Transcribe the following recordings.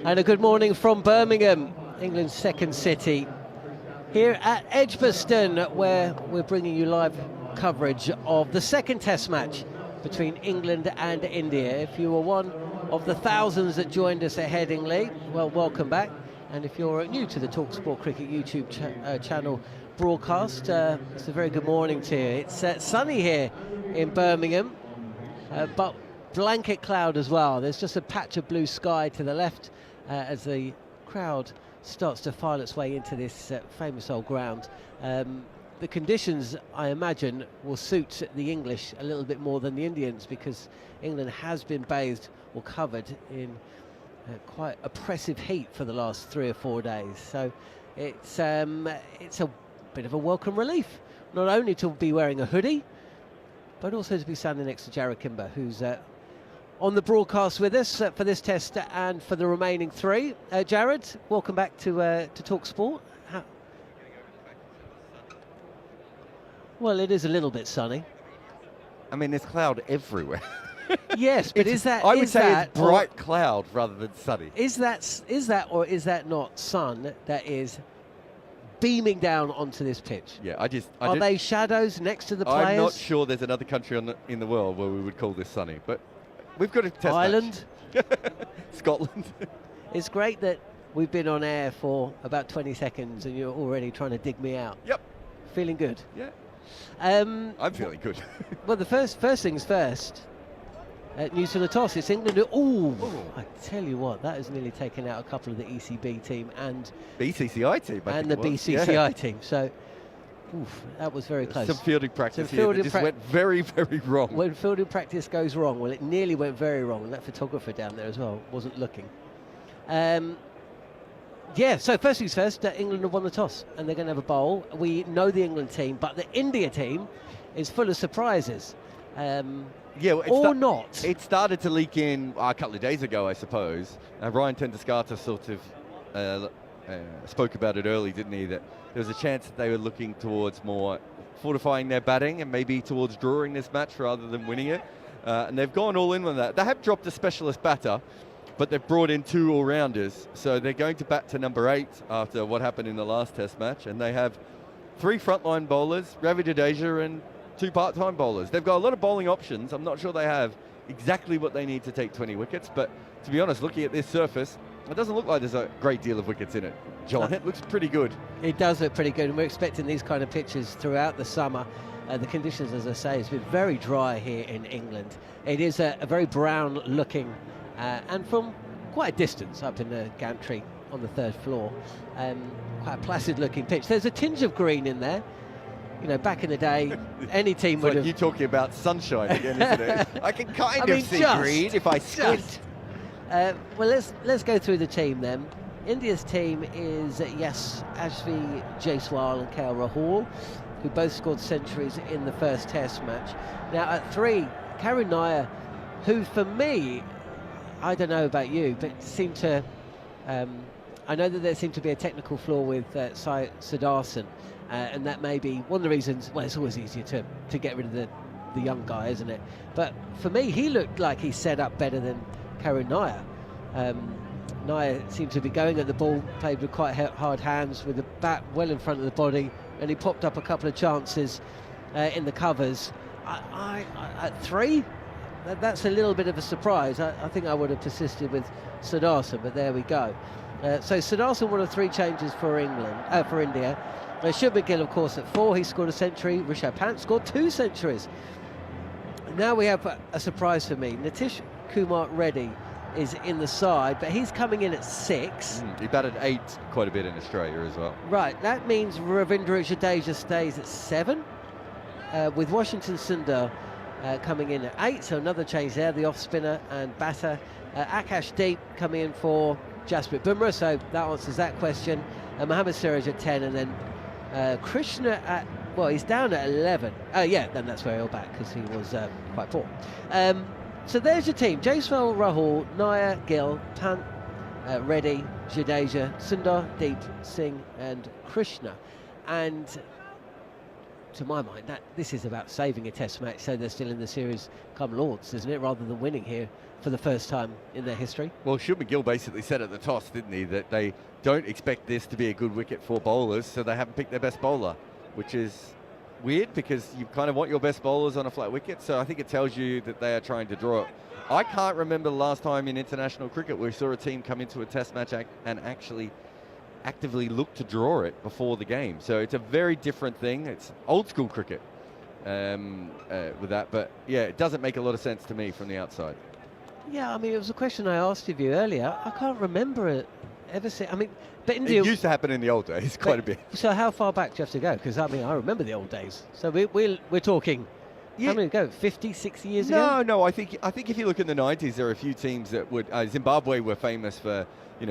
And a good morning from Birmingham, England's second city, here at Edgbaston, where we're bringing you live coverage of the second test match between England and India. If you were one of the thousands that joined us at Headingley, well, welcome back. And if you're new to the talkSPORT Cricket YouTube channel broadcast, it's a very good morning to you. It's sunny here in Birmingham, but blanket cloud as well. There's just a patch of blue sky to the left as the crowd starts to file its way into this famous old ground. The conditions, I imagine, will suit the English a little bit more than the Indians, because England has been bathed or covered in quite oppressive heat for the last 3 or 4 days. So it's a bit of a welcome relief, not only to be wearing a hoodie, but also to be standing next to Jared Kimber, who's on the broadcast with us for this test and for the remaining 3. Jared, welcome back to talkSPORT. Well, it is a little bit sunny. I mean, there's cloud everywhere. Yes, but is that? I would say it's bright cloud rather than sunny. Is that or is that not sun that is beaming down onto this pitch? Yeah, Are they shadows next to the players? I'm not sure there's another country in the world where we would call this sunny, but we've got a test Ireland, Scotland. It's great that we've been on air for about 20 seconds and you're already trying to dig me out. Yep. Feeling good? Yeah. I'm feeling good. Well, the first things first. News for the toss. It's England. I tell you what, that has nearly taken out a couple of the ECB team and BCCI team. And the BCCI team. So, that was very close. Some fielding practice here that just went very, very wrong. When fielding practice goes wrong, well, it nearly went very wrong, and that photographer down there as well wasn't looking. Yeah, so first things first, England have won the toss, and they're going to have a bowl. We know the England team, but the India team is full of surprises. Yeah, or not. It started to leak in a couple of days ago, I suppose. Ryan Tenduskarta sort of spoke about it early, didn't he? That there was a chance that they were looking towards more fortifying their batting and maybe towards drawing this match rather than winning it. And they've gone all in on that. They have dropped a specialist batter, but they've brought in 2 all-rounders. So they're going to bat to number 8 after what happened in the last test match. And they have 3 frontline bowlers, Ravi Jadeja and 2 part-time bowlers. They've got a lot of bowling options. I'm not sure they have exactly what they need to take 20 wickets, but to be honest, looking at this surface, it doesn't look like there's a great deal of wickets in it. John, it looks pretty good. It does look pretty good, and we're expecting these kind of pitches throughout the summer. The conditions, as I say, has been very dry here in England. It is a very brown-looking, and from quite a distance up in the gantry on the 3rd floor, quite a placid-looking pitch. There's a tinge of green in there. You know, back in the day, any team would have... you talking about sunshine again, isn't it? I can kind of see green if I squint. Well, let's go through the team then. India's team is, Ashvi Jaiswal and KL Rahul, who both scored centuries in the first test match. Now, at 3, Karun Nair, who for me, I don't know about you, but seemed to... I know that there seemed to be a technical flaw with Sai Sudarshan, and that may be one of the reasons. Well, it's always easier to get rid of the young guy, isn't it? But for me, he looked like he set up better than Karun Nair. Nair seemed to be going at the ball, played with quite hard hands, with the bat well in front of the body, and he popped up a couple of chances in the covers. At 3, that's a little bit of a surprise. I think I would have persisted with Sudarshan, but there we go. So Sudarshan, one of 3 changes for India. Shubman Gill, of course, at 4, he scored a century. Rishabh Pant scored 2 centuries. Now we have a surprise for me. Nitish Kumar Reddy is in the side, but he's coming in at 6. He batted 8 quite a bit in Australia as well. Right, that means Ravindra Jadeja stays at 7, with Washington Sundar coming in at 8, so another change there, the off-spinner and batter. Akash Deep coming in for Jasprit Bumrah, so that answers that question. Mohammad Siraj at 10, and then Krishna at, well, he's down at 11. Then that's where he'll bat, because he was quite poor. So there's your team: Jaiswal, Rahul, Nair, Gill, Pant, Reddy, Jadeja, Sundar, Deep, Singh and Krishna. And to my mind, this is about saving a test match so they're still in the series come Lords, isn't it, rather than winning here for the first time in their history. Well, Sean McGill basically said at the toss, didn't he, that they don't expect this to be a good wicket for bowlers, so they haven't picked their best bowler, which is weird because you kind of want your best bowlers on a flat wicket, so I think it tells you that they are trying to draw it. I can't remember the last time in international cricket we saw a team come into a test match and actually actively look to draw it before the game. So it's a very different thing. It's old school cricket with that, but yeah, it doesn't make a lot of sense to me from the outside. Yeah, I mean, it was a question I asked of you earlier. I can't remember it ever see. I mean, but India... It used to happen in the old days, quite a bit. So how far back do you have to go? Because, I mean, I remember the old days. So we're talking... Yeah. How many ago? 50, 60 years ago? No. I think if you look in the 90s, there are a few teams that would. Zimbabwe were famous for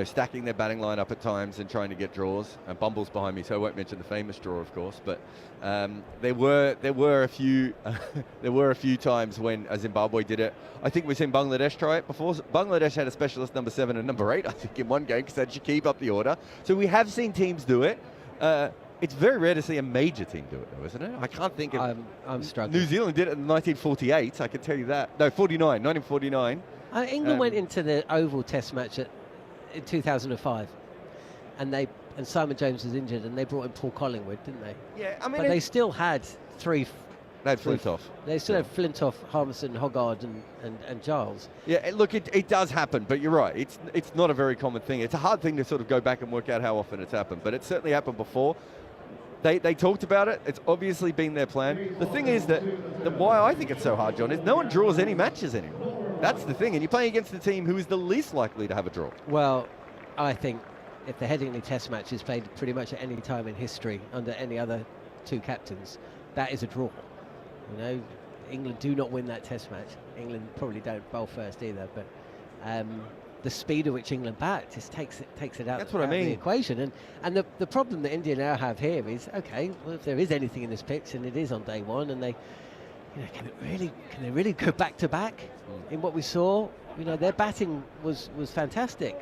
stacking their batting line up at times and trying to get draws. And Bumble's behind me, so I won't mention the famous draw, of course. But there were a few times when Zimbabwe did it. I think we've seen Bangladesh try it before. Bangladesh had a specialist number 7 and number 8, I think, in one game because they had Shakib up the order. So we have seen teams do it. It's very rare to see a major team do it, though, isn't it? I can't think of... I'm struggling. New Zealand did it in 1948, I can tell you that. No, 1949. England went into the Oval Test match in 2005, and Simon Jones was injured, and they brought in Paul Collingwood, didn't they? Yeah, I mean... But they still had three... They had Flintoff. They still had Flintoff, Harmison, Hoggard, and Giles. Yeah, look, it does happen, but you're right. It's not a very common thing. It's a hard thing to sort of go back and work out how often it's happened, but it certainly happened before. They talked about it. It's obviously been their plan. The thing is that why I think it's so hard, John, is no one draws any matches anymore. That's the thing, and you're playing against the team who is the least likely to have a draw. Well, I think if the Headingley Test match is played pretty much at any time in history under any other two captains, that is a draw. England do not win that Test match. England probably don't bowl first either, but the speed at which England bat just takes it out, That's what I mean. Of the equation. And the problem that India now have here is, okay, well, if there is anything in this pitch, and it is on day one, and they, can they really go back to back in what we saw? Their batting was fantastic,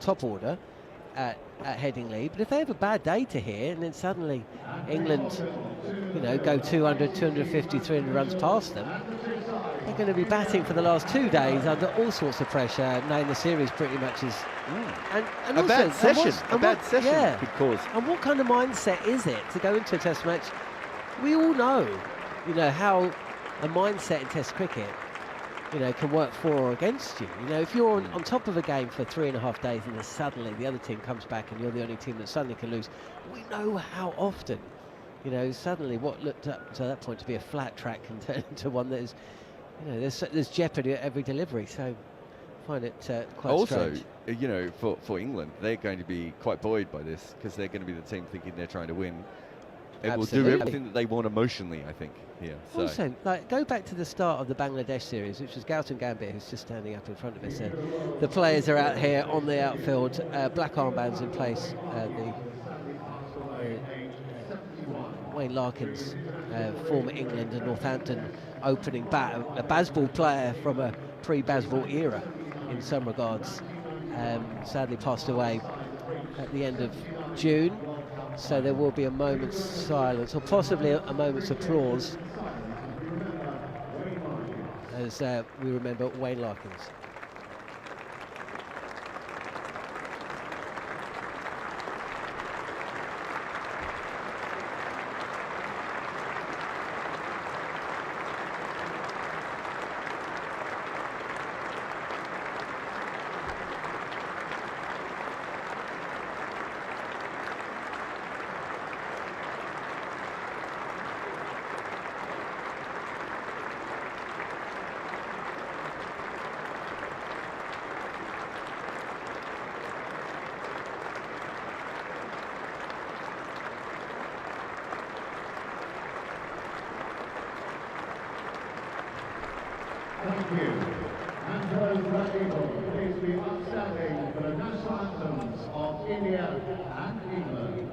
top order at Headingley. But if they have a bad day to here, and then suddenly England, go 200, 250, 300 runs past them, they're going to be batting for the last 2 days under all sorts of pressure, knowing the series pretty much is... And a also, bad session could cause. And what kind of mindset is it to go into a test match? We all know, how a mindset in test cricket, can work for or against you. If you're on top of a game for 3.5 days and then suddenly the other team comes back and you're the only team that suddenly can lose, we know how often, suddenly what looked up to that point to be a flat track can turn into one that is, there's jeopardy at every delivery. So I find it quite strange. Also, for England, they're going to be quite buoyed by this because they're going to be the team thinking they're trying to win. It will do everything that they want emotionally, I think, here. So. Also, go back to the start of the Bangladesh series, which was Gautam Gambhir, who's just standing up in front of us. The players are out here on the outfield, black armbands in place. Wayne Larkins, former England and Northampton opening bat, a Bazball player from a pre-Bazball era in some regards, sadly passed away at the end of June. So there will be a moment's silence, or possibly a moment's applause, as we remember Wayne Larkins. Thank you. And those people, please be upstanding for the national anthems of India and England.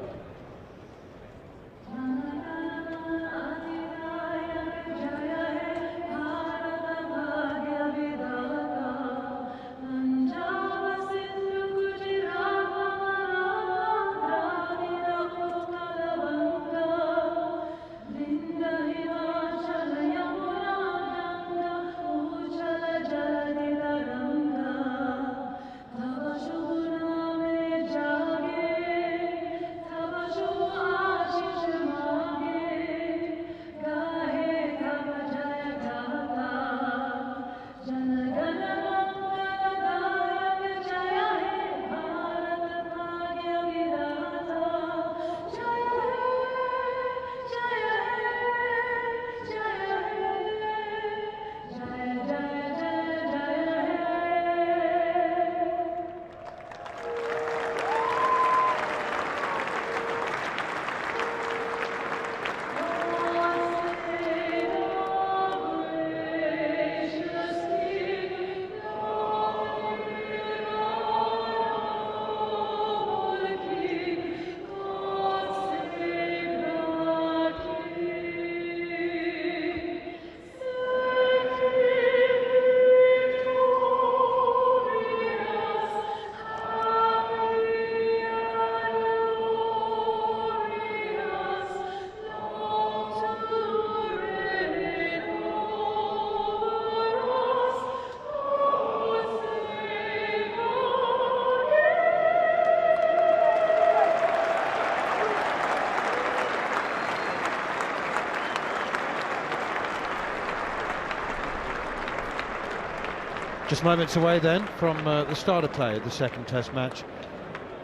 Just moments away then from the start of play of the second Test match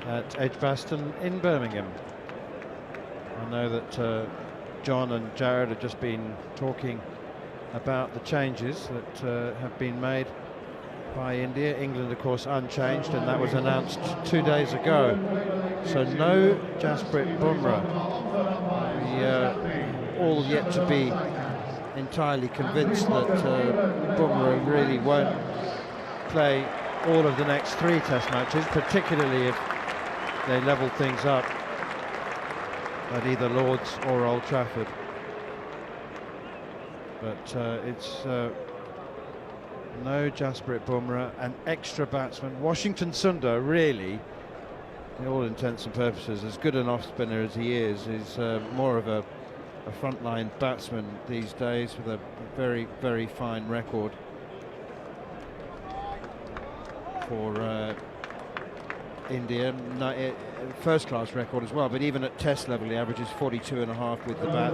at Edgbaston in Birmingham. I know that Jon and Jared have just been talking about the changes that have been made by India. England, of course, unchanged, and that was announced 2 days ago. So no Jasprit Bumrah. We all yet to be entirely convinced that Bumrah really won't play all of the next 3 Test matches, particularly if they level things up at either Lord's or Old Trafford. But it's no Jasprit Bumrah, an extra batsman. Washington Sundar, really, in all intents and purposes, as good an off-spinner as he is more of a frontline batsman these days, with a very, very fine record for India. First-class record as well, but even at Test level he averages 42.5 with the bat,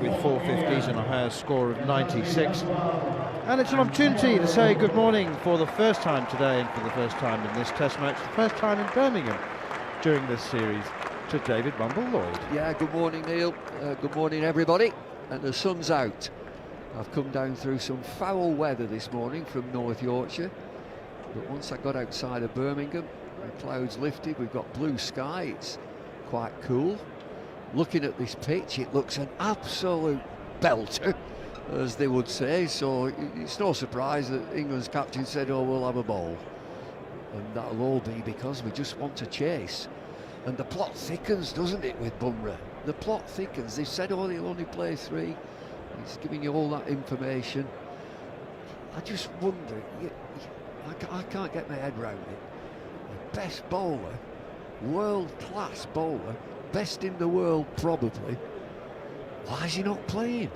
with 4 50s and a higher score of 96. And it's an opportunity to say good morning for the first time today, and for the first time in this Test match, the first time in Birmingham during this series, to David Bumble Lloyd. Yeah, good morning, Neil. Good morning, everybody. And the sun's out. I've come down through some foul weather this morning from North Yorkshire, but once I got outside of Birmingham, the clouds lifted, we've got blue sky, it's quite cool. Looking at this pitch, it looks an absolute belter, as they would say, so it's no surprise that England's captain said, oh, we'll have a bowl. And that'll all be because we just want to chase. And the plot thickens, doesn't it, with Bumrah? The plot thickens. They've said, oh, he'll only play 3. He's giving you all that information. I just wonder, I can't get my head around it. The best bowler, world-class bowler, best in the world probably. Why is he not playing?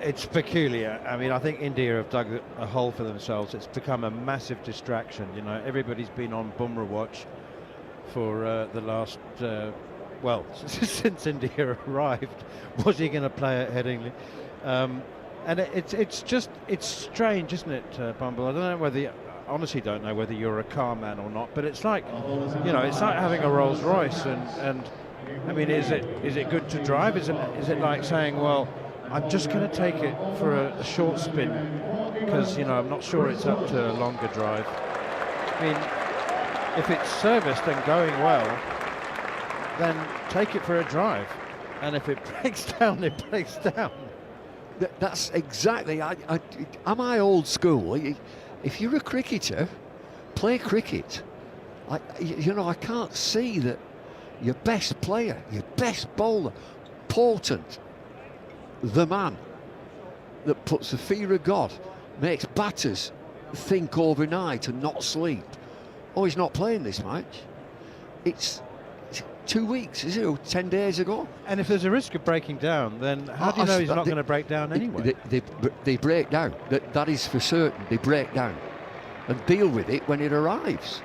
It's peculiar. I mean, I think India have dug a hole for themselves. It's become a massive distraction. You know, everybody's been on Bumrah watch for the last, well, since India arrived. Was he going to play at Headingley? And it's strange, isn't it, Bumble? I don't know whether, honestly don't know whether you're a car man or not, but it's like, you know, it's like having a Rolls Royce, and I mean, is it good to drive? Is it like saying, well, I'm just going to take it for a short spin because, you know, I'm not sure it's up to a longer drive. I mean, if it's serviced and going well, then take it for a drive, and if it breaks down, it breaks down. That's exactly. Am I old school? If you're a cricketer, play cricket. You know, I can't see that your best player, your best bowler, Portant, the man that puts the fear of God, makes batters think overnight and not sleep. Oh, he's not playing this match. It's 2 weeks, is it? 10 days ago. And if there's a risk of breaking down, then how do you know he's not going to break down anyway? They break down. That is for certain. They break down and deal with it when it arrives.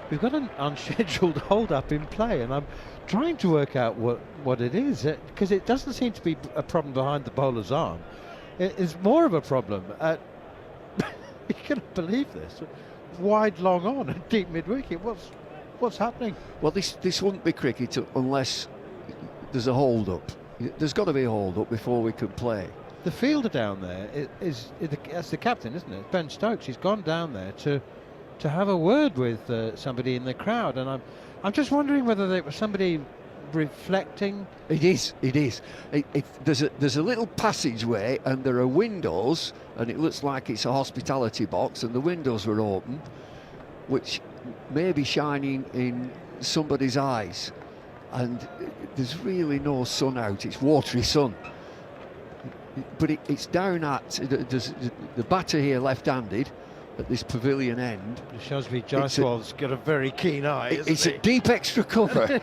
We've got an unscheduled hold-up in play, and I'm trying to work out what it is, because it doesn't seem to be a problem behind the bowler's arm. It is more of a problem at, you cannot believe this, wide long on and deep mid-wicket. What's happening? Well, this wouldn't be cricket unless there's a hold-up. There's got to be a hold-up before we can play. The fielder down there that's the captain, isn't it? Ben Stokes. He's gone down there to have a word with somebody in the crowd, and I'm just wondering whether there was somebody reflecting. It is. There's a little passageway, and there are windows, and it looks like it's a hospitality box, and the windows were open, which may be shining in somebody's eyes, and there's really no sun out. It's watery sun, but it's down at the batter here, left-handed, at this pavilion end. It shows me Jaiswal's got a very keen eye. It's a deep extra cover.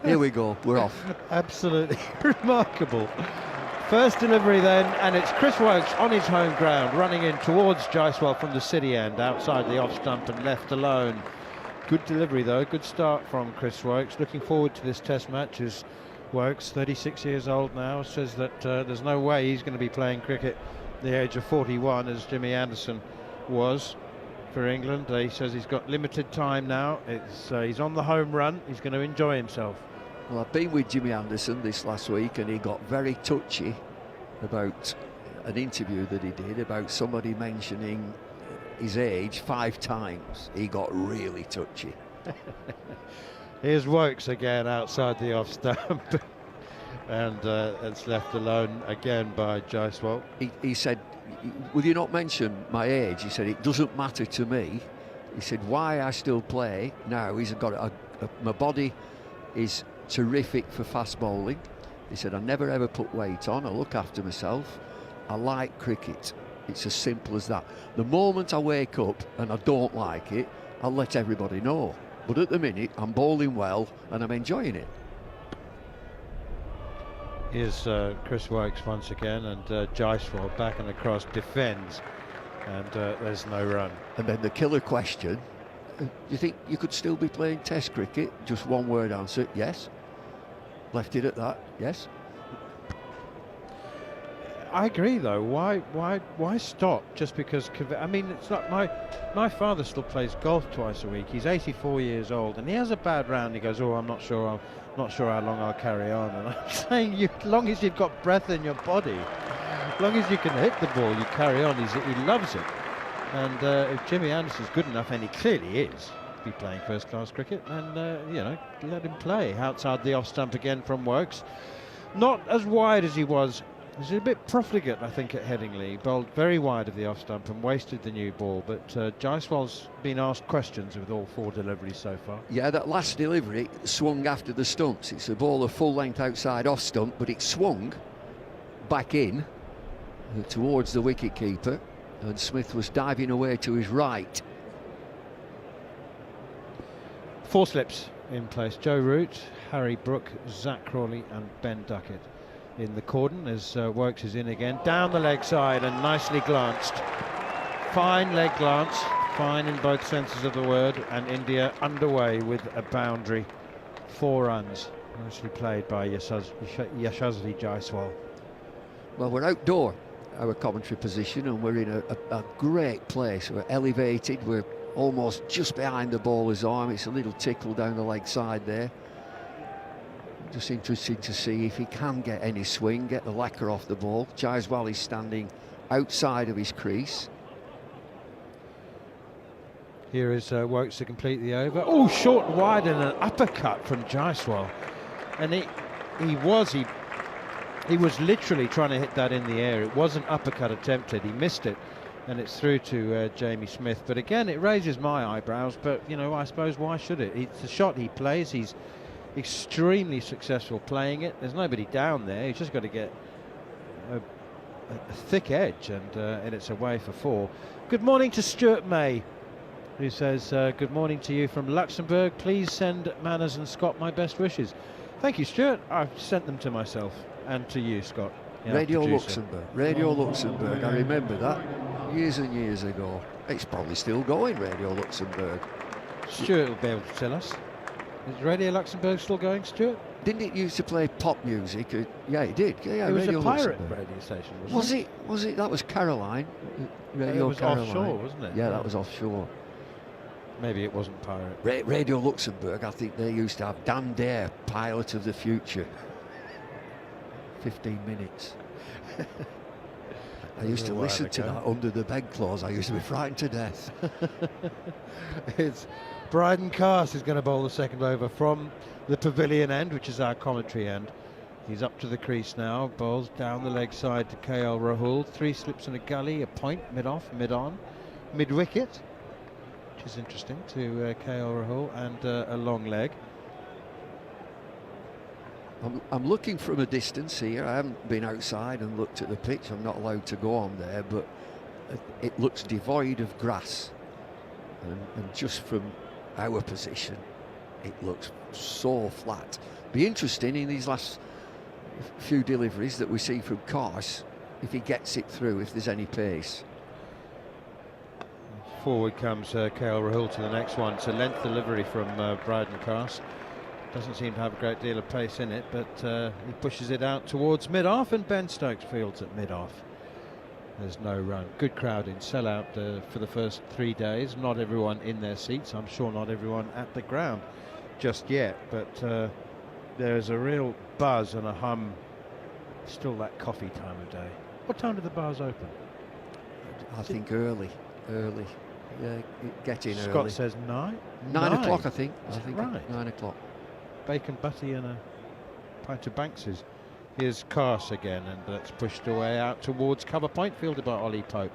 Here we go, we're off. Absolutely remarkable. First delivery then, and it's Chris Wokes on his home ground, running in towards Jaiswal from the city end, outside the off stump and left alone. Good delivery though, good start from Chris Wokes. Looking forward to this Test match as Wokes, 36 years old now, says that there's no way he's going to be playing cricket at the age of 41 as Jimmy Anderson was for England. He says he's got limited time now. He's on the home run. He's going to enjoy himself. Well, I've been with Jimmy Anderson this last week, and he got very touchy about an interview that he did about somebody mentioning his age 5 times. He got really touchy. Here's Wokes again outside the off stump. And it's left alone again by Jaiswal. He said, will you not mention my age? He said, it doesn't matter to me. He said, why I still play now, he's got my body is terrific for fast bowling. He said, I never ever put weight on, I look after myself, I like cricket. It's as simple as that. The moment I wake up and I don't like it, I'll let everybody know. But at the minute, I'm bowling well and I'm enjoying it. Here's Chris Wokes once again, and Jaiswal back and across, defends, and there's no run. And then the killer question, do you think you could still be playing Test cricket? Just one word answer, yes. Left it at that, yes. I agree, though. Why stop just because? I mean, it's not my father still plays golf twice a week. He's 84 years old, and he has a bad round. He goes, "Oh, I'm not sure how long I'll carry on." And I'm saying, as long as you've got breath in your body, as long as you can hit the ball, you carry on. He loves it. And if Jimmy Anderson's good enough, and he clearly is, to be playing first-class cricket, then let him play. Outside the off stump again from Wokes, not as wide as he was. He's a bit profligate, I think, at Headingley. He bowled very wide of the off stump and wasted the new ball. But Jaiswal's been asked questions with all 4 deliveries so far. Yeah, that last delivery swung after the stumps. It's a ball of full length outside off stump, but it swung back in towards the wicket keeper, and Smith was diving away to his right. 4 slips in place. Joe Root, Harry Brook, Zach Crawley and Ben Duckett in the cordon as Wokes is in again. Down the leg side and nicely glanced. Fine leg glance, fine in both senses of the word, and India underway with a boundary. 4 runs. Nicely played by Yashasvi Jaiswal. Well, we're outdoor, our commentary position, and we're in a great place. We're elevated, we're almost just behind the bowler's arm. It's a little tickle down the leg side there. Just interesting to see if he can get any swing, get the lacquer off the ball. Jaiswal is standing outside of his crease. Here is Wokes to complete the over. Oh, short and wide and an uppercut from Jaiswal. And he was literally trying to hit that in the air. It was an uppercut attempted. He missed it, and it's through to Jamie Smith. But again, it raises my eyebrows. But, I suppose why should it? It's a shot he plays. He's extremely successful playing it. There's nobody down there. He's just got to get a thick edge, and it's away for 4. Good morning to Stuart May, who says, good morning to you from Luxembourg. Please send Manners and Scott my best wishes. Thank you, Stuart. I've sent them to myself and to you, Scott. Radio Luxembourg. Radio Luxembourg. I remember that years and years ago. It's probably still going, Radio Luxembourg. Stuart will be able to tell us. Is Radio Luxembourg still going, Stuart? Didn't it used to play pop music? Yeah, it did. Yeah, it was Radio a pirate Luxembourg. radio station, Was it? Was it? That was Caroline. Radio it was Caroline. offshore, wasn't it? Yeah, that was offshore. Maybe it wasn't pirate. Radio Luxembourg, I think they used to have Dan Dare, pilot of the future. 15 minutes. I used to listen to that under the bedclothes. I used to be frightened to death. It's Bryden Cast is going to bowl the second over from the pavilion end, which is our commentary end. He's up to the crease now, bowls down the leg side to KL Rahul. 3 slips and a gully, a point, mid-off, mid-on, mid-wicket, which is interesting to KL Rahul, and a long leg. I'm looking from a distance here. I haven't been outside and looked at the pitch. I'm not allowed to go on there, but it looks devoid of grass. And just from our position, it looks so flat. Be interesting in these last few deliveries that we see from Cars, if he gets it through, if there's any pace. Forward comes KL Rahul to the next one. It's a length delivery from Bryden Cast. Doesn't seem to have a great deal of pace in it, but he pushes it out towards mid-off, and Ben Stokes fields at mid-off. There's no run. Good crowding, sell-out for the first 3 days. Not everyone in their seats. I'm sure not everyone at the ground just yet, but there's a real buzz and a hum. Still that coffee time of day. What time do the bars open? I think early. Yeah, get in early. Scott says 9? 9 o'clock, I think. Right. 9 o'clock. Bacon butty and a pint of Banks's. Here's Carse again, and that's pushed away out towards cover point, fielded by Ollie Pope,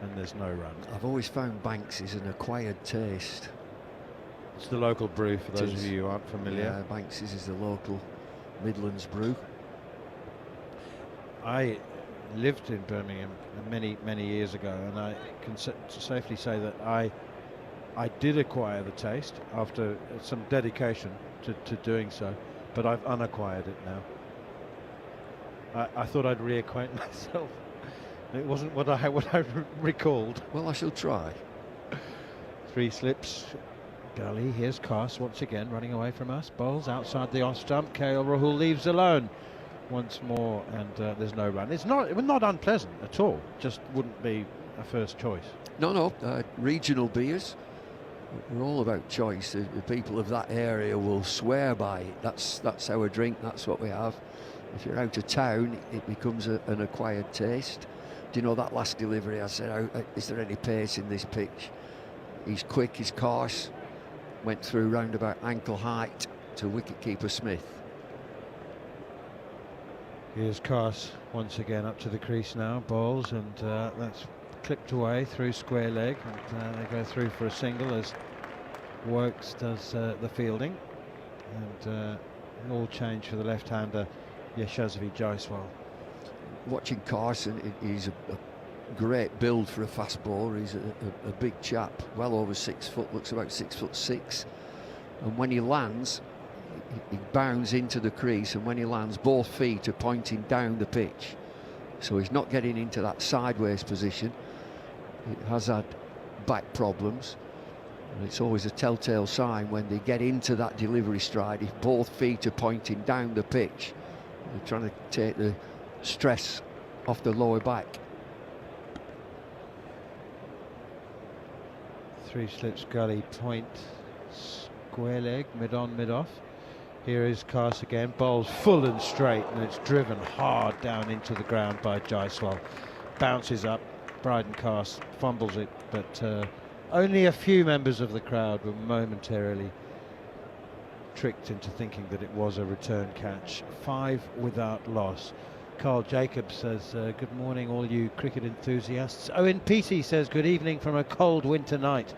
and there's no run. I've always found Banks is an acquired taste. It's the local brew for those of you who aren't familiar. Yeah, Banks is the local Midlands brew. I lived in Birmingham many years ago, and I can safely say that I did acquire the taste after some dedication to doing so, but I've unacquired it now. I thought I'd reacquaint myself. It wasn't what I recalled. Well, I shall try. 3 slips. Gully, here's Carse once again running away from us. Bowls outside the off stump. KL Rahul leaves alone once more, and there's no run. It's not unpleasant at all. Just wouldn't be a first choice. No. Regional beers. We're all about choice. The people of that area will swear by it. That's our drink. That's what we have. If you're out of town, it becomes an acquired taste. Do you know that last delivery I said, is there any pace in this pitch? He's quick, he's coarse. Went through round about ankle height to wicketkeeper Smith. Here's Carse once again up to the crease now. Bowls, and that's clipped away through square leg, and they go through for a single as Wokes does the fielding, and all change for the left-hander Yashasvi Jaiswal. Watching Carson, he's a great build for a fast bowler. He's a big chap, well over 6 foot, looks about 6'6", and when he lands, he bounds into the crease, and when he lands, both feet are pointing down the pitch, so he's not getting into that sideways position. He has had back problems, and it's always a telltale sign when they get into that delivery stride if both feet are pointing down the pitch. They're trying to take the stress off the lower back. 3 slips gully, point, square leg, mid on, mid off. Here is Carse again, bowls full and straight, and it's driven hard down into the ground by Jaiswal. Bounces up, Bryden Carse fumbles it, but only a few members of the crowd were momentarily tricked into thinking that it was a return catch. 5 without loss. Carl Jacobs says, good morning all you cricket enthusiasts. Owen Peaty says, good evening from a cold winter night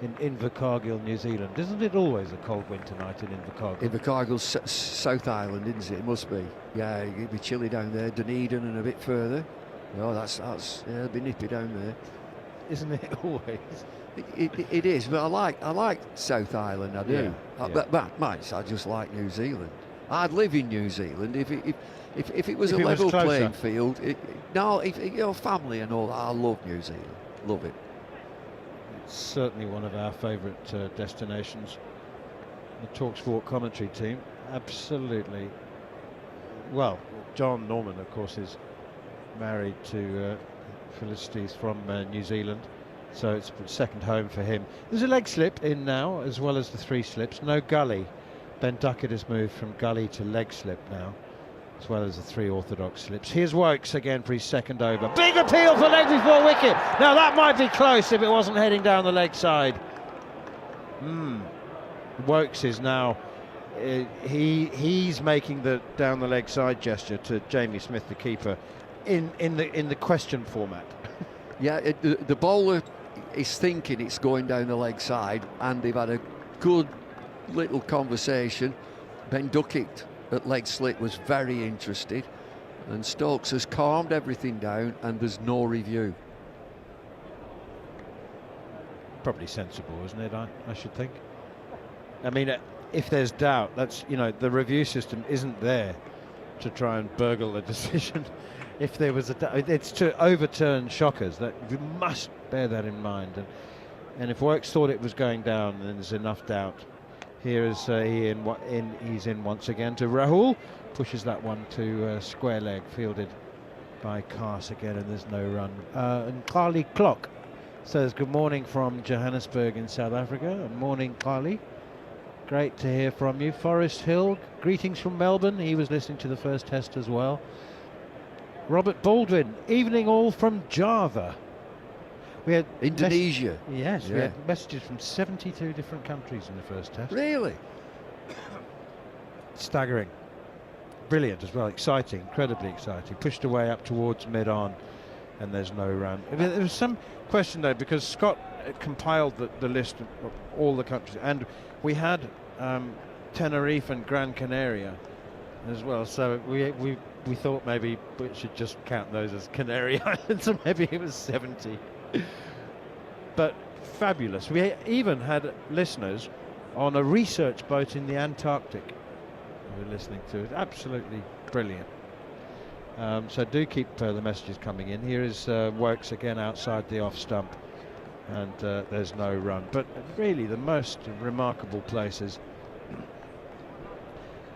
in Invercargill, New Zealand. Isn't it always a cold winter night in Invercargill? Invercargill's South Island, isn't it? It must be. Yeah, it'd be chilly down there. Dunedin and a bit further. Oh, that's yeah, it'll be nippy down there. Isn't it always? It is, but I like South Island, I do. Yeah, But I just like New Zealand. I'd live in New Zealand if it was If a it was level closer. playing field. If family and all that, I love New Zealand. Love it. It's certainly one of our favourite destinations. The talkSPORT commentary team, absolutely. Well, Jon Norman, of course, is married to Felicity's from New Zealand, so it's second home for him. There's a leg slip in now, as well as the 3 slips. No gully. Ben Duckett has moved from gully to leg slip now, as well as the 3 orthodox slips. Here's Wokes again for his second over. Big appeal for leg before wicket. Now that might be close if it wasn't heading down the leg side. Wokes is now, he's making the down the leg side gesture to Jamie Smith, the keeper, in the question format. Yeah, the bowler is thinking it's going down the leg side, and they've had a good little conversation. Ben Duckett at leg slip was very interested, and Stokes has calmed everything down, and there's no review. Probably sensible, isn't it? I should think. I mean, if there's doubt, that's, the review system isn't there to try and burgle a decision. If there was it's to overturn shockers. That you must bear that in mind. And if Wokes thought it was going down, then there's enough doubt. Here is he's in once again to Rahul, pushes that one to square leg, fielded by Cars again, and there's no run. And Carly Clock says good morning from Johannesburg in South Africa. Good morning, Carly. Great to hear from you. Forest Hill, greetings from Melbourne. He was listening to the first test as well. Robert Baldwin, evening all from Java. We had Indonesia. Yes, yeah. We had messages from 72 different countries in the first test. Really? Staggering. Brilliant as well, exciting, incredibly exciting. Pushed away up towards mid-on, and there's no run. I mean, there was some question though, because Scott compiled the list of all the countries, and we had Tenerife and Gran Canaria as well, so we thought maybe we should just count those as Canary Islands, so maybe it was 70. But fabulous. We even had listeners on a research boat in the Antarctic who were listening to it. Absolutely brilliant. So do keep the messages coming in. Here is Wokes again outside the off stump, and there's no run. But really the most remarkable places,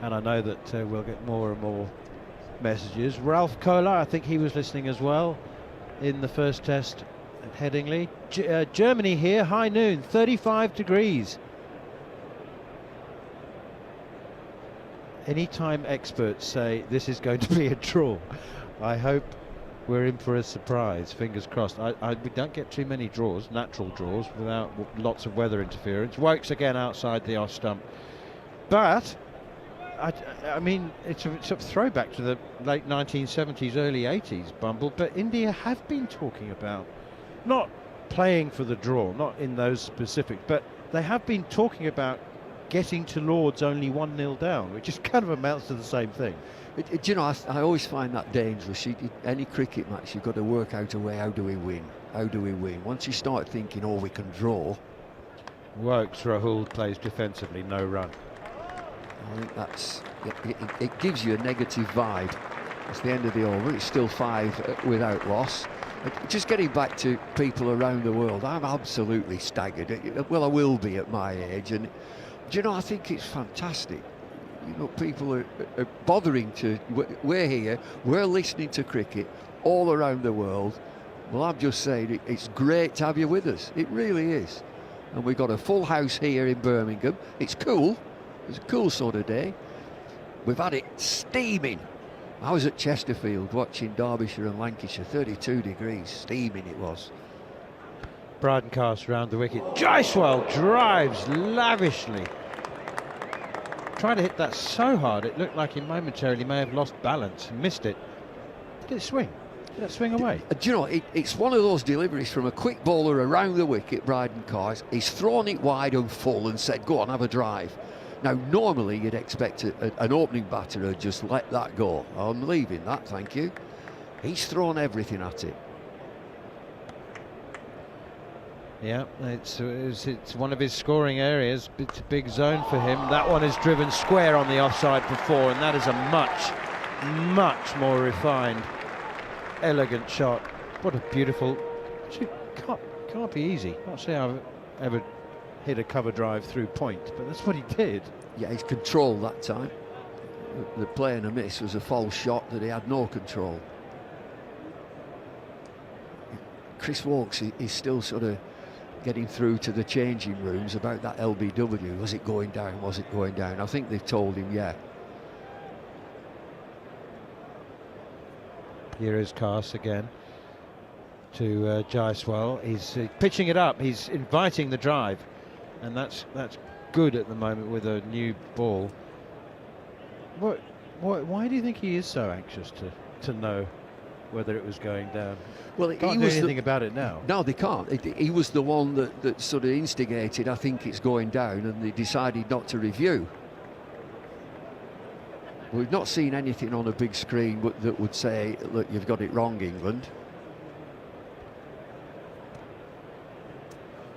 and I know that we'll get more and more messages. Ralph Kohler, I think he was listening as well in the first test at Headingley. Germany here, high noon, 35 degrees. Anytime experts say this is going to be a draw, I hope we're in for a surprise, fingers crossed. We don't get too many draws, natural draws, without lots of weather interference. Wokes again outside the off stump. But I mean, it's a sort of throwback to the late 1970s, early 80s, Bumble, but India have been talking about not playing for the draw, not in those specifics, but they have been talking about getting to Lord's only 1-0 down, which just kind of amounts to the same thing. Do you know, I always find that dangerous. Any cricket match, you've got to work out a way. How do we win? How do we win? Once you start thinking, oh, we can draw. Wokes, Rahul plays defensively, no run. I think it gives you a negative vibe. It's the end of the over. It's still 5 without loss. Just getting back to people around the world, I'm absolutely staggered. Well, I will be at my age, and do you know, I think it's fantastic. You know, people are bothering to. We're here. We're listening to cricket all around the world. Well, I'm just saying it's great to have you with us. It really is. And we've got a full house here in Birmingham. It's cool. It's a cool sort of day. We've had it steaming. I was at Chesterfield watching Derbyshire and Lancashire, 32 degrees, steaming it was. Bryden cast round the wicket. Jaiswal drives lavishly. Tried to hit that so hard it looked like he momentarily may have lost balance. Missed it. Did it swing? Did it swing away? Do you know, it's one of those deliveries from a quick bowler around the wicket, Bryden Cars. He's thrown it wide and full and said, go on, have a drive. Now, normally you'd expect an opening batter to just let that go. I'm leaving that, thank you. He's thrown everything at it. Yeah, it's one of his scoring areas. It's a big zone for him. That one is driven square on the offside before, and that is a much more refined, elegant shot. What a beautiful... Can't be easy. Can't say I've ever hit a cover drive through point, but that's what he did. Yeah, he's controlled that time. The play and a miss was a false shot that he had no control. Chris Wokes is still sort of getting through to the changing rooms about that LBW. Was it going down? Was it going down? I think they've told him, yeah. Here is Cars again to Jaiswal. He's pitching it up. He's inviting the drive, and that's good at the moment with a new ball. Why do you think he is so anxious to know whether it was going down? Well, Can't he do was anything about it now. No, they can't. He was the one that sort of instigated, I think it's going down, and they decided not to review. We've not seen anything on a big screen that would say, look, you've got it wrong, England.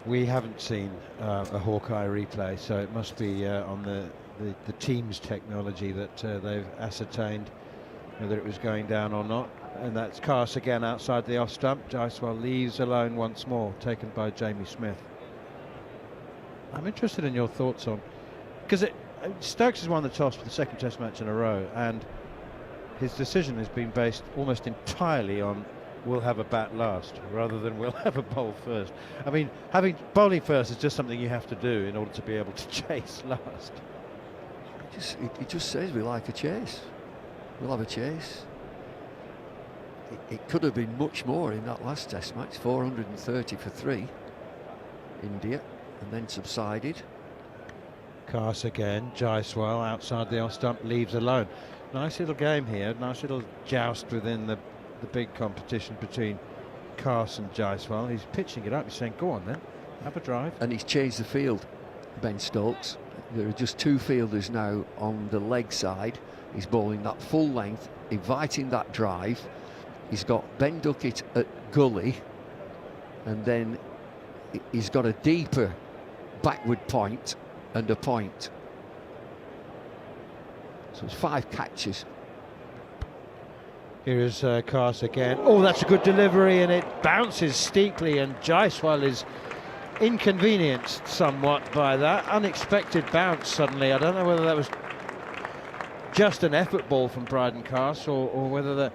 We haven't seen a Hawkeye replay, so it must be on the team's technology that they've ascertained whether it was going down or not. And that's Cars again outside the off stump. Jaiswal leaves alone once more, taken by Jamie Smith. I'm interested in your thoughts on because Stokes has won the toss for the second Test match in a row, and his decision has been based almost entirely on we'll have a bat last rather than we'll have a bowl first. I mean, having bowling first is just something you have to do in order to be able to chase last. It just says we like a chase. We'll have a chase. It could have been much more in that last Test match. 430 for 3, India, and then subsided. Carse again, Jaiswal outside the off stump, leaves alone. Nice little game here, nice little joust within the big competition between Carse and Jaiswal. He's pitching it up, he's saying, go on then, have a drive. And he's changed the field, Ben Stokes. There are just 2 fielders now on the leg side. He's bowling that full length, inviting that drive. He's got Ben Duckett at gully, and then he's got a deeper backward point and a point. So it's 5 catches. Here is Carse again. Oh, that's a good delivery, and it bounces steeply, and Jaiswal is inconvenienced somewhat by that unexpected bounce suddenly. I don't know whether that was just an effort ball from Bryden Carse or whether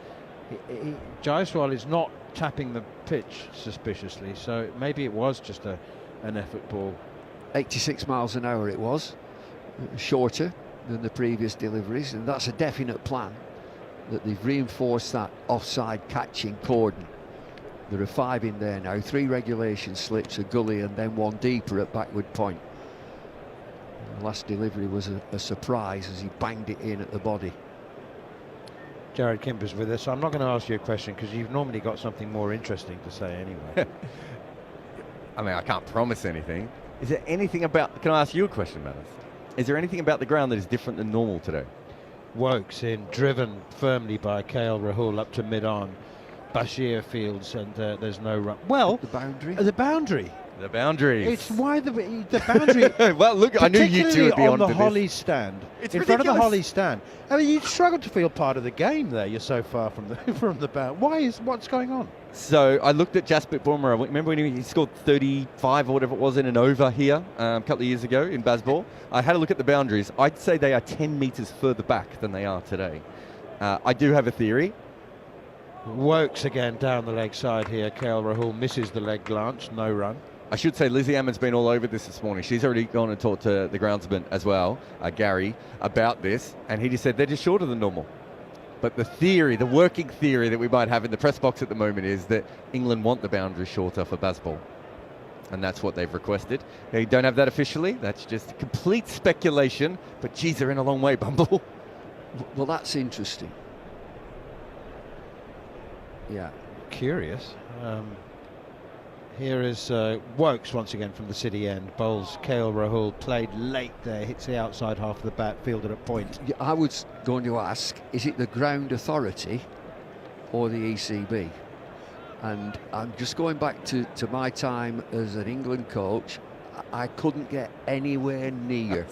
Jaiswal is not tapping the pitch suspiciously, so maybe it was just an effort ball. 86 miles an hour it was, shorter than the previous deliveries, and that's a definite plan, that they've reinforced that offside catching cordon. There are 5 in there now, 3 regulation slips, a gully, and then 1 deeper at backward point. The last delivery was a surprise as he banged it in at the body. Jared Kimber's with us. I'm not going to ask you a question because you've normally got something more interesting to say anyway. I mean, I can't promise anything. Is there anything about... Can I ask you a question, Manus? Is there anything about the ground that is different than normal today? Wokes in, driven firmly by KL Rahul up to mid-on. Bashir fields, and there's no run. Well, the boundary. The boundary. The boundaries. It's why the boundary. Well, look, I knew you two would be on the onto Holly this. stand. It's in ridiculous. Front of the Holly stand. I mean, you struggle to feel part of the game there. You're so far from the from the boundary. What's going on? So I looked at Jasprit Bumrah. Remember when he scored 35 or whatever it was in an over here a couple of years ago in Bazball? I had a look at the boundaries. I'd say they are 10 metres further back than they are today. I do have a theory. Wokes again down the leg side here. KL Rahul misses the leg glance, no run. I should say Lizzie Ammon's been all over this morning. She's already gone and talked to the groundsman as well, Gary, about this, and he just said they're just shorter than normal. But the theory, the working theory that we might have in the press box at the moment is that England want the boundary shorter for Bazball, and that's what they've requested. They don't have that officially. That's just complete speculation, but geez, they're in a long way, Bumble. Well, that's interesting. Yeah. Curious. Here is Wokes once again from the city end. Bowls KL Rahul, played late there, hits the outside half of the bat, fielded at point. Yeah, I was going to ask, is it the ground authority or the ECB? And I'm just going back to my time as an England coach. I couldn't get anywhere near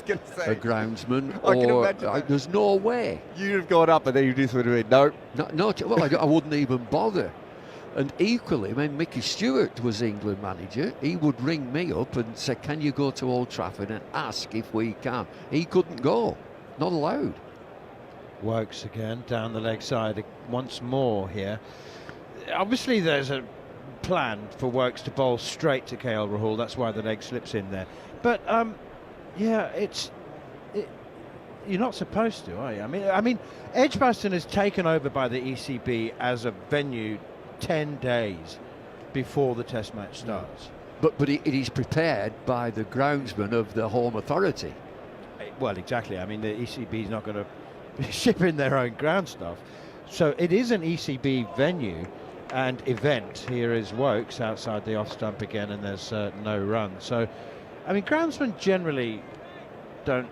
a groundsman. I can imagine that. There's no way. You'd have gone up and then you just would have been, no. Well, I wouldn't even bother. And equally, when Mickey Stewart was England manager, he would ring me up and say, can you go to Old Trafford and ask if we can? He couldn't go. Not allowed. Wokes again down the leg side once more here. Obviously there's a plan for Wokes to bowl straight to KL Rahul. That's why the leg slips in there. But yeah, you're not supposed to, are you? I mean, Edgbaston is taken over by the ECB as a venue 10 days before the Test match starts. But it is prepared by the groundsman of the home authority. Well, exactly. I mean, the ECB is not going to ship in their own ground stuff. So it is an ECB venue and event. Here is Wokes outside the off stump again, and there's no run. So, I mean, groundsmen generally don't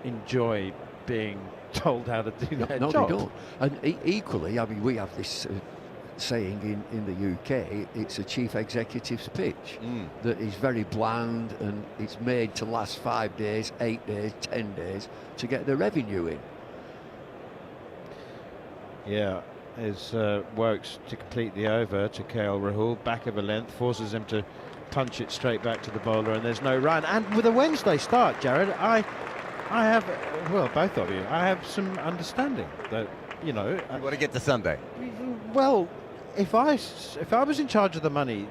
enjoy being told how to do their job. No, they don't. And equally, I mean, we have this saying in the UK, it's a chief executive's pitch that is very bland, and it's made to last 5 days, 8 days, 10 days to get the revenue in. Yeah, is Wokes to complete the over to KL Rahul, back of a length, forces him to punch it straight back to the bowler, and there's no run. And with a Wednesday start, Jared, I have, well, both of you, I have some understanding that, you know... You want to get to Sunday? Well, if I was in charge of the money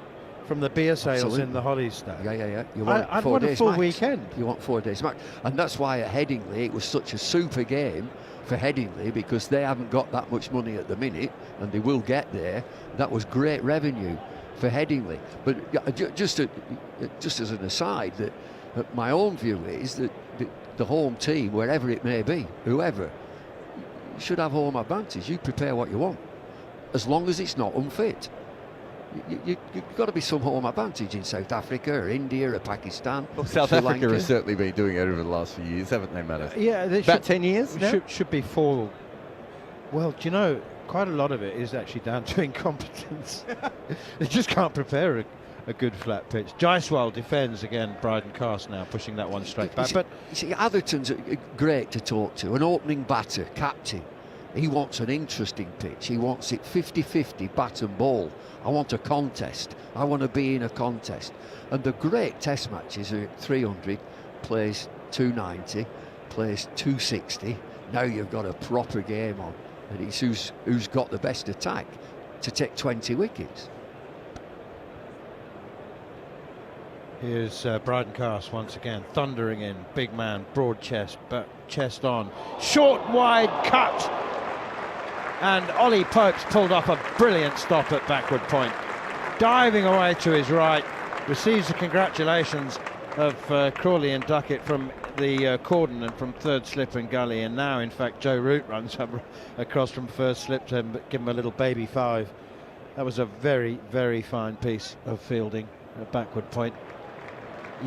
from the beer sales Absolutely. in the Hollies stand, Yeah. You want I'd 4 want a days full max. weekend. You want 4 days max. And that's why at Headingley it was such a super game for Headingley, because they haven't got that much money at the minute, and they will get there. That was great revenue for Headingley. But just as an aside, that my own view is that the home team, wherever it may be, whoever, should have home advantage. You prepare what you want, as long as it's not unfit. You've got to be some home advantage in South Africa or India or Pakistan. Well, South Sri Africa Lanka. has certainly been doing it over the last few years, haven't they, Matt? Yeah, they About 10 years now? should be 4. Well, do you know, quite a lot of it is actually down to incompetence. They just can't prepare a good flat pitch. Jaiswal defends again. Bryden Cast now pushing that one straight back. But You see, Atherton's great to talk to, an opening batter, captain. He wants an interesting pitch. He wants it 50-50 bat and ball. I want a contest. I want to be in a contest. And the great test matches are 300, plays 290, plays 260. Now you've got a proper game on. And it's who's got the best attack to take 20 wickets. here's Bryden Cast once again, thundering in. Big man, broad chest, but chest on. Short, wide cut. And Ollie Pope's pulled off a brilliant stop at backward point. Diving away to his right, receives the congratulations of Crawley and Duckett from the cordon and from third slip and gully, and now in fact Joe Root runs up across from first slip to give him a little baby 5. That was a very, very fine piece of fielding at backward point.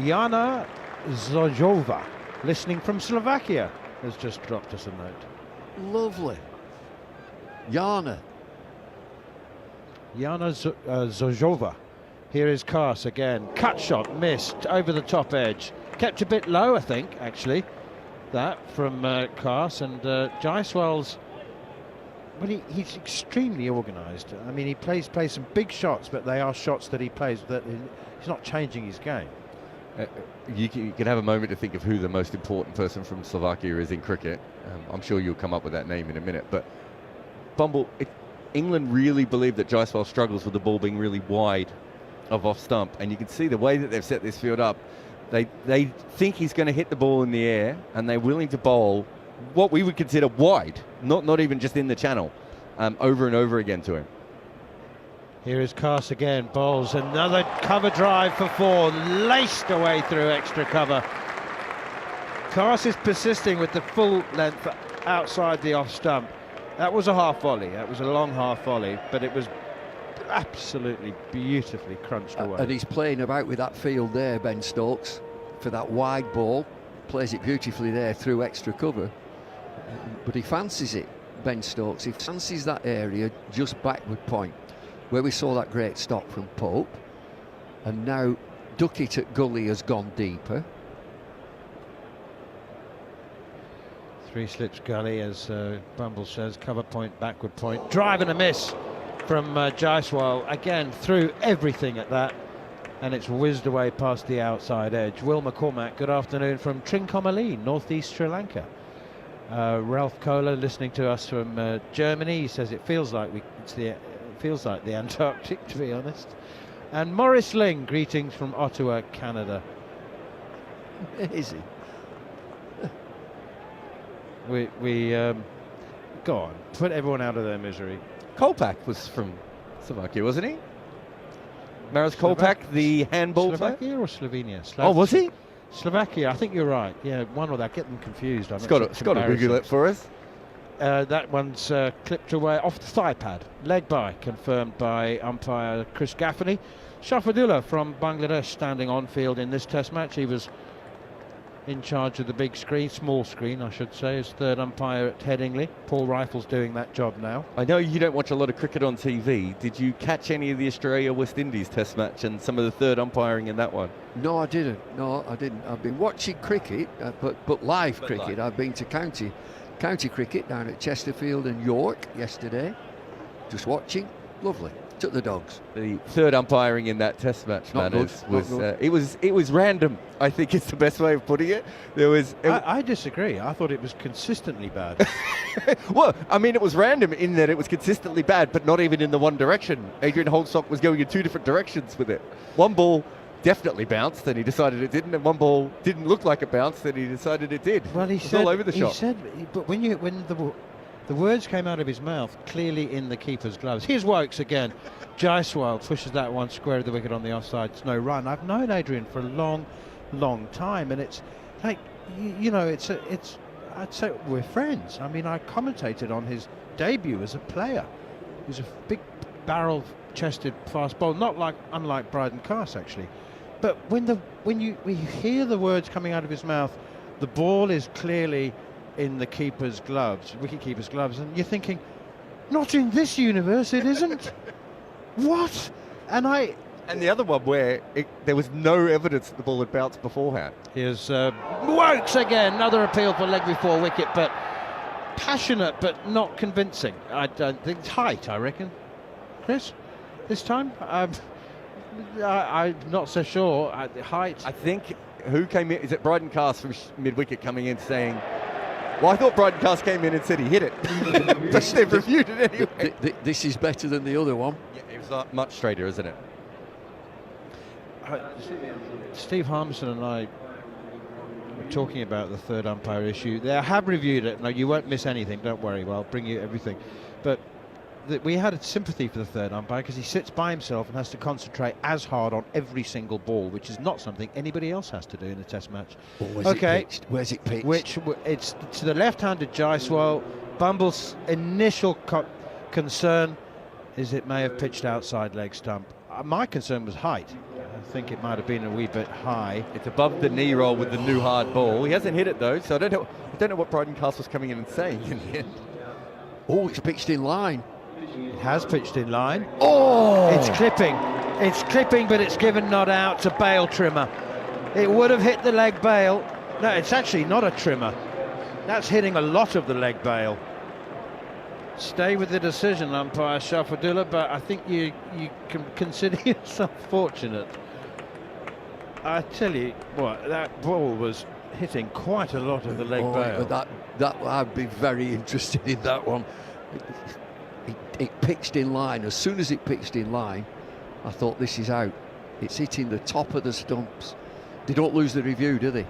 Jana Zojova, listening from Slovakia, has just dropped us a note. Lovely. Jana. Jana Zojova. Here is Kars again. Cut shot, missed, over the top edge. Kept a bit low, I think, actually, that from Kars. And Jaiswal's, well, he's extremely organised. I mean, he plays some big shots, but they are shots that he plays that he's not changing his game. You can have a moment to think of who the most important person from Slovakia is in cricket. I'm sure you'll come up with that name in a minute. But Bumble, England really believe that Jaiswal struggles with the ball being really wide of off stump, and you can see the way that they've set this field up. They think he's going to hit the ball in the air, and they're willing to bowl what we would consider wide, not even just in the channel, over and over again to him. Here is Kars again, bowls another cover drive for 4, laced away through extra cover. Kars is persisting with the full length outside the off stump. That was a half volley, that was a long half volley, but it was absolutely beautifully crunched away. And he's playing about with that field there, Ben Stokes, for that wide ball. Plays it beautifully there through extra cover. But he fancies it, Ben Stokes. He fancies that area just backward point, where we saw that great stop from Pope. And now Duckett at gully has gone deeper. 3 slips gully, as Bumble says, cover point, backward point. Drive and a miss from Jaiswal, again through everything at that, and it's whizzed away past the outside edge. Will McCormack, good afternoon from Trincomalee, northeast Sri Lanka. Ralph Kohler listening to us from Germany. He says it feels like the Antarctic, to be honest. And Morris Ling, greetings from Ottawa, Canada. Is he? We go on, put everyone out of their misery. Kolpak was from Slovakia, wasn't he? Maris Kolpak, the handball player? Slovakia or Slovenia? Oh, was he? Slovakia, I think you're right. Yeah, one or that. Get them confused. Scott will Google it for us. That one's clipped away off the thigh pad. Leg by, confirmed by umpire Chris Gaffney. Shafadullah from Bangladesh standing on field in this test match. He was in charge of the big screen, small screen I should say, as third umpire at Headingley. Paul Rifle's doing that job now. I know you don't watch a lot of cricket on TV. Did you catch any of the Australia-West Indies test match and some of the third umpiring in that one? No, I didn't. I've been watching cricket, but live cricket. I've been to county cricket down at Chesterfield and York yesterday. Just watching. Lovely. looked at the dogs. The third umpiring in that Test match, Not Manners, good, not was it was random. I think it's the best way of putting it. I disagree. I thought it was consistently bad. Well, I mean, it was random in that it was consistently bad, but not even in the one direction. Adrian Holdstock was going in two different directions with it. One ball definitely bounced, and he decided it didn't, and one ball didn't look like it bounced, and he decided it did. Well, it was all over the shop. He said, but when the words came out of his mouth, clearly in the keeper's gloves. Here's Wokes again. Jaiswal pushes that one square of the wicket on the offside. It's no run. I've known Adrian for a long, long time, and it's like, you know, it's I'd say we're friends. I mean, I commentated on his debut as a player. He was a big barrel-chested fast bowler, unlike Bryden Carse actually. But when you hear the words coming out of his mouth, the ball is clearly in the keeper's gloves, wicket-keeper's gloves, and you're thinking, not in this universe, it isn't. What? And the other one where there was no evidence that the ball had bounced beforehand. Here's Wokes again, another appeal for leg before wicket, but passionate but not convincing. I don't think it's height, I reckon. Chris, this time? I'm not so sure. Height. I think, who came in? Is it Bryden Carse from mid-wicket coming in saying, well, I thought Bryden Carse came in and said he hit it. But they've reviewed it anyway. This is better than the other one. Yeah, it was much straighter, isn't it? Steve Harmison and I were talking about the third umpire issue. They have reviewed it. No, you won't miss anything. Don't worry. Well, I'll bring you everything. But we had a sympathy for the third umpire because he sits by himself and has to concentrate as hard on every single ball, which is not something anybody else has to do in a Test match. Where's it pitched? Where's it pitched? It's to the left-handed Jaiswal. Bumble's initial concern is it may have pitched outside leg stump. My concern was height. I think it might have been a wee bit high. It's above the knee roll with the new hard ball. He hasn't hit it though, so I don't know what Bryden Carse was coming in and saying in the end. Oh, it's pitched in line. It has pitched in line. Oh! It's clipping. It's clipping, but it's given not out to bail trimmer. It would have hit the leg bail. No, it's actually not a trimmer. That's hitting a lot of the leg bail. Stay with the decision, umpire Shafadullah, but I think you can consider yourself fortunate. I tell you what, that ball was hitting quite a lot of the leg bail. That I'd be very interested in that one. It pitched in line. As soon as it pitched in line, I thought this is out. It's hitting the top of the stumps. They don't lose the review, do they?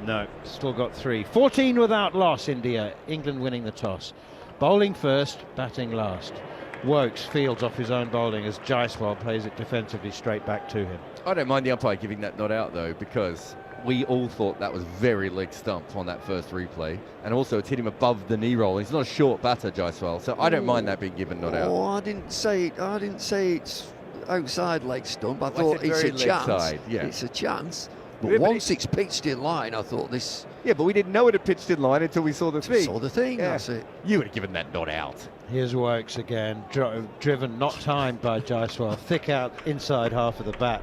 No, still got 3. 14 without loss, India. England winning the toss. Bowling first, batting last. Wokes fields off his own bowling as Jaiswal plays it defensively straight back to him. I don't mind the umpire giving that not out though, because we all thought that was very leg stump on that first replay, and also it's hit him above the knee roll. He's not a short batter, Jaiswal, so I don't mind that being given not out. Oh, I didn't say it's outside leg stump. I thought it's a chance. Side, yeah. It's a chance. But once it's pitched in line, I thought this. Yeah, but we didn't know it had pitched in line until we saw the thing. Saw the thing. Yeah. That's it. You would have given that not out. Here's Wokes again, driven, not timed by Jaiswal. Thick out inside half of the bat,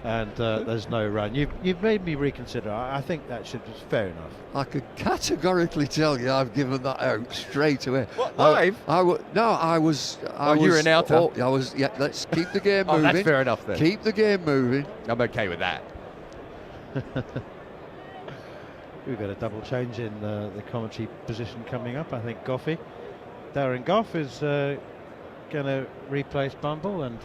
and there's no run. You've made me reconsider. I think that should be fair enough. I could categorically tell you I've given that out straight away. What, live? I was. You're an outer. Oh, I was. Yeah, let's keep the game moving. That's fair enough then. Keep the game moving. I'm okay with that. We've got a double change in the commentary position coming up. I think Darren Goff is going to replace Bumble, and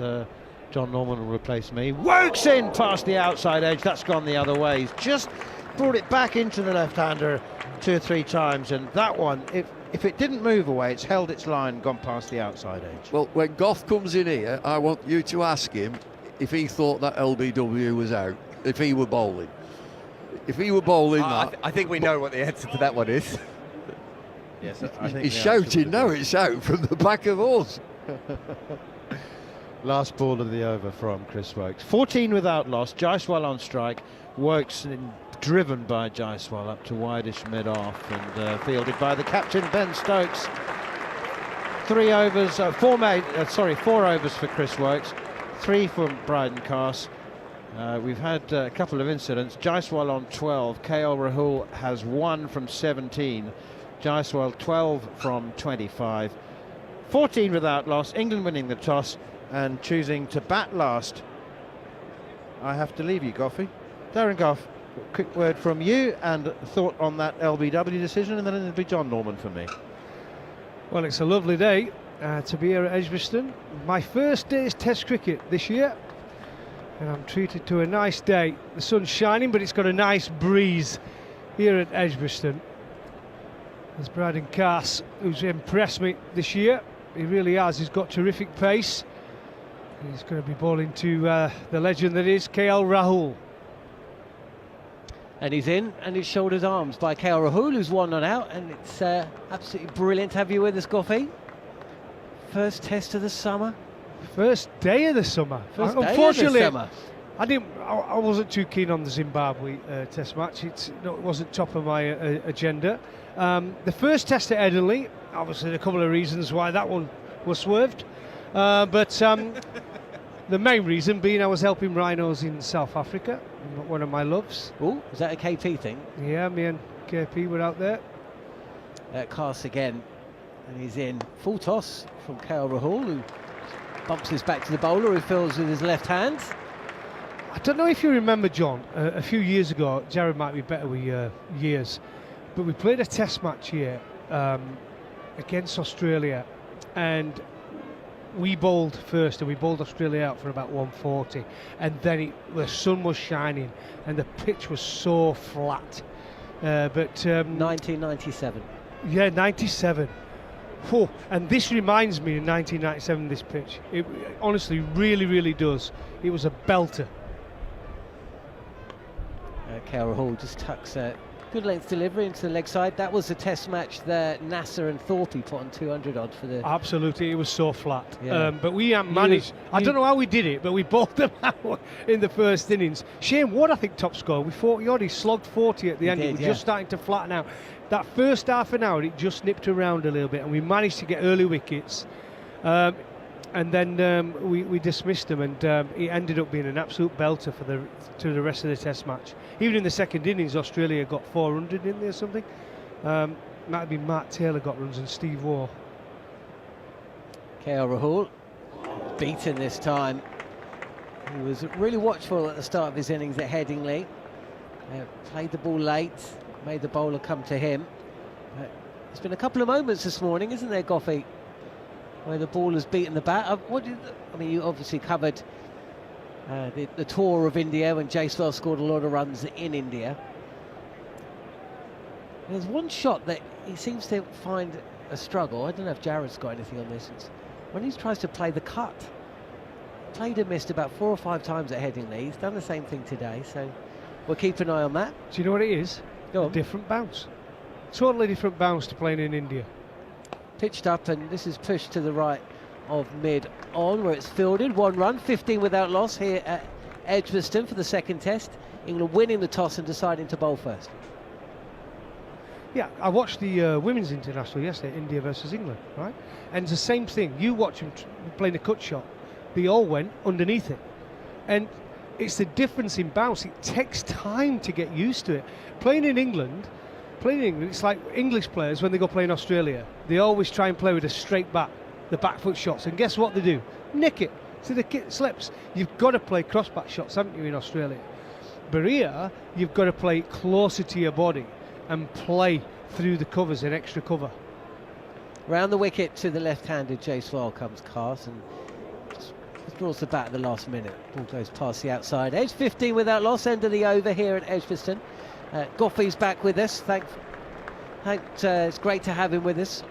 Jon Norman will replace me. Wokes in past the outside edge. That's gone the other way. He's just brought it back into the left-hander 2 or 3 times, and that one, if it didn't move away, it's held its line, gone past the outside edge. Well, when Goff comes in here, I want you to ask him if he thought that LBW was out, if he were bowling. If he were bowling that... I think we know what the answer to that one is. Yes, I think he's shouting, no, it's out from the back of us. Last ball of the over from Chris Wokes. 14 without loss. Jaiswal on strike. Wokes driven by Jaiswal up to wideish mid-off and fielded by the captain, Ben Stokes. 4 overs for Chris Wokes. 3 from Bryden Carse. We've had a couple of incidents. Jaiswal on 12. KL Rahul has 1 from 17. Jaiswal 12 from 25. 14 without loss, England winning the toss and choosing to bat last. I have to leave you, Goffey. Darren Goff, quick word from you and thought on that LBW decision, and then it'll be Jon Norman for me. Well, it's a lovely day to be here at Edgbaston. My first day's Test cricket this year, and I'm treated to a nice day. The sun's shining, but it's got a nice breeze here at Edgbaston. There's Braden Cass, who's impressed me this year. He really has. He's got terrific pace. He's going to be bowling to the legend that is KL Rahul. And he's in, and it's shoulders arms by KL Rahul, who's 1 not out, and it's absolutely brilliant to have you with us, Goffey. First test of the summer. First day of the summer. Unfortunately, of the summer. I wasn't too keen on the Zimbabwe test match. It wasn't top of my agenda. The first test at Headingley, obviously a couple of reasons why that one was swerved. But the main reason being I was helping rhinos in South Africa, one of my loves. Oh, is that a KP thing? Yeah, me and KP were out there. Cass again, and he's in. Full toss from KL Rahul, who bumps his back to the bowler, who fills with his left hand. I don't know if you remember, John, a few years ago, Jared might be better with years, but we played a test match here against Australia, and we bowled first, and we bowled Australia out for about 140, and then the sun was shining and the pitch was so flat. 1997. Yeah, 97. Oh, and this reminds me of 1997, this pitch. It honestly really, really does. It was a belter. KL Rahul just tucks a good length delivery into the leg side. That was the test match that Nasser and Thorpe put on 200 odd for the... Absolutely, it was so flat. Yeah. But we haven't managed. I don't know how we did it, but we bowled them out in the first innings. Shane Ward, I think, top score with 40 odd. He slogged 40 at the end. It was just starting to flatten out. That first half an hour, it just nipped around a little bit, and we managed to get early wickets. And then we dismissed them, and it ended up being an absolute belter for the rest of the test match. Even in the second innings, Australia got 400 in there or something. Might have been Mark Taylor got runs and Steve Waugh. KL Rahul beaten this time. He was really watchful at the start of his innings at Headingley. Played the ball late, made the bowler come to him. There's been a couple of moments this morning, isn't there, Goffey, where the ball has beaten the bat. I mean, you obviously covered the tour of India when Jaiswal scored a lot of runs in India. There's one shot that he seems to find a struggle. I don't know if Jared's got anything on this. It's when he tries to play the cut. Played and missed about 4 or 5 times at Headingley. He's done the same thing today, so we'll keep an eye on that. Do you know what it is? Go on. A different bounce. Totally different bounce to playing in India. Pitched up, and this is pushed to the right of mid-on, where it's fielded. 1 run, 15 without loss here at Edgbaston for the second test. England winning the toss and deciding to bowl first. Yeah, I watched the Women's International yesterday, India versus England, right? And it's the same thing. You watch them playing a cut shot. They all went underneath it. And it's the difference in bounce. It takes time to get used to it. Playing in England, it's like English players when they go play in Australia. They always try and play with a straight bat, the back foot shots. And guess what they do? Nick it. So the kit slips. You've got to play cross bat shots, haven't you, in Australia? But here, you've got to play closer to your body and play through the covers and extra cover. Round the wicket to the left-handed Jaiswal comes Cass and just withdraws the bat at the last minute. Ball goes past the outside edge. 15 without loss, end of the over here at Edgbaston. Goffey's back with us. It's great to have him with us.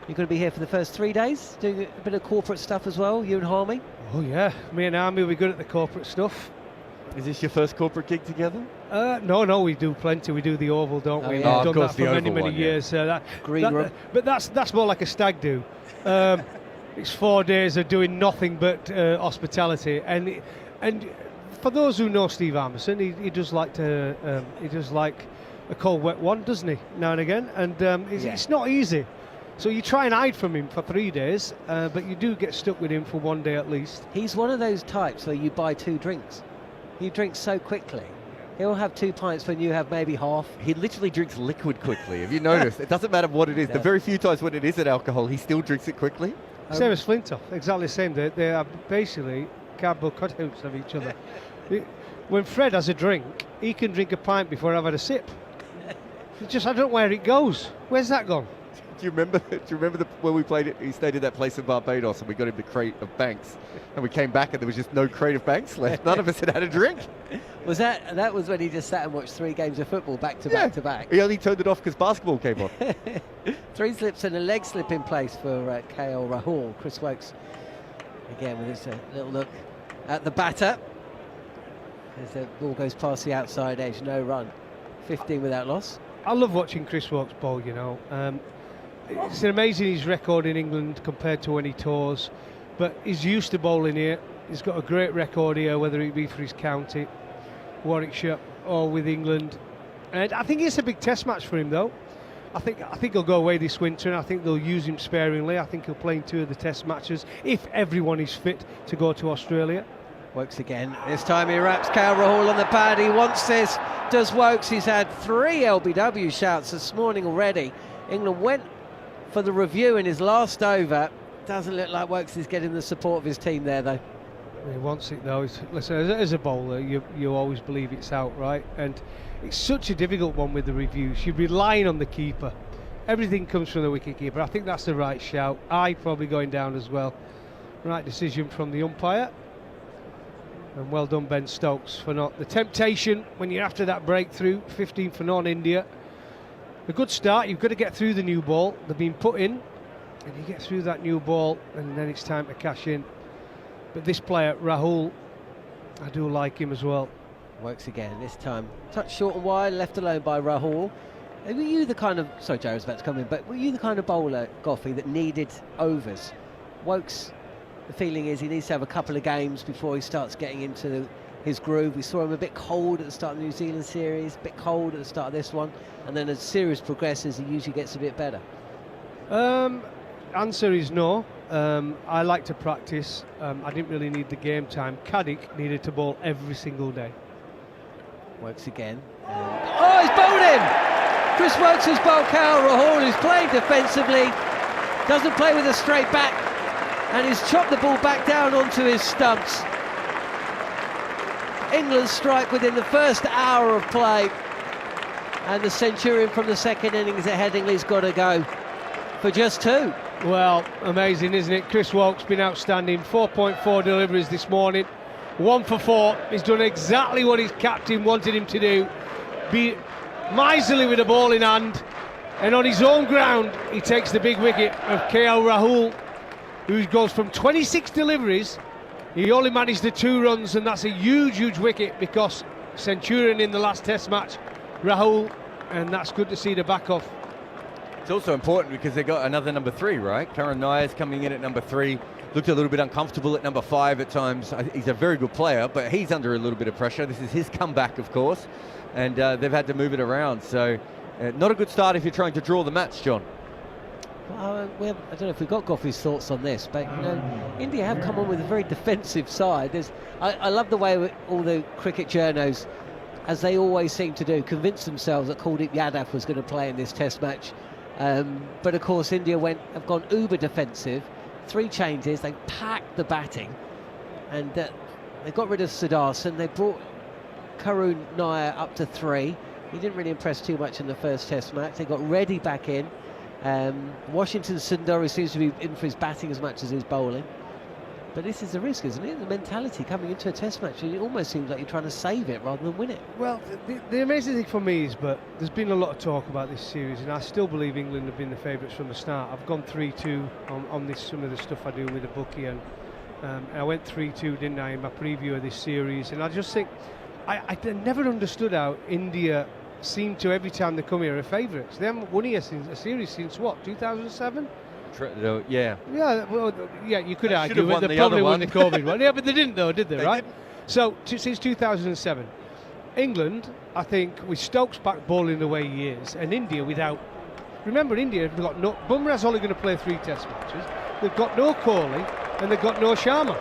You're going to be here for the first 3 days, doing a bit of corporate stuff as well, you and Harmy? Oh yeah, me and Harmy will be good at the corporate stuff. Is this your first corporate gig together? No, we do plenty. We do the Oval, don't we? Yeah. We've done that for many years. Green room. But that's more like a stag do. It's 4 days of doing nothing but hospitality. And for those who know Steve Harmison, he does like a cold wet one, doesn't he? Now and again. And it's not easy. So you try and hide from him for 3 days, but you do get stuck with him for 1 day at least. He's one of those types where you buy 2 drinks. He drinks so quickly He'll have 2 pints when you have maybe half. He literally drinks liquid quickly. Have you noticed? It doesn't matter what it is. No. The very few times when it isn't alcohol, he still drinks it quickly. Same as Flintoff, exactly the same. They are basically cardboard cutouts of each other. When Fred has a drink, he can drink a pint before I've had a sip. It's just, I don't know where it goes. Where's that gone? Do you remember when we played it? He stayed at that place in Barbados and we got him the crate of Banks. And we came back and there was just no crate of Banks left. None of us had a drink. Was that was when he just sat and watched 3 games of football back to back to back? He only turned it off because basketball came on. 3 slips and a leg slip in place for KL Rahul. Chris Wokes again with his little look at the batter as the ball goes past the outside edge. No run, 15 without loss. I love watching Chris Wokes bowl, you know. It's amazing his record in England compared to when he tours, but he's used to bowling here. He's got a great record here, whether it be for his county, Warwickshire, or with England. And I think it's a big test match for him, though. I think he'll go away this winter, and I think they'll use him sparingly. I think he'll play in 2 of the test matches if everyone is fit to go to Australia. Wokes again. This time he wraps KL Rahul on the pad. He wants this. Does Wokes? He's had 3 LBW shouts this morning already. England went for the review in his last over. Doesn't look like Wokes is getting the support of his team there, though. He wants it, though. Listen, as a bowler, you always believe it's out, right? And it's such a difficult one with the reviews. You're relying on the keeper. Everything comes from the wicket keeper. I think that's the right shout. Probably going down as well. Right decision from the umpire. And well done, Ben Stokes, for not the temptation when you're after that breakthrough. 15 for non-India. A good start. You've got to get through the new ball. They've been put in, and you get through that new ball, and then it's time to cash in. But this player, Rahul, I do like him as well. Wokes again. This time, touch short and wide, left alone by Rahul. Were you the kind of? Sorry, Joe was about to come in, but were you the kind of bowler, Goffey, that needed overs? Wokes. The feeling is he needs to have a couple of games before he starts getting into his groove. We saw him a bit cold at the start of the New Zealand series, a bit cold at the start of this one, and then as the series progresses, he usually gets a bit better. Answer is no. I like to practice. I didn't really need the game time. Caddick needed to bowl every single day. Wokes again. Oh, he's bowled him! Chris Wokes has bowled KL Rahul, who's playing defensively, doesn't play with a straight bat, and he's chopped the ball back down onto his stumps. England strike within the first hour of play, and the centurion from the second innings at Headingley's got to go for just 2. Well, amazing, isn't it? Chris Wokes been outstanding. 4.4 deliveries this morning. 1 for 4. He's done exactly what his captain wanted him to do. Be miserly with the ball in hand, and on his own ground, he takes the big wicket of KL Rahul, who goes from 26 deliveries. He only managed the 2 runs, and that's a huge wicket because centurion in the last test match, Rahul, and that's good to see the back off. It's also important because they got another number 3, right? Karan Nair's coming in at number 3. Looked a little bit uncomfortable at number 5 at times. He's a very good player, but he's under a little bit of pressure. This is his comeback, of course, and they've had to move it around. So not a good start if you're trying to draw the match, John. I don't know if we've got Goffey's thoughts on this, but you know, India have come on with a very defensive side. I love the way all the cricket journos, as they always seem to do, convinced themselves that Kuldeep Yadav was going to play in this test match. But of course India have gone uber defensive. 3 changes, they packed the batting, and they got rid of Sudarsan. They brought Karun Nair up to 3. He didn't really impress too much in the first test match. They got Reddy back in. Washington Sundari seems to be in for his batting as much as his bowling. But this is the risk, isn't it? The mentality coming into a test match, it almost seems like you're trying to save it rather than win it. Well, the amazing thing for me is, but there's been a lot of talk about this series, and I still believe England have been the favourites from the start. I've gone 3-2 on this, some of the stuff I do with the bookie, and I went 3-2, didn't I, in my preview of this series. And I just think, I never understood how India seem to, every time they come here, are favourites. They haven't won here since a series since what, 2007? Yeah. Yeah, well, yeah, you could argue won they the probably other won one. the COVID one. Yeah, but they didn't though, did they, right? Didn't. So, since 2007, England, I think, with Stokes back bowling the way he is, and India without... Remember, India have got no... Bumrah's only going to play 3 test matches. They've got no Kohli, and they've got no Sharma.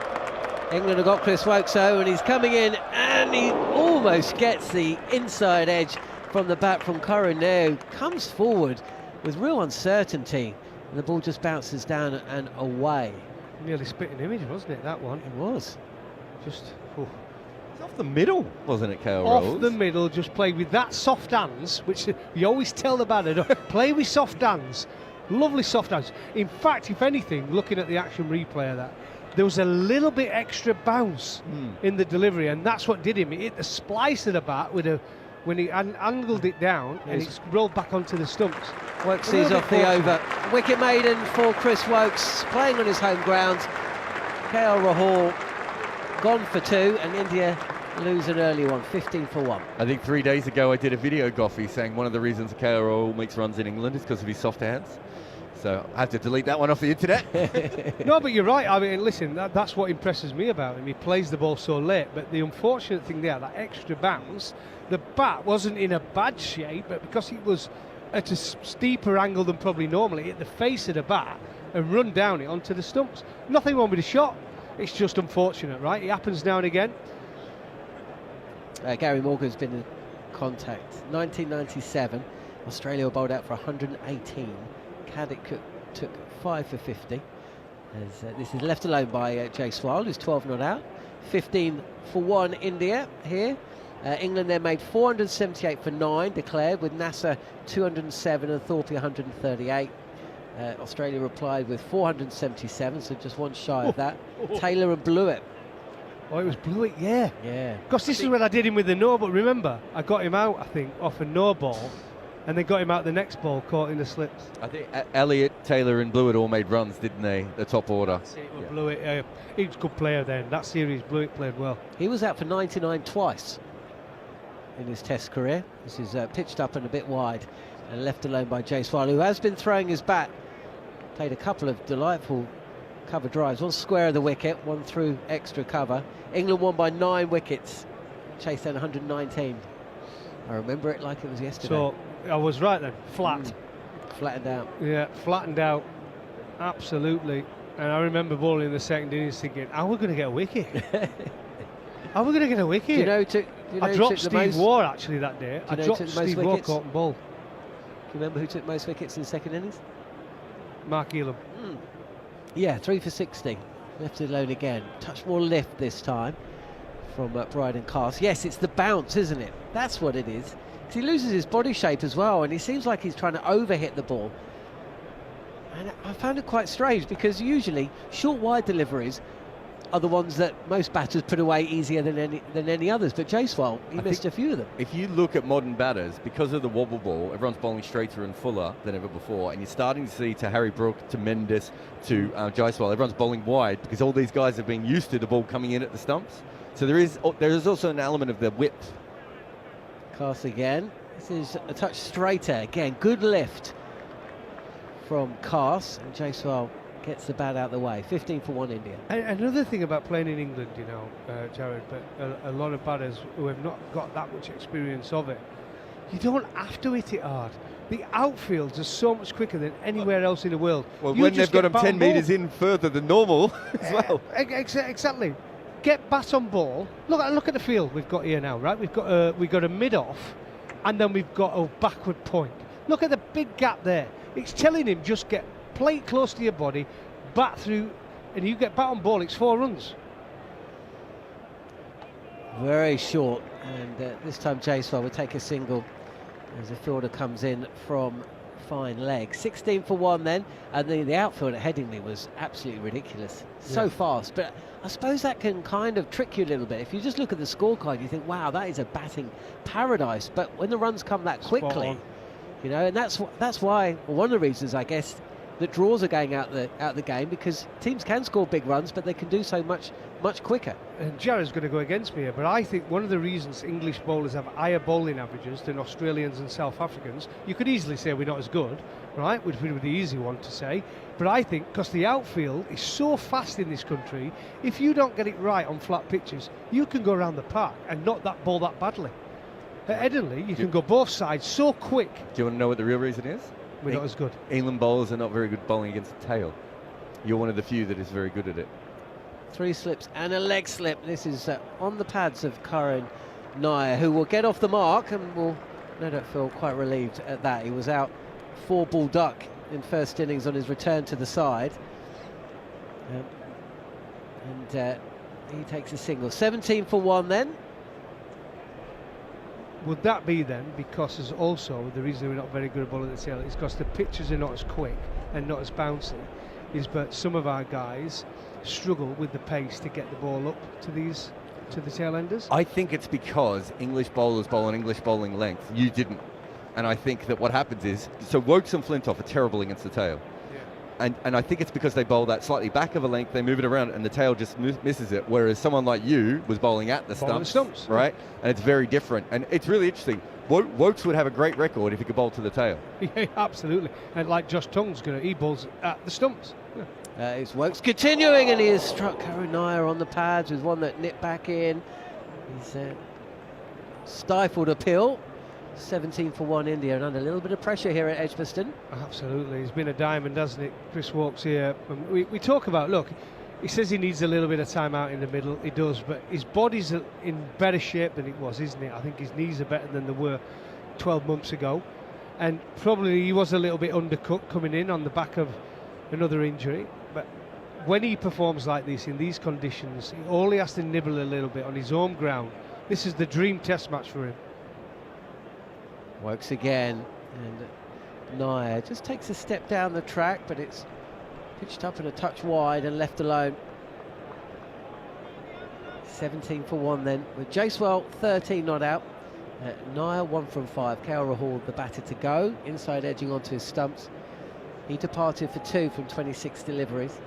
England have got Chris Woakes, and he's coming in, and he almost gets the inside edge from the bat from Curran there, comes forward with real uncertainty, and the ball just bounces down and away. Nearly spit an image, wasn't it, that one? It was. Just It's off the middle, wasn't it, Kale off Rolls? the middle, just played with that soft hands, which you always tell the batter, play with soft hands. Lovely soft hands. In fact, if anything, looking at the action replay of that, there was a little bit extra bounce in the delivery, and that's what did him. He hit the splice of the bat when he angled it down, and it's rolled back onto the stumps. Woakes is off the over. Wicket maiden for Chris Woakes, playing on his home ground. KL Rahul gone for 2, and India lose an early one, 15 for 1. I think 3 days ago I did a video, Goffey, saying one of the reasons KL Rahul makes runs in England is because of his soft hands. So I have to delete that one off the internet. No, but you're right. I mean, listen, that's what impresses me about him. He plays the ball so late, but the unfortunate thing there, that extra bounce, the bat wasn't in a bad shape, but because it was at a steeper angle than probably normally, hit the face of the bat and run down it onto the stumps. Nothing wrong with the shot. It's just unfortunate, right? It happens now and again. Gary Morgan's been in contact. 1997, Australia were bowled out for 118. Caddick took 5 for 50. This is left alone by Jaiswal, who's 12 not out. 15 for 1 India here. England then made 478 for 9 declared, with Nasser 207 and Thorpe 138. Australia replied with 477, so just one shy of that. Taylor and Blewett. Oh, it was Blewett, yeah. Yeah. Because this is when I did him with the no, but remember, I got him out, I think, off a no ball, and then got him out the next ball, caught in the slips. I think Elliott, Taylor and Blewett all made runs, didn't they? The top order. Yeah. Blewett, he was a good player then. That series, Blewett played well. He was out for 99 twice in his Test career. This is pitched up and a bit wide and left alone by Jaiswal, who has been throwing his bat. Played a couple of delightful cover drives, one square of the wicket, one through extra cover. England won by 9 wickets, chased down 119. I remember it like it was yesterday. So I was right then, flat. Flattened out. Yeah, flattened out, absolutely. And I remember bowling in the second innings thinking, how are we going to get a wicket? How are we going to get a wicket? Do you know who took, I dropped Steve Waugh actually that day. I dropped Steve Waugh, caught and ball. Do you remember who took most wickets in the second innings? Mark Elam. Yeah, 3 for 60. Left it alone again. Touch more lift this time from Bryden Cast. Yes, it's the bounce, isn't it? That's what it is. Because he loses his body shape as well, and he seems like he's trying to overhit the ball. And I found it quite strange, because usually short wide deliveries are the ones that most batters put away easier than any others. But Jaiswal, he missed a few of them. If you look at modern batters, because of the wobble ball, everyone's bowling straighter and fuller than ever before, and you're starting to see to Harry Brook, to Mendes, to Jaiswal, everyone's bowling wide because all these guys have been used to the ball coming in at the stumps. So there is also an element of the width. Cast again. This is a touch straighter. Again, good lift from Cast, and Jaiswal gets the bat out the way. 15 for 1 India. And another thing about playing in England, you know, Jared, but a lot of batters who have not got that much experience of it, you don't have to hit it hard. The outfields are so much quicker than anywhere else in the world. Well, You when just they've got get them 10 bat on metres in further than normal as well. Exactly. Get bat on ball. Look at the field we've got here now, right? We've got a mid-off, and then we've got a backward point. Look at the big gap there. It's telling him just get plate close to your body, bat through, and you get bat on ball, it's 4 runs. Very short, and this time Jaiswal will take a single as the fielder comes in from fine leg. 16 for 1 then, and the outfield at Headingley was absolutely ridiculous. So fast, but I suppose that can kind of trick you a little bit. If you just look at the scorecard, you think, wow, that is a batting paradise. But when the runs come that quickly, you know, and that's why, one of the reasons, I guess, that draws are going out the game, because teams can score big runs, but they can do so much quicker. And Jared's going to go against me here, but I think one of the reasons English bowlers have higher bowling averages than Australians and South Africans, you could easily say we're not as good, right, which would be the easy one to say, but I think because the outfield is so fast in this country, if you don't get it right on flat pitches, you can go around the park and not that ball that badly. At Headingley, you can go both sides so quick. Do you want to know what the real reason is? We're not as good. England bowlers are not very good bowling against the tail. You're one of the few that is very good at it. 3 slips and a leg slip. This is on the pads of Coney, who will get off the mark and will no doubt feel quite relieved at that. He was out 4-ball duck in first innings on his return to the side. And he takes a single. 17 for 1 then. Would that be then because there's also the reason we're not very good at ball at the tail is because the pitches are not as quick and not as bouncy, but some of our guys struggle with the pace to get the ball up to the tail enders? I think it's because English bowlers bowl an English bowling length. You didn't. And I think that what happens is, so Wokes and Flintoff are terrible against the tail. And I think it's because they bowl that slightly back of a length, they move it around, and the tail just misses it. Whereas someone like you was bowling at the stumps, right? And it's very different. And it's really interesting. Wokes would have a great record if he could bowl to the tail. Yeah, absolutely. And like Josh Tongue's he bowls at the stumps. Yeah. It's Wokes continuing, and he has struck Coney on the pads with one that nipped back in. He's stifled a pill. 17 for 1 India, and under a little bit of pressure here at Edgbaston. Absolutely, he's been a diamond, hasn't it? Chris Wokes here. And we talk about, look, he says he needs a little bit of time out in the middle. He does, but his body's in better shape than it was, isn't it? I think his knees are better than they were 12 months ago, and probably he was a little bit undercut coming in on the back of another injury. But when he performs like this in these conditions, all he has to nibble a little bit on his home ground. This is the dream test match for him. Wokes again, and Naya just takes a step down the track, but it's pitched up and a touch wide and left alone. 17 for 1 then, with Jacewell 13 not out. Naya 1 from 5. KL Rahul, the batter to go, inside edging onto his stumps. He departed for 2 from 26 deliveries.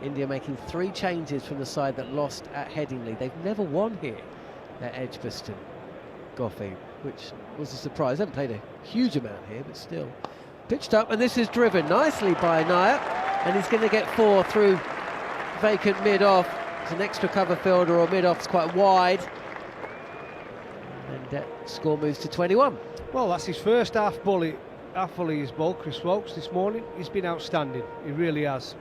India making 3 changes from the side that lost at Headingley. They've never won here at Edgbaston, Goffey, which was a surprise. They haven't played a huge amount here, but still. Pitched up, and this is driven nicely by Naya, and he's going to get 4 through vacant mid-off. It's an extra cover fielder, or mid-off's quite wide. And score moves to 21. Well, that's his first half volley he's bowled, Chris Wokes, this morning. He's been outstanding, he really has.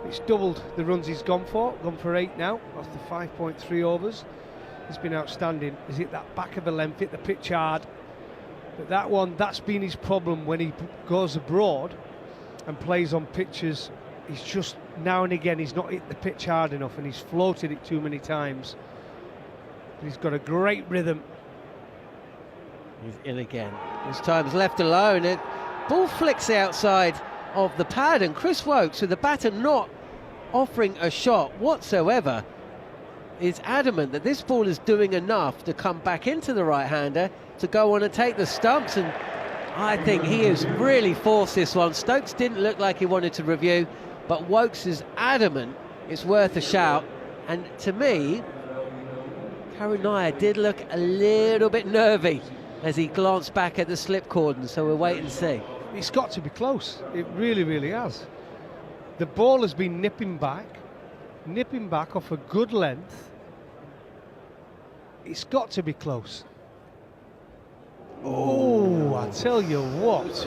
It's doubled the runs he's gone for 8 now, after 5.3 overs. He's been outstanding. He's hit that back of a length, hit the pitch hard. But that's been his problem when he goes abroad and plays on pitches. He's just, now and again, he's not hit the pitch hard enough, and he's floated it too many times. But he's got a great rhythm. He's in again. This time's left alone. Ball flicks outside of the pad, and Chris Wokes, with the batter not offering a shot whatsoever, is adamant that this ball is doing enough to come back into the right-hander to go on and take the stumps, and I think he has really forced this one. Stokes didn't look like he wanted to review, but Wokes is adamant it's worth a shout, and to me, Coney did look a little bit nervy as he glanced back at the slip cordon, so we'll wait and see. It's got to be close. It really, really has. The ball has been nipping back off a good length. It's got to be close. Oh, I tell you what.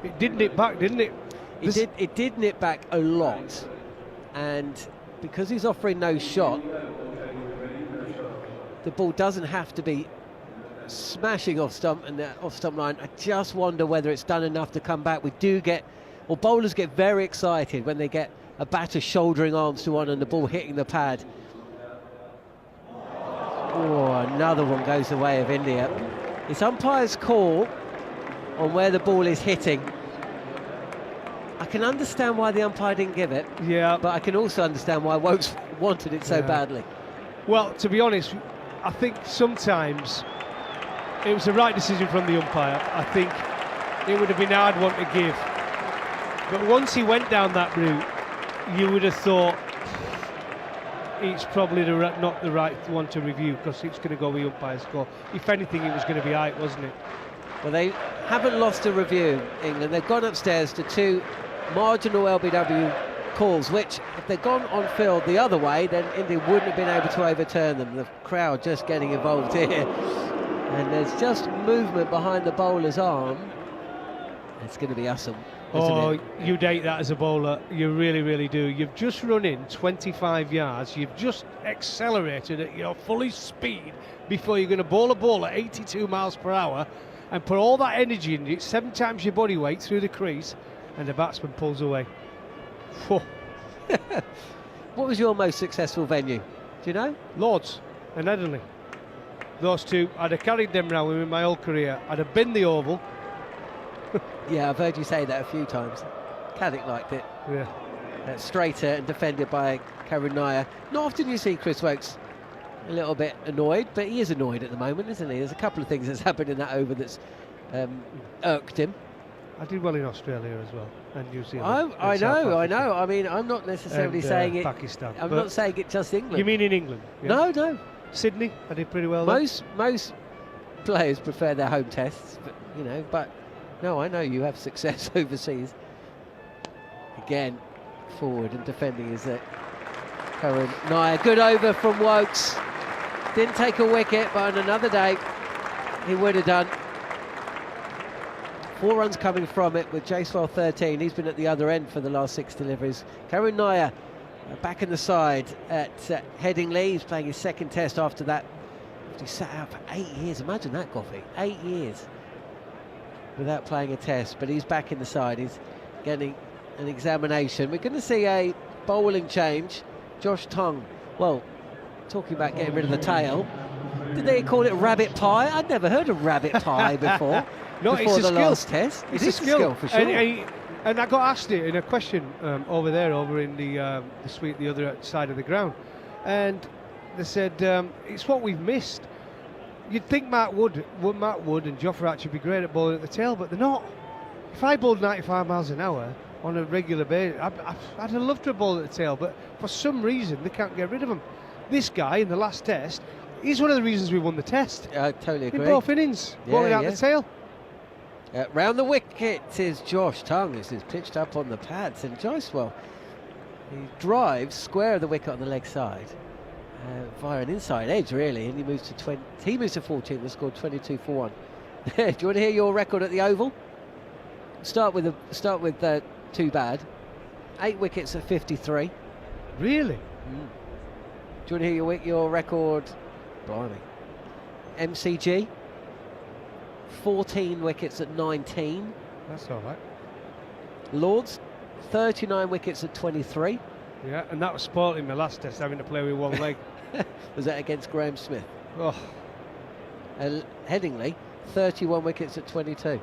It did nip back, didn't it? It did nip back a lot, and because he's offering no shot, the ball doesn't have to be smashing off stump and off stump line. I just wonder whether it's done enough to come back. Bowlers get very excited when they get a batter shouldering arms to one and the ball hitting the pad. Oh, another one goes the way of India. It's umpire's call on where the ball is hitting. I can understand why the umpire didn't give it, but I can also understand why Wokes wanted it so badly. Well, to be honest, I think sometimes it was the right decision from the umpire. I think it would have been a hard one to give. But once he went down that route, you would have thought it's probably not the right one to review, because it's going to go with the umpire's call. If anything, it was going to be right, wasn't it? Well, they haven't lost a review, England. They've gone upstairs to 2 marginal LBW calls, which, if they'd gone on field the other way, then India wouldn't have been able to overturn them. The crowd just getting involved here. And there's just movement behind the bowler's arm. It's going to be Assam. Oh, it? you'd hate that as a bowler. You really, really do. You've just run in 25 yards. You've just accelerated at your fully speed before you're going to bowl a ball at 82 miles per hour and put all that energy in it, 7 times your body weight through the crease, and the batsman pulls away. Whew. What was your most successful venue? Do you know? Lords and Headingley. Those two, I'd have carried them round with me in my whole career. I'd have been the Oval. Yeah, I've heard you say that a few times. Caddick liked it. Yeah. Straighter and defended by Karun Nair. Not often you see Chris Wokes a little bit annoyed, but he is annoyed at the moment, isn't he? There's a couple of things that's happened in that over that's irked him. I did well in Australia as well, and New Zealand. I and South know. Africa. I mean, I'm not necessarily And, saying it. Pakistan. I'm But not saying it just England. You mean in England? Yeah. No. Sydney, I did pretty well there. Most players prefer their home tests, but no, I know you have success overseas. Again, forward and defending is Karun Nair. Good over from Wokes. Didn't take a wicket, but on another day he would have done. 4 runs coming from it with Jaiswal 13. He's been at the other end for the last 6 deliveries. Karun Nair back in the side at Headingley. He's playing his second test after that. He sat out for 8 years. Imagine that, Goffey. 8 years without playing a test. But he's back in the side. He's getting an examination. We're going to see a bowling change. Josh Tongue. Well, talking about getting rid of the tail. Did they call it rabbit pie? I'd never heard of rabbit pie before. No, before it's a the skill. last test. It's It is a skill for sure. And I got asked it in a question over in the suite the other side of the ground, and they said it's what we've missed. You'd think Matt Wood and Jofra should be great at bowling at the tail, but they're not. If I bowled 95 miles an hour on a regular basis, I'd have loved to bowl at the tail, but for some reason they can't get rid of him. This guy in the last test, he's one of the reasons we won the test. I totally agree. In both innings, bowling out the tail. Round the wicket is Josh Tongue. This is pitched up on the pads, and Jaiswal, he drives square of the wicket on the leg side via an inside edge, really, and he moves to 20. He moves to 14 and scored 22 for 1. Do you want to hear your record at the Oval? Start with 2 bad. 8 wickets at 53. Really? Do you want to hear your record? Blimey. MCG. 14 wickets at 19. That's all right. Lords, 39 wickets at 23. Yeah, and that was spoiling my last test, having to play with one leg. Was that against Graham Smith? Oh, Headingley, 31 wickets at 22.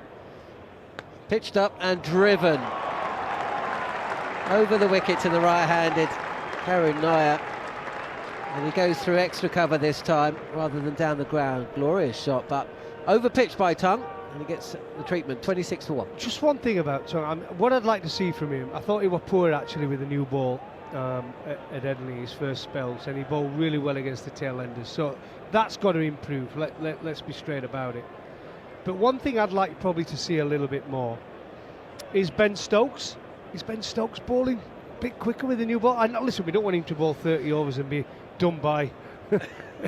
Pitched up and driven over the wicket to the right-handed Karun Nair. And he goes through extra cover this time rather than down the ground. Glorious shot, but over-pitched by Tongue, and he gets the treatment, 26 for 1. just one thing about Tongue. What I'd like to see from him, I thought he was poor actually with the new ball at Headingley, his first spells, and he bowled really well against the tail-enders. So that's got to improve, let's be straight about it. But one thing I'd like probably to see a little bit more is Ben Stokes. Is Ben Stokes bowling a bit quicker with the new ball? Listen, we don't want him to bowl 30 overs and be done by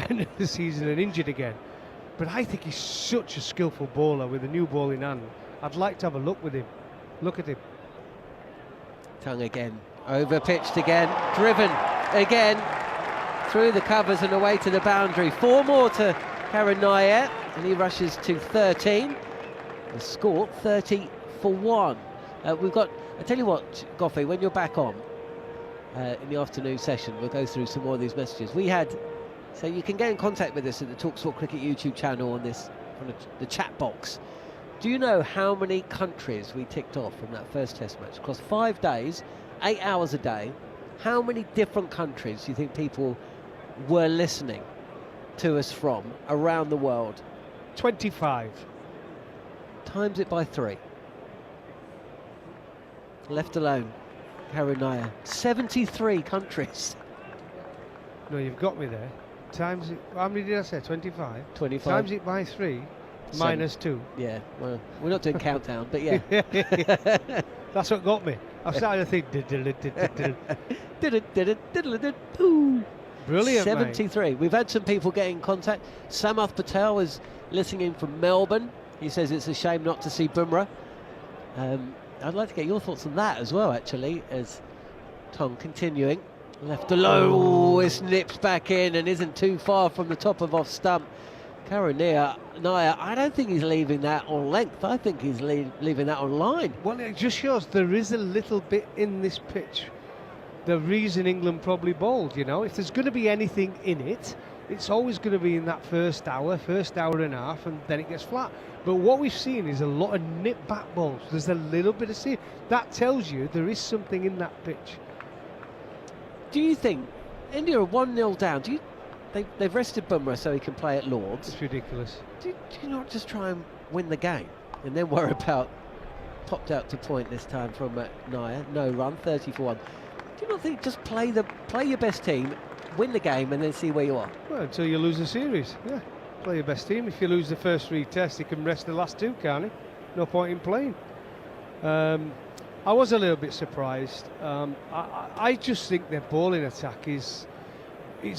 end of the season and injured again. But I think he's such a skillful bowler with a new ball in hand. I'd like to have a look with him. Look at him. Tongue again, over-pitched again, driven again, through the covers and away to the boundary. 4 more to Karun Nair, and he rushes to 13. The score, 30 for 1. We've got, I tell you what, Goffey, when you're back on in the afternoon session, we'll go through some more of these messages. So you can get in contact with us at the talkSPORT Cricket YouTube channel on the chat box. Do you know how many countries we ticked off from that first test match? Across 5 days, 8 hours a day, how many different countries do you think people were listening to us from around the world? 25. Times it by 3. Left alone, Karun Nair. 73 countries. No, you've got me there. Times it, how many did I say? 25? 25. Times it by 3, minus 2. Yeah, well, we're not doing countdown, but yeah. That's what got me. I started to think. Brilliant, 73. Mate. We've had some people get in contact. Samath Patel is listening in from Melbourne. He says it's a shame not to see Bumrah. I'd like to get your thoughts on that as well, actually, as Tom continuing. Left alone, oh, it's nips back in and isn't too far from the top of off stump. Naya, I don't think he's leaving that on length. I think he's leaving that on line. Well, it just shows there is a little bit in this pitch. The reason England probably bowled, you know, if there's going to be anything in it, it's always going to be in that first hour and a half, and then it gets flat. But what we've seen is a lot of nip back balls. There's a little bit of seam. That tells you there is something in that pitch. Do you think India are 1-0 down? They've rested Bumrah so he can play at Lord's? It's ridiculous. Do you not just try and win the game and then worry about popped out to point this time from Naya? No run, 30 for 1. Do you not think just play your best team, win the game, and then see where you are? Well, until you lose the series, yeah. Play your best team. If you lose the first 3 tests, you can rest the last 2, can't he? No point in playing. I was a little bit surprised. I just think their bowling attack is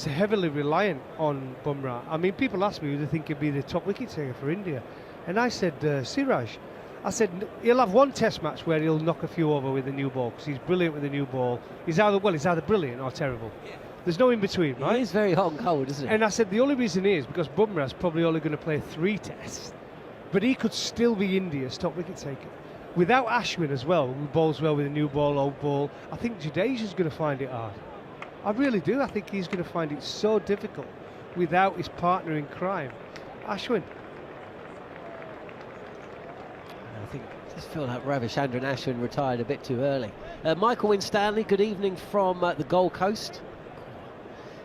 heavily reliant on Bumrah. I mean, people ask me who they think could be the top wicket taker for India, and I said Siraj. I said he'll have one test match where he'll knock a few over with the new ball because he's brilliant with the new ball. He's either brilliant or terrible. Yeah. There's no in between, right? He is very hot and cold, isn't he? And I said the only reason is because Bumrah's probably only going to play 3 tests, but he could still be India's top wicket taker. Without Ashwin as well, who bowls well with a new ball, old ball, I think Jadeja's going to find it hard. I really do. I think he's going to find it so difficult without his partner in crime, Ashwin. I think I just feel like Ravichandran Ashwin retired a bit too early. Michael Winstanley, good evening from the Gold Coast.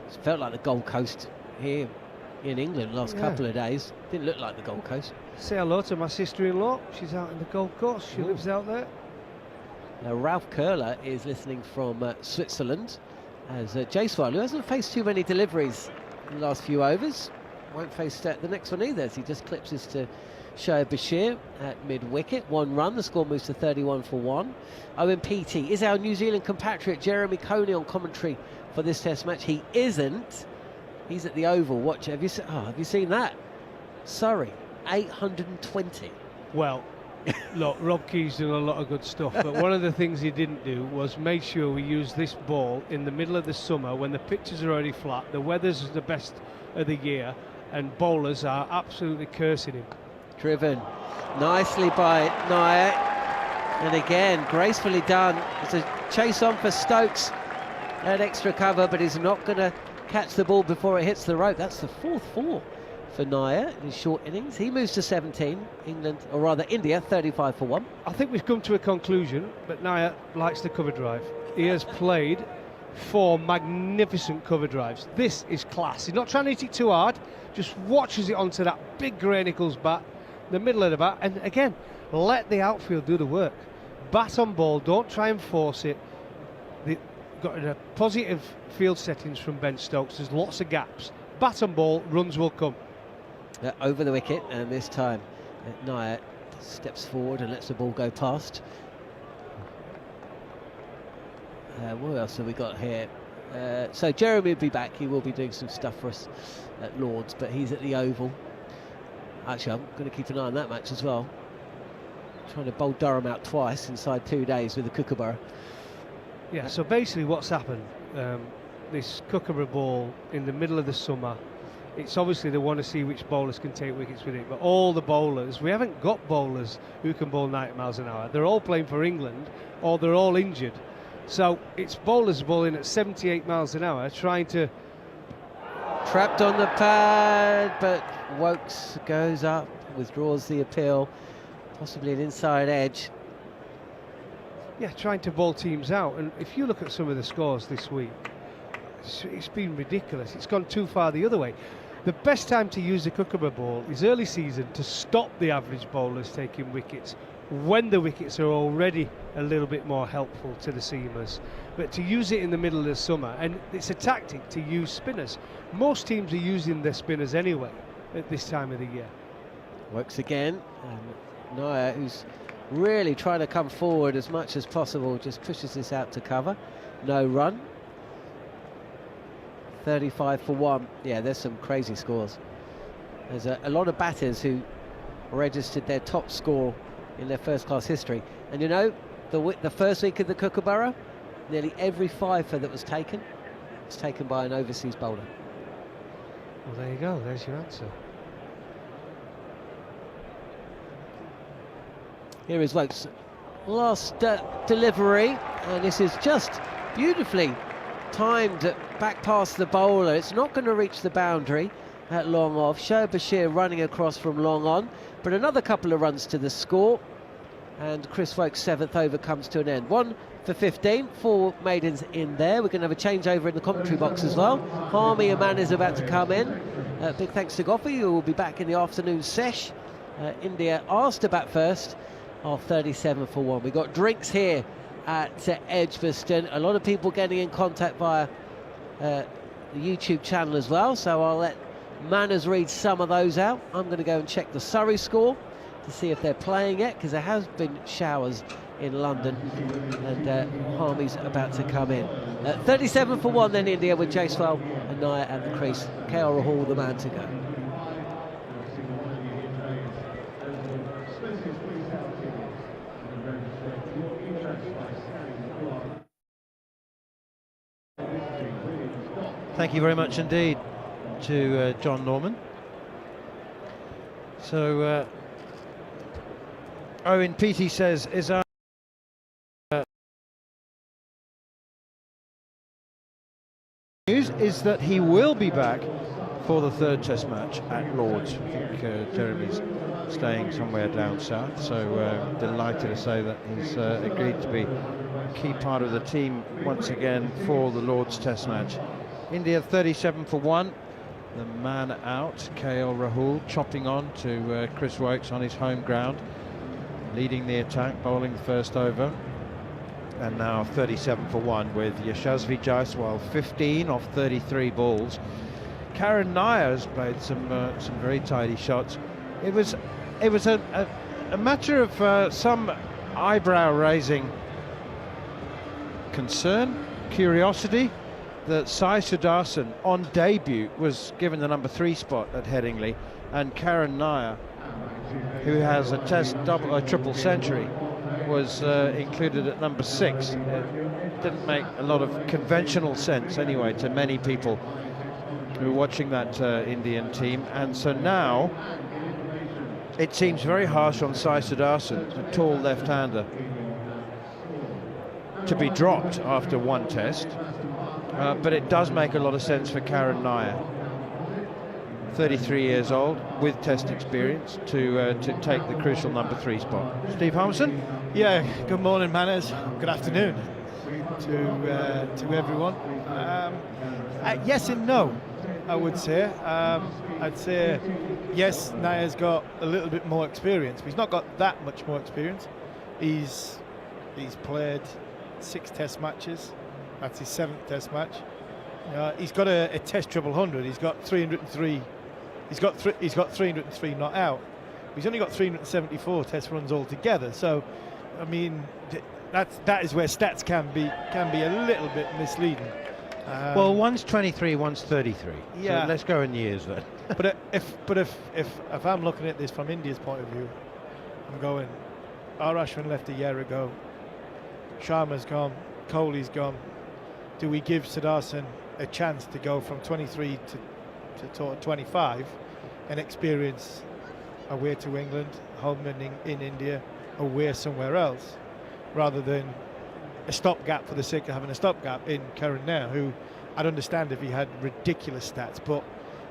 It felt like the Gold Coast here in England the last couple of days. Didn't look like the Gold Coast. Say hello to my sister-in-law. She's out in the Gold Coast. She lives out there. Now Ralph Curler is listening from Switzerland, as Jaiswal, who hasn't faced too many deliveries in the last few overs, won't face the next one either, as he just clipses to Shoaib Bashir at mid-wicket. 1 run, the score moves to 31 for 1. Owen Petey is our New Zealand compatriot Jeremy Coney on commentary for this test match. He isn't. He's at the Oval. Watch. Have you seen that? Surrey, 820. Well, look, Rob Key's done a lot of good stuff, but one of the things he didn't do was make sure we use this ball in the middle of the summer when the pitches are already flat, the weather's the best of the year, and bowlers are absolutely cursing him. Driven nicely by Naya, and again gracefully done. It's a chase on for Stokes at extra cover, but he's not going to catch the ball before it hits the rope. That's the 4th 4 for Naya in his short innings. He moves to 17. England, or rather India, 35 for 1. I think we've come to a conclusion, but Naya likes the cover drive. He has played 4 magnificent cover drives. This is class. He's not trying to hit it too hard, just watches it onto that big Grey Nichols bat, the middle of the bat, and again, let the outfield do the work. Bat on ball, don't try and force it. They've got a positive field settings from Ben Stokes. There's lots of gaps. Bat on ball, runs will come. Over the wicket, and this time Naya steps forward and lets the ball go past. What else have we got here? So Jeremy will be back. He will be doing some stuff for us at Lord's, but he's at the Oval. Actually, I'm going to keep an eye on that match as well. Trying to bowl Durham out twice inside 2 days with the Kookaburra. Yeah, so basically what's happened, this Kookaburra ball in the middle of the summer, it's obviously they want to see which bowlers can take wickets with it, but all the bowlers, we haven't got bowlers who can bowl 90 miles an hour. They're all playing for England, or they're all injured. So it's bowlers bowling at 78 miles an hour, trying to... Trapped on the pad, but Wokes goes up, withdraws the appeal, possibly an inside edge. Yeah, trying to bowl teams out, and if you look at some of the scores this week, it's been ridiculous. It's gone too far the other way. The best time to use the Kookaburra ball is early season to stop the average bowlers taking wickets when the wickets are already a little bit more helpful to the seamers. But to use it in the middle of the summer, and it's a tactic to use spinners. Most teams are using their spinners anyway at this time of the year. Works again, and Naya, who's really trying to come forward as much as possible, just pushes this out to cover. No run. 35 for 1. Yeah, there's some crazy scores. There's a lot of batters who registered their top score in their first-class history. And you know, the first week of the Kookaburra, nearly every fifer that was taken by an overseas bowler. Well, there you go. There's your answer. Here is Wokes' last delivery, and this is just beautifully timed back past the bowler. It's not going to reach the boundary at long off. Shoaib Bashir running across from long on, but another couple of runs to the score, and Chris Wokes' 7th over comes to an end. 1 for 15, 4 maidens in there. We're going to have a changeover in the commentary box as well. Harmy Aman is about to come in. Big thanks to Goffey, who will be back in the afternoon sesh. India asked to bat first of 37 for 1. We've got drinks here at Edgbaston. A lot of people getting in contact via the YouTube channel as well, so I'll let Manners read some of those out. I'm going to go and check the Surrey score to see if they're playing yet, because there has been showers in London, and Harmy's about to come in. 37 for 1 then India, with Jaiswal and Nair at the crease. KL Rahul the man to go. Thank you very much indeed to Jon Norman. So Owen Petey says, is our news is that he will be back for the 3rd Test match at Lord's. I think Jeremy's staying somewhere down south, so delighted to say that he's agreed to be a key part of the team once again for the Lord's Test match. India 37 for 1. The man out, KL Rahul, chopping on to Chris Wokes on his home ground, leading the attack, bowling the first over. And now 37 for 1 with Yashasvi Jaiswal, 15 off 33 balls. Karen Nair has played some very tidy shots. It was a matter of some eyebrow-raising concern, curiosity, that Sai Sudarshan on debut was given the number 3 spot at Headingley, and Karen Nair, who has a Test double, a triple century, was included at number 6. It didn't make a lot of conventional sense anyway to many people who were watching that Indian team, and so now it seems very harsh on Sai Sudarshan, a tall left-hander, to be dropped after 1 Test. But it does make a lot of sense for Karen Nair, 33 years old, with Test experience, to take the crucial number 3 spot. Steve Harmison? Yeah, good morning, Manners. Good afternoon to everyone. Yes and no, I would say. I'd say yes, Nair's got a little bit more experience, but he's not got that much more experience. He's played 6 Test matches. That's his 7th Test match. He's got a Test triple 100. He's got 303. He's got 303 not out. He's only got 374 Test runs altogether. So, I mean, that is where stats can be a little bit misleading. Well, one's 23, one's 33. Yeah. So let's go in years then. but if I'm looking at this from India's point of view, I'm going. R. Ashwin left a year ago. Sharma's gone. Kohli's gone. Do we give Sudarshan a chance to go from 23 to 25 and experience away to England, home in India, away somewhere else, rather than a stopgap for the sake of having a stopgap in Karen Nair, who I'd understand if he had ridiculous stats, but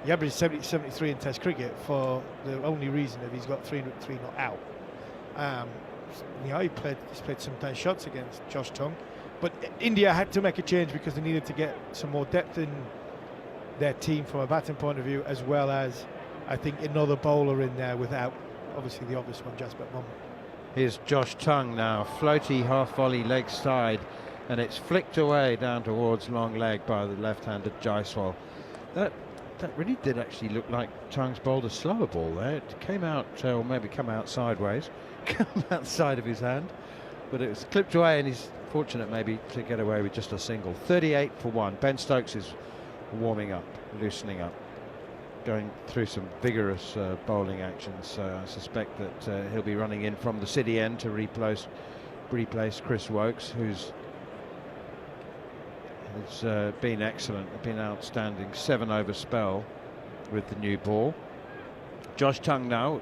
he averaged 73 in Test cricket for the only reason that he's got 303 not out. He's played some nice shots against Josh Tongue. But India had to make a change because they needed to get some more depth in their team from a batting point of view, as well as, I think, another bowler in there without, obviously, the obvious one, Jasper Bumble. Here's Josh Tongue now, floaty half volley leg side, and it's flicked away down towards long leg by the left-handed Jaiswal. That really did actually look like Tongue's bowled a slower ball there. It came out, or maybe come out sideways, come outside of his hand, but it was clipped away, and he's fortunate maybe to get away with just a single. 38 for 1. Ben Stokes is warming up, loosening up. going through some vigorous bowling actions, so I suspect that he'll be running in from the city end to replace Chris Wokes, who's been excellent, been outstanding. 7-over spell with the new ball. Josh Tongue now,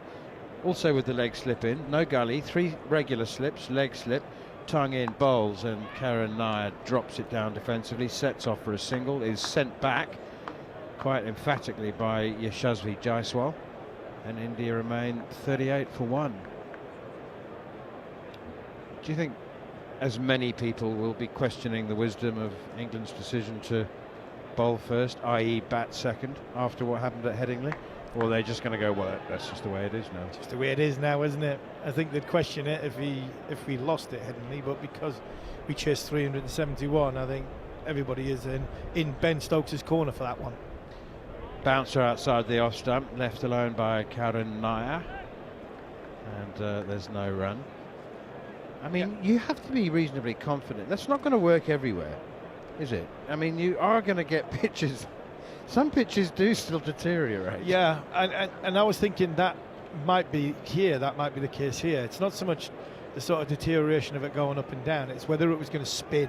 also with the leg slip in, no gully, 3 regular slips, leg slip, Tongue in, bowls, and Karen Nair drops it down defensively, sets off for a single, is sent back quite emphatically by Yashasvi Jaiswal, and India remain 38 for 1. Do you think as many people will be questioning the wisdom of England's decision to bowl first, i.e. bat second, after what happened at Headingley? Or are they just going to go, well, that's just the way it is now? Just the way it is now, isn't it? I think they'd question it if we lost it, Headingley, but because we chased 371, I think everybody is in Ben Stokes' corner for that one. Bouncer outside the off stump, left alone by Karen Nair, and there's no run. I mean, you have to be reasonably confident. That's not going to work everywhere, is it? I mean, you are going to get pitches. Some pitches do still deteriorate. Yeah, and I was thinking that might be here, that might be the case here. It's not so much the sort of deterioration of it going up and down, it's whether it was going to spin.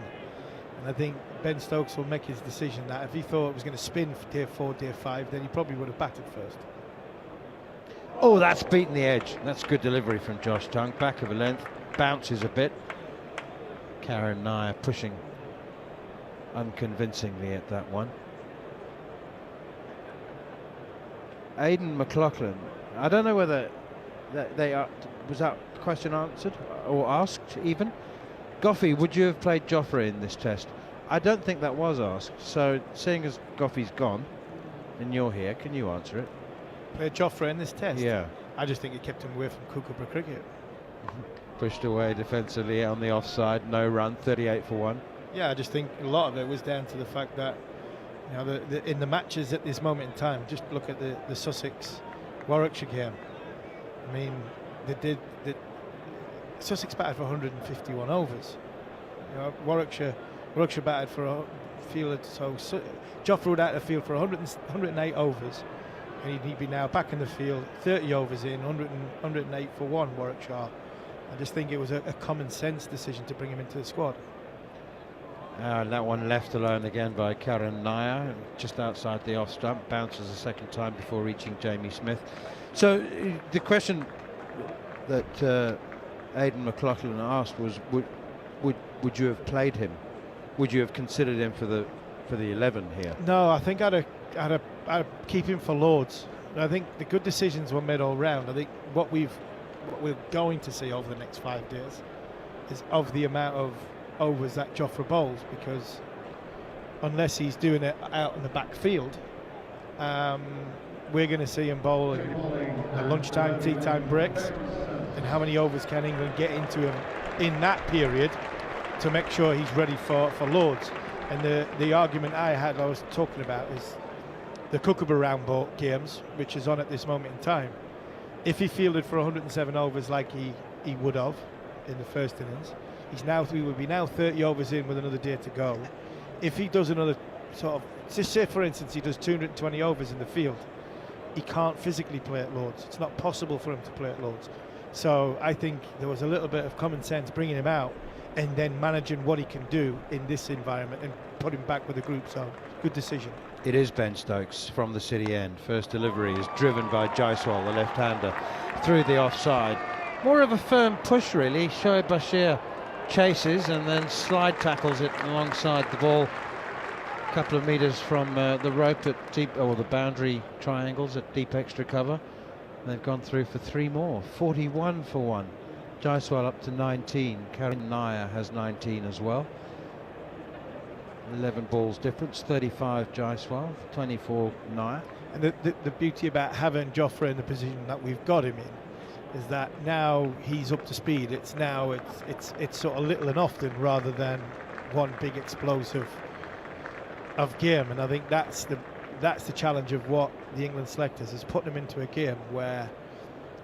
And I think Ben Stokes will make his decision that if he thought it was going to spin for day 4, day 5, then he probably would have batted first. Oh, that's beaten the edge. That's good delivery from Josh Tongue. Back of a length, bounces a bit. Karen Nair pushing unconvincingly at that one. Aidan McLaughlin, I don't know whether was that question answered or asked even. Goffey, would you have played Joffre in this test? I don't think that was asked, so seeing as Goffey's gone and you're here, can you answer it? Played Joffre in this test? Yeah. I just think it kept him away from Kookaburra cricket. Pushed away defensively on the offside, no run, 38 for 1. Yeah, I just think a lot of it was down to the fact that, you know, in the matches at this moment in time, just look at the Sussex Warwickshire game. I mean, Sussex batted for 151 overs. You know, Warwickshire batted for a field, so Joffre would out of the field for 108 overs, and he'd be now back in the field, 30 overs in, 108 for 1 Warwickshire. I just think it was a common sense decision to bring him into the squad. And that one left alone again by Karen Nair, just outside the off stump, bounces a second time before reaching Jamie Smith. So the question that Aidan McLaughlin asked was, would you have played him? Would you have considered him for the 11 here? No, I think I'd keep him for Lords. I think the good decisions were made all round. I think what we're going to see over the next 5 days is of the amount of overs that Joffre bowls, because unless he's doing it out in the back field, we're going to see him bowl in lunchtime, tea time breaks, and how many overs can England get into him in that period to make sure he's ready for Lords. And the argument I was talking about is the Kookaburra round ball games, which is on at this moment in time. If he fielded for 107 overs like he would have in the first innings, we would be now 30 overs in with another day to go. If he does another sort of, just say for instance he does 220 overs in the field, he can't physically play at Lords. It's not possible for him to play at Lords. So I think there was a little bit of common sense bringing him out and then managing what he can do in this environment and put him back with the group. So good decision. It is Ben Stokes from the city end. First delivery is driven by Jaiswal, the left-hander, through the offside. More of a firm push really. Shoaib Bashir chases and then slide tackles it alongside the ball, a couple of metres from the rope at deep, or the boundary triangles at deep extra cover. They've gone through for 3 more, 41 for 1. Jaiswal up to 19. Karen Nair has 19 as well. 11 balls difference, 35 Jaiswal, 24 Nair. And the beauty about having Joffre in the position that we've got him in is that now he's up to speed. It's sort of little and often rather than one big explosive of game. And I think that's the challenge of what the England selectors is putting him into a game where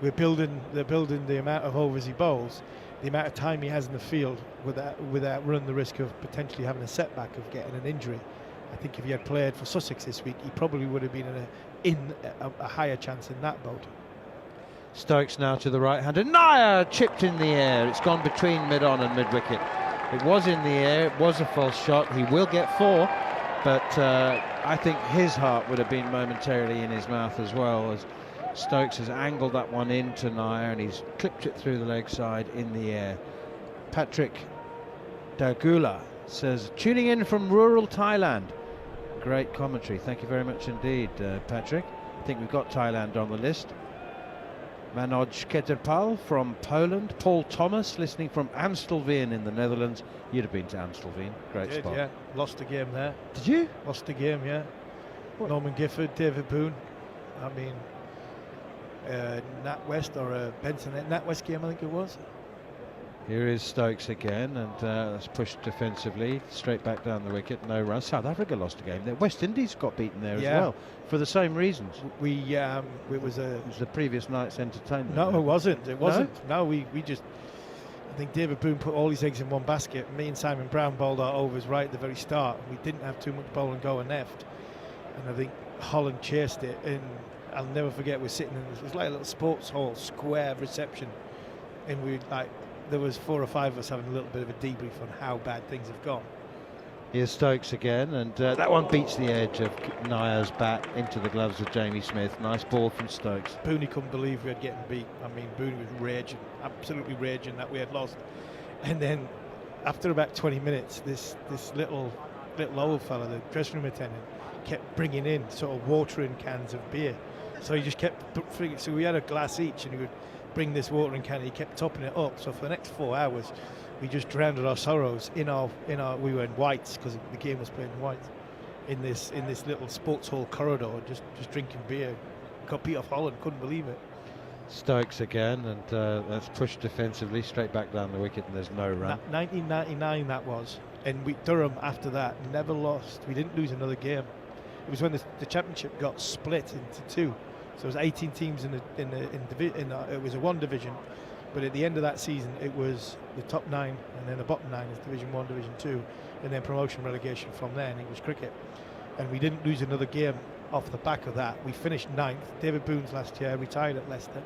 they're building the amount of overs he bowls, the amount of time he has in the field without running the risk of potentially having a setback of getting an injury. I think if he had played for Sussex this week, he probably would have been in a higher chance in that boat. Stokes now to the right-hander. Nair chipped in the air. It's gone between mid-on and mid-wicket. It was in the air. It was a false shot. He will get 4, but I think his heart would have been momentarily in his mouth as well, as Stokes has angled that one into Nair and he's clipped it through the leg side in the air. Patrick Dagula says, tuning in from rural Thailand. Great commentary. Thank you very much indeed, Patrick. I think we've got Thailand on the list. Manoj Keterpal from Poland. Paul Thomas listening from Amstelveen in the Netherlands. You'd have been to Amstelveen. Great spot. Yeah, lost a game there. Did you? Lost a game, yeah. What? Norman Gifford, David Boone. I mean, Nat West or Benson Nat West game, I think it was. Here is Stokes again, and that's pushed defensively, straight back down the wicket, no run. South Africa lost a game there. West Indies got beaten there as well, for the same reasons. It was the previous night's entertainment. No, it wasn't. It wasn't. No, we just. I think David Boone put all his eggs in one basket. Me and Simon Brown bowled our overs right at the very start. We didn't have too much bowling going left, and I think Holland chased it. And I'll never forget, we're sitting in it was like a little sports hall square reception, and we like. There was 4 or 5 of us having a little bit of a debrief on how bad things have gone. Here's Stokes again, and that one beats the edge of Nair's bat into the gloves of Jamie Smith. Nice ball from Stokes. Booney couldn't believe we had getting beat. I mean, Booney was raging, absolutely raging that we had lost. And then after about 20 minutes, this little old fella, the dressing room attendant, kept bringing in sort of watering cans of beer. So he just kept, so we had a glass each, and he would bring this watering can, he kept topping it up. So for the next 4 hours we just drowned our sorrows in our we were in whites because the game was played in whites in this little sports hall corridor, just drinking beer. Got beat off Holland, couldn't believe it. Stokes again, and that's pushed defensively straight back down the wicket, and there's no run. 1999 that was, and Durham after that never lost. We didn't lose another game. It was when the championship got split into 2. So it was 18 teams it was a 1 division, but at the end of that season it was the top 9 and then the bottom 9 is Division 1, Division 2, and then promotion relegation from there, and it was cricket. And we didn't lose another game off the back of that. We finished 9th. David Boone's last year retired at Leicester,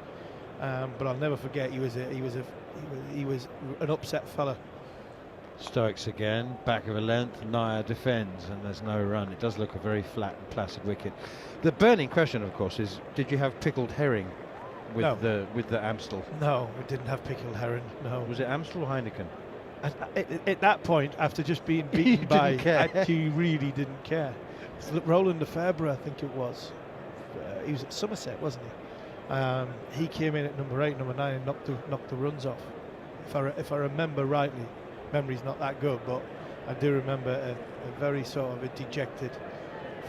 but I'll never forget he was an upset fella. Stokes again, back of a length, Nair defends, and there's no run. It does look a very flat and placid wicket. The burning question, of course, is: did you have pickled herring with the Amstel? No, we didn't have pickled herring. No. Was it Amstel or Heineken? At that point, after just being beaten by, you really didn't care. Roland Lefebvre, I think it was. He was at Somerset, wasn't he? He came in at number 8, number 9, and knocked the runs off. If I remember rightly. Memory's not that good, but I do remember a very sort of a dejected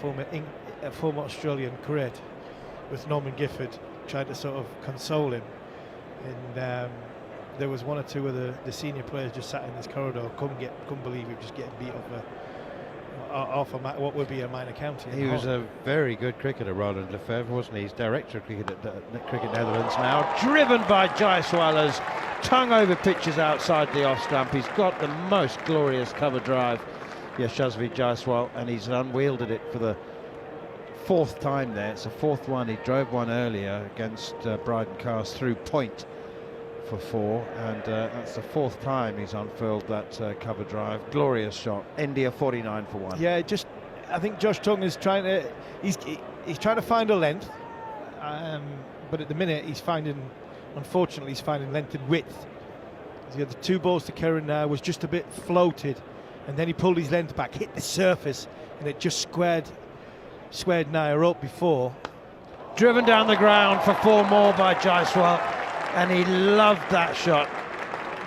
former Australian great with Norman Gifford trying to sort of console him, and there was 1 or 2 of the senior players just sat in this corridor, couldn't believe he was just getting beat off what would be a minor county. He was a very good cricketer, Roland Lefebvre, wasn't he? He's director of cricket at Cricket Netherlands now, driven by Jaiswal as tongue over pitches outside the off stump. He's got the most glorious cover drive, Yashasvi Jaiswal, and he's unwielded it for the 4th time there. It's the 4th one. He drove one earlier against Bryden Cast through point for 4, and that's the 4th time he's unfurled that cover drive. Glorious shot. India 49 for 1. Yeah, I think Josh Tongue is trying to he's trying to find a length, but at the minute unfortunately he's finding length and width. He had the 2 balls to Kerrin now, was just a bit floated, and then he pulled his length back, hit the surface, and it just squared Nair up before. Driven down the ground for 4 more by Jaiswal, and he loved that shot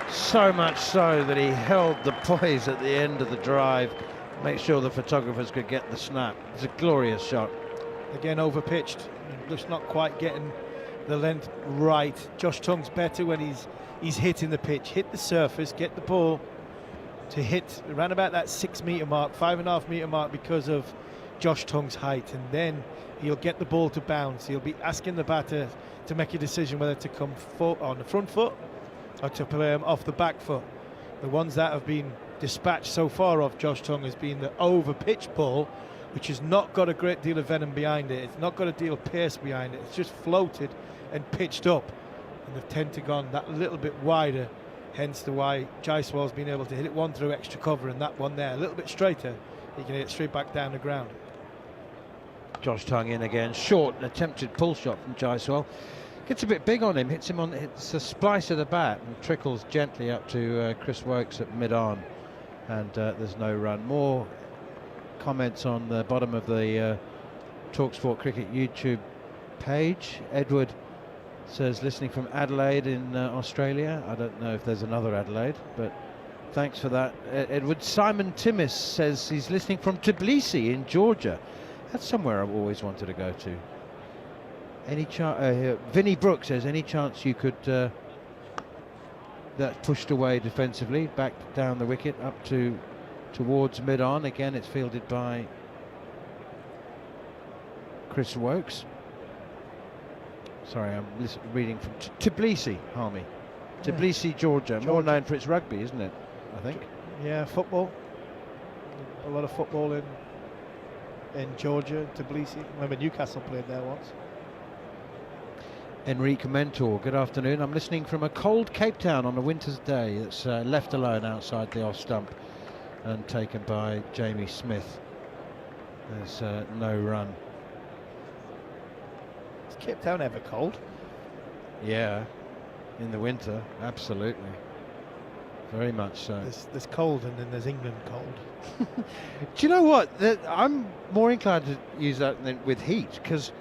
so much so that he held the poise at the end of the drive, make sure the photographers could get the snap. It's a glorious shot. Again, overpitched, just not quite getting the length right. Josh Tongue's better when he's hitting the pitch, hit the surface, get the ball to hit around about that 6 metre mark, 5.5 metre mark, because of Josh Tongue's height, and then he'll get the ball to bounce. He'll be asking the batter to make a decision whether to come on the front foot or to play him off the back foot. The ones that have been dispatch so far off Josh Tongue has been the over-pitch ball, which has not got a great deal of venom behind it. It's not got a deal of pace behind it. It's just floated and pitched up. And they've tended to gone that little bit wider, hence the why Jaiswal's been able to hit it one through extra cover and that one there a little bit straighter. He can hit it straight back down the ground. Josh Tongue in again, short, an attempted pull shot from Jaiswal. Gets a bit big on him, hits a splice of the bat and trickles gently up to Chris Wokes at mid-on. And there's no run. More comments on the bottom of the talkSPORT Cricket YouTube page. Edward says, listening from Adelaide in Australia. I don't know if there's another Adelaide, but thanks for that, Edward. Simon Timmis says he's listening from Tbilisi in Georgia. That's somewhere I've always wanted to go to. Any chance? Vinnie Brooks says, any chance you could that pushed away defensively, back down the wicket up towards mid-on. Again, it's fielded by Chris Wokes. Sorry, I'm reading from Tbilisi, Harmy. Tbilisi, Georgia. More known for its rugby, isn't it? I think. Yeah, football. A lot of football in Georgia, Tbilisi. Remember Newcastle played there once. Enrique Mentor, good afternoon. I'm listening from a cold Cape Town on a winter's day. It's left alone outside the off stump and taken by Jamie Smith. There's no run. Is Cape Town ever cold? Yeah, in the winter, absolutely. Very much so. There's cold and then there's England cold. Do you know what? I'm more inclined to use that than with heat, because,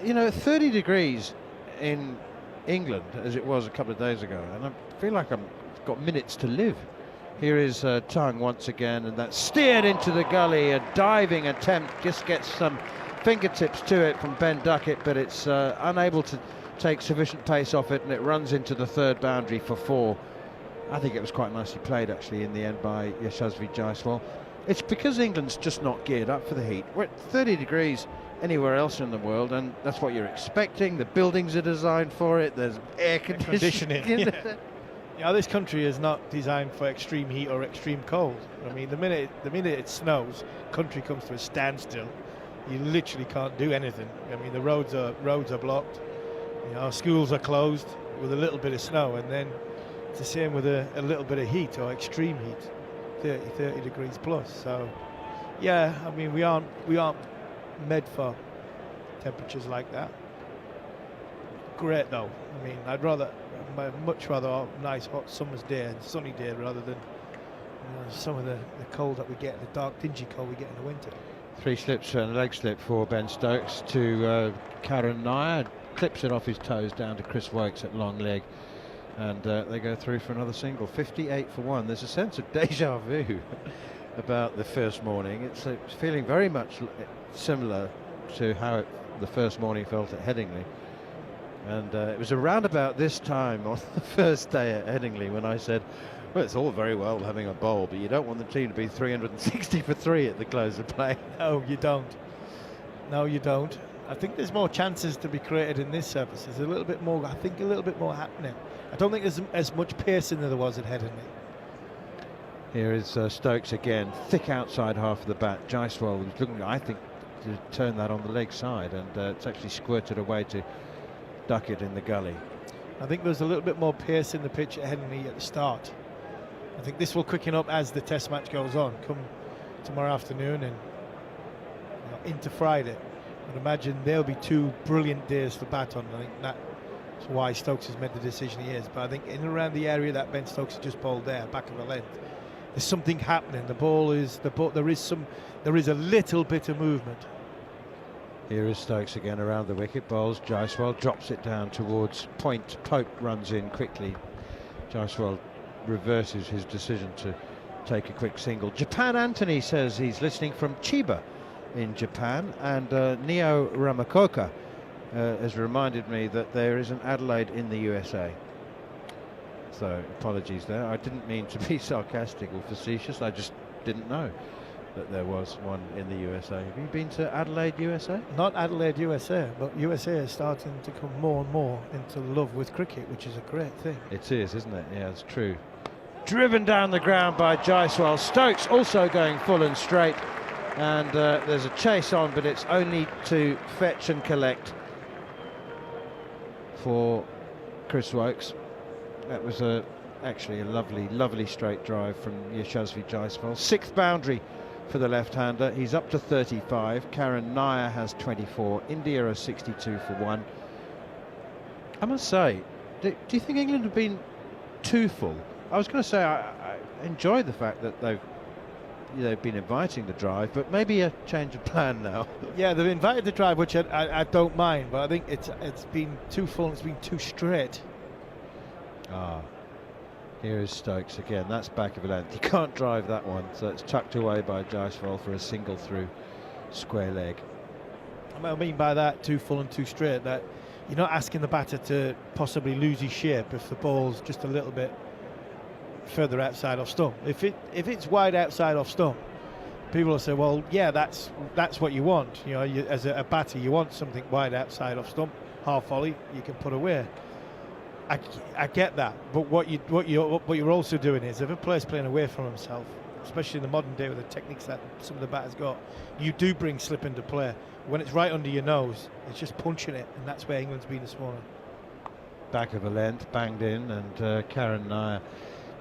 you know, 30 degrees in England, as it was a couple of days ago, and I feel like I've got minutes to live. Here is Tongue once again, and that's steered into the gully. A diving attempt, just gets some fingertips to it from Ben Duckett, but it's unable to take sufficient pace off it, and it runs into the third boundary for 4. I think it was quite nicely played actually in the end by Yashasvi Jaiswal. It's because England's just not geared up for the heat. We're at 30 degrees anywhere else in the world, and that's what you're expecting. The buildings are designed for it. There's air conditioning. Yeah, this country is not designed for extreme heat or extreme cold. I mean, the minute it snows, country comes to a standstill. You literally can't do anything. I mean, the roads are blocked. You know, schools are closed with a little bit of snow, and then it's the same with a little bit of heat or extreme heat, 30 degrees plus. So, yeah, I mean, we aren't made for temperatures like that. Great though. I mean, I'd much rather a nice hot summer's day and sunny day rather than some of the cold that we get, the dark dingy cold we get in the winter. 3 slips and a leg slip for Ben Stokes to Karen Nair. Clips it off his toes down to Chris Wokes at long leg, and they go through for another single. 58 for 1. There's a sense of deja vu about the first morning. It's feeling very much similar to how the first morning felt at Headingley, and it was around about this time on the first day at Headingley when I said, well, it's all very well having a bowl, but you don't want the team to be 360 for 3 at the close of play. No, you don't. No, you don't. I think there's more chances to be created in this surface. There's a little bit more, I think a little bit more happening. I don't think there's as much pacing as there was at Headingley. Here is Stokes again, thick outside half of the bat. Jaiswal was looking, I think, to turn that on the leg side, and it's actually squirted away to Duckett in the gully. I think there's a little bit more pace in the pitch at Headingley at the start. I think this will quicken up as the test match goes on, come tomorrow afternoon and into Friday. I'd imagine there'll be 2 brilliant days for baton. I think that's why Stokes has made the decision he is. But I think in and around the area that Ben Stokes has just bowled there, back of the length, there's something happening. There is a little bit of movement. Here is Stokes again around the wicket. Bowls Jaiswal, drops it down towards point. Pope runs in quickly. Jaiswal reverses his decision to take a quick single. Japan Anthony says he's listening from Chiba in Japan, and Neo Ramakoka has reminded me that there is an Adelaide in the USA. So apologies there. I didn't mean to be sarcastic or facetious. I just didn't know that there was one in the USA. Have you been to Adelaide, USA? Not Adelaide, USA, but USA is starting to come more and more into love with cricket, which is a great thing. It is, isn't it? Yeah, it's true. driven down the ground by Jaiswal. Stokes also going full and straight, and there's a chase on, but it's only to fetch and collect for Chris Wokes. That was actually a lovely straight drive from Yashasvi Jaiswal. 6th boundary for the left-hander. He's up to 35. Karen Nair has 24. India are 62 for 1. I must say, do you think England have been too full? I was going to say I enjoy the fact that they've been inviting the drive, but maybe a change of plan now. Yeah, they've invited the drive, which I don't mind, but I think it's been too full and it's been too straight. Here is Stokes again. That's back of a length. You can't drive that one, so it's tucked away by Jaiswal for a single through square leg. I mean by that, too full and too straight, that you're not asking the batter to possibly lose his shape if the ball's just a little bit further outside off stump. If it's wide outside off stump, people will say, well, yeah, that's what you want. You know, as a batter, you want something wide outside off stump, half volley, you can put away. I get that, but what you're also doing is, if a player's playing away from himself, especially in the modern day with the techniques that some of the batters got, you do bring slip into play. When it's right under your nose, it's just punching it, and that's where England's been this morning. Back of a length, banged in, and Karen Nair.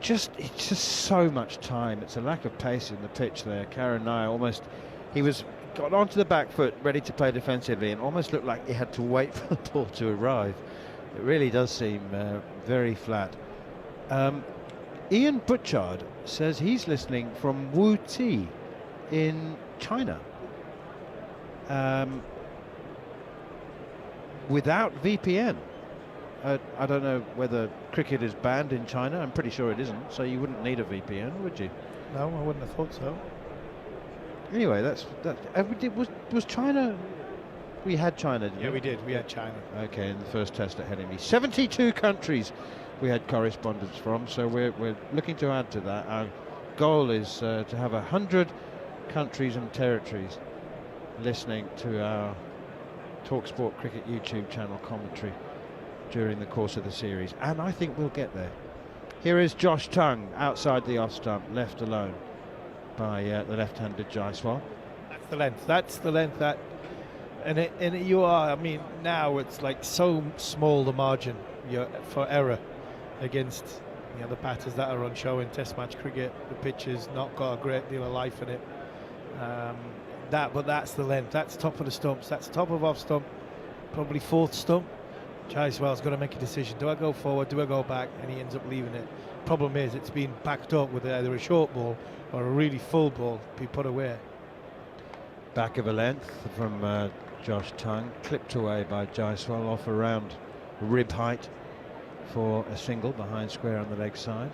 It's just so much time. It's a lack of pace in the pitch there. Karen Nair got onto the back foot, ready to play defensively, and almost looked like he had to wait for the ball to arrive. It really does seem very flat. Ian Butchard says he's listening from Wuti in China. Without VPN. I don't know whether cricket is banned in China. I'm pretty sure it isn't, so you wouldn't need a VPN, would you? No, I wouldn't have thought so. Anyway, was China... We had China, didn't we? Yeah, we did. We had China. Okay, in the first test at Headingley. 72 countries we had correspondence from, so we're looking to add to that. Our goal is to have 100 countries and territories listening to our talkSPORT Cricket YouTube channel commentary during the course of the series, and I think we'll get there. Here is Josh Tongue outside the off stump, left alone by the left-handed Jaiswal. That's the length. That's the length that... And you are, I mean, now it's like so small the margin for error against the batters that are on show in Test match cricket. The pitch has not got a great deal of life in it. But that's the length. That's top of the stumps. That's top of off stump. Probably 4th stump. Jaiswal's got to make a decision. Do I go forward? Do I go back? And he ends up leaving it. Problem is, it's been backed up with either a short ball or a really full ball to be put away. Back of a length from Josh Tongue, clipped away by Jaiswal off around rib height for a single behind square on the leg side.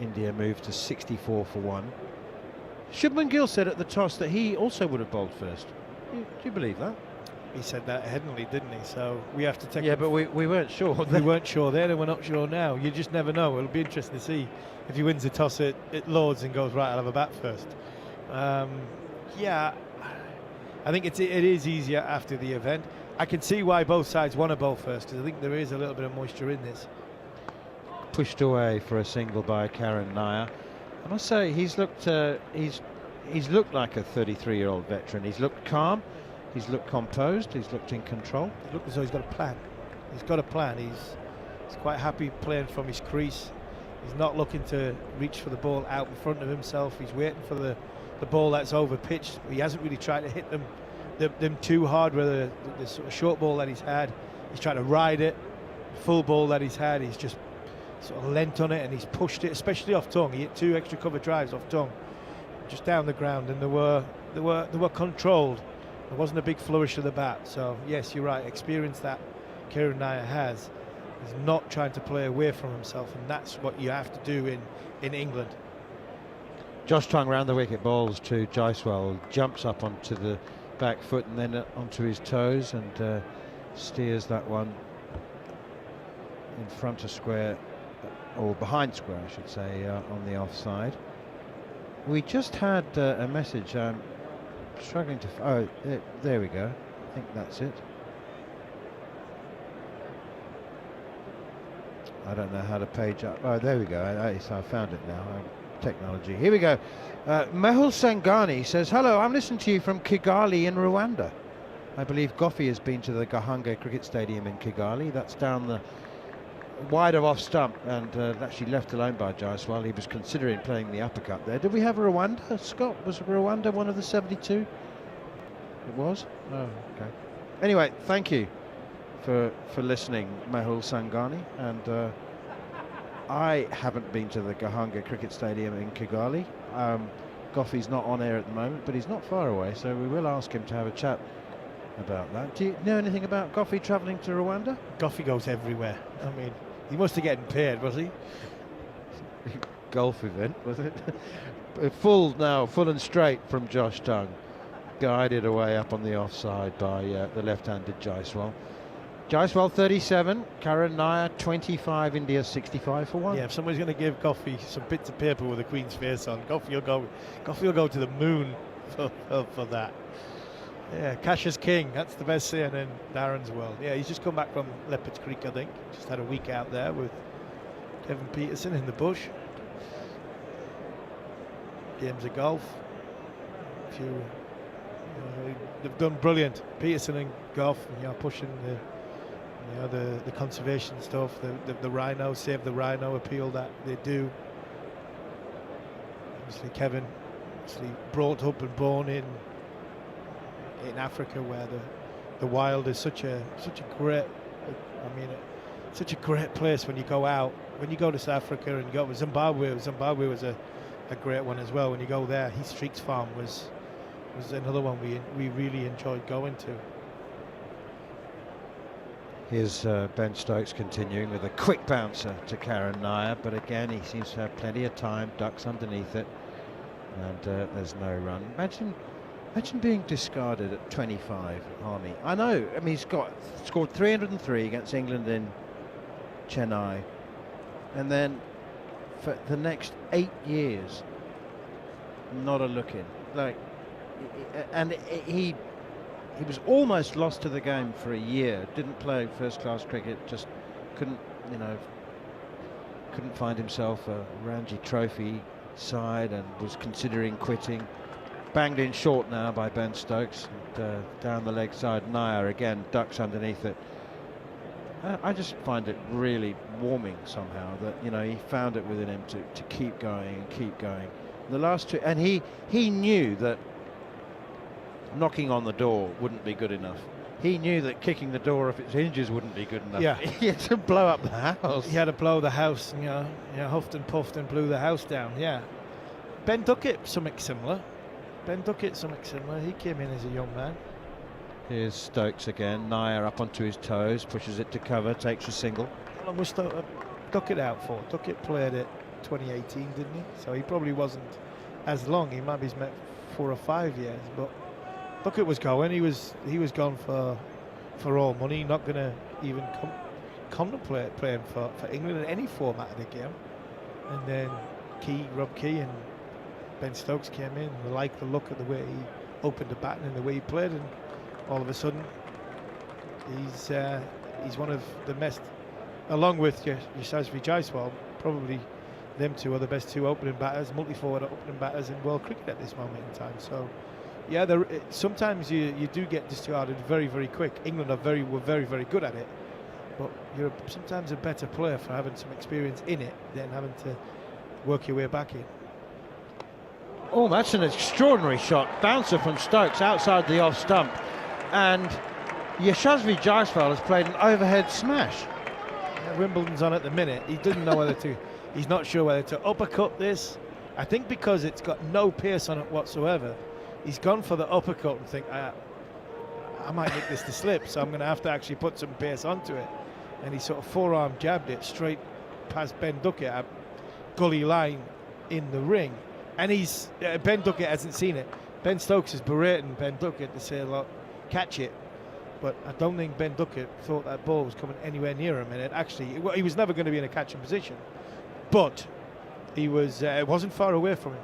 India moved to 64 for 1. Shubman Gill said at the toss that he also would have bowled first. Do you believe that? He said that at Headingley, didn't he? So we have to take... Yeah, but we weren't sure. We weren't sure then, and we're not sure now. You just never know. It'll be interesting to see if he wins the toss at Lords and goes, right, I'll have a bat first. Yeah, I think it is easier after the event. I can see why both sides want to bowl first, because I think there is a little bit of moisture in this. Pushed away for a single by Karen Nair. I must say, he's looked like a 33-year-old veteran. He's looked calm. He's looked composed. He's looked in control. He looked as though he's got a plan. He's got a plan. He's quite happy playing from his crease. He's not looking to reach for the ball out in front of himself. He's waiting for the ball that's over pitched. He hasn't really tried to hit them too hard with the sort of short ball that he's had. He's trying to ride it. Full ball that he's had, he's just sort of leant on it and he's pushed it, especially off tongue. He hit 2 extra cover drives off tongue, just down the ground, and they were controlled. There wasn't a big flourish of the bat. So yes, you're right. Experience that Kieran Nair has. He's not trying to play away from himself, and that's what you have to do in England. Josh Tongue round the wicket, balls to Jaiswal, jumps up onto the back foot and then onto his toes and steers that one in front of square, or behind square I should say, on the offside. We just had a message, struggling to there we go, I think that's it. I don't know how to page up. Oh, there we go. I found it now. Technology. Here we go. Mehul Sangani says, hello, I'm listening to you from Kigali in Rwanda. I believe Goffey has been to the Gahanga Cricket Stadium in Kigali. That's down the wide of off stump and actually left alone by Jaiswal. He was considering playing the uppercut there. Did we have Rwanda, Scott? Was Rwanda one of the 72? It was? Oh, okay. Anyway, thank you for listening, Mehul Sangani. And I haven't been to the Gahanga Cricket Stadium in Kigali. Goffey's not on air at the moment, but he's not far away, so we will ask him to have a chat about that. Do you know anything about Goffey travelling to Rwanda? Goffey goes everywhere. I mean, he must have getting paid, was he? Golf event, was it? full and straight from Josh Tongue. Guided away up on the offside by the left-handed Jaiswal. Jaiswal 37, Karan Nair 25, India 65 for 1. Yeah, if somebody's going to give Goffey some bits of paper with the Queen's face on, Goffey will go to the moon for that. Yeah, cash is king. That's the best saying in Darren's world. Yeah, he's just come back from Leopard's Creek, I think. Just had a week out there with Kevin Peterson in the bush. Games of golf. They've done brilliant. Peterson and Goff, pushing the conservation stuff, the rhino, save the rhino appeal that they do. Obviously, Kevin, brought up and born in Africa, where the wild is such a great, such a great place when you go out. When you go to South Africa and you go to Zimbabwe was a great one as well. When you go there, Heath Streaks Farm was another one we really enjoyed going to. Here's Ben Stokes continuing with a quick bouncer to Karan Nair, but again he seems to have plenty of time, ducks underneath it, and there's no run. Imagine being discarded at 25, Harmy. I know, he's scored 303 against England in Chennai, and then for the next 8 years, not a look in. And he was almost lost to the game for a year. Didn't play first-class cricket. Just couldn't find himself a Ranji Trophy side, and was considering quitting. Banged in short now by Ben Stokes, and down the leg side. Nair again ducks underneath it. I just find it really warming somehow that he found it within him to keep going and keep going. The last two, and he knew that knocking on the door wouldn't be good enough. He knew that kicking the door off its hinges wouldn't be good enough. Yeah. He had to blow up the house. He had to blow the house, huffed and puffed and blew the house down. Yeah. Ben Duckett, something similar. He came in as a young man. Here's Stokes again. Nair up onto his toes, pushes it to cover, takes a single. How long was Duckett out for? Duckett played it 2018, didn't he? So he probably wasn't as long. He might be 4 or 5 years, but Duckett was going. He was gone for all money. Not going to even contemplate playing for England in any format of the game. And then Rob Key and Ben Stokes came in. They liked the look of the way he opened the bat and the way he played, and all of a sudden he's one of the best, along with Yashasvi Jaiswal. Probably them two are the best two opening batters, multi-forward opening batters in world cricket at this moment in time. So yeah, sometimes you do get discarded very, very quick. England were very, very good at it, but you're sometimes a better player for having some experience in it than having to work your way back in. Oh, that's an extraordinary shot. Bouncer from Stokes outside the off stump, and Yashasvi Jaiswal has played an overhead smash. Yeah, Wimbledon's on at the minute. He didn't know whether to. He's not sure whether to uppercut this. I think because it's got no pace on it whatsoever, he's gone for the uppercut and think, I might make this to slip, so I'm going to have to actually put some pace onto it. And he sort of forearm jabbed it straight past Ben Duckett at gully line in the ring. And Ben Duckett hasn't seen it. Ben Stokes is berating Ben Duckett to say, look, catch it. But I don't think Ben Duckett thought that ball was coming anywhere near him. And he was never going to be in a catching position. But it wasn't far away from him.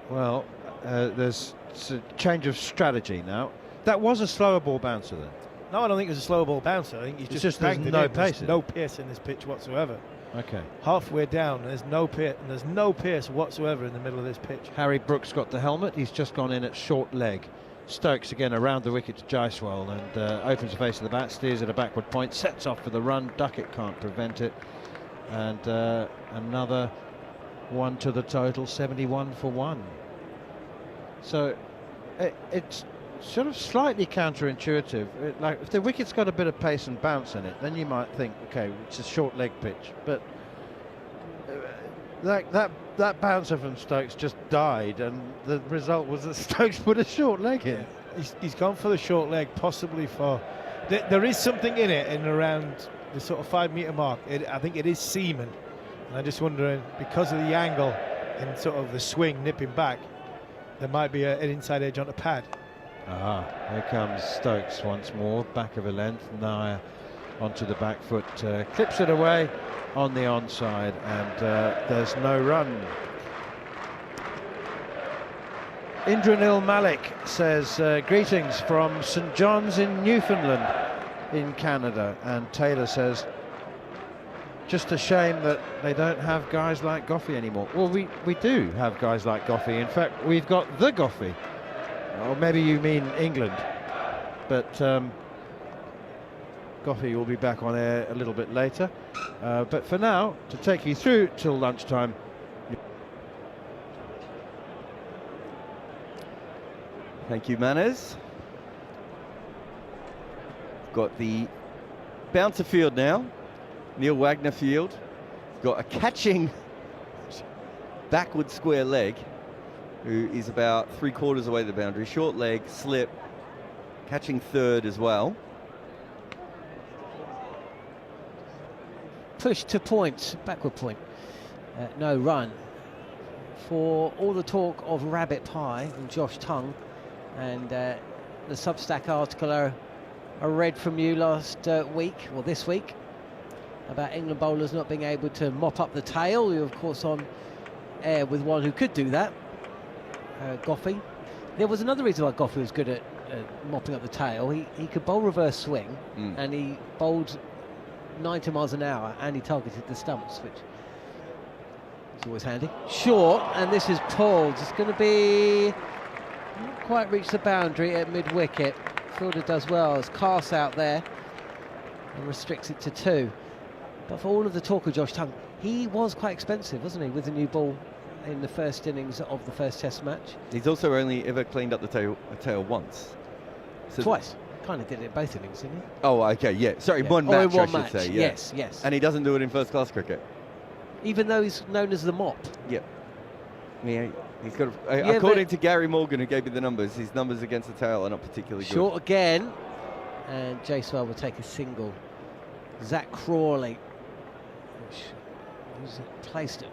Well, there's a change of strategy now. That was a slower ball bouncer then. No, I don't think it was a slow ball bouncer. I think he's just there's bagged it no in. pace. There's no pace in this pitch whatsoever. Okay. Halfway down, there's no pace whatsoever in the middle of this pitch. Harry Brooks got the helmet. He's just gone in at short leg. Stokes again around the wicket to Jaiswal and opens the face of the bat, steers at a backward point, sets off for the run. Duckett can't prevent it. And another one to the total, 71 for 1. So it's sort of slightly counterintuitive. Like if the wicket's got a bit of pace and bounce in it, then you might think, okay, it's a short leg pitch. But that bouncer from Stokes just died, and the result was that Stokes put a short leg in. He's gone for the short leg, possibly for. There is something in it, in around the sort of 5 metre mark. I think it is seaming. And I'm just wondering, because of the angle and sort of the swing nipping back, there might be an inside edge on the pad. Here comes Stokes once more, back of a length. Nair onto the back foot, clips it away on the onside, and there's no run. Indranil Malik says greetings from St John's in Newfoundland in Canada, and Taylor says just a shame that they don't have guys like Goffey anymore. Well, we do have guys like Goffey. In fact, we've got the Goffey. Or maybe you mean England, but Goffey will be back on air a little bit later. But for now, to take you through till lunchtime. Thank you, Manners. Got the bouncer field now, Neil Wagner field. Got a catching backward square leg, who is about 3/4 away the boundary. Short leg, slip, catching third as well. Push to point, backward point. No run. For all the talk of rabbit pie and Josh Tongue, and the Substack article I read from you last week, or this week, about England bowlers not being able to mop up the tail. You're of course on air with one who could do that, Goffey. There was another reason why Goffey was good at mopping up the tail. He could bowl reverse swing, and he bowled 90 miles an hour, and he targeted the stumps, which is always handy. Short, and this is pulled. It's going to be not quite reach the boundary at mid-wicket. Fielder does well as Cast out there and restricts it to 2. But for all of the talk of Josh Tongue, he was quite expensive, wasn't he, with the new ball in the first innings of the first Test match. He's also only ever cleaned up the tail once. So twice. Kind of did it in both innings, didn't he? Oh, okay, yeah. Sorry, yeah. one match, in one I match. should say. Yeah. Yes. And he doesn't do it in first-class cricket. Even though he's known as the mop. Yep. Yeah, he's got. According to Gary Morgan, who gave me the numbers, his numbers against the tail are not particularly good. Short again, and Jaiswal will take a single. Zach Crawley, who's placed it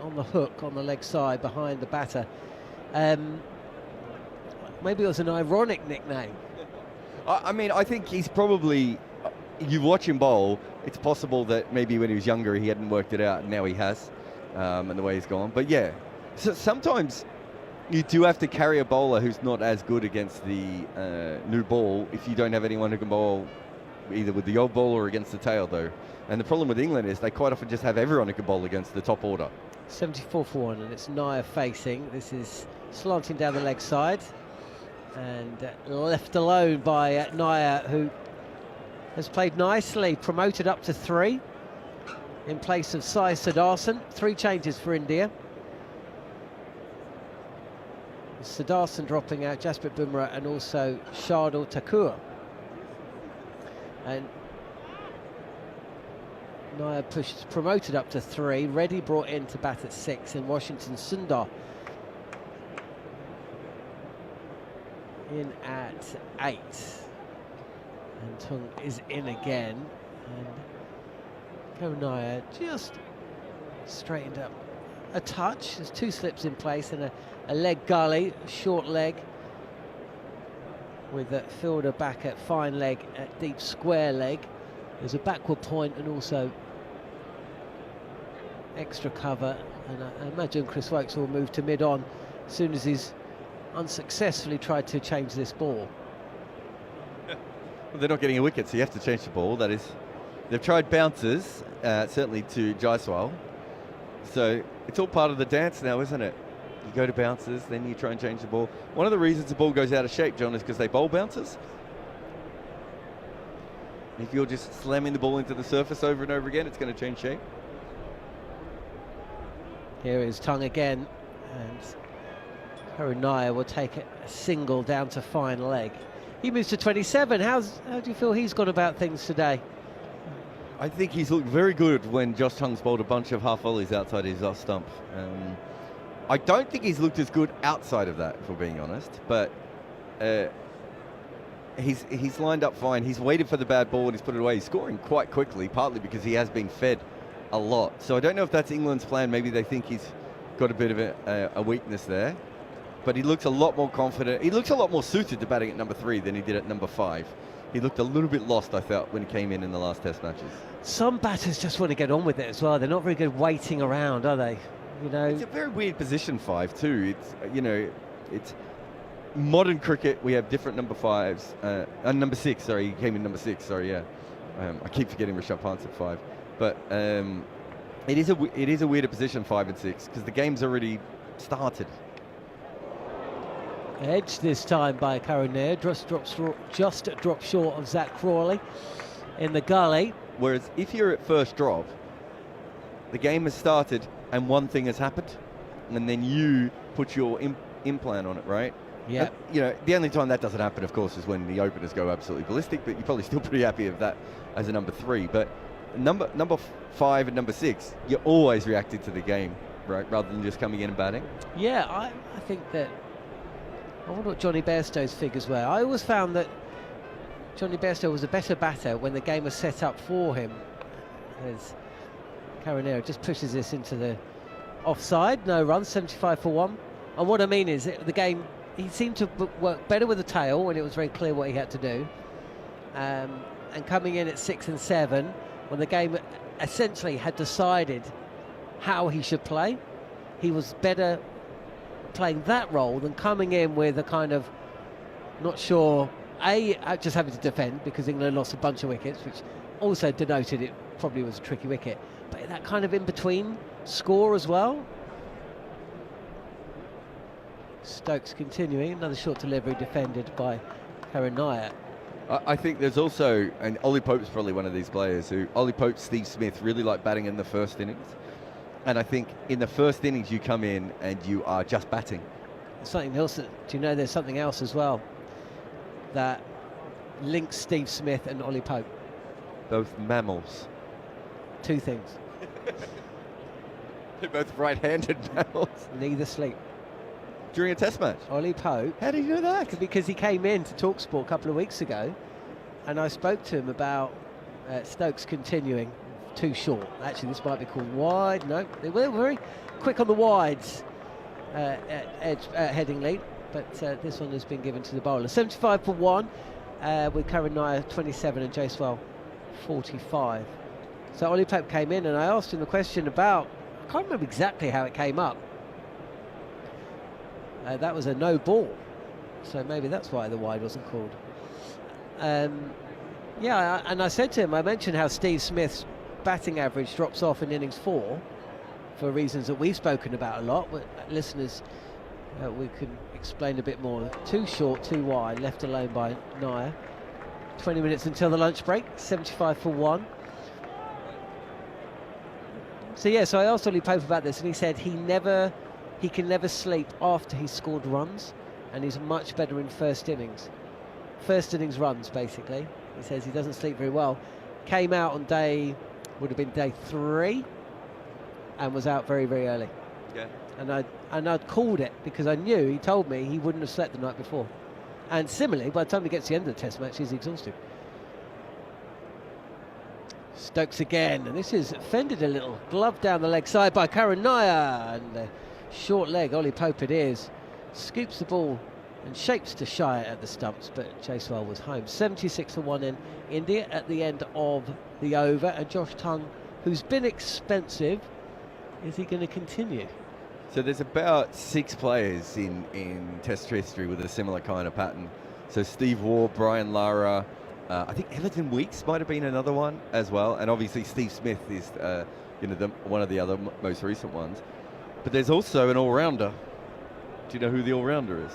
on the hook on the leg side behind the batter. Maybe it was an ironic nickname. I mean, I think he's probably. You watch him bowl. It's possible that maybe when he was younger he hadn't worked it out, and now he has, and the way he's gone. But yeah, so sometimes you do have to carry a bowler who's not as good against the new ball if you don't have anyone who can bowl either with the old ball or against the tail, though. And the problem with England is they quite often just have everyone who can bowl against the top order. 74 for 1, and it's Nair facing. This is slanting down the leg side, and left alone by Nair, who has played nicely, promoted up to 3 in place of Sai Siddharthan. 3 changes for India. Siddharthan dropping out, Jasprit Bumrah, and also Shardul Thakur. And Nair promoted up to 3. Reddy brought in to bat at 6, and Washington Sundar in at 8. And Tung is in again, and Nair just straightened up a touch. There's 2 slips in place and a leg gully, short leg, with a fielder back at fine leg, at deep square leg. There's a backward point and also extra cover, and I imagine Chris Wokes will move to mid-on as soon as he's unsuccessfully tried to change this ball. Well, they're not getting a wicket, so you have to change the ball. That is, they've tried bounces, certainly to Jaiswal. So it's all part of the dance now, isn't it? You go to bounces, then you try and change the ball. One of the reasons the ball goes out of shape, John, is because they bowl bounces. If you're just slamming the ball into the surface over and over again, it's going to change shape. Here is Tongue again, and Karunaya will take a single down to fine leg. He moves to 27. How do you feel he's gone about things today? I think he's looked very good when Josh Tongue's bowled a bunch of half volleys outside his off stump. I don't think he's looked as good outside of that, if we're being honest, but he's lined up fine. He's waited for the bad ball and he's put it away. He's scoring quite quickly, partly because he has been fed a lot. So I don't know if that's England's plan. Maybe they think he's got a bit of a weakness there. But he looks a lot more confident. He looks a lot more suited to batting at number 3 than he did at number 5. He looked a little bit lost, I felt, when he came in the last Test matches. Some batters just want to get on with it as well. They're not very good waiting around, are they? You know, it's a very weird position, 5 too. It's it's modern cricket. We have different number 5s. Number 6, sorry, he came in number 6. Sorry, yeah. I keep forgetting Rishabh Pant's at 5, but it is a weirder position, 5 and 6, because the game's already started. Edge this time by Karunaya, just dropped short of Zach Crawley in the gully. Whereas if you're at first drop, the game has started and one thing has happened, and then you put your implant on it, right? Yeah. The only time that doesn't happen, of course, is when the openers go absolutely ballistic, but you're probably still pretty happy with that as a number 3. But number 5 and number 6, you're always reacting to the game, right, rather than just coming in and batting. Yeah, I think that. I wonder what Johnny Bairstow's figures were. I always found that Johnny Bairstow was a better batter when the game was set up for him. As Karunaya just pushes this into the offside, no runs, 75 for 1. And what I mean is the game, he seemed to work better with the tail when it was very clear what he had to do. And coming in at 6 and 7, when the game essentially had decided how he should play, he was better playing that role than coming in with a kind of not sure, just having to defend because England lost a bunch of wickets, which also denoted it probably was a tricky wicket, but that kind of in-between score as well. Stokes continuing, another short delivery defended by Karunaya. I think there's also, and Ollie Pope's probably one of these players who, Ollie Pope, Steve Smith really like batting in the first innings. And I think in the first innings you come in and you are just batting. Something else, do you know there's something else as well that links Steve Smith and Ollie Pope? Both mammals. 2 things. They're both right-handed mammals. Neither sleep. During a Test match? Ollie Pope. How do you know that? Because he came in to talkSPORT a couple of weeks ago and I spoke to him about Stokes continuing. Too short. Actually, this might be called wide. No, they were very quick on the wides at Headingley, but this one has been given to the bowler. 75 for 1 with Karunaya 27 and Jaiswal 45. So Ollie Pope came in and I asked him the question about, I can't remember exactly how it came up. That was a no ball, so maybe that's why the wide wasn't called. Yeah, and I said to him, I mentioned how Steve Smith's batting average drops off in innings 4 for reasons that we've spoken about a lot, but listeners, we can explain a bit more. Too short, too wide, left alone by Naya. 20 minutes until the lunch break, 75 for 1. So yeah, so I asked Ollie Pope about this and he said he can never sleep after he's scored runs, and he's much better in first innings runs basically. He says he doesn't sleep very well. Came out on would have been day 3 and was out very, very early. Yeah. And I'd called it because I knew, he told me he wouldn't have slept the night before. And similarly, by the time he gets to the end of the Test match, he's exhausted. Stokes again, and this is fended a little. Glove down the leg side by Karunaya, and short leg, Ollie Pope it is. Scoops the ball and shapes to shy at the stumps, but Jaiswal was home. 76 for 1 in India at the end of the over, and Josh Tongue, who's been expensive, is he going to continue? So there's about 6 players in Test history with a similar kind of pattern. So Steve Waugh, Brian Lara, I think Everton Weeks might have been another one as well, and obviously Steve Smith is one of the other most recent ones. But there's also an all-rounder. Do you know who the all-rounder is?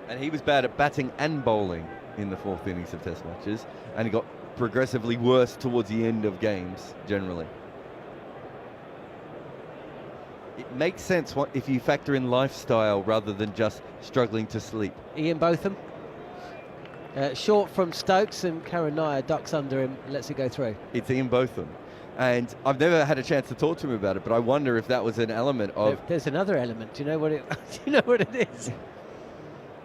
And he was bad at batting and bowling in the 4th innings of Test matches, and he got progressively worse towards the end of games generally. It makes sense if you factor in lifestyle rather than just struggling to sleep. Ian Botham, short from Stokes, and Karen Nair ducks under him, lets it go through. It's Ian Botham. And I've never had a chance to talk to him about it, but I wonder if that was an element of... There's another element. Do you know what it? Do you know what it is?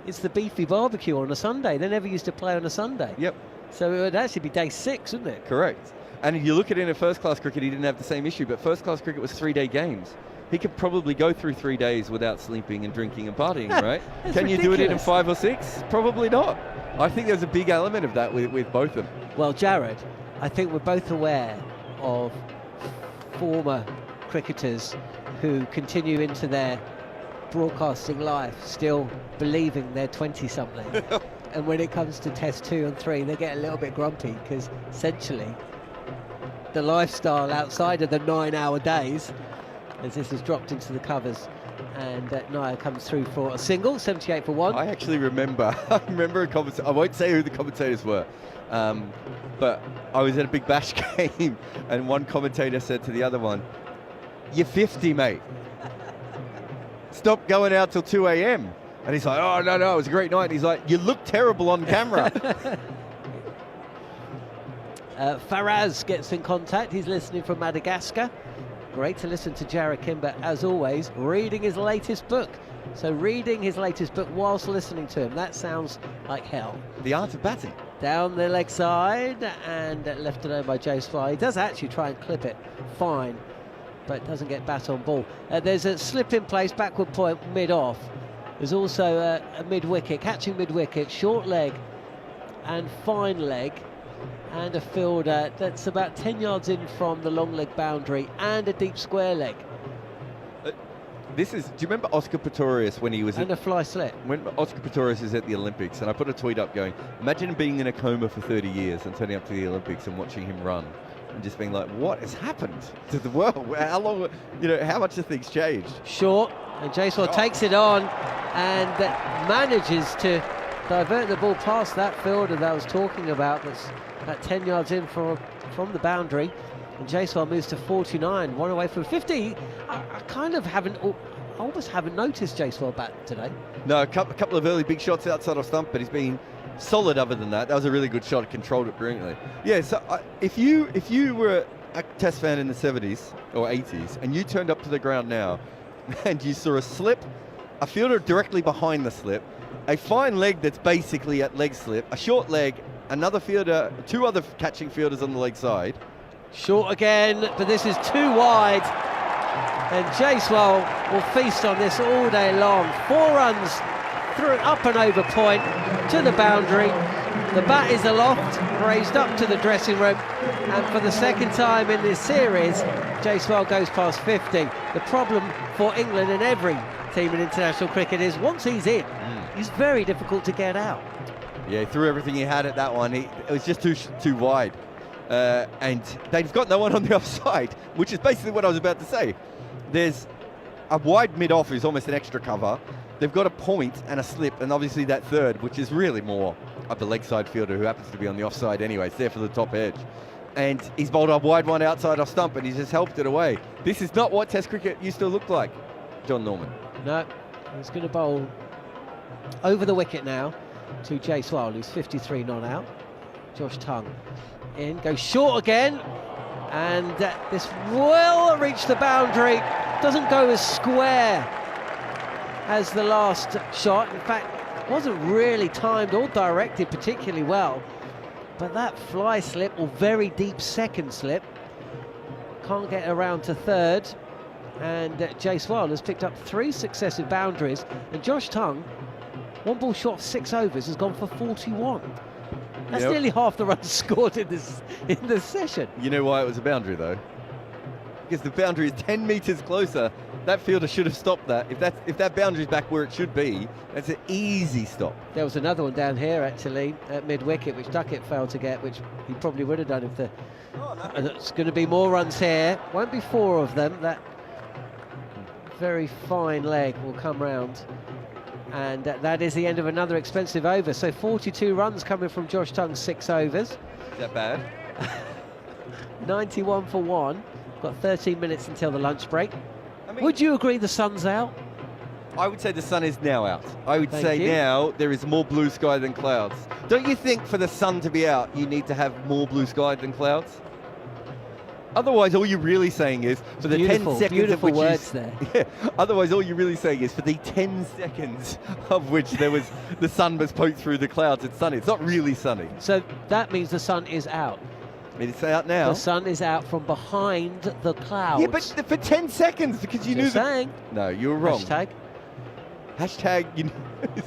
It's the beefy barbecue on a Sunday. They never used to play on a Sunday. Yep. So it would actually be day 6, wouldn't it? Correct. And if you look at it in first-class cricket, he didn't have the same issue, but first-class cricket was 3-day games. He could probably go through 3 days without sleeping and drinking and partying, right? Can you do it in 5 or 6? Probably not. I think there's a big element of that with both of them. Well, Jared, I think we're both aware of former cricketers who continue into their broadcasting life still believing they're 20-something. And when it comes to Test 2 and 3, they get a little bit grumpy because essentially the lifestyle outside of the 9-hour days, as this has dropped into the covers, and Nair comes through for a single, 78 for 1. I actually remember, a commentator, I won't say who the commentators were, but I was at a Big Bash game and one commentator said to the other one, "You're 50, mate. Stop going out till 2 a.m. And he's like, "Oh, no, it was a great night." And he's like, "You look terrible on camera." Faraz gets in contact. He's listening from Madagascar. Great to listen to Jarrod Kimber, as always, reading his latest book. So reading his latest book whilst listening to him, that sounds like hell. The Art of Batting. Down the leg side and left alone by Jaiswal. He does actually try and clip it fine, but doesn't get bat on ball. There's a slip in place, backward point, mid-off. There's also a mid-wicket, catching mid-wicket, short leg and fine leg, and a fielder that's about 10 yards in from the long leg boundary, and a deep square leg. Do you remember Oscar Pistorius when he was and a fly slip? When Oscar Pistorius is at the Olympics, and I put a tweet up going, imagine being in a coma for 30 years and turning up to the Olympics and watching him run and just being like, what has happened to the world? How long, how much have things changed? Short, and Jaiswal takes it on and manages to divert the ball past that fielder that I was talking about, that's about 10 yards in from the boundary. And Jaiswal moves to 49, one away from 50. I almost haven't noticed Jaiswal bat today. No, a couple of early big shots outside of stump, but he's been solid other than that. That was a really good shot, controlled it brilliantly. Yeah, so if you were a Test fan in the 70s or 80s and you turned up to the ground now and you saw a slip, a fielder directly behind the slip, a fine leg that's basically at leg slip, a short leg, another fielder, 2 other catching fielders on the leg side. Short again, but this is too wide. And Jaiswal will feast on this all day long. 4 runs through up and over point to the boundary. The bat is aloft, raised up to the dressing room, and for the second time in this series, Jaiswal goes past 50. The problem for England and every team in international cricket is once he's in, he's very difficult to get out. Yeah, he threw everything he had at that one. It was just too wide. And they've got no one on the offside, which is basically what I was about to say. There's a wide mid-off who's almost an extra cover. They've got a point and a slip, and obviously that third, which is really more of the leg side fielder who happens to be on the offside anyway. It's there for the top edge. And he's bowled a wide one outside off stump, and he's just helped it away. This is not what Test cricket used to look like, Jon Norman. No, he's going to bowl over the wicket now to Jaiswal, who's 53 not out. Josh Tongue in, goes short again, and this will reach the boundary. Doesn't go as square as the last shot. In fact, wasn't really timed or directed particularly well, but that fly slip, or very deep second slip, can't get around to third, and Jaiswal has picked up 3 successive boundaries, and Josh Tongue, 1 ball short of 6 overs, has gone for 41. That's nearly half the runs scored in this session. You know why it was a boundary, though? because the boundary is 10 metres closer. That fielder should have stopped that. If that boundary's back where it should be, that's an easy stop. There was another one down here actually at mid-wicket, which Duckett failed to get, which he probably would have done if the. There's going to be more runs here. Won't be 4 of them. That very fine leg will come round. And that is the end of another expensive over. So 42 runs coming from Josh Tongue's 6 overs. Is that bad? 91 for 1. Got 13 minutes until the lunch break. I mean, would you agree the sun's out? I would say the sun is now out. I would Thank say you. now there is more blue sky than clouds. Don't you think for the sun to be out, you need to have more blue sky than clouds? Otherwise, all you're really saying is for the 10 seconds beautiful of which words there. Yeah. Otherwise, all you're really saying is for the 10 seconds of which there was the sun was poked through the clouds, it's sunny. It's not really sunny. So that means the sun is out. I mean, it's out now. The sun is out from behind the clouds. Yeah, but for 10 seconds because you knew that. Saying. No, you were wrong. Hashtag. You know,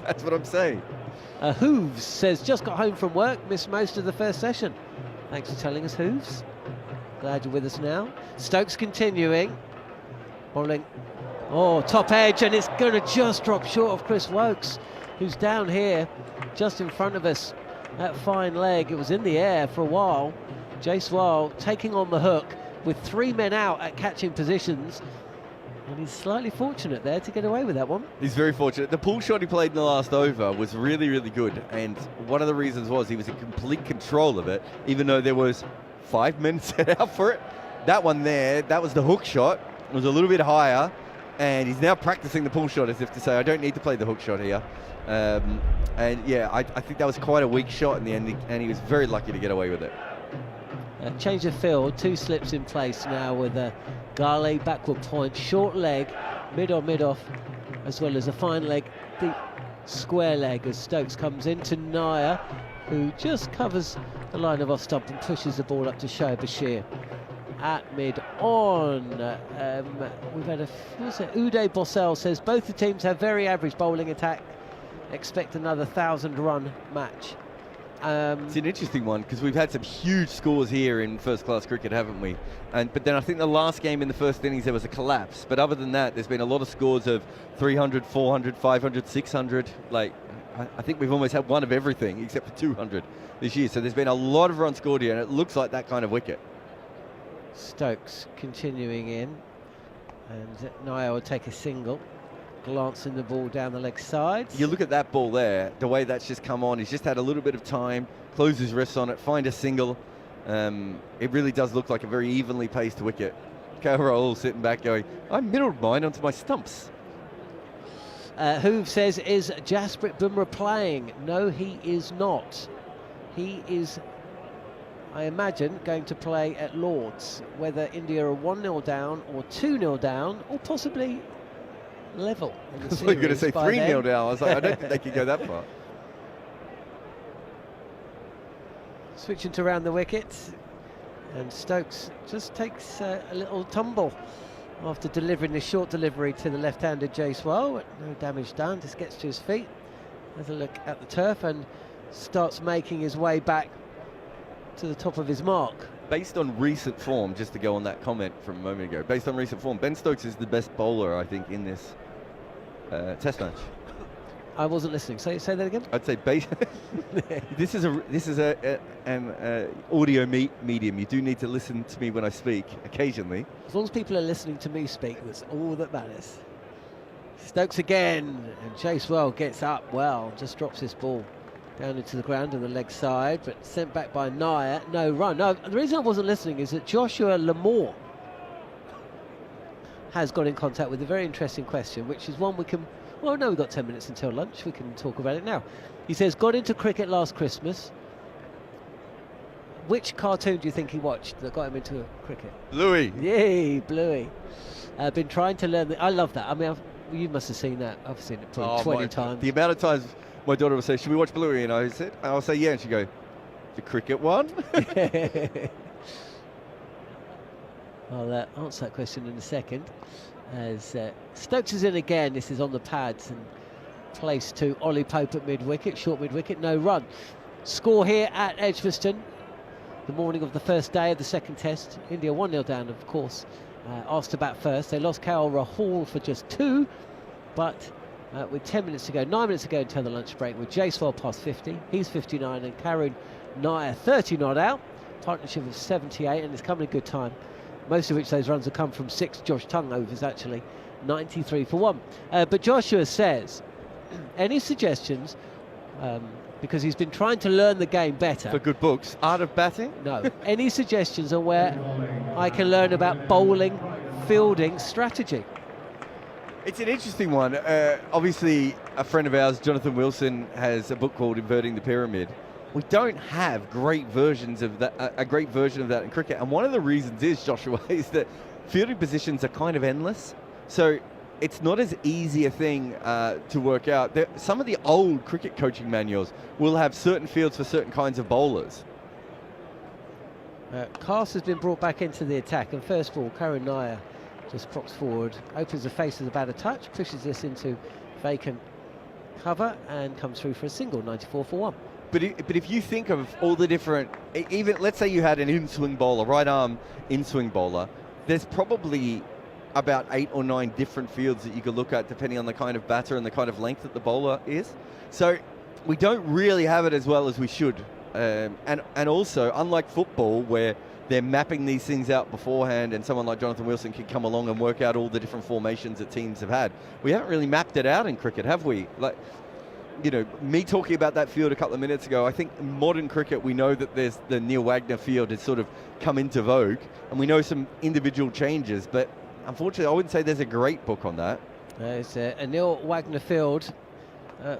that's what I'm saying. Hooves says, just got home from work, missed most of the first session. Thanks for telling us, Hooves. Glad you're with us now. Stokes continuing. Bowling. Oh, top edge, and it's going to just drop short of Chris Wokes, who's down here, just in front of us. That fine leg, it was in the air for a while. Jaiswal taking on the hook with 3 men out at catching positions. And he's slightly fortunate there to get away with that one. He's very fortunate. The pull shot he played in the last over was really, really good. And one of the reasons was he was in complete control of it, even though there was 5 men set out for it. That one there, that was the hook shot. It was a little bit higher. And he's now practicing the pull shot as if to say, I don't need to play the hook shot here. And yeah, I think that was quite a weak shot in the end. And he was very lucky to get away with it. Change of field, 2 slips in place now with a Gale backward point, short leg, mid on mid off, as well as a fine leg, deep square leg as Stokes comes into Naya, who just covers the line of off stump and pushes the ball up to Shoaib Bashir. At mid on, we've had Uday Bossell says both the teams have very average bowling attack. Expect another 1,000-run match. It's an interesting one because we've had some huge scores here in first-class cricket, haven't we? But then I think the last game in the first innings there was a collapse. But other than that, there's been a lot of scores of 300, 400, 500, 600. Like, I think we've almost had one of everything except for 200 this year. So there's been a lot of runs scored here, and it looks like that kind of wicket. Stokes continuing in, and Naya will take a single. Glancing the ball down the leg side. You look at that ball there, the way that's just come on, he's just had a little bit of time, close his wrists on it, find a single. It really does look like a very evenly paced wicket. KL sitting back going, I middled mine onto my stumps. Hoove says, is Jasprit Bumrah playing? No, he is not. He is, I imagine, going to play at Lord's, whether India are 1-0 down or 2-0 down, or possibly level. I was going to say 3-0 down. I was like, I don't think they could go that far. Switching to around the wicket, and Stokes just takes a little tumble after delivering the short delivery to the left-handed Jaiswal. No damage done, just gets to his feet, has a look at the turf and starts making his way back to the top of his mark. Based on recent form, just to go on that comment from a moment ago, based on recent form, Ben Stokes is the best bowler, I think, in this Test match. I wasn't listening. Say that again. I'd say this is an audio medium. You do need to listen to me when I speak occasionally. As long as people are listening to me speak, that's all that matters. Stokes again, and Jaiswal gets up well, just drops his ball down into the ground on the leg side, but sent back by Naya. No run. No, the reason I wasn't listening is that Joshua Lamore has got in contact with a very interesting question, which is one we can, well, no, we've got 10 minutes until lunch, we can talk about it now. He says, got into cricket last Christmas. Which cartoon do you think he watched that got him into cricket? Bluey. Yay, Bluey. Been trying to learn, I love that. I mean, you must have seen that. I've seen it probably 20 times. The amount of times my daughter will say, should we watch Bluey? And I'll say, yeah. And she'll go, the cricket one? I'll answer that question in a second. As Stokes is in again, this is on the pads and placed to Ollie Pope at mid-wicket, short mid-wicket, no run. Score here at Edgbaston, the morning of the first day of the second test. India 1-0 down, of course, asked to bat first. They lost Carol Rahul for just 2, but with 10 minutes to go, 9 minutes to go until the lunch break, with Jaiswal past 50, he's 59, and Karun Nair 30 not out. Partnership of 78, and it's coming a good time. Most of which those runs have come from 6 Josh Tongue overs, actually, 93 for 1. But Joshua says, any suggestions, because he's been trying to learn the game better. For good books, Art of Batting? No. Any suggestions on where I can learn about bowling, fielding, strategy? It's an interesting one. Obviously, a friend of ours, Jonathan Wilson, has a book called Inverting the Pyramid. We don't have great versions of that, a great version of that in cricket. And one of the reasons is, Joshua, is that fielding positions are kind of endless. So it's not as easy a thing to work out. Some of the old cricket coaching manuals will have certain fields for certain kinds of bowlers. Cast has been brought back into the attack, and first ball, Karun Nair just props forward, opens the faces about a touch, pushes this into vacant cover, and comes through for a single, 94 for 1. But if you think of all the different, even let's say you had an in-swing bowler, right arm in-swing bowler, there's probably about 8 or 9 different fields that you could look at depending on the kind of batter and the kind of length that the bowler is. So we don't really have it as well as we should. And also, unlike football, where they're mapping these things out beforehand and someone like Jonathan Wilson can come along and work out all the different formations that teams have had, we haven't really mapped it out in cricket, have we? Like, you know, me talking about that field a couple of minutes ago, I think in modern cricket we know that there's the Neil Wagner field has sort of come into vogue, and we know some individual changes, but unfortunately I wouldn't say there's a great book on that. It's a Neil Wagner field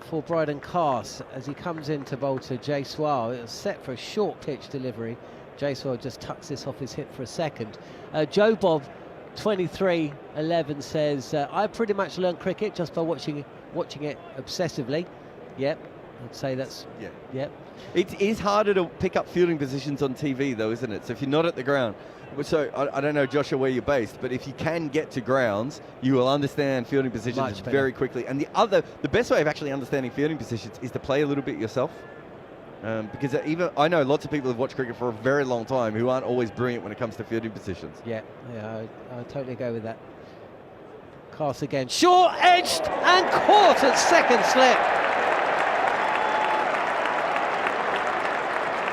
for Bryden Cast as he comes in to bowl to Jaiswal. It was set for a short pitch delivery. Jaiswal just tucks this off his hip for a second. Joe Bob 2311 says, I pretty much learned cricket just by watching it obsessively. Yep, I'd say that's... Yeah. Yep. It is harder to pick up fielding positions on TV though, isn't it? So if you're not at the ground, so I don't know, Joshua, where you're based, but if you can get to grounds, you will understand fielding positions very quickly. And the best way of actually understanding fielding positions is to play a little bit yourself. Because even I know lots of people have watched cricket for a very long time who aren't always brilliant when it comes to fielding positions. Yeah, I totally go with that. Cast again, short edged and caught at second slip.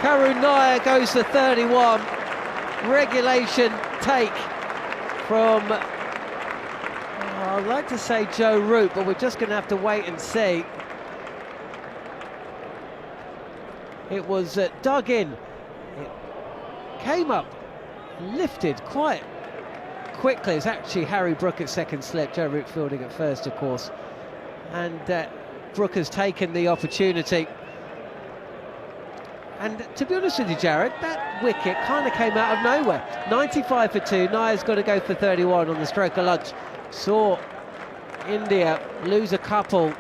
Karun Nair goes to 31. Regulation take from, I'd like to say Joe Root, but we're just going to have to wait and see. It was dug in. It came up, lifted quite quickly. It's actually Harry Brook at second slip, Joe Root fielding at first, of course. And Brook has taken the opportunity. And to be honest with you, Jared, that wicket kind of came out of nowhere. 95 for 2. Nair's got to go for 31 on the stroke of lunch. Saw India lose a couple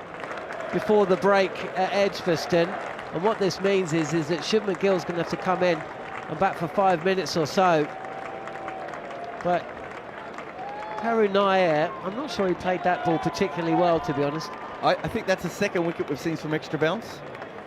before the break at Edgbaston. And what this means is that Shubman Gill's going to have to come in and bat for 5 minutes or so. But Karun Nair, I'm not sure he played that ball particularly well, to be honest. I think that's the second wicket we've seen from extra bounce.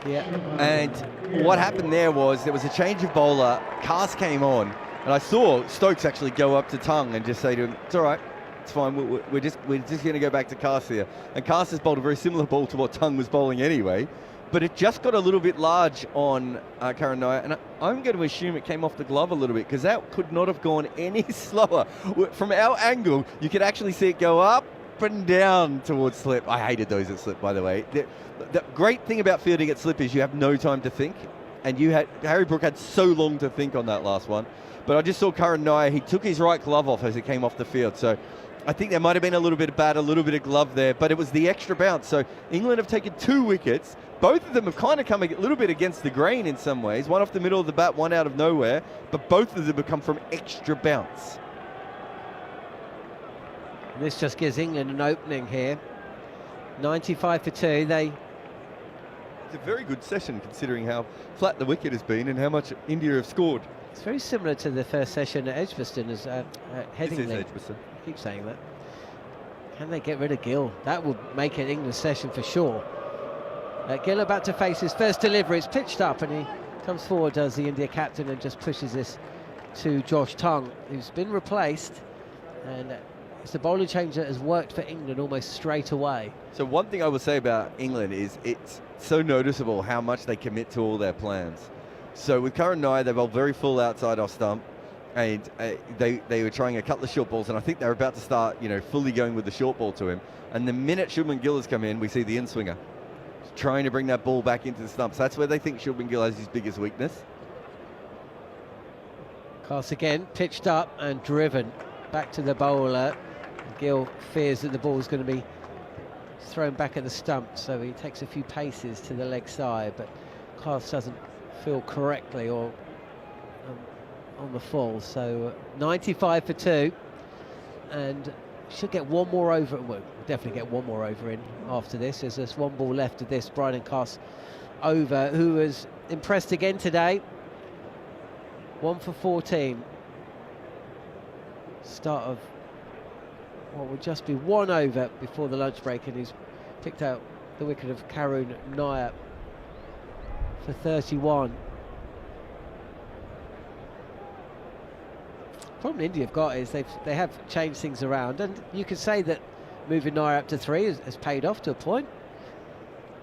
Yeah. And what happened there was a change of bowler. Cast came on, and I saw Stokes actually go up to Tongue and just say to him, "It's all right, it's fine. We're just going to go back to Cast here." And Cast has bowled a very similar ball to what Tongue was bowling anyway, but it just got a little bit large on Karun Nair, and I'm going to assume it came off the glove a little bit because that could not have gone any slower. From our angle, you could actually see it go up and down towards slip. I hated those at slip, by the way. The great thing about fielding at slip is you have no time to think, and Harry Brook had so long to think on that last one. But I just saw Karun Nair, he took his right glove off as he came off the field, so I think there might have been a little bit of bat, a little bit of glove there, but it was the extra bounce. So England have taken 2 wickets. Both of them have kind of come a little bit against the grain in some ways, one off the middle of the bat, one out of nowhere, but both of them have come from extra bounce. This just gives England an opening here. 95 for 2. It's a very good session considering how flat the wicket has been and how much India have scored. It's very similar to the first session at Edgbaston as Headingley. This is Edgbaston. I keep saying that. Can they get rid of Gill? That would make an England session for sure. Gill about to face his first delivery. It's pitched up and he comes forward as the India captain and just pushes this to Josh Tongue, who's been replaced. And it's the bowling change that has worked for England almost straight away. So one thing I will say about England is it's so noticeable how much they commit to all their plans. So with Curran Nye, they bowled very full outside off stump, and they were trying a couple of short balls, and I think they're about to start, fully going with the short ball to him. And the minute Shubman Gill has come in, we see the in-swinger trying to bring that ball back into the stumps. That's where they think Shubman Gill has his biggest weakness. Cast again, pitched up and driven back to the bowler. Gill fears that the ball is going to be thrown back at the stump, so he takes a few paces to the leg side, but Cast doesn't feel correctly or on the full. So 95 for 2, and should get one more over. Well, definitely get one more over in after this. There's just one ball left of this. Brydon Cast over, who was impressed again today. 1 for 14. Start of what would just be one over before the lunch break, and he's picked out the wicket of Karun Nair for 31. The problem India have got is they have changed things around, and you could say that moving Nair up to 3 has paid off to a point.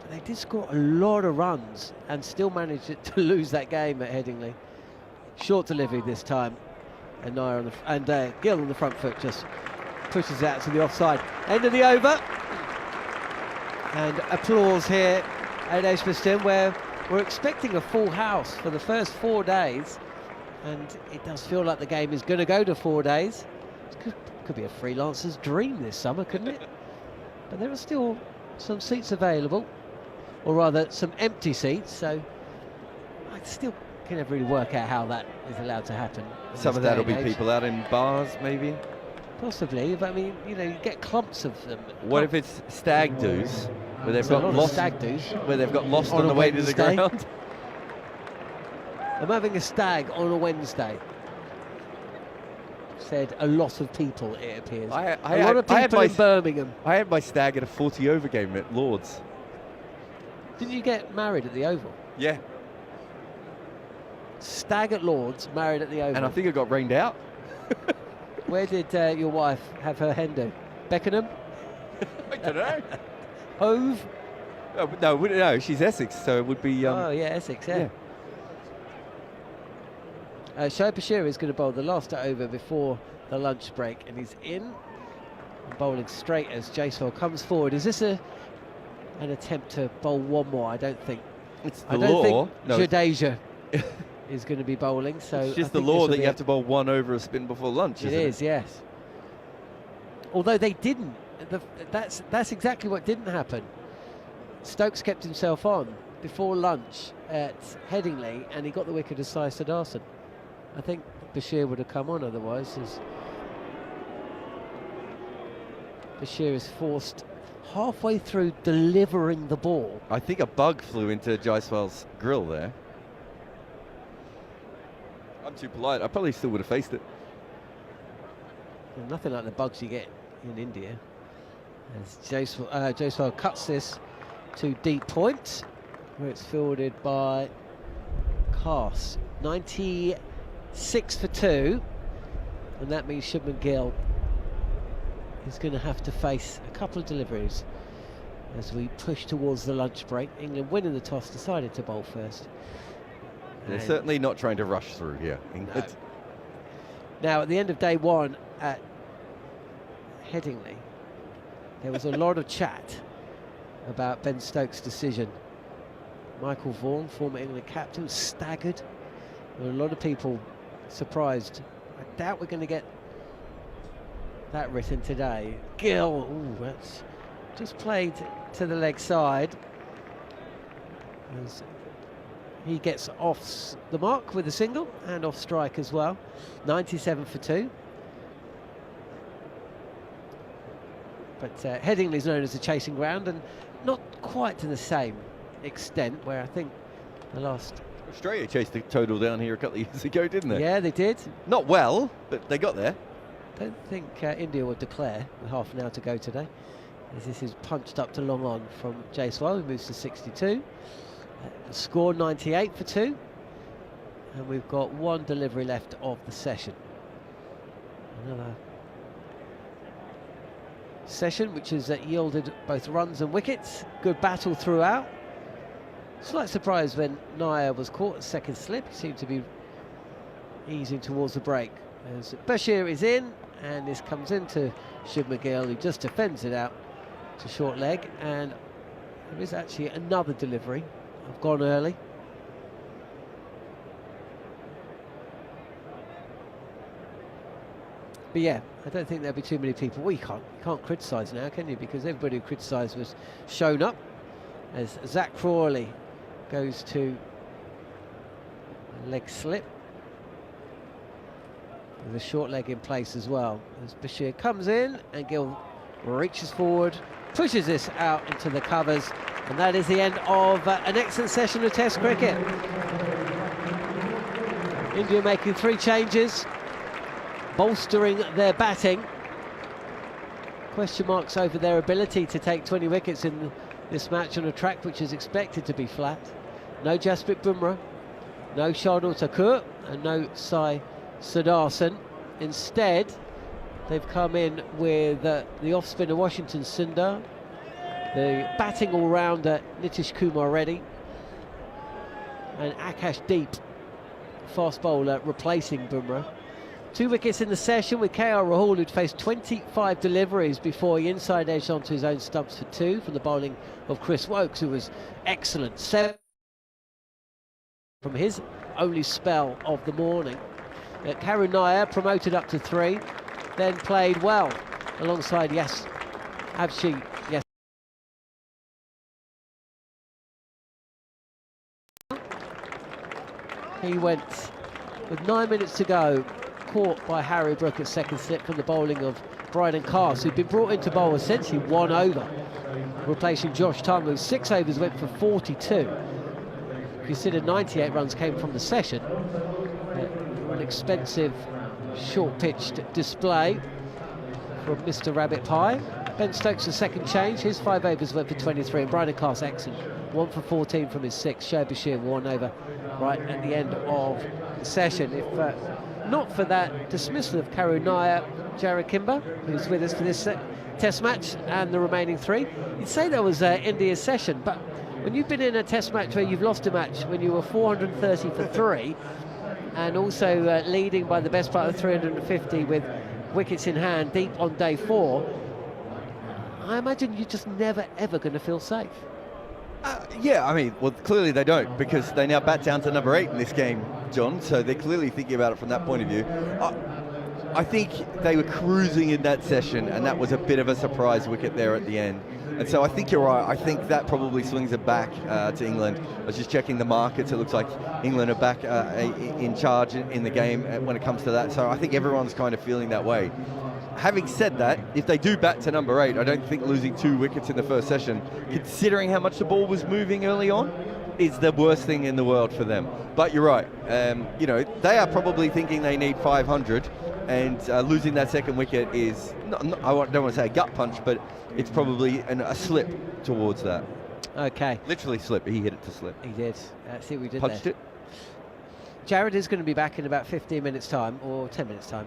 But they did score a lot of runs and still managed to lose that game at Headingley. Short delivery this time, and Nair and Gill on the front foot just pushes out to the offside. End of the over, and applause here at Edgbaston, where we're expecting a full house for the first 4 days, and it does feel like the game is going to go to 4 days. It could be a freelancer's dream this summer, couldn't it? But there are still some seats available, or rather some empty seats, so I still can never really work out how that is allowed to happen. Some of that will be people out in bars, maybe. Possibly, but I mean, you get clumps of them. What if it's stag do's, where they've got lost stag do's, where they've got lost on the way to the ground? I'm having a stag on a Wednesday. Said a lot of people, it appears. A lot of people in Birmingham. I had my stag at a 40 over game at Lord's. Didn't you get married at the Oval? Yeah. Stag at Lord's, married at the Oval. And I think it got rained out. Where did your wife have her hen do? Beckenham? I don't know. Hove? Oh, no, she's Essex, so it would be... oh, yeah, Essex, yeah. Shoaib Bashir is going to bowl the last over before the lunch break, and he's in, bowling straight as Jaiswal comes forward. Is this an attempt to bowl one more? I don't think. It's the I don't law. think Jadeja is going to be bowling. So it's just the law that you have to bowl one over a spin before lunch. It is, yes. Although they didn't. That's exactly what didn't happen. Stokes kept himself on before lunch at Headingley, and he got the wicket of Sai Siddharthan. I think Bashir would have come on otherwise, as Bashir is forced halfway through delivering the ball. I think a bug flew into Jaiswal's grill there. I'm too polite. I probably still would have faced it. Well, nothing like the bugs you get in India. As Jaiswal cuts this to deep point, where it's fielded by Cast. 96 for 2, and that means Shubman Gill is going to have to face a couple of deliveries as we push towards the lunch break. England winning the toss, decided to bowl first. They're certainly not trying to rush through here, England. No. Now, at the end of day 1 at Headingley, there was a lot of chat about Ben Stokes' decision. Michael Vaughan, former England captain, staggered. There were a lot of people surprised. I doubt we're going to get that written today. Gill, that's just played to the leg side. As he gets off the mark with a single and off strike as well. 97 for 2. But Headingley is known as a chasing ground, and not quite to the same extent, where I think the last... Australia chased the total down here a couple of years ago, didn't they? Yeah, they did. Not well, but they got there. Don't think India will declare with half an hour to go today, as this is punched up to long on from Jaiswal, who moves to 62. Score 98 for 2, and we've got one delivery left of the session. Another session, which has yielded both runs and wickets. Good battle throughout. Slight surprise when Nair was caught at second slip. He seemed to be easing towards the break. As Bashir is in, and this comes into Shiv McGill, who just defends it out to short leg, and there is actually another delivery. I've gone early. But yeah, I don't think there'll be too many people. Well, you can't criticise now, can you? Because everybody who criticised was shown up. As Zach Crawley goes to leg slip, with a short leg in place as well. As Bashir comes in, and Gill reaches forward, pushes this out into the covers, and that is the end of an excellent session of Test cricket. India making 3 changes, bolstering their batting. Question marks over their ability to take 20 wickets in this match on a track which is expected to be flat. No Jasprit Bumrah, no Shardul Thakur, and no Sai Sudarshan. Instead, they've come in with the off-spinner Washington Sundar, the batting all-rounder Nitish Kumar Reddy, and Akash Deep, fast bowler, replacing Bumrah. 2 wickets in the session, with KR Rahul, who'd faced 25 deliveries before he inside edged onto his own stumps for 2 from the bowling of Chris Wokes, who was excellent. 7 from his only spell of the morning. Karun Nair promoted up to 3, then played well alongside Abshi. He went with 9 minutes to go, caught by Harry Brook at second slip from the bowling of Bryden Cass, who'd been brought in to bowl essentially 1 over, replacing Josh Tongue, whose 6 overs went for 42. Consider 98 runs came from the session. An expensive short-pitched display from Mr. Rabbit Pie. Ben Stokes' the second change. His 5 overs went for 23, and Bryden Cass excellent. 1 for 14 from his 6. Shoaib Bashir 1 over right at the end of the session. If not for that dismissal of Karun Nair, Jared Kimber, who's with us for this Test match, and the remaining 3, you'd say that was India's session, but when you've been in a Test match where you've lost a match when you were 430 for 3, and also leading by the best part of 350 with wickets in hand deep on day 4, I imagine you're just never ever going to feel safe. Yeah, I mean, well, clearly they don't, because they now bat down to number 8 in this game, John, so they're clearly thinking about it from that point of view. I think they were cruising in that session, and that was a bit of a surprise wicket there at the end. And so I think you're right. I think that probably swings it back to England. I was just checking the markets. It looks like England are back in charge in the game when it comes to that. So I think everyone's kind of feeling that way. Having said that, if they do bat to number 8, I don't think losing 2 wickets in the first session, considering how much the ball was moving early on, is the worst thing in the world for them. But you're right. You know, they are probably thinking they need 500, and losing that second wicket is, I don't want to say a gut punch, but it's probably a slip towards that. Okay. Literally slip. He hit it to slip. He did. See what we did Punched there. it. Jared is going to be back in about 15 minutes' time, or 10 minutes' time.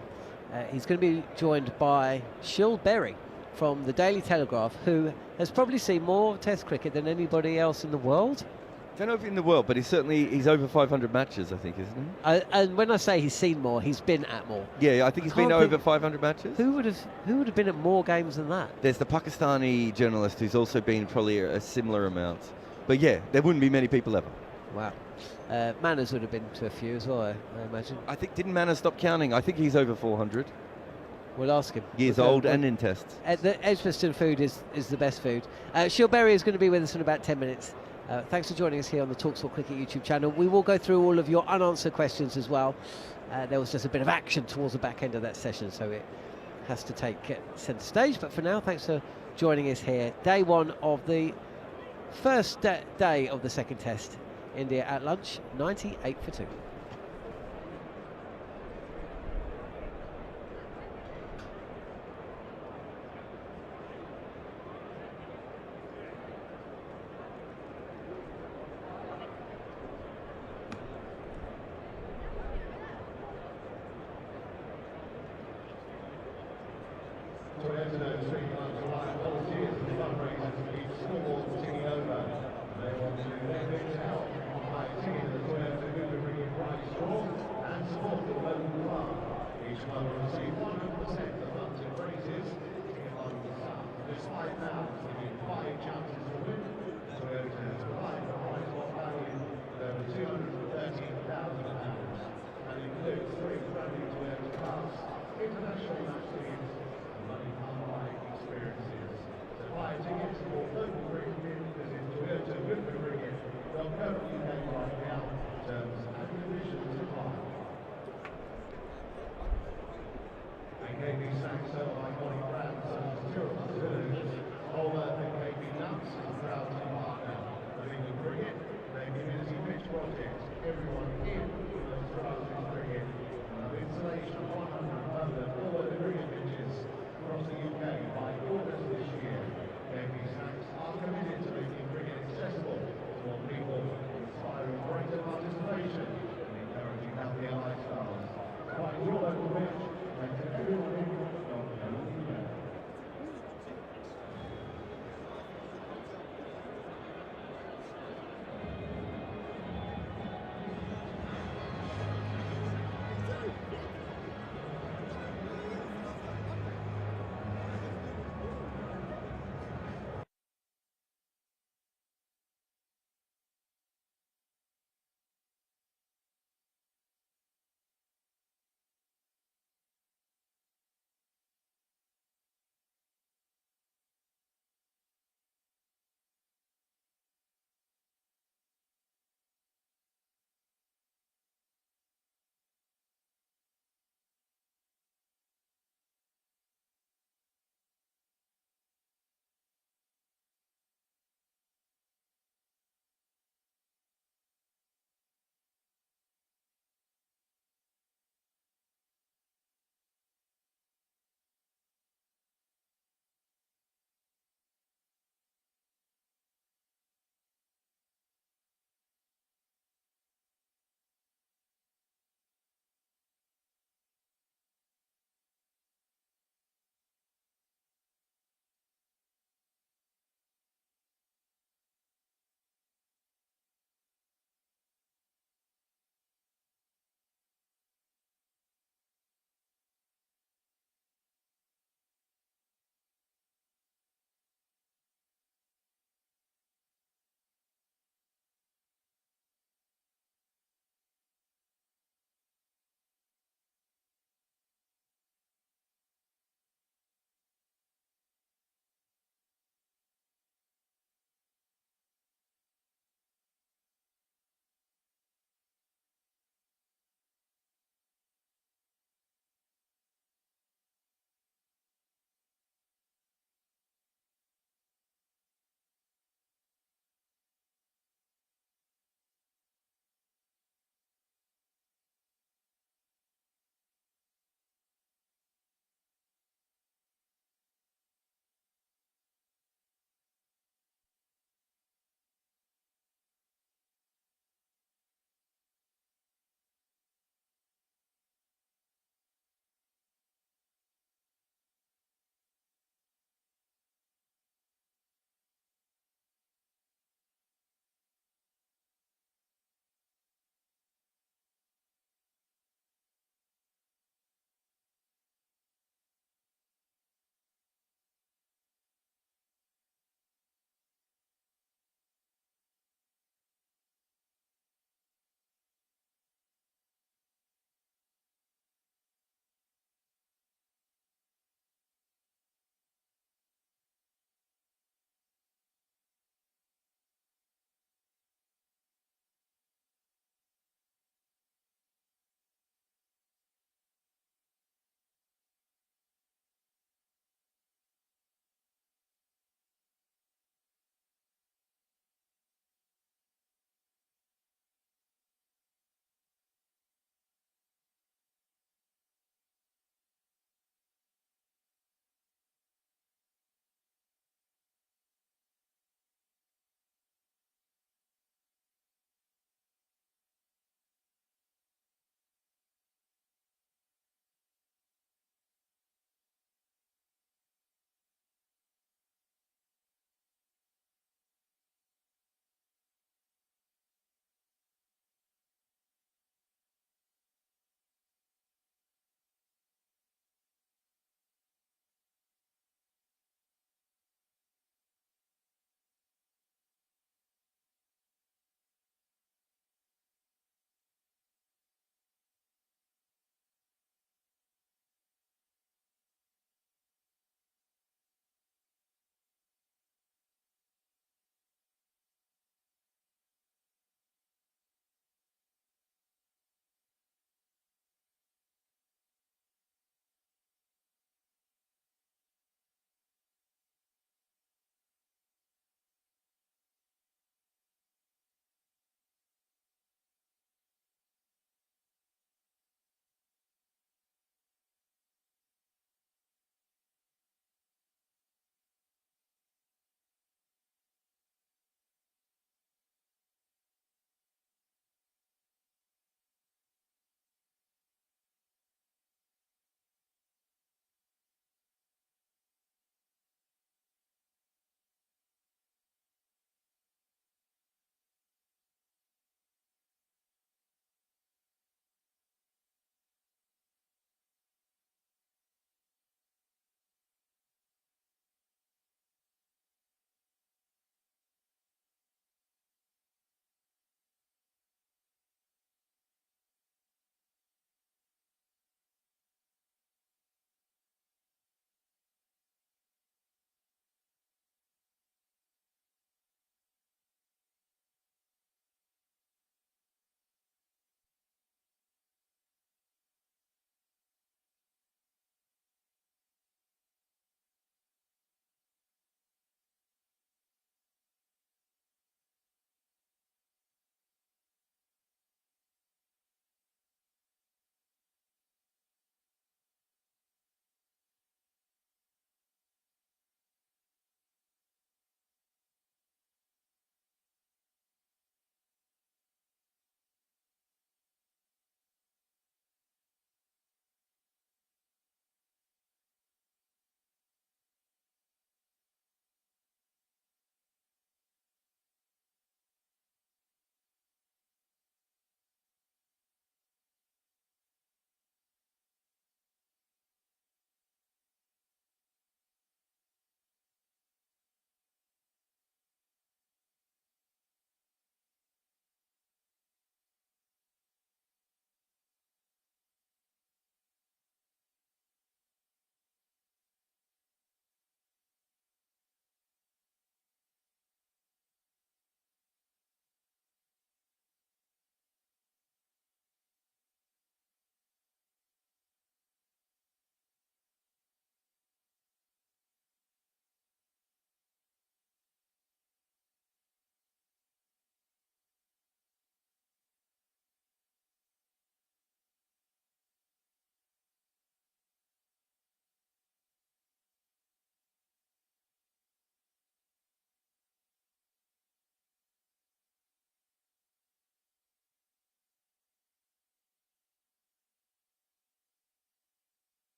He's going to be joined by Shill Berry from the Daily Telegraph, who has probably seen more Test cricket than anybody else in the world. Don't know if in the world, but he's over 500 matches, I think, isn't he? And when I say he's seen more, he's been at more. Yeah, I think he's been over 500 matches. Who would have been at more games than that? There's the Pakistani journalist who's also been probably a similar amount. But yeah, there wouldn't be many people ever. Wow. Manners would have been to a few as well, I imagine. I think, didn't Manners stop counting? I think he's over 400. We'll ask him. Years old and in tests. The Edgbaston food is the best food. Shill Berry is going to be with us in about 10 minutes. Thanks for joining us here on the talkSPORT Cricket YouTube channel. We will go through all of your unanswered questions as well. There was just a bit of action towards the back end of that session, so it has to take centre stage. But for now, thanks for joining us here. Day 1 of the first day of the second test. India at lunch, 98 for 2. To enter those three clubs are like volunteers and fundraisers to keep scoreboards ticking over. They want to do their bit to help by ticking the Toyota Hoover bringing prize draw and support the local club. Each club will receive 100% of funds it raises in local sum. Despite that, giving 5 chances to win, Toyota has provided a prize pot value of over £213,000 and includes 3 brand new Toyota cars, international match teams, and money unlike experiences. To buy tickets for local cricket, visit toyotawhipping.co.uk right now. Terms and conditions apply. And KB Snacks sell iconic brands such as Tyrrell's Village, Whole Earth and KB Nuts is proud to partner with England Cricket, their community pitch project. Everyone in loves grassroots cricket. Installation of 100 permanent all-weather cricket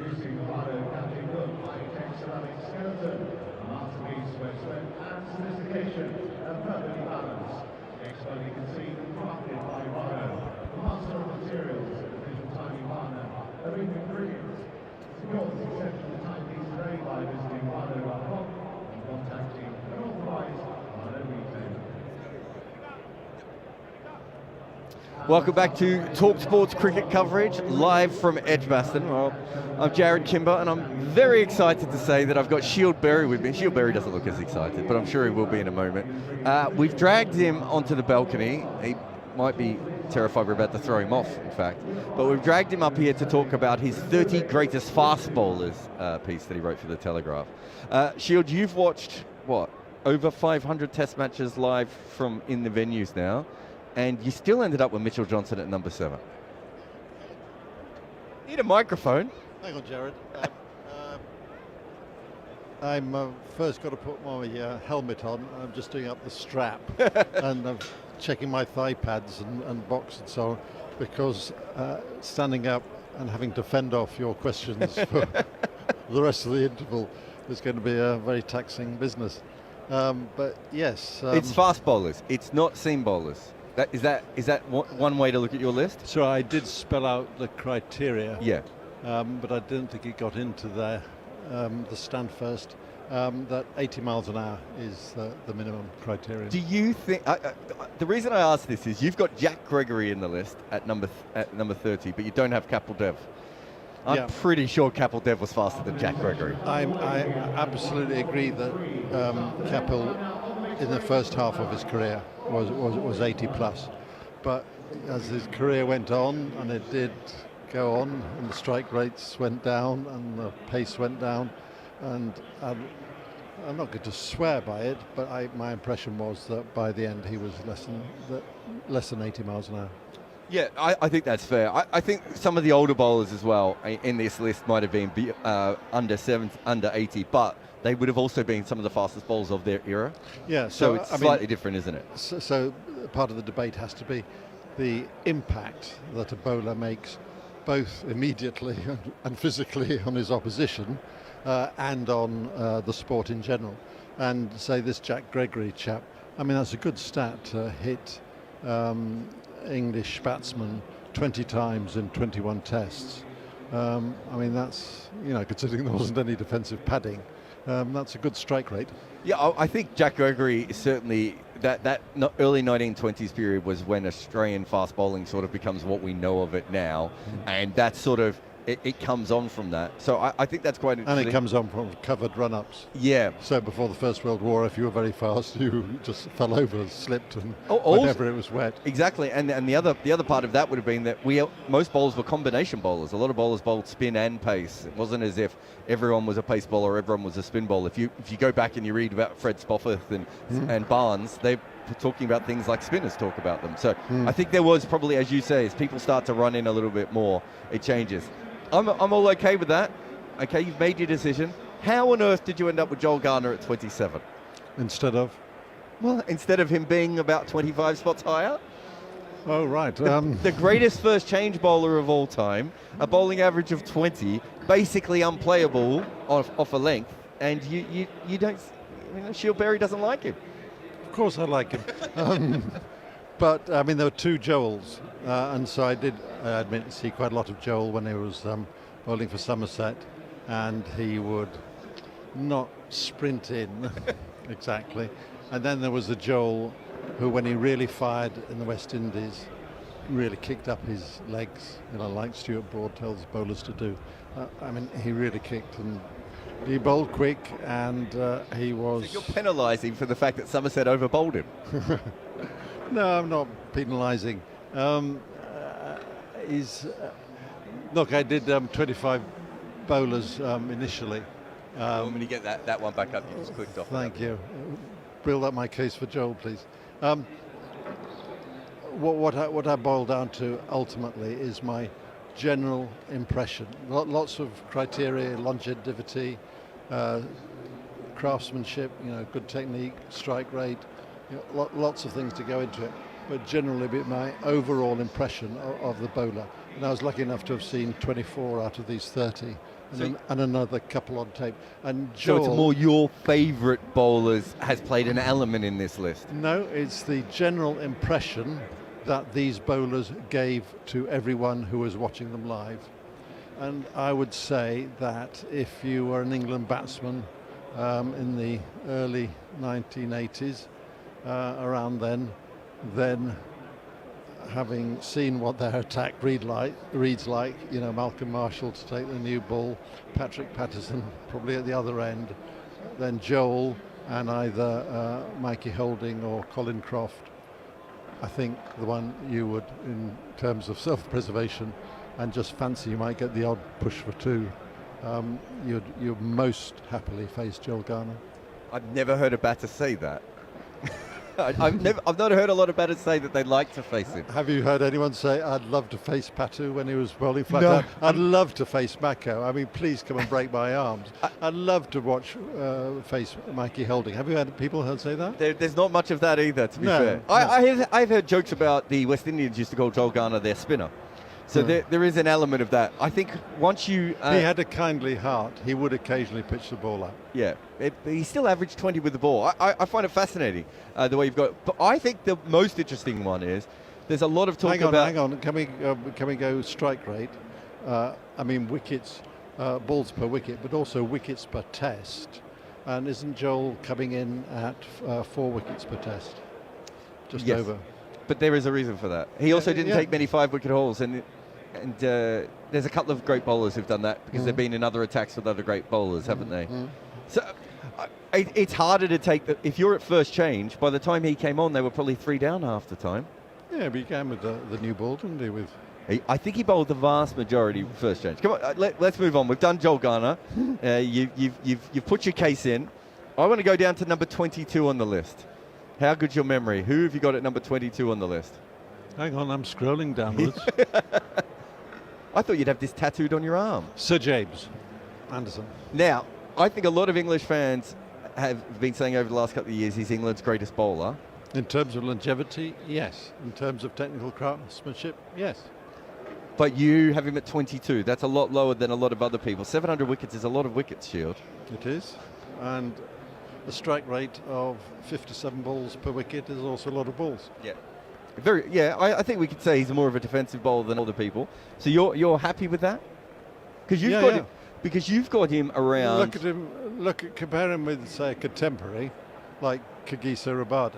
Introducing Milano Captain Look, high-tech ceramic skeleton, a masterpiece where strength and sophistication are perfectly balanced. Expertly conceived and crafted by Rhino, the master of materials and official timing partner of England Cricket. Secure this exceptional timepiece today by visiting rhino.com and contacting an authorised Rhino retailer. Welcome back to talkSPORT's cricket coverage, live from Edgbaston. Well, I'm Jared Kimber, and I'm very excited to say that I've got Shield Berry with me. Shield Berry doesn't look as excited, but I'm sure he will be in a moment. We've dragged him onto the balcony. He might be terrified we're about to throw him off, in fact. But we've dragged him up here to talk about his 30 greatest fast bowlers piece that he wrote for the Telegraph. Shield, you've watched, what, over 500 test matches live from in the venues now, and you still ended up with Mitchell Johnson at number 7. Need a microphone. Hang on, Jared. I'm first got to put my helmet on. I'm just doing up the strap and I'm checking my thigh pads and box and so on, because standing up and having to fend off your questions for the rest of the interval is going to be a very taxing business. But yes, it's fast bowlers. It's not seam bowlers. Is that one way to look at your list? So I did spell out the criteria. Yeah. But I didn't think it got into the stand first. That 80 miles an hour is the minimum criteria. Do you think the reason I ask this is you've got Jack Gregory in the list at number 30, but you don't have Kapil Dev. I'm pretty sure Kapil Dev was faster than Jack Gregory. I absolutely agree that Kapil, in the first half of his career, was 80 plus, but as his career went on, and it did go on, and the strike rates went down and the pace went down, and I'm not going to swear by it, but my impression was that by the end he was less than 80 miles an hour. Yeah, I think that's fair. I think some of the older bowlers as well in this list might have been under 80, but they would have also been some of the fastest bowlers of their era. Yeah, so it's slightly different, isn't it? So part of the debate has to be the impact that a bowler makes, both immediately and physically, on his opposition and on the sport in general. And say this Jack Gregory chap, I mean, that's a good stat to hit English batsmen 20 times in 21 tests. I mean, that's, considering there wasn't any defensive padding, that's a good strike rate. Yeah, I think Jack Gregory is certainly that early 1920s period was when Australian fast bowling sort of becomes what we know of it now, and that's sort of it comes on from that. So I think that's quite interesting. And it comes on from covered run-ups. Yeah. So before the First World War, if you were very fast, you just fell over, slipped, and whenever it was wet. Exactly. And the other part of that would have been that most bowlers were combination bowlers. A lot of bowlers bowled spin and pace. It wasn't as if everyone was a pace bowler, everyone was a spin bowler. If you go back and you read about Fred Spofforth and Barnes, they're talking about things like spinners talk about them. So I think there was probably, as you say, as people start to run in a little bit more, it changes. I'm all okay with that. Okay, you've made your decision. How on earth did you end up with Joel Garner at 27? Instead of? Well, instead of him being about 25 spots higher. Oh, right. The greatest first change bowler of all time, a bowling average of 20, basically unplayable off a length, and you don't, Shield Berry doesn't like him. Of course I like him. But, I mean, there were two Joels, and so I did, I admit, see quite a lot of Joel when he was bowling for Somerset, and he would not sprint in exactly. And then there was the Joel who, when he really fired in the West Indies, really kicked up his legs, like Stuart Broad tells bowlers to do. I mean, he really kicked, and he bowled quick, and he was... So you're penalising for the fact that Somerset over-bowled him. No, I'm not penalising. Look, I did 25 bowlers initially. When you get that one back up, you just clicked off. Thank you. Build up my case for Joel, please. What I boil down to ultimately is my general impression. Lots of criteria: longevity, craftsmanship, good technique, strike rate, lots of things to go into it. but generally be my overall impression of the bowler. And I was lucky enough to have seen 24 out of these 30, and another couple on tape. And Joel, so it's more your favourite bowlers has played an element in this list? No, it's the general impression that these bowlers gave to everyone who was watching them live. And I would say that if you were an England batsman in the early 1980s, around then having seen what their attack reads like, you know, Malcolm Marshall to take the new ball, Patrick Patterson probably at the other end, then Joel and either Mikey Holding or Colin Croft. I think the one you would, in terms of self-preservation and just fancy you might get the odd push for two, you'd most happily face Joel Garner. I've never heard a batter say that. I've not heard a lot of batters say that they'd like to face him. Have you heard anyone say, I'd love to face Patu when he was bowling flat No. out? I'd love to face Mako. I mean, please come and break my arms. I'd love to watch face Mikey Holding. Have you had people say that? There's not much of that either, to be No, fair. no. I've heard jokes about the West Indians used to call Joel Garner their spinner. So there is an element of that. I think once you... he had a kindly heart. He would occasionally pitch the ball up. Yeah, he still averaged 20 with the ball. I find it fascinating the way you've got... But I think the most interesting one is there's a lot of talk about... Hang on. Can we go strike rate? I mean, wickets, balls per wicket, but also wickets per test. And isn't Joel coming in at 4 wickets per test? Just Yes. over. But there is a reason for that. He also didn't take many 5-wicket hauls, and there's a couple of great bowlers who've done that because they've been in other attacks with other great bowlers, haven't they? So it's harder to take... If you're at first change, by the time he came on, they were probably 3 down half the time. Yeah, but he came with the new ball, didn't he? With I think he bowled the vast majority first change. Come on, let's move on. We've done Joel Garner. You've put your case in. I want to go down to number 22 on the list. How good's your memory? Who have you got at number 22 on the list? Hang on, I'm scrolling downwards. I thought you'd have this tattooed on your arm. Sir James Anderson. Now, I think a lot of English fans have been saying over the last couple of years he's England's greatest bowler. In terms of longevity, yes. In terms of technical craftsmanship, yes. But you have him at 22. That's a lot lower than a lot of other people. 700 wickets is a lot of wickets, Shield. It is. And a strike rate of 57 balls per wicket is also a lot of balls. Yeah. I think we could say he's more of a defensive bowler than other people. So you're happy with that? Because you've got him around. Look at him. Compare him with, say, a contemporary like Kagiso Rabada.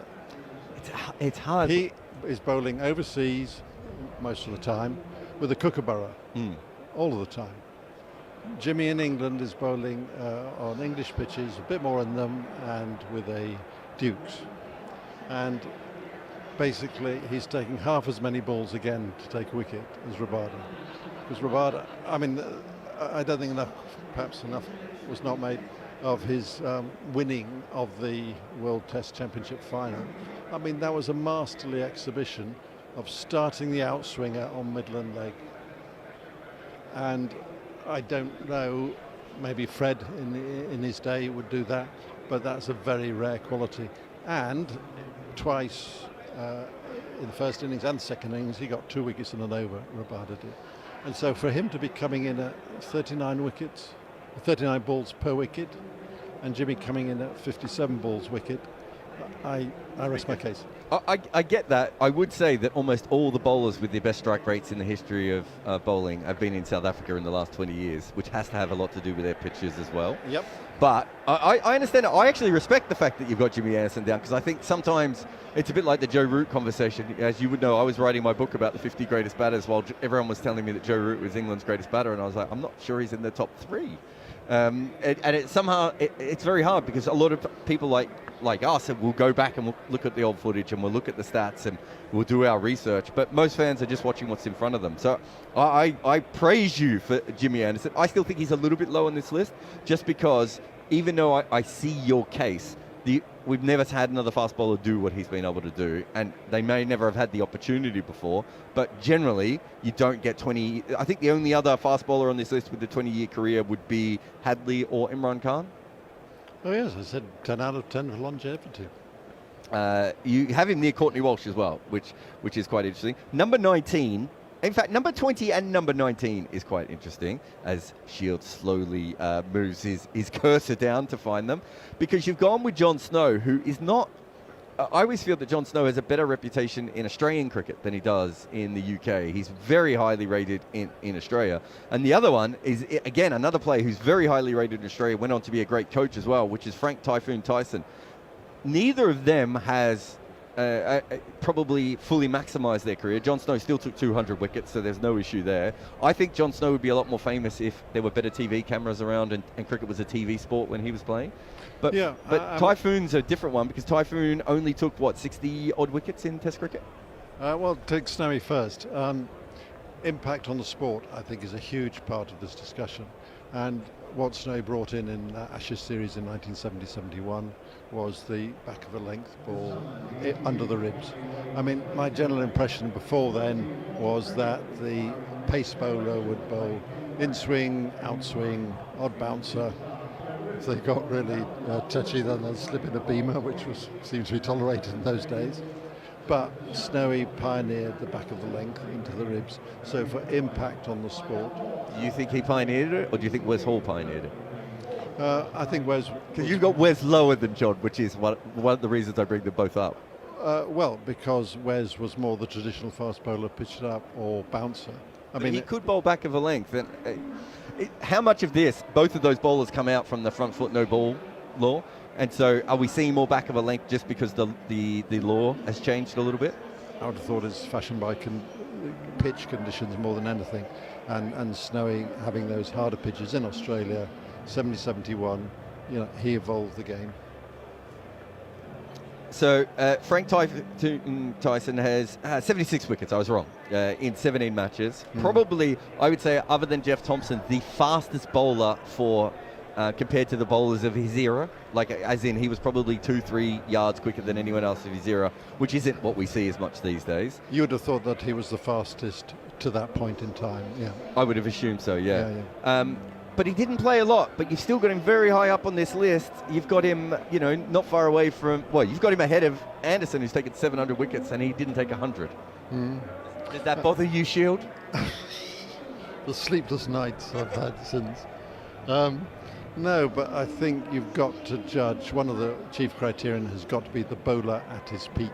It's hard. He is bowling overseas most of the time with a kookaburra all of the time. Jimmy in England is bowling on English pitches, a bit more on them, and with a Dukes. And basically, he's taking half as many balls again to take a wicket as Rabada. Because Rabada, I mean, I don't think perhaps enough was not made of his winning of the World Test Championship final. I mean, that was a masterly exhibition of starting the outswinger on Midland leg. And I don't know, maybe Fred in his day would do that, but that's a very rare quality. And twice in the first innings and second innings, he got 2 wickets and an over, Rabada did. And so for him to be coming in at 39 balls per wicket, and Jimmy coming in at 57 balls wicket, I rest my case. I get that. I would say that almost all the bowlers with the best strike rates in the history of bowling have been in South Africa in the last 20 years, which has to have a lot to do with their pitches as well. Yep. But I understand it. I actually respect the fact that you've got Jimmy Anderson down, because I think sometimes it's a bit like the Joe Root conversation. As you would know, I was writing my book about the 50 greatest batters while everyone was telling me that Joe Root was England's greatest batter, and I was like, I'm not sure he's in the top 3. And it's very hard, because a lot of people like us will go back and we'll look at the old footage and we'll look at the stats and we'll do our research, but most fans are just watching what's in front of them. So I praise you for Jimmy Anderson. I still think he's a little bit low on this list, just because even though I see your case, we've never had another fast bowler do what he's been able to do, and they may never have had the opportunity before, but generally you don't get 20. I think the only other fast bowler on this list with a 20-year career would be Hadley or Imran Khan. Oh yes, I said 10 out of 10 for longevity. You have him near Courtney Walsh as well, which is quite interesting. Number 19, in fact, number 20 and number 19 is quite interesting as Shields slowly moves his cursor down to find them, because you've gone with Jon Snow, who is not. I always feel that Jon Snow has a better reputation in Australian cricket than he does in the UK. He's very highly rated in Australia. And the other one is, again, another player who's very highly rated in Australia, went on to be a great coach as well, which is Frank Typhoon Tyson. Neither of them has probably fully maximised their career. Jon Snow still took 200 wickets, so there's no issue there. I think Jon Snow would be a lot more famous if there were better TV cameras around and cricket was a TV sport when he was playing. But Typhoon's a different one, because Typhoon only took, 60-odd wickets in Test cricket? Well, take Snowy first. Impact on the sport, I think, is a huge part of this discussion. And what Snowy brought in the Ashes series in 1970-71 was the back of a length ball under the ribs. I mean, my general impression before then was that the pace bowler would bowl in swing, out swing, odd bouncer. If they got really touchy, then they'll slip in a beamer, which seemed to be tolerated in those days. But Snowy pioneered the back of the length into the ribs. So for impact on the sport. Do you think he pioneered it, or do you think Wes Hall pioneered it? I think Wes... Because you've got Wes lower than Jon, which is one of the reasons I bring them both up. Well, because Wes was more the traditional fast bowler, pitched up or bouncer. I mean, he could bowl back of a length. And how much of this, both of those bowlers come out from the front foot no ball law? And so are we seeing more back of a length just because the law has changed a little bit? I would have thought it's fashioned by pitch conditions more than anything. And Snowy having those harder pitches in Australia, 70-71, he evolved the game. So Frank Tyson has 76 wickets. I was wrong, in 17 matches. Probably, I would say, other than Jeff Thompson, the fastest bowler for compared to the bowlers of his era. Like, as in, he was probably 2-3 yards quicker than anyone else of his era, which isn't what we see as much these days. You would have thought that he was the fastest to that point in time, yeah. I would have assumed so, yeah. But he didn't play a lot, but you've still got him very high up on this list. You've got him, not far away from, you've got him ahead of Anderson, who's taken 700 wickets, and he didn't take 100. Did that bother you, Shield? The sleepless nights I've had since. No, but I think you've got to judge. One of the chief criterion has got to be the bowler at his peak.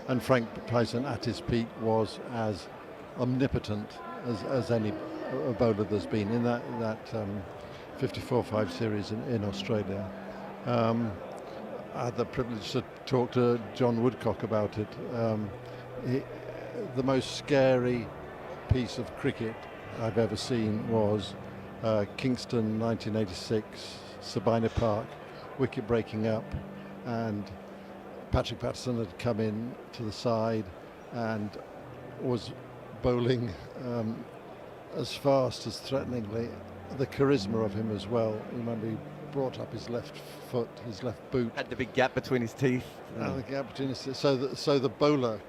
And Frank Tyson at his peak was as omnipotent as any bowler there's been in that 54-5 series in Australia. I had the privilege to talk to John Woodcock about it. The most scary piece of cricket I've ever seen was Kingston 1986, Sabina Park, wicket breaking up, and Patrick Patterson had come in to the side and was bowling as fast as threateningly. The charisma of him as well. Remember, he brought up his left foot, his left boot. Had the big gap between his teeth. The gap between his teeth. So the bowler,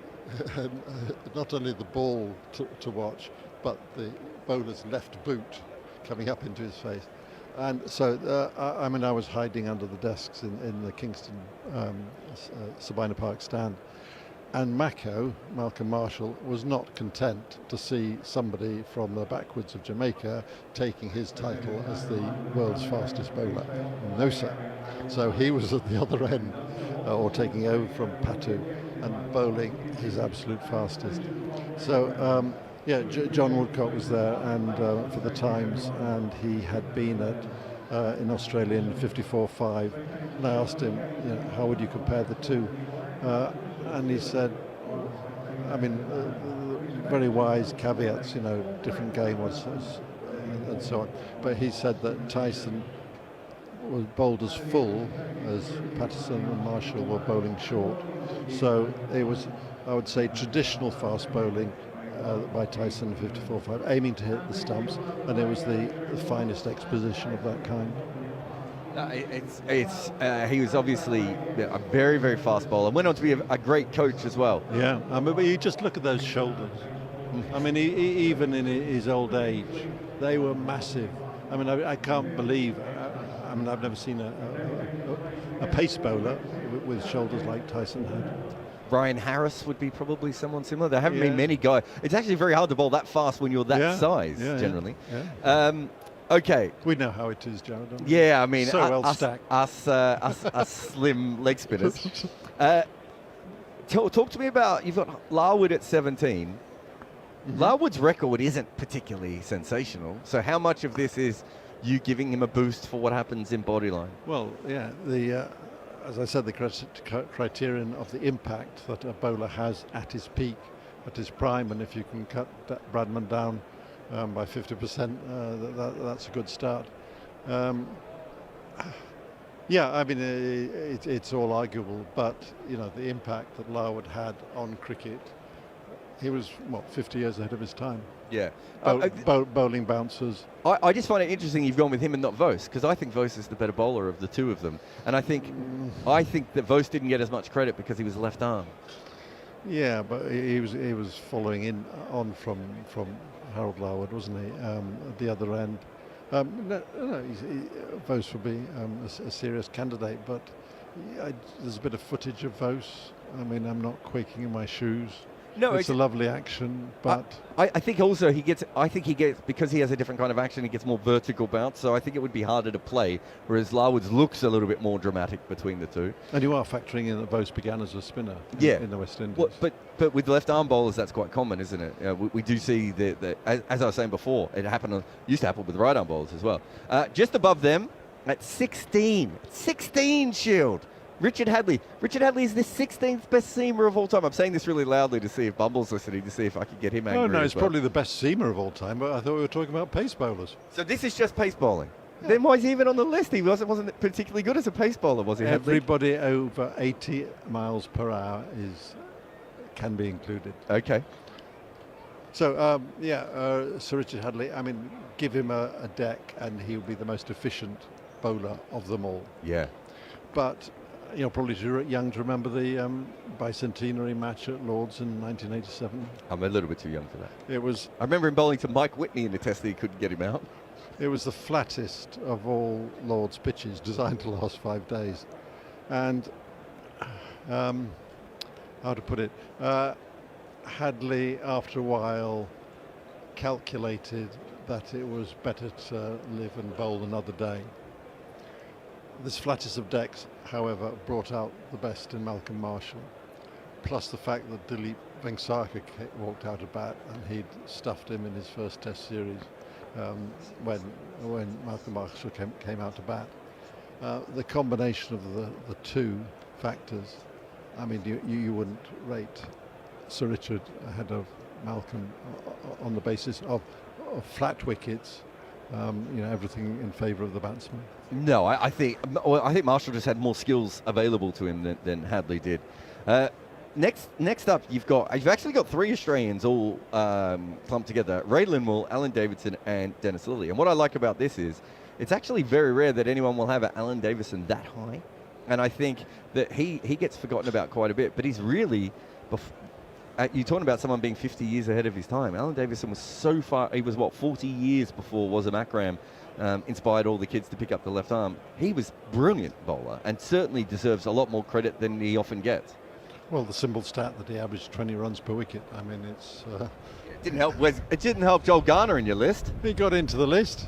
not only the ball to watch, but the bowler's left boot coming up into his face. And so, I was hiding under the desks in the Kingston Sabina Park stand. And Malcolm Marshall, was not content to see somebody from the backwoods of Jamaica taking his title as the world's fastest bowler. No, sir. So he was at the other end, or taking over from Patu, and bowling his absolute fastest. So, John Woodcock was there, and for the Times, and he had been in Australia in 54-5, and I asked him, how would you compare the two? And he said, very wise caveats, different game was, and so on. But he said that Tyson was bowled as full as Patterson and Marshall were bowling short. So it was, I would say, traditional fast bowling by Tyson in 54-5, aiming to hit the stumps, and it was the finest exposition of that kind. He was obviously a very, very fast bowler. Went on to be a great coach as well. Yeah, but you just look at those shoulders. He even in his old age, they were massive. I can't believe. I've never seen a pace bowler with shoulders like Tyson had. Ryan Harris would be probably someone similar. There haven't been Yeah. many guys. It's actually very hard to bowl that fast when you're that size, generally. Yeah. Okay. We know how it is, Jared. don't we? Yeah, I mean, So well stacked. us slim leg spinners. Talk to me about, you've got Larwood at 17. Larwood's record isn't particularly sensational. So how much of this is you giving him a boost for what happens in bodyline? Well, yeah, as I said, the criterion of the impact that a bowler has at his peak, at his prime, and if you can cut Bradman down by 50%, that's a good start. Yeah, I mean, it's all arguable, but the impact that Larwood had on cricket, he was 50 years ahead of his time. Yeah. Bowling bouncers. I just find it interesting you've gone with him and not Vos, because I think Vos is the better bowler of the two of them. And I think that Vos didn't get as much credit because he was left arm. Yeah, but he was following on from Harold Larwood, wasn't he? At the other end. Vos would be a serious candidate, but there's a bit of footage of Vos. I mean, I'm not quaking in my shoes. No, it's a lovely action, but I think also he gets because he has a different kind of action, he gets more vertical bounce, so I think it would be harder to play, whereas Larwood's looks a little bit more dramatic between the two. And you are factoring in that Vos began as a spinner in the West Indies. Well, but with left arm bowlers, that's quite common, isn't it? We do see as I was saying before, used to happen with right arm bowlers as well. Just above them, at 16 Shield. Richard Hadley. Richard Hadley is the 16th best seamer of all time. I'm saying this really loudly to see if Bumble's listening, to see if I can get him angry. No, he's well. probably the best seamer of all time, but I thought we were talking about pace bowlers. So this is just pace bowling. Yeah. Then why is he even on the list? He wasn't particularly good as a pace bowler, was he? Everybody over 80 miles per hour can be included. Okay. So, Sir Richard Hadley, I mean, give him a deck and he'll be the most efficient bowler of them all. Yeah. But you're probably too young to remember the bicentenary match at Lord's in 1987. I'm a little bit too young for that. I remember him bowling to Mike Whitney in the test that he couldn't get him out. It was the flattest of all Lord's pitches, designed to last 5 days. And how to put it? Hadley, after a while, calculated that it was better to live and bowl another day. This flattest of decks, however, brought out the best in Malcolm Marshall, plus the fact that Dilip Vengsarkar walked out of bat and he'd stuffed him in his first Test series when Malcolm Marshall came out to bat. The combination of the two factors, I mean, you wouldn't rate Sir Richard ahead of Malcolm on the basis of flat wickets. Everything in favour of the batsman. No, I think Marshall just had more skills available to him than Hadley did. Next up, you've actually got 3 Australians all clumped together: Ray Linwell, Alan Davidson, and Dennis Lillee. And what I like about this is it's actually very rare that anyone will have Alan Davidson that high. And I think that he gets forgotten about quite a bit, but he's really. You're talking about someone being 50 years ahead of his time. Alan Davidson was so far, he was 40 years before Wasam Akram inspired all the kids to pick up the left arm. He was brilliant bowler and certainly deserves a lot more credit than he often gets. Well, the simple stat that he averaged 20 runs per wicket, I mean, it's... It didn't help Joel Garner in your list. He got into the list.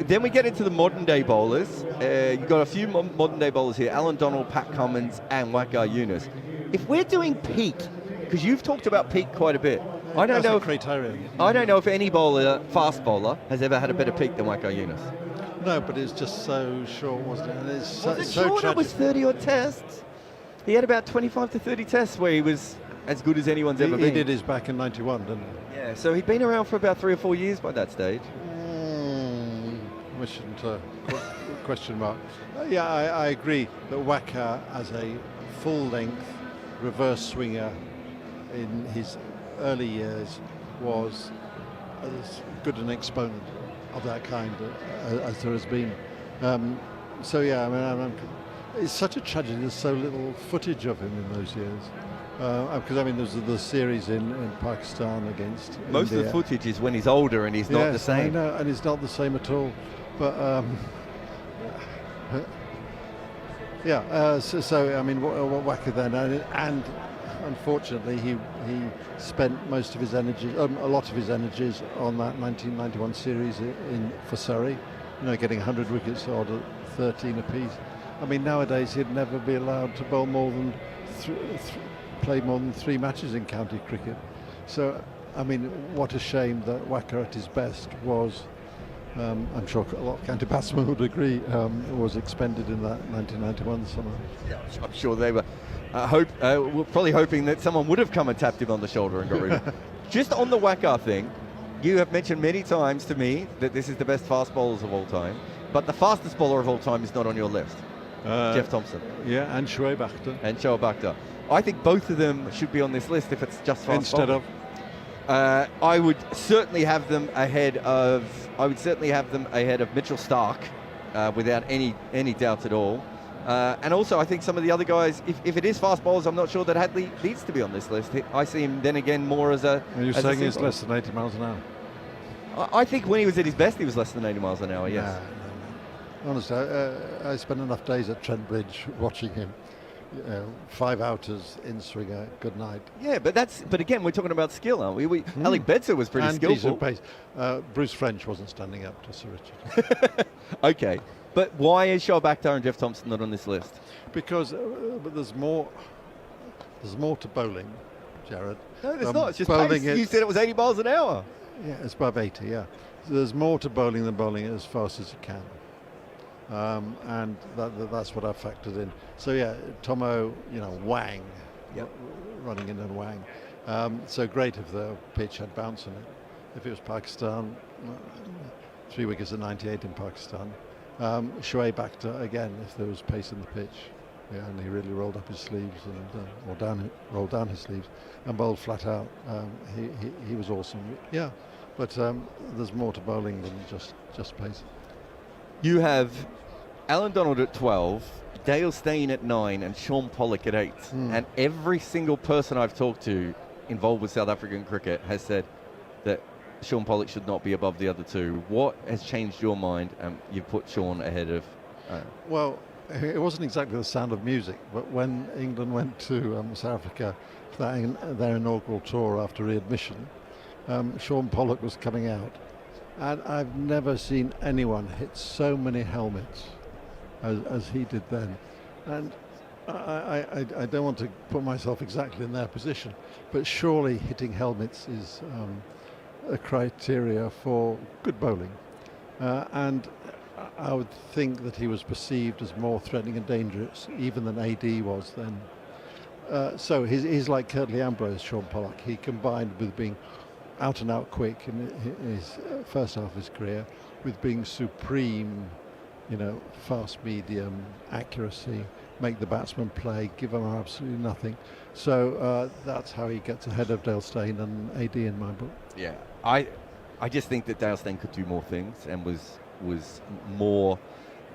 Then we get into the modern-day bowlers. You've got a few modern-day bowlers here: Alan Donald, Pat Cummins, and Waqar Younis. If we're doing peak, because you've talked about peak quite a bit, I don't know if any fast bowler, has ever had a better peak than Waqar Younis. No, but it's just so short, wasn't it? And it's so short? tragic. It was 30-odd tests. He had about 25 to 30 tests where he was as good as anyone's ever been. He did his back in 91, didn't he? Yeah, so he'd been around for about 3 or 4 years by that stage. We shouldn't question mark. I agree that Waqar, as a full-length reverse swinger in his early years, was as good an exponent of that kind as there has been. It's such a tragedy there's so little footage of him in those years. Because there's the series in Pakistan against most India. of the footage is when he's older and he's not the same. I know, and he's not the same at all. But so I mean, Wacker then, and unfortunately he spent most of his energy, a lot of his energies on that 1991 series for Surrey, getting 100 wickets or 13 apiece. I mean, nowadays he'd never be allowed to bowl more than play more than 3 matches in county cricket. So I mean, what a shame that Wacker at his best was. I'm sure a lot of county batsmen would agree, was expended in that 1991 summer. Yeah, I'm sure they were probably hoping that someone would have come and tapped him on the shoulder and got rid of him. Just on the Wacker thing, you have mentioned many times to me that this is the best fast bowlers of all time, but the fastest bowler of all time is not on your list. Jeff Thompson. Yeah, and Shoaib Akhtar. And Shoaib Akhtar. I think both of them should be on this list if it's just fast Instead bowling. I would certainly have them ahead of Mitchell Starc, without any doubt at all. And also, I think some of the other guys, if it is fast bowlers, I'm not sure that Hadley needs to be on this list. I see him then again more as a. Are you saying he's less than 80 miles an hour? I think when he was at his best, he was less than 80 miles an hour. Yes. No. Honestly, I spent enough days at Trent Bridge watching him. 5 outers in swinger, good night. Yeah, but again, we're talking about skill, aren't we? Alec Bedser was pretty skillful. Pace. Bruce French wasn't standing up to Sir Richard. Okay, but why is Shoaib Akhtar and Jeff Thompson not on this list? Because but there's more to bowling, Jared. No, there's not. It's just pace. You said it was 80 miles an hour. Yeah, it's above 80. Yeah, so there's more to bowling than bowling it as fast as you can. And that's what I've factored in. So yeah, Tomo, Wang, running in and Wang. So great if the pitch had bounce in it. If it was Pakistan, 3 wickets at 98 in Pakistan. Shoaib Akhtar again, if there was pace in the pitch. Yeah, and he really rolled up his sleeves and rolled down his sleeves and bowled flat out. He was awesome. Yeah, but there's more to bowling than just pace. You have Alan Donald at 12, Dale Steyn at 9, and Sean Pollock at 8. And every single person I've talked to involved with South African cricket has said that Sean Pollock should not be above the other two. What has changed your mind? You put Sean ahead of. Well, it wasn't exactly the sound of music, but when England went to South Africa for their inaugural tour after readmission, Sean Pollock was coming out. And I've never seen anyone hit so many helmets as he did then. And I don't want to put myself exactly in their position, but surely hitting helmets is a criteria for good bowling. And I would think that he was perceived as more threatening and dangerous even than AD was then. So he's like Curtly Ambrose, Sean Pollock. He combined with being out and out quick in his first half of his career with being supreme, fast medium accuracy, make the batsman play, give them absolutely nothing. So that's how he gets ahead of Dale Steyn and AD in my book. Yeah, I just think that Dale Steyn could do more things and was more.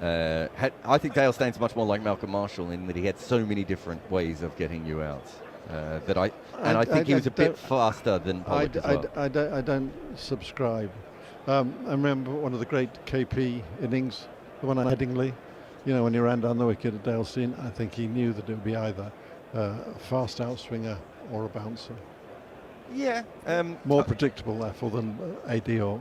I think Dale Steyn's much more like Malcolm Marshall in that he had so many different ways of getting you out. I think he was a bit faster than Pollock as well. I don't subscribe. I remember one of the great KP innings, the one on Headingley, when he ran down the wicket at Dale Steyn. I think he knew that it would be either a fast outswinger or a bouncer. Yeah. More predictable, therefore, than AD or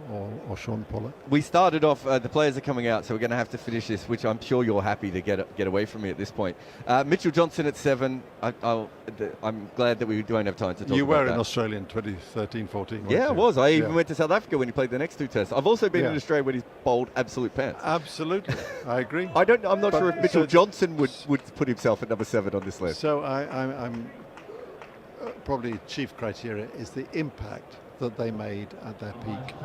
Sean Pollock. We started off, the players are coming out, so we're going to have to finish this, which I'm sure you're happy to get away from me at this point. Mitchell Johnson at 7. I'm glad that we don't have time to talk about that. You were in Australia in 2013-14. Yeah, I was. I even went to South Africa when he played the next 2 tests. I've also been in Australia when he's bowled absolute pants. Absolutely, I agree. I'm not sure if Mitchell Johnson would put himself at number 7 on this list. So I'm probably chief criteria is the impact that they made at their peak.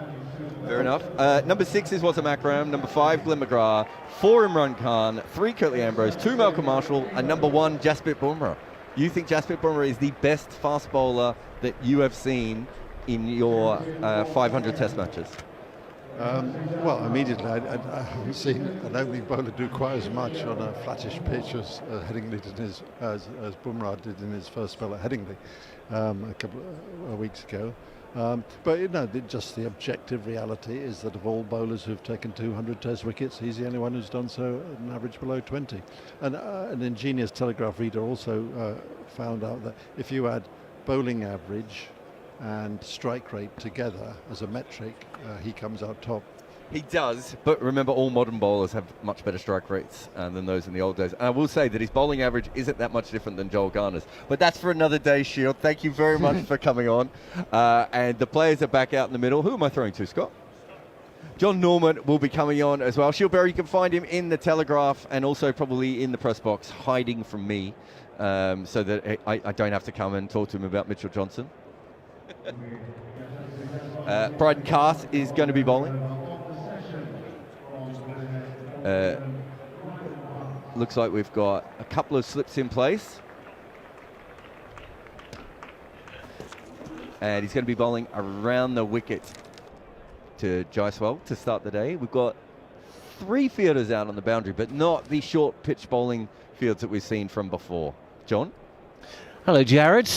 Fair enough. Number 6 is Wasim Akram. Number 5, Glenn McGrath. 4, Imran Khan. 3, Curtly Ambrose. 2, Malcolm Marshall. And number 1, Jasprit Bumrah. You think Jasprit Bumrah is the best fast bowler that you have seen in your 500 test matches? Well, immediately, I haven't seen an opening bowler do quite as much on a flattish pitch as Headingley did as Bumrah did in his first spell at Headingley a couple of weeks ago. But just the objective reality is that of all bowlers who've taken 200 Test wickets, he's the only one who's done so at an average below 20. And an ingenious Telegraph reader also found out that if you add bowling average and strike rate together as a metric, he comes out top. He does, but remember, all modern bowlers have much better strike rates than those in the old days. And I will say that his bowling average isn't that much different than Joel Garner's. But that's for another day, Shield. Thank you very much for coming on. And the players are back out in the middle. Who am I throwing to, Scott? Jon Norman will be coming on as well. Shieldberry, you can find him in the Telegraph and also probably in the press box, hiding from me, so that I don't have to come and talk to him about Mitchell Johnson. Bryden Carth is going to be bowling. Looks like we've got a couple of slips in place. And he's going to be bowling around the wicket to Jaiswal to start the day. We've got 3 fielders out on the boundary, but not the short pitch bowling fields that we've seen from before. John? Hello, Jared.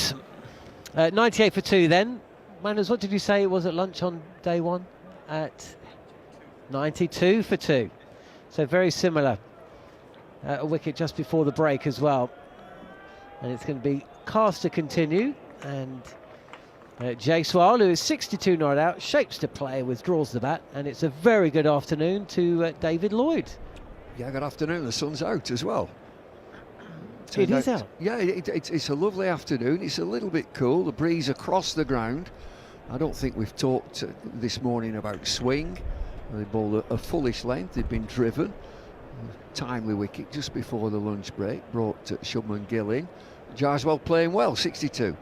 98 for 2 then. Manners, what did you say it was at lunch on day 1? At 92 for 2. So very similar. A wicket just before the break as well. And it's going to be Carth to continue. And Jaiswal, who is 62 not out, shapes to play, withdraws the bat. And it's a very good afternoon to David Lloyd. Yeah, good afternoon. The sun's out as well. It is out. Yeah, it's a lovely afternoon. It's a little bit cool. The breeze across the ground. I don't think we've talked this morning about swing. They bowled a fullish length. They'd been driven. Timely wicket just before the lunch break. Brought Shubman Gill in. Jaiswal playing well, 62.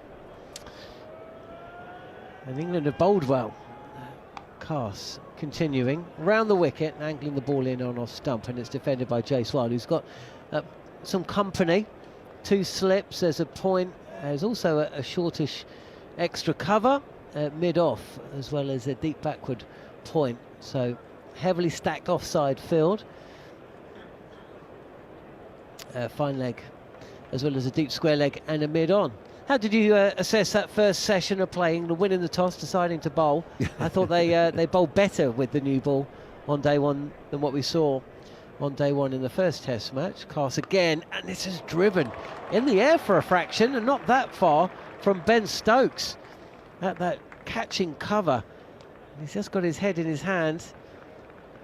And England have bowled well. Carth continuing round the wicket, angling the ball in on off stump, and it's defended by Jaiswal, who's got some company. 2 slips. There's a point. There's also a shortish extra cover mid-off, as well as a deep backward point. So heavily stacked offside field. Fine leg, as well as a deep square leg and a mid-on. How did you assess that first session of playing, the winning the toss, deciding to bowl? I thought they bowled better with the new ball on day 1 than what we saw on day 1 in the first Test match. Carth again, and this is driven in the air for a fraction, and not that far from Ben Stokes at that catching cover. He's just got his head in his hands,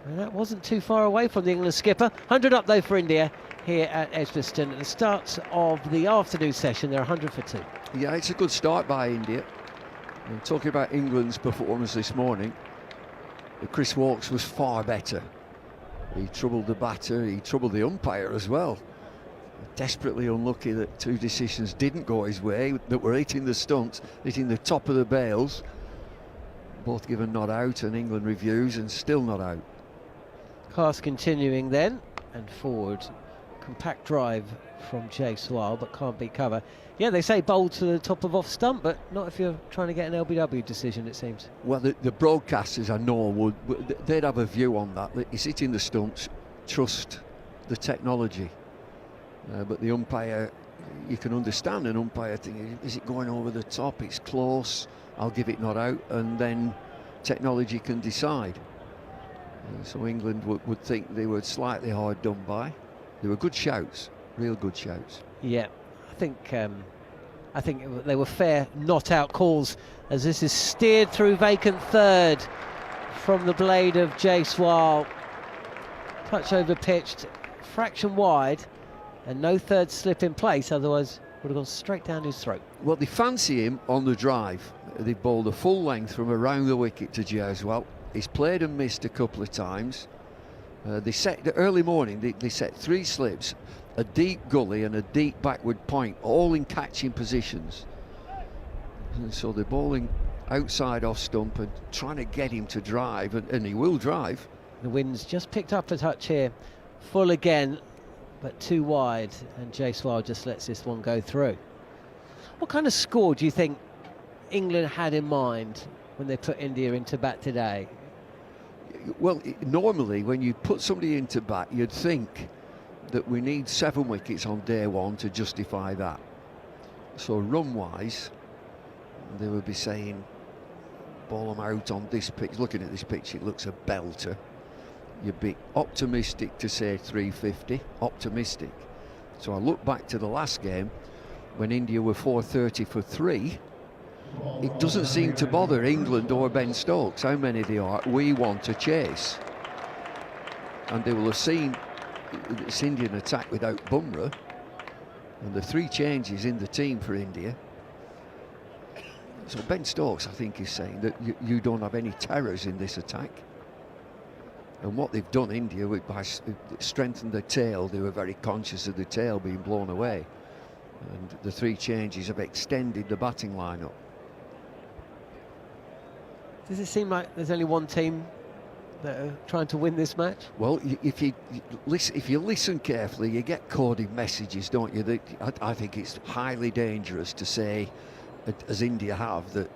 and that wasn't too far away from the England skipper. 100 up though for India here at Edgbaston at the start of the afternoon session. They're 100 for 2. Yeah, it's a good start by India. And talking about England's performance this morning, Chris Walks was far better. He troubled the batter, he troubled the umpire as well. Desperately unlucky that 2 decisions didn't go his way, that were hitting the stumps, hitting the top of the bails. Both given not out, and England reviews, and still not out. Carth continuing then, and forward. Compact drive from Jaiswal, but can't beat cover. Yeah, they say bowl to the top of off stump, but not if you're trying to get an LBW decision, it seems. Well, the broadcasters, I know, they'd have a view on that. He's hitting the stumps, trust the technology. But the umpire, you can understand an umpire thinking, is it going over the top? It's close, I'll give it not out, and then technology can decide. So England would think they were slightly hard done by. They were good shouts, real good shouts. Yeah, I think they were fair not out calls, as this is steered through vacant third from the blade of Jaiswal. Touch over pitched, fraction wide, and no third slip in place, otherwise would have gone straight down his throat. Well, they fancy him on the drive. They bowled a full length from around the wicket to Jaiswal. He's played and missed a couple of times. They set the early morning. They set 3 slips, a deep gully and a deep backward point, all in catching positions. And so they're bowling outside off stump and trying to get him to drive, and he will drive. The wind's just picked up a touch here, full again, but too wide, and Jaiswal just lets this one go through. What kind of score do you think England had in mind when they put India into bat today? Well, normally when you put somebody into bat, you'd think that we need 7 wickets on day 1 to justify that. So run-wise, they would be saying ball them out on this pitch. Looking at this pitch, it looks a belter. You'd be optimistic to say 350, optimistic. So I look back to the last game when India were 430 for 3. It doesn't seem to bother England or Ben Stokes how many they are. We want to chase. And they will have seen this Indian attack without Bumrah, and the 3 changes in the team for India. So Ben Stokes, I think, is saying that you don't have any terrors in this attack. And what they've done, India, by strengthening the tail, they were very conscious of the tail being blown away. And the 3 changes have extended the batting lineup. Does it seem like there's only one team that are trying to win this match? Well, if you listen carefully, you get coded messages, don't you? I think it's highly dangerous to say, as India have, that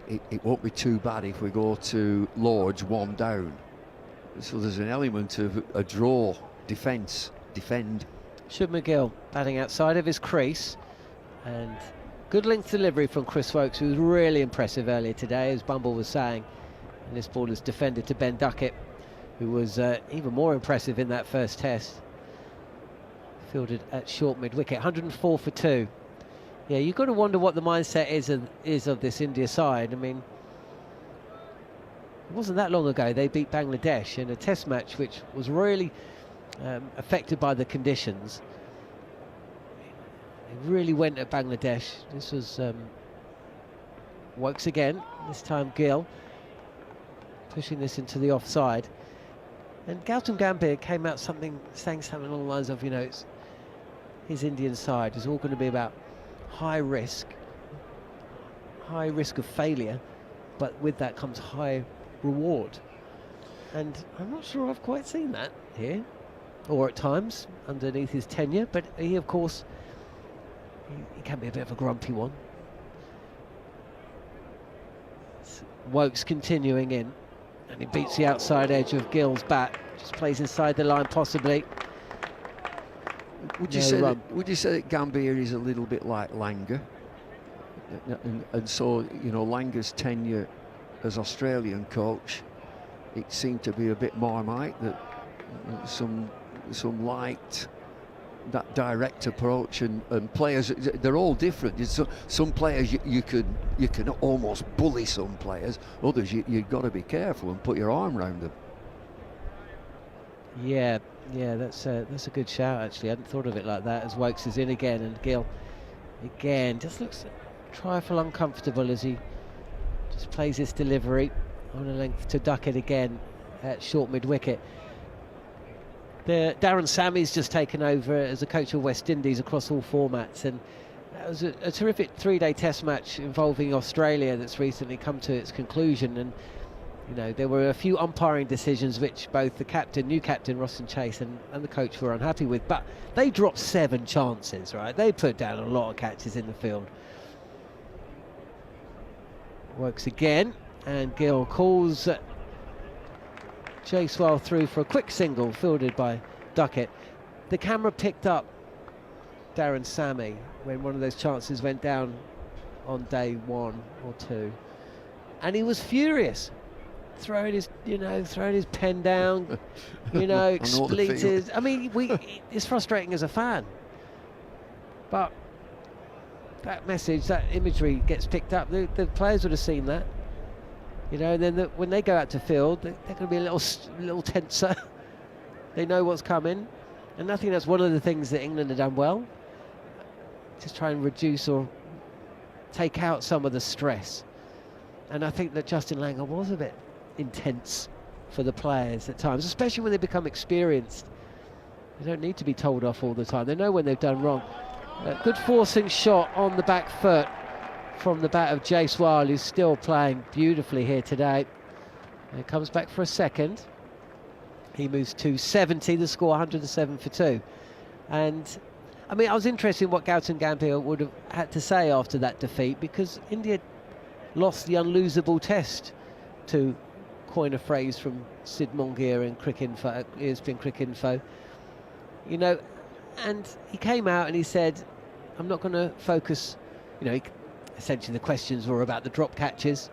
it won't be too bad if we go to Lord's 1 down. So there's an element of a draw, defend. Shubman Gill batting outside of his crease, and good length delivery from Chris Woakes, who was really impressive earlier today, as Bumble was saying. And this ball is defended to Ben Duckett, who was even more impressive in that first test. Fielded at short mid-wicket, 104 for 2. Yeah, you've got to wonder what the mindset is of this India side. I mean, it wasn't that long ago they beat Bangladesh in a test match which was really affected by the conditions. It really went at Bangladesh. This was Woakes again, this time Gill, pushing this into the offside. And Gautam Gambhir came out saying something along the lines of, you know, it's his Indian side is all going to be about high risk of failure, but with that comes high reward. And I'm not sure I've quite seen that here, or at times underneath his tenure, but he, of course, he can be a bit of a grumpy one. Woakes continuing in, and he beats the outside edge of Gill's bat, just plays inside the line possibly. Would you say that Gambhir is a little bit like Langer? And so, you know, Langer's tenure as Australian coach, it seemed to be a bit Marmite, that some liked that direct approach, and players, they're all different. Some players you can almost bully some players, others you've got to be careful and put your arm around them. Yeah, that's a good shout actually. I hadn't thought of it like that, as Woakes is in again, and Gill again just looks a trifle uncomfortable as he just plays his delivery on a length to Duckett again at short mid-wicket. Darren Sammy's just taken over as a coach of West Indies across all formats, and that was a terrific 3-day test match involving Australia that's recently come to its conclusion. And you know, there were a few umpiring decisions which both the new captain Roston Chase and the coach were unhappy with, but they dropped 7 chances, right? They put down a lot of catches in the field. Works again, and Gill calls Jaiswal through for a quick single fielded by Duckett. The camera picked up Darren Sammy when one of those chances went down on day 1 or 2, and he was furious, throwing his pen down, expletives. I mean, it's frustrating as a fan, but that message, that imagery gets picked up. The players would have seen that. You know, and then when they go out to field, they're going to be a little tenser. They know what's coming, and I think that's one of the things that England have done well. Just try and reduce or take out some of the stress. And I think that Justin Langer was a bit intense for the players at times, especially when they become experienced. They don't need to be told off all the time. They know when they've done wrong. Good forcing shot on the back foot from the bat of Jaiswal, who's still playing beautifully here today. And comes back for a second. He moves to 70, the score 107 for 2. And I mean, I was interested in what Gautam Gambhir would have had to say after that defeat, because India lost the unlosable test, to coin a phrase from Sid Mongear in ESPN Cricinfo. You know, and he came out and he said, I'm not going to focus, essentially the questions were about the drop catches.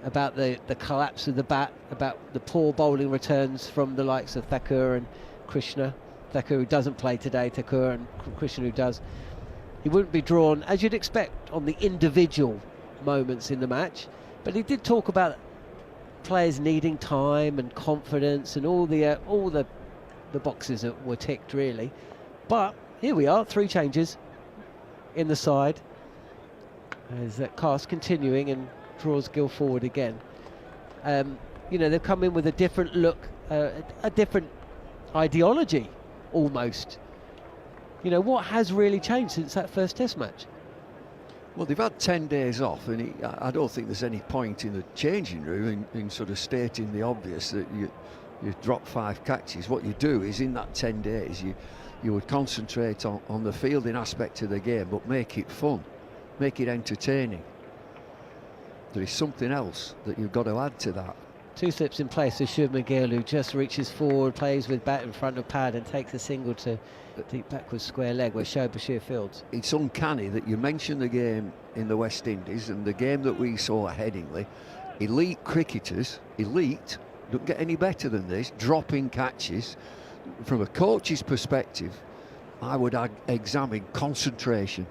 about the collapse of the bat, about the poor bowling returns from the likes of Thakur and Krishna. Thakur, who doesn't play today, Thakur, and Krishna, who does. He wouldn't be drawn, as you'd expect, on the individual moments in the match, but he did talk about players needing time and confidence and all the boxes that were ticked, really. But here we are, 3 changes in the side, as Cast continuing and draws Gill forward again. You know, they've come in with a different look, a different ideology almost. You know, what has really changed since that first Test match? Well, they've had 10 days off, and I don't think there's any point in the changing room in sort of stating the obvious that you drop 5 catches. What you do is, in that 10 days, you would concentrate on the fielding aspect of the game, but make it fun, make it entertaining. There is something else that you've got to add to that. 2 slips in place for Shubman Gill, who just reaches forward, plays with bat in front of pad and takes a single to deep backwards square leg where Shoaib Bashir fields. It's uncanny that you mention the game in the West Indies and the game that we saw at Headingley. Elite cricketers, elite, don't get any better than this, dropping catches. From a coach's perspective, I would examine concentration.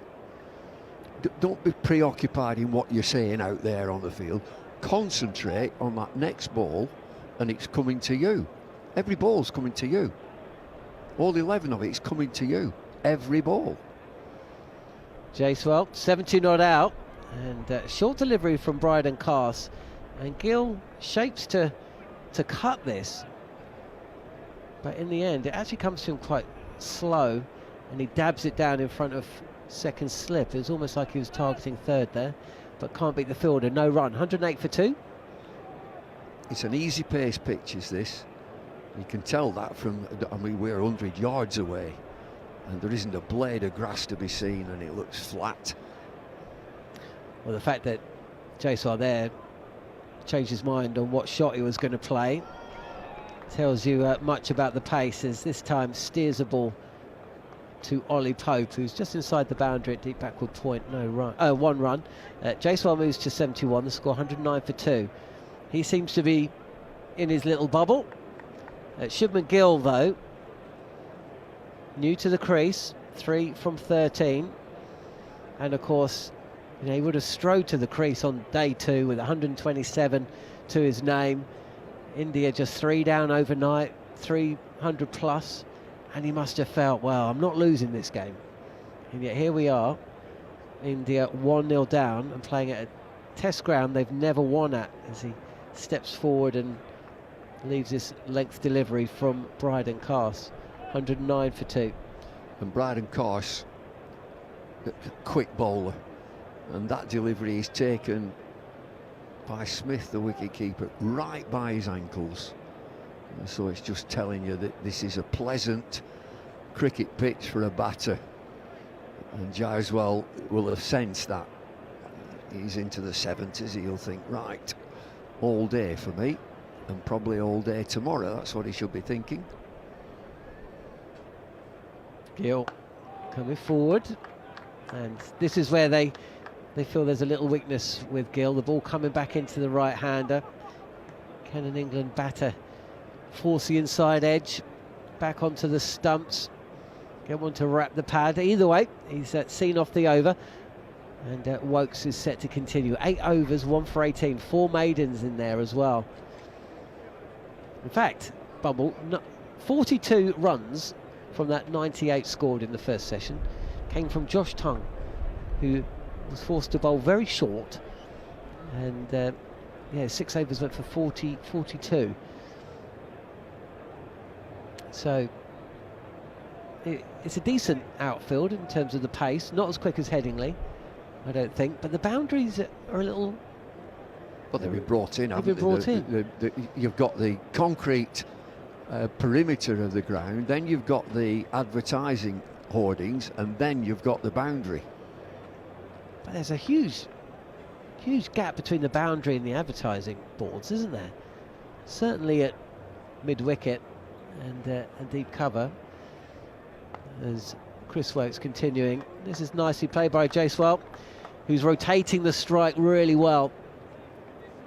Don't be preoccupied in what you're saying out there on the field. Concentrate on that next ball, and it's coming to you. Every ball's coming to you. All 11 of it's coming to you. Every ball. Jaiswal, 70 not out, and short delivery from Bryden Cast, and Gill shapes to cut this, but in the end it actually comes to him quite slow, and he dabs it down in front of second slip. It was almost like he was targeting third there, but can't beat the fielder. No run. 108 for 2. It's an easy pace pitch, is this. You can tell that from, I mean, we're 100 yards away and there isn't a blade of grass to be seen, and it looks flat. Well, the fact that Jaiswal there changed his mind on what shot he was going to play tells you much about the pace, as this time steers the ball to Ollie Pope, who's just inside the boundary at deep backward point. No run, 1 run. Jaiswal moves to 71, the score 109 for 2. He seems to be in his little bubble. Shubman Gill, though, new to the crease, 3 from 13, and of course, you know, he would have strode to the crease on day 2 with 127 to his name. India just 3 down overnight, 300 plus, and he must have felt, well, I'm not losing this game. And yet here we are, India 1-0 down and playing at a Test ground they've never won at, as he steps forward and leaves this length delivery from Bryden Cast. 109 for 2. And Bryden Cast, quick bowler, and that delivery is taken by Smith, the wicket-keeper, right by his ankles. And so it's just telling you that this is a pleasant cricket pitch for a batter, and Jaiswal will have sensed that. He's into the 70s, he'll think, right, all day for me, and probably all day tomorrow. That's what he should be thinking. Gill coming forward, and this is where they feel there's a little weakness with Gill. The ball coming back into the right-hander. Can an England batter force the inside edge back onto the stumps? Get one to wrap the pad. Either way, he's seen off the over, and Wokes is set to continue. 8 overs, 1 for 18, 4 maidens in there as well. In fact, Bumble, 42 runs from that 98 scored in the first session came from Josh Tongue, who was forced to bowl very short, and yeah, 6 overs went for 42. So it's a decent outfield in terms of the pace, not as quick as Headingley, I don't think, but the boundaries are a little... Well, they've been brought in, haven't they? Brought in. You've got the concrete perimeter of the ground, then you've got the advertising hoardings, and then you've got the boundary. But there's a huge gap between the boundary and the advertising boards, isn't there? Certainly at mid-wicket and deep cover. As Chris Wokes continuing. This is nicely played by Jaiswal, who's rotating the strike really well.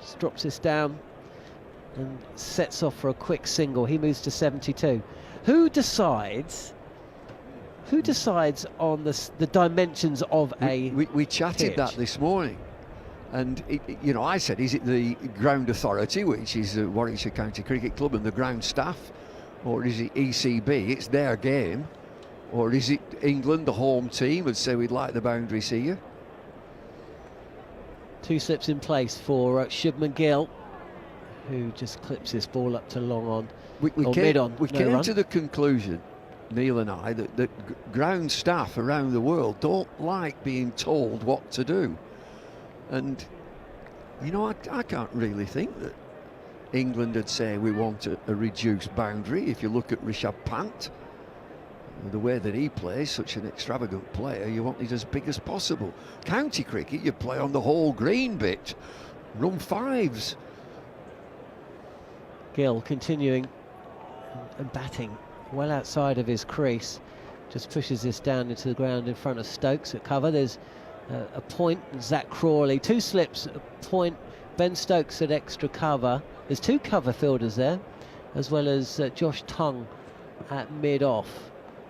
Just drops this down and sets off for a quick single. He moves to 72. Who decides on the dimensions of we chatted pitch? that this morning, and I said, is it the ground authority, which is the Warwickshire County Cricket Club, and the ground staff, or is it ECB? It's their game, or is it England, the home team, would say we'd like the boundaries here? 2 slips in place for Shubman Gill, who just clips this ball up to long on. We mid on. We No came run. to the conclusion, Neil and I, that ground staff around the world don't like being told what to do. And, I can't really think that England would say we want a reduced boundary. If you look at Rishabh Pant, the way that he plays, such an extravagant player, you want it as big as possible. County cricket, you play on the whole green bit, run 5s. Gill continuing and batting well outside of his crease, just pushes this down into the ground in front of Stokes at cover. There's a point, Zach Crawley, 2 slips, a point, Ben Stokes at extra cover. There's 2 cover fielders there, as well as Josh Tongue at mid-off.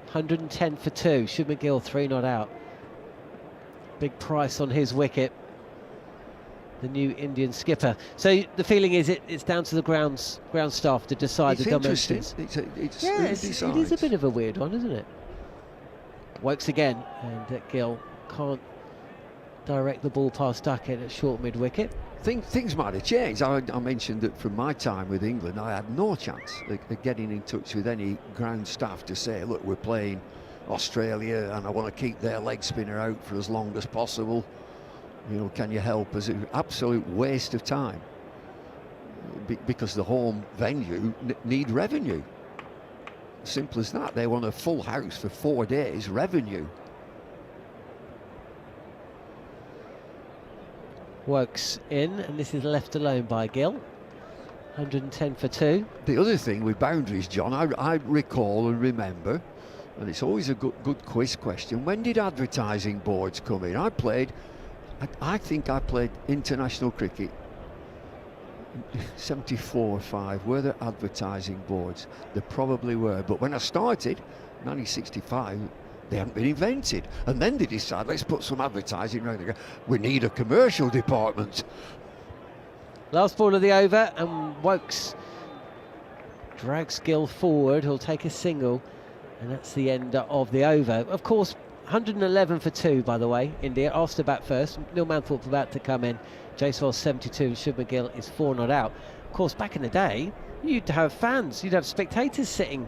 110 for 2, Shubman Gill 3 not out. Big price on his wicket, the new Indian skipper. So the feeling is it's down to the ground staff to decide the dimensions. It's It is a bit of a weird one, isn't it? Wokes again, and Gill can't direct the ball past Duckett at short mid-wicket. Things might have changed. I mentioned that from my time with England, I had no chance of getting in touch with any ground staff to say, look, we're playing Australia and I want to keep their leg spinner out for as long as possible. Can you help us? An absolute waste of time because the home venue need revenue. Simple as that. They want a full house for 4 days, revenue. Wokes in, and this is left alone by Gill. 110 for 2. The other thing with boundaries, John, I recall and remember, and it's always a good quiz question, when did advertising boards come in? I think I played international cricket 74-5. Were there advertising boards? There probably were, but when I started 1965, they hadn't been invented, and then they decided, let's put some advertising around there. We need a commercial department. Last ball of the over, and Wokes drags Gill forward. He'll take a single, and that's the end of the over. Of course, 111 for 2, by the way. India asked to bat first. Neil Manthorp about to come in. Jaiswal 72, and Shubman Gill is 4 not out. Of course, back in the day, you'd have fans, you'd have spectators sitting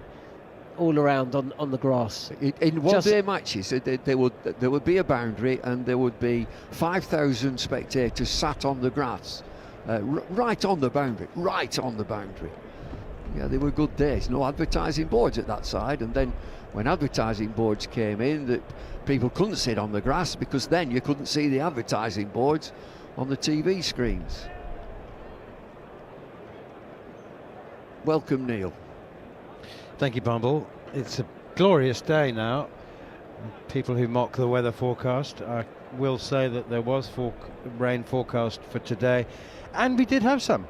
all around on the grass. In one-day matches, there would be a boundary, and there would be 5,000 spectators sat on the grass, right on the boundary. Yeah, they were good days. No advertising boards at that side, and then when advertising boards came in, that people couldn't sit on the grass because then you couldn't see the advertising boards on the TV screens. Welcome, Neil. Thank you, Bumble. It's a glorious day now. People who mock the weather forecast, I will say that there was rain forecast for today, and we did have some.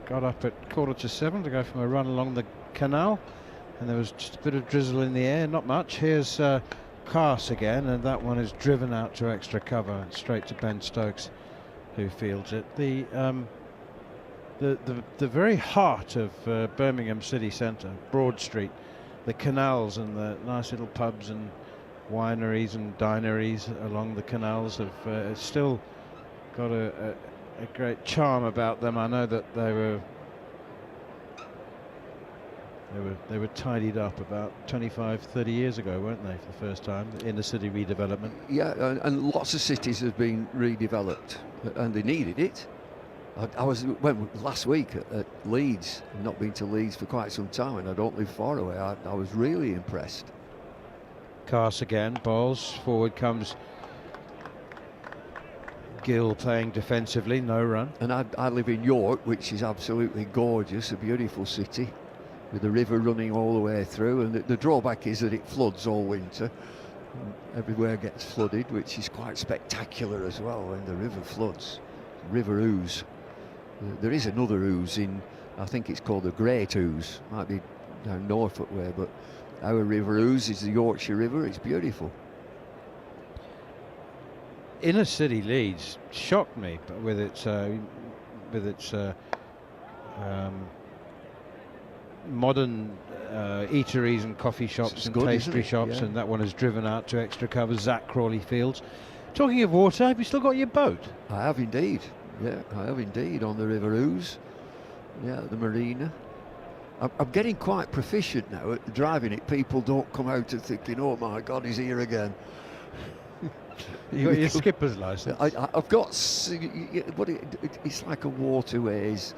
Got up at 6:45 to go from a run along the canal, and there was just a bit of drizzle in the air, not much. Here's Carse again, and that one is driven out to extra cover, straight to Ben Stokes, who fields it. The very heart of Birmingham city centre, Broad Street, the canals and the nice little pubs and wineries and dineries along the canals have still got a great charm about them. I know that they were tidied up about 25-30 years ago, weren't they, for the first time, inner city redevelopment? Yeah, and lots of cities have been redeveloped, and they needed it. I went last week at Leeds. I've not been to Leeds for quite some time, and I don't live far away. I was really impressed. Carse again, bowls, forward comes Gill playing defensively, no run. And I live in York, which is absolutely gorgeous, a beautiful city, with the river running all the way through, and the drawback is that it floods all winter. Everywhere gets flooded, which is quite spectacular as well when the river floods. River ooze. There is another ooze in, I think it's called the Great Ooze, might be down Norfolk way, but our River Ooze is the Yorkshire River. It's beautiful. Inner city Leeds shocked me, but with its modern eateries and coffee shops and good, pastry shops, yeah. and that one has driven out to extra cover. Zach Crawley Fields. Talking of water, have you still got your boat? I have indeed. Yeah, I have indeed, on the River Ooze. Yeah, the marina. I'm getting quite proficient now at driving it. People don't come out and thinking, oh my God, he's here again. You got your skipper's license? I've got, it's like a waterways,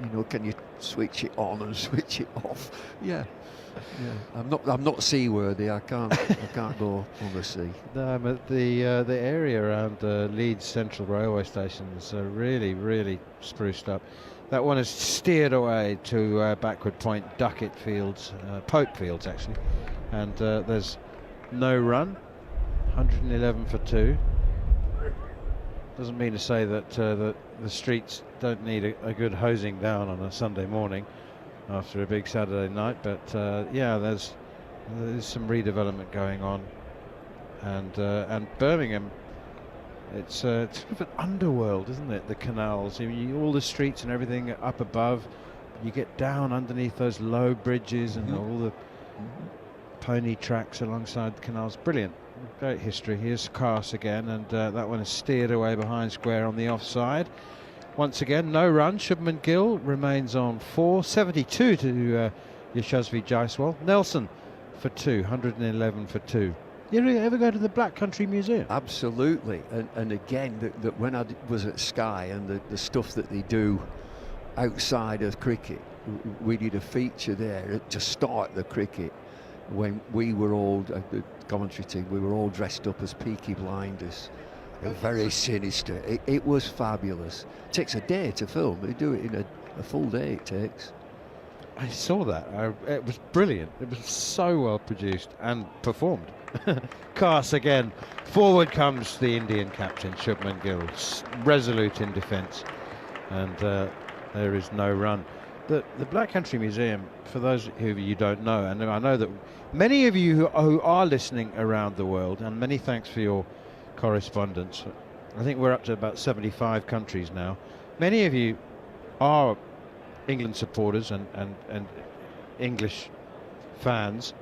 you know, can you switch it on and switch it off? Yeah. Yeah, I'm not seaworthy. I can't go on the sea. No, but the area around Leeds Central Railway Station is really spruced up. That one is steered away to backward point, Duckett Fields, Pope Fields actually, and there's no run. 111 for 2. Doesn't mean to say that the streets don't need a good hosing down on a Sunday morning after a big Saturday night, but yeah, there's some redevelopment going on, and Birmingham, it's sort of an underworld, isn't it? The canals, all the streets and everything up above, you get down underneath those low bridges and all the pony tracks alongside the canals. Brilliant, great history. Here's Cars again, and that one is steered away behind square on the offside. Once again, no run. Shubman Gill remains on 4. 72 to Yashasvi Jaiswal. Nelson for 2. 111 for 2. You ever go to the Black Country Museum? Absolutely. And again, that when I was at Sky and the stuff that they do outside of cricket, we did a feature there to start the cricket when we were all, the commentary team, we were all dressed up as Peaky Blinders. Very sinister. It was fabulous. It takes a day to film. They do it in a full day, it takes. I saw that. It was brilliant. It was so well produced and performed. Cars again. Forward comes the Indian captain, Shubman Gill, resolute in defence. And there is no run. The Black Country Museum, for those of you who don't know, and I know that many of you who are listening around the world, and many thanks for your correspondence. I think we're up to about 75 countries now. Many of you are England supporters and English fans,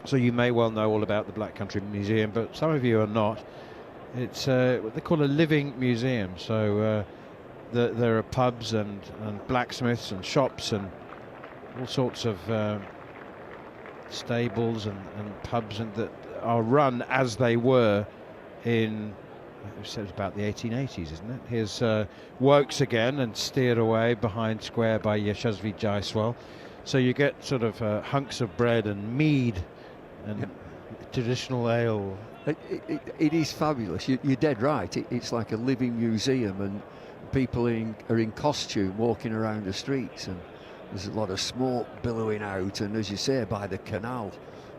so you may well know all about the Black Country Museum, but some of you are not. It's what they call a living museum, so there are pubs and blacksmiths and shops and all sorts of stables and pubs and that are run as they were in, it was about the 1880s, isn't it? Here's Wokes again and steered away behind square by Yashasvi Jaiswal. So you get sort of hunks of bread and mead and traditional ale. It is fabulous. You're dead right. It's like a living museum, and people are in costume walking around the streets, and there's a lot of smoke billowing out, and as you say, by the canal,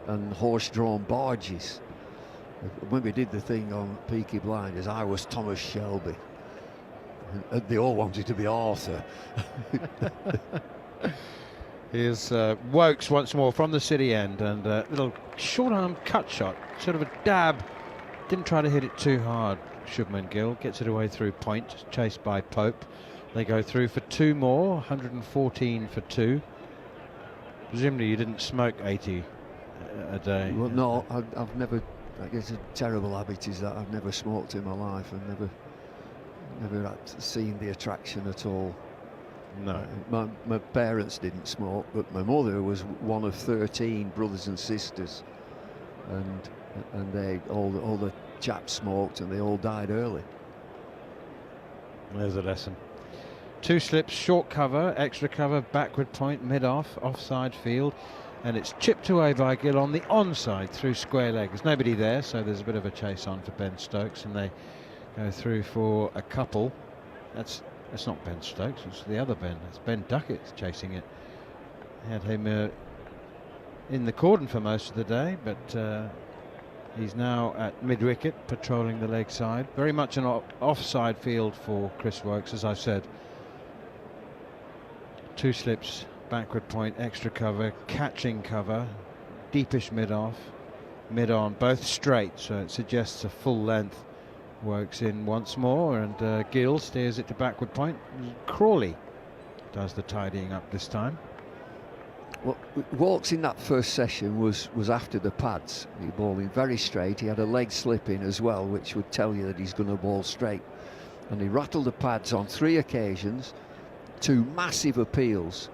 and horse-drawn barges. When we did the thing on Peaky Blinders, I was Thomas Shelby, and they all wanted to be Arthur. Here's Wokes once more from the city end, and a little short-arm cut shot, sort of a dab. Didn't try to hit it too hard. Shubman Gill gets it away through point, chased by Pope. They go through for 2 more, 114 for 2. Presumably you didn't smoke 80 a day. Well, no, I've never. I guess a terrible habit is that I've never smoked in my life, and never seen the attraction at all. No. My parents didn't smoke, but my mother was one of 13 brothers and sisters, and they all the chaps smoked, and they all died early. There's a lesson. 2 slips, short cover, extra cover, backward point, mid-off, offside field, and it's chipped away by Gill on the onside through square leg. There's nobody there, so there's a bit of a chase on for Ben Stokes, and they go through for a couple. That's not Ben Stokes, it's the other Ben. It's Ben Duckett chasing it. Had him in the cordon for most of the day, but he's now at mid-wicket, patrolling the leg side. Very much an offside field for Chris Wokes, as I said. 2 slips, backward point, extra cover, catching cover, deepish mid-off, mid-on, both straight, so it suggests a full length. Works in once more, and Gill steers it to backward point. Crawley does the tidying up this time. Well, Walks in that first session was after the pads. He bowling very straight. He had a leg slip in as well, which would tell you that he's going to bowl straight. And he rattled the pads on 3 occasions, 2 massive appeals,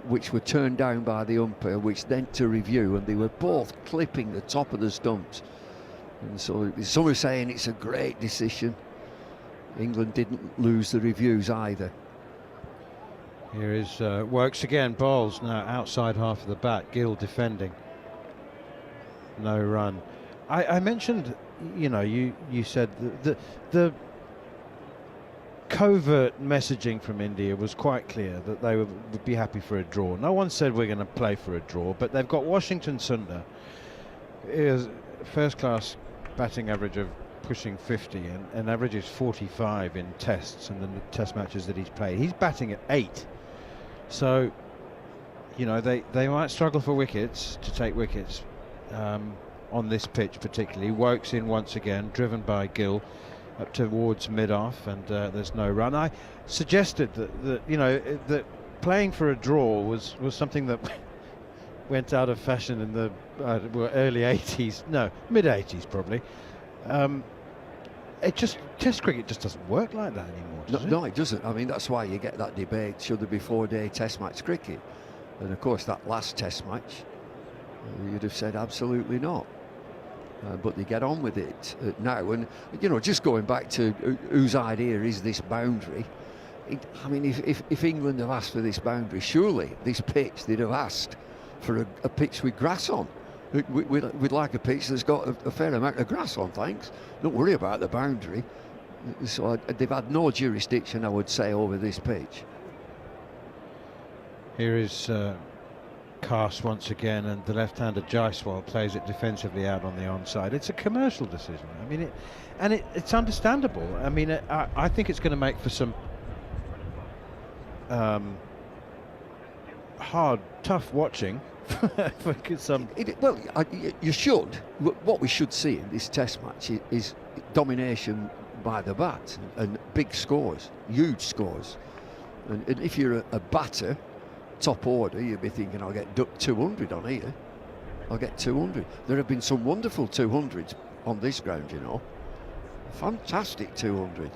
which were turned down by the umpire, which then to review, and they were both clipping the top of the stumps. And so some are saying it's a great decision. England didn't lose the reviews either. Here is Works again, bowls now outside half of the bat, Gill defending. No run. I mentioned, you know, you said the covert messaging from India was quite clear that they would be happy for a draw. No one said we're going to play for a draw, but they've got Washington Sundar, is first class batting average of pushing 50 and averages 45 in tests and the test matches that he's played. He's batting at 8, so you know they might struggle for wickets, to take wickets on this pitch particularly. Wokes in once again, driven by Gill up towards mid-off, and there's no run. I suggested that you know that playing for a draw was something that went out of fashion in the early 80s, no, mid 80s probably. Test cricket just doesn't work like that anymore, does it? No, it doesn't. I mean, that's why you get that debate, should there be 4-day test match cricket? And of course that last test match, you'd have said absolutely not. But they get on with it now. And, you know, just going back to whose idea is this boundary, I mean, if England have asked for this boundary, surely this pitch they'd have asked for a pitch with grass on. We'd like a pitch that's got a fair amount of grass on, thanks. Don't worry about the boundary. So they've had no jurisdiction, I would say, over this pitch. Here is Cast once again, and the left-hander Jaiswal plays it defensively out on the onside. It's a commercial decision. I mean, it's understandable. I mean, I think it's going to make for some hard, tough watching. Well, you should. What we should see in this test match is domination by the bat and big scores, huge scores. And if you're a batter, top order, you'll be thinking, I'll get 200 on here. I'll get 200. There have been some wonderful 200s on this ground, you know. Fantastic 200s.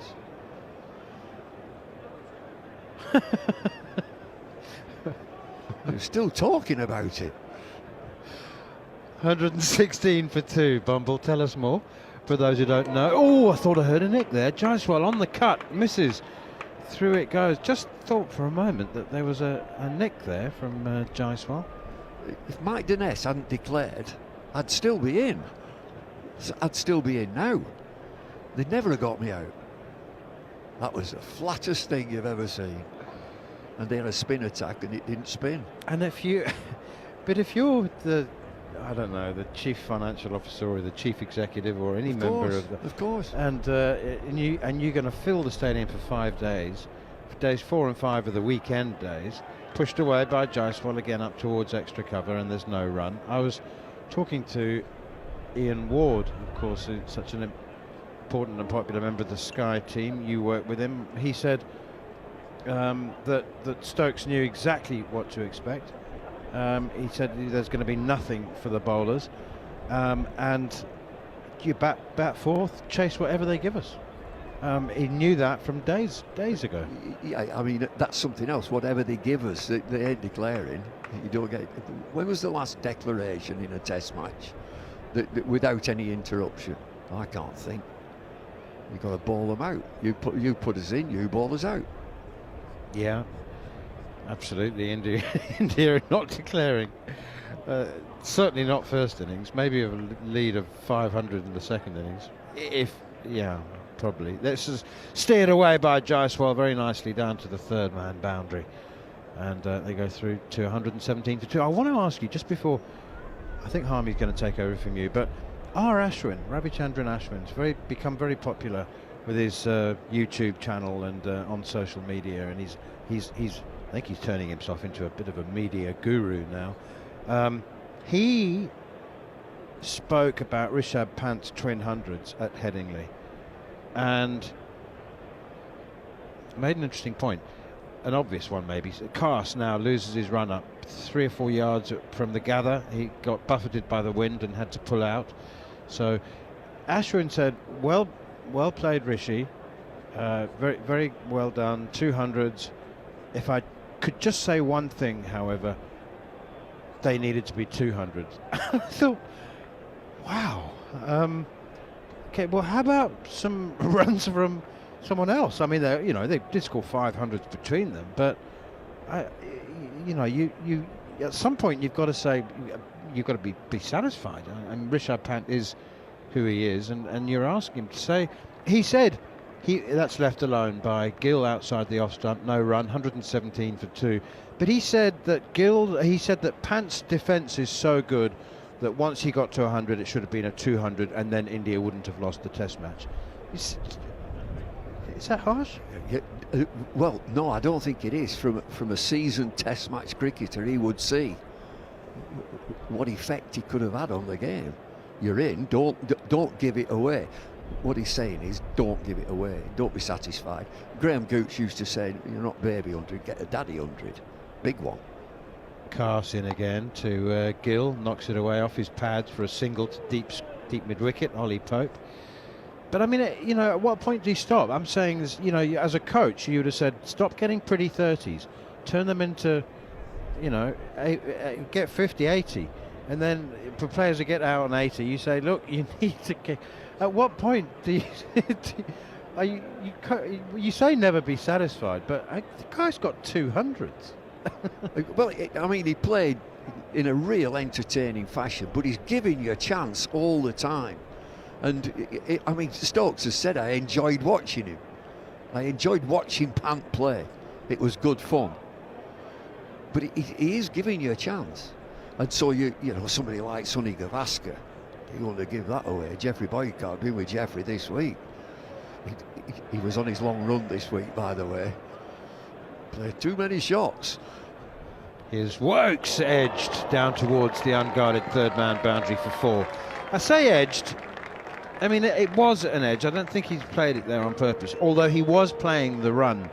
They're still talking about it. 116 for 2. Bumble, tell us more for those who don't know. Oh, I thought I heard a nick there. Jaiswal on the cut, misses. Through it goes. Just thought for a moment that there was a nick there from Jaiswal. If Mike Denness hadn't declared, I'd still be in. I'd still be in now. They'd never have got me out. That was the flattest thing you've ever seen. And they had a spin attack and it didn't spin. And if you're the, I don't know, the chief financial officer or the chief executive or any member of the, of course, and you're going to fill the stadium for 5 days. Days 4 and 5 are the weekend days. Pushed away by Jaiswal again up towards extra cover, and there's no run. I was talking to Ian Ward, of course, who's such an important and popular member of the Sky team. You work with him. He said that Stokes knew exactly what to expect. He said there's going to be nothing for the bowlers, and you bat fourth, chase whatever they give us. He knew that from days ago. Yeah, I mean, that's something else. Whatever they give us, they ain't declaring. You don't get. When was the last declaration in a test match that without any interruption? I can't think. You've got to bowl them out. You put us in, you bowl us out. Yeah, absolutely. India are not declaring. Certainly not first innings. Maybe a lead of 500 in the second innings. Probably. This is steered away by Jaiswal very nicely down to the third man boundary, and they go through to 117 for 2. I want to ask you just before, I think Harmy's going to take over from you, but Ravichandran Ashwin's become very popular with his YouTube channel and on social media, and he's I think he's turning himself into a bit of a media guru now. He spoke about Rishabh Pant's twin hundreds at Headingley and made an interesting point, an obvious one maybe. Cast now loses his run up 3 or 4 yards from the gather. He got buffeted by the wind and had to pull out. So Ashwin said, well played, Rishi, very, very well done, 200s. If I could just say one thing, however, they needed to be 200s. I thought, wow. Okay, well, how about some runs from someone else? I mean, they did score 500s between them, but you at some point you've got to say you've got to be satisfied. And Rishabh Pant is who he is, and you're asking him to say. He said that's left alone by Gill outside the off stump, no run, 117 for 2. But he said that Pant's defence is so good that once he got to 100, it should have been a 200, and then India wouldn't have lost the Test match. Is that harsh? Yeah, well, no, I don't think it is. From a seasoned Test match cricketer, he would see what effect he could have had on the game. You're in, don't give it away. What he's saying is, don't give it away. Don't be satisfied. Graham Gooch used to say, you're not baby 100, get a daddy 100. Big one. Cast in again to Gill, knocks it away off his pads for a single to deep mid-wicket, Ollie Pope. But I mean, at what point do you stop? I'm saying, as a coach, you would have said, stop getting pretty 30s, turn them into, get 50, 80. And then for players that get out on 80, you say, look, you need to get. At what point do you you say never be satisfied, but the guy's got 200s. Well, I mean, he played in a real entertaining fashion, but he's giving you a chance all the time. And I mean, Stokes has said, I enjoyed watching him. I enjoyed watching Pant play. It was good fun. But he is giving you a chance. And so somebody like Sonny Gavaskar, you want to give that away. Jeffrey Boycott, been with Jeffrey this week. He was on his long run this week, by the way. Played too many shots. Here's Wokes edged down towards the unguarded third man boundary for 4. I say edged. I mean, it was an edge. I don't think he's played it there on purpose. Although he was playing the run,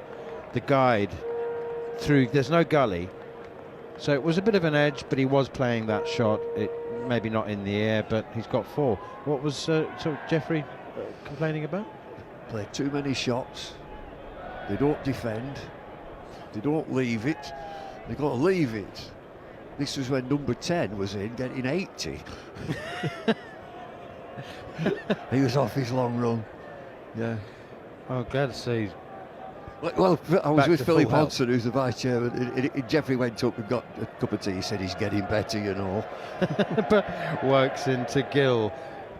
the guide through. There's no gully. So it was a bit of an edge, but he was playing that shot. It maybe not in the air, but he's got 4. What was Jeffrey complaining about? Played too many shots. They don't defend. They don't leave it. They've got to leave it. This was when number 10 was in, getting 80. He was off his long run. Yeah. Oh, glad to see. Well, I was with Philip Hodson, who's the vice chairman. Jeffrey went up and got a cup of tea. He said he's getting better, But Wokes into Gill,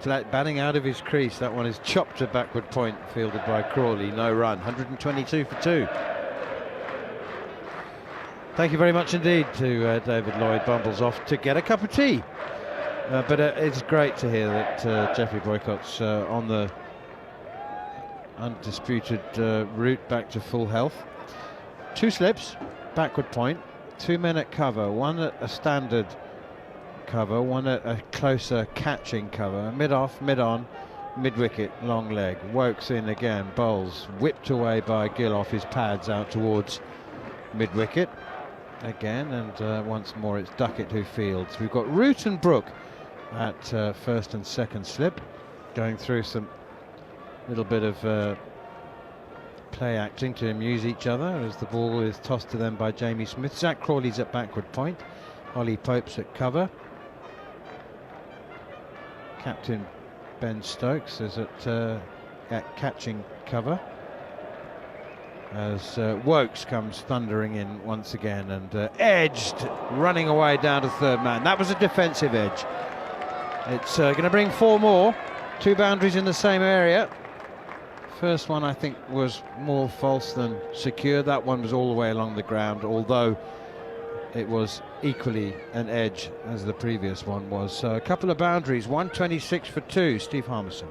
batting out of his crease. That one is chopped to backward point, fielded by Crawley. No run, 122 for 2. Thank you very much indeed to David Lloyd. Bumble's off to get a cup of tea. But it's great to hear that Jeffrey Boycott's on the undisputed route back to full health. 2 slips, backward point, 2 men at cover, 1 at a standard cover, 1 at a closer catching cover, mid-off, mid-on, mid-wicket, long leg. Wokes in again, bowls, whipped away by Gill off his pads out towards mid-wicket again, and once more it's Duckett who fields. We've got Root and Brook at first and second slip, going through some little bit of play acting to amuse each other as the ball is tossed to them by Jamie Smith. Zach Crawley's at backward point, Ollie Pope's at cover, Captain Ben Stokes is at catching cover as Wokes comes thundering in once again and edged, running away down to third man. That was a defensive edge. It's going to bring 4 more, 2 boundaries in the same area. First one I think was more false than secure. That one was all the way along the ground, although it was equally an edge as the previous one was. So a couple of boundaries, 126 for 2, Steve Harmison.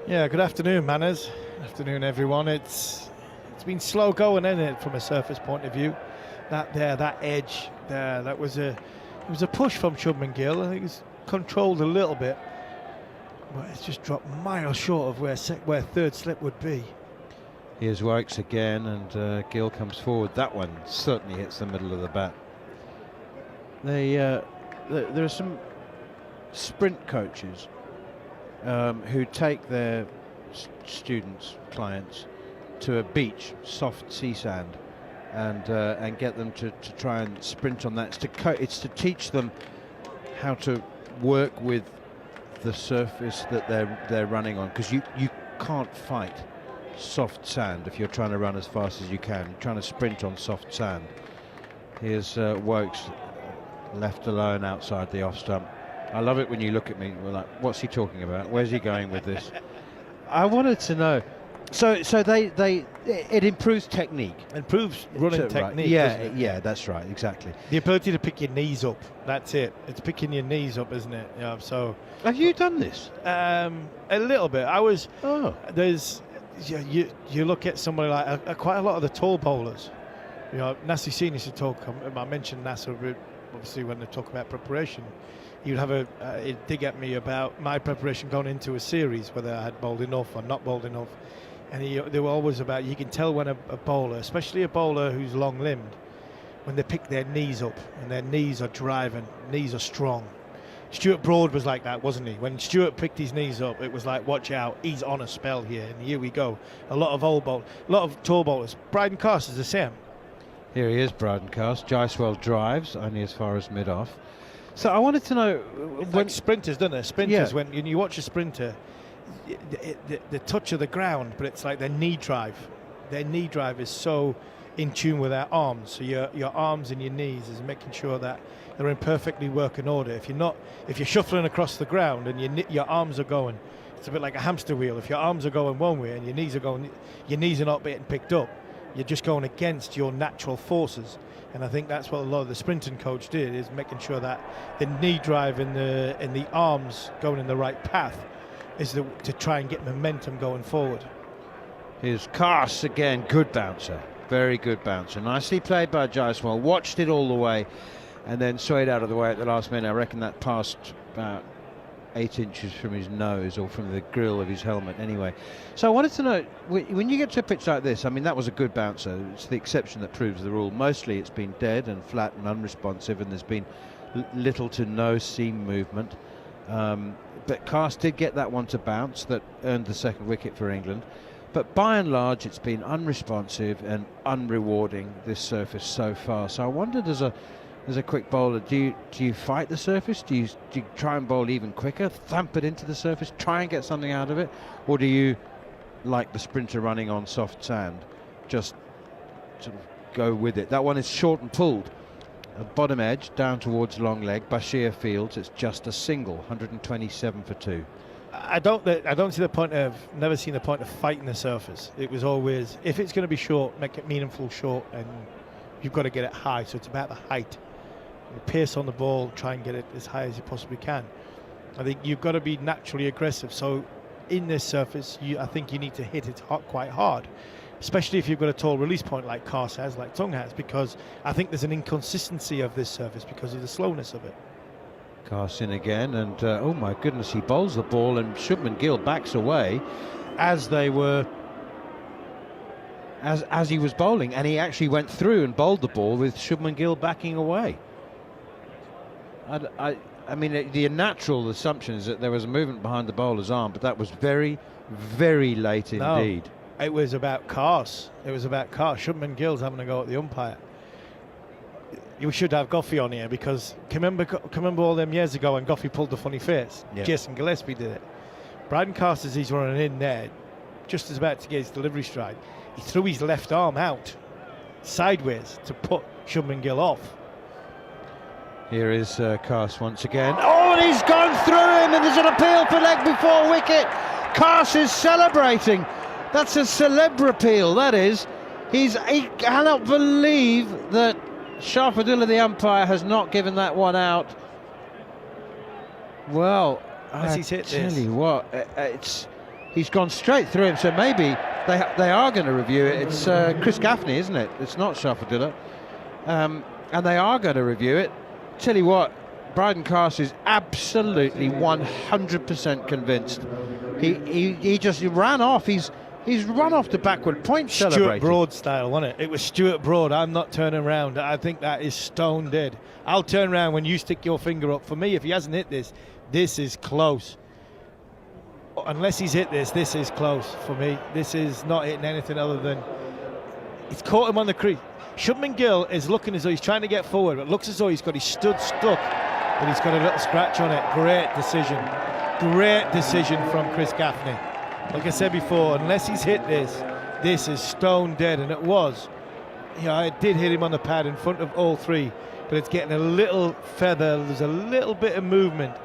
Yeah, good afternoon, Manners. Afternoon, everyone. It's been slow going, isn't it, from a surface point of view. that edge there. It was a push from Shubman Gill. I think it's controlled a little bit, but it's just dropped miles short of where third slip would be. Here's Wokes again, and Gill comes forward. That one certainly hits the middle of the bat. There are some sprint coaches who take their clients, to a beach, soft sea sand, and get them to try and sprint on that. It's to teach them how to work with the surface that they're running on, because you can't fight soft sand if you're trying to run as fast as you can. You're trying to sprint on soft sand. Here's Wokes left alone outside the off stump. I love it when you look at me, we're like, what's he talking about? Where's he going with this? I wanted to know. So it improves technique. Improves running technique. Yeah, that's right, exactly. The ability to pick your knees up. That's it. It's picking your knees up, isn't it? Yeah. So. Have you done this? A little bit. I was. Oh. There's. You look at somebody like quite a lot of the tall bowlers. You know, Nasser Senior used to talk. I mentioned Nasser obviously when they talk about preparation. You'd have he'd dig at me about my preparation going into a series, whether I had bowled enough or not bowled enough. And they were always about, you can tell when a bowler, especially a bowler who's long-limbed, when they pick their knees up and their knees are driving, knees are strong. Stuart Broad was like that, wasn't he? When Stuart picked his knees up, it was like, watch out, he's on a spell here, and here we go. A lot of tall bowlers. Bryden Cast is the same. Here he is, Bryden Cast. Jaiswal drives only as far as mid-off. So I wanted to know, when sprinters, don't they? Sprinters, when you watch a sprinter, the touch of the ground, but it's like their knee drive. Their knee drive is so in tune with their arms. So your arms and your knees is making sure that they're in perfectly working order. If you're shuffling across the ground and your arms are going, it's a bit like a hamster wheel. If your arms are going one way and your knees are not being picked up, you're just going against your natural forces. And I think that's what a lot of the sprinting coach did, is making sure that the knee drive and the arms going in the right path is to try and get momentum going forward. Here's Cast again, good bouncer, very good bouncer. Nicely played by Jaiswal, watched it all the way and then swayed out of the way at the last minute. I reckon that passed about 8 inches from his nose, or from the grill of his helmet anyway. So I wanted to know, when you get to a pitch like this, I mean, that was a good bouncer. It's the exception that proves the rule. Mostly it's been dead and flat and unresponsive, and there's been little to no seam movement. But Cast did get that one to bounce that earned the second wicket for England. But by and large, it's been unresponsive and unrewarding, this surface so far. So I wondered, as a quick bowler, do you fight the surface? Do you try and bowl even quicker, thump it into the surface, try and get something out of it? Or do you, like the sprinter running on soft sand, just sort of go with it? That one is short and pulled. Bottom edge down towards long leg. Bashir Fields, it's just a single, 127 for 2. I don't see the point of, never seen the point of fighting the surface. It was always, if it's going to be short, make it meaningful short, and you've got to get it high. So it's about the height. You pace on the ball, try and get it as high as you possibly can. I think you've got to be naturally aggressive. So in this surface, I think you need to hit it quite hard, especially if you've got a tall release point like Cast has, like Tongue has, because I think there's an inconsistency of this surface because of the slowness of it. Cast in again, and oh my goodness, he bowls the ball, and Shubman Gill backs away as he was bowling, and he actually went through and bowled the ball with Shubman Gill backing away. I mean, the natural assumption is that there was a movement behind the bowler's arm, but that was very, very late indeed. No, it was about Cast. It was about Cast. Shubman Gill's having a go at the umpire. You should have Goffey on here, because can remember all them years ago when Goffey pulled the funny face? Yeah. Jason Gillespie did it. Bryden Cast, as he's running in there, just as about to get his delivery stride, he threw his left arm out sideways to put Shubman Gill off. Here is Cast once again. Oh, and he's gone through him, and there's an appeal for leg before wicket. Cast is celebrating. That's a celeb appeal, that is. He cannot believe that Sharfadullah, the umpire, has not given that one out. Well, I tell you what, he's gone straight through him, so maybe they are going to review it. It's Chris Gaffney, isn't it? It's not Sharfadullah. and they are going to review it. Tell you what, Bryden Carse is absolutely 100% convinced. He just ran off. He's run off the backward point celebrating. Stuart Broad style, wasn't it? It was Stuart Broad. I'm not turning around. I think that is stone dead. I'll turn around when you stick your finger up. For me, if he hasn't hit this, this is close. Unless he's hit this, this is close for me. This is not hitting anything other than it's caught him on the crease. Shubman Gill is looking as though he's trying to get forward, but looks as though he's got his stud stuck, but he's got a little scratch on it. Great decision. Great decision from Chris Gaffney. Like I said before, unless he's hit this, this is stone dead, and it was. You know, it did hit him on the pad in front of all three, but it's getting a little feather. There's a little bit of movement.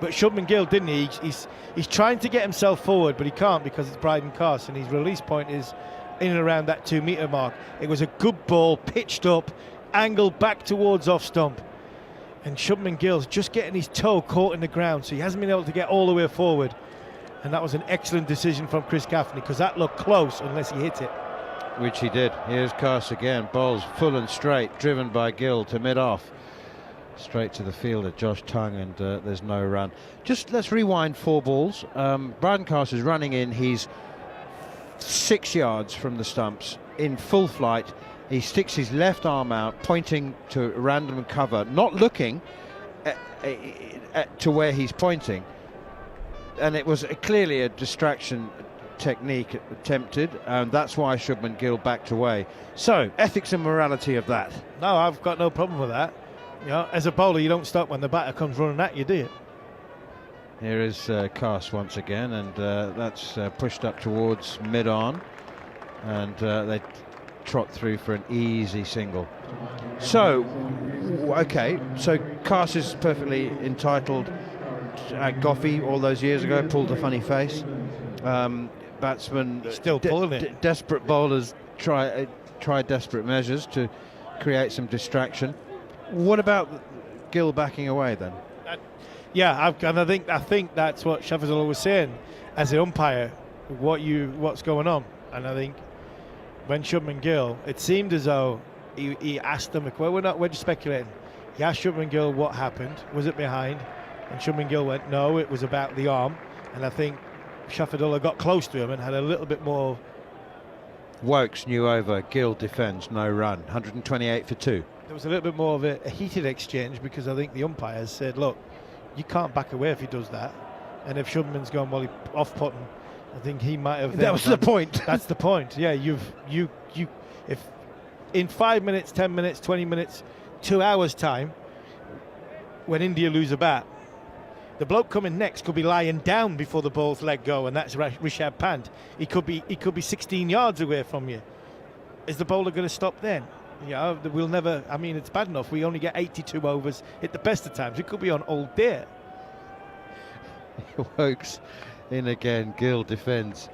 But Shubman Gill, didn't he? He's trying to get himself forward, but he can't because it's Bryden Carse, and his release point is in and around that 2 metre mark. It was a good ball, pitched up, angled back towards off stump. And Shubman Gill's just getting his toe caught in the ground, so he hasn't been able to get all the way forward. And that was an excellent decision from Chris Gaffney, because that looked close unless he hit it. Which he did. Here's Carse again. Bowls full and straight, driven by Gill to mid-off. Straight to the fielder, Josh Tongue, and there's no run. Just let's rewind 4 balls. Bryden Carse is running in. He's 6 yards from the stumps in full flight. He sticks his left arm out, pointing to random cover, not looking to where he's pointing. And it was clearly a distraction technique attempted, and that's why Shubman Gill backed away. So, ethics and morality of that. No, I've got no problem with that. You know, as a bowler, you don't stop when the batter comes running at you, do you? Here is Carse once again, and that's pushed up towards mid-on, and they trot through for an easy single. So, okay, so Carse is perfectly entitled. Goffey all those years ago pulled a funny face. Batsmen still pulling it. Desperate bowlers try desperate measures to create some distraction. What about Gill backing away then? Yeah, I think that's what Shafazullah was saying as an umpire. What's going on? And I think when Shubman Gill, it seemed as though he asked them. Well, we're just speculating. He asked Shubman Gill what happened. Was it behind? And Shubman Gill went, no, it was about the arm. And I think Shafazullah got close to him and had a little bit more. Wokes new over. Gill defends, no run. 128 for 2. There was a little bit more of a heated exchange, because I think the umpires said, look, you can't back away if he does that. And if Shubman's gone, well, he off-putting, I think he might have. That was the point. That's the point. Yeah, if in 5 minutes, 10 minutes, 20 minutes, 2 hours time, when India lose a bat, the bloke coming next could be lying down before the ball's let go, and that's Rishabh Pant. He could be 16 yards away from you. Is the bowler going to stop then? Yeah, we'll never. I mean, it's bad enough. We only get 82 overs at the best of times. It could be on all day. Wokes in again. Gill defends,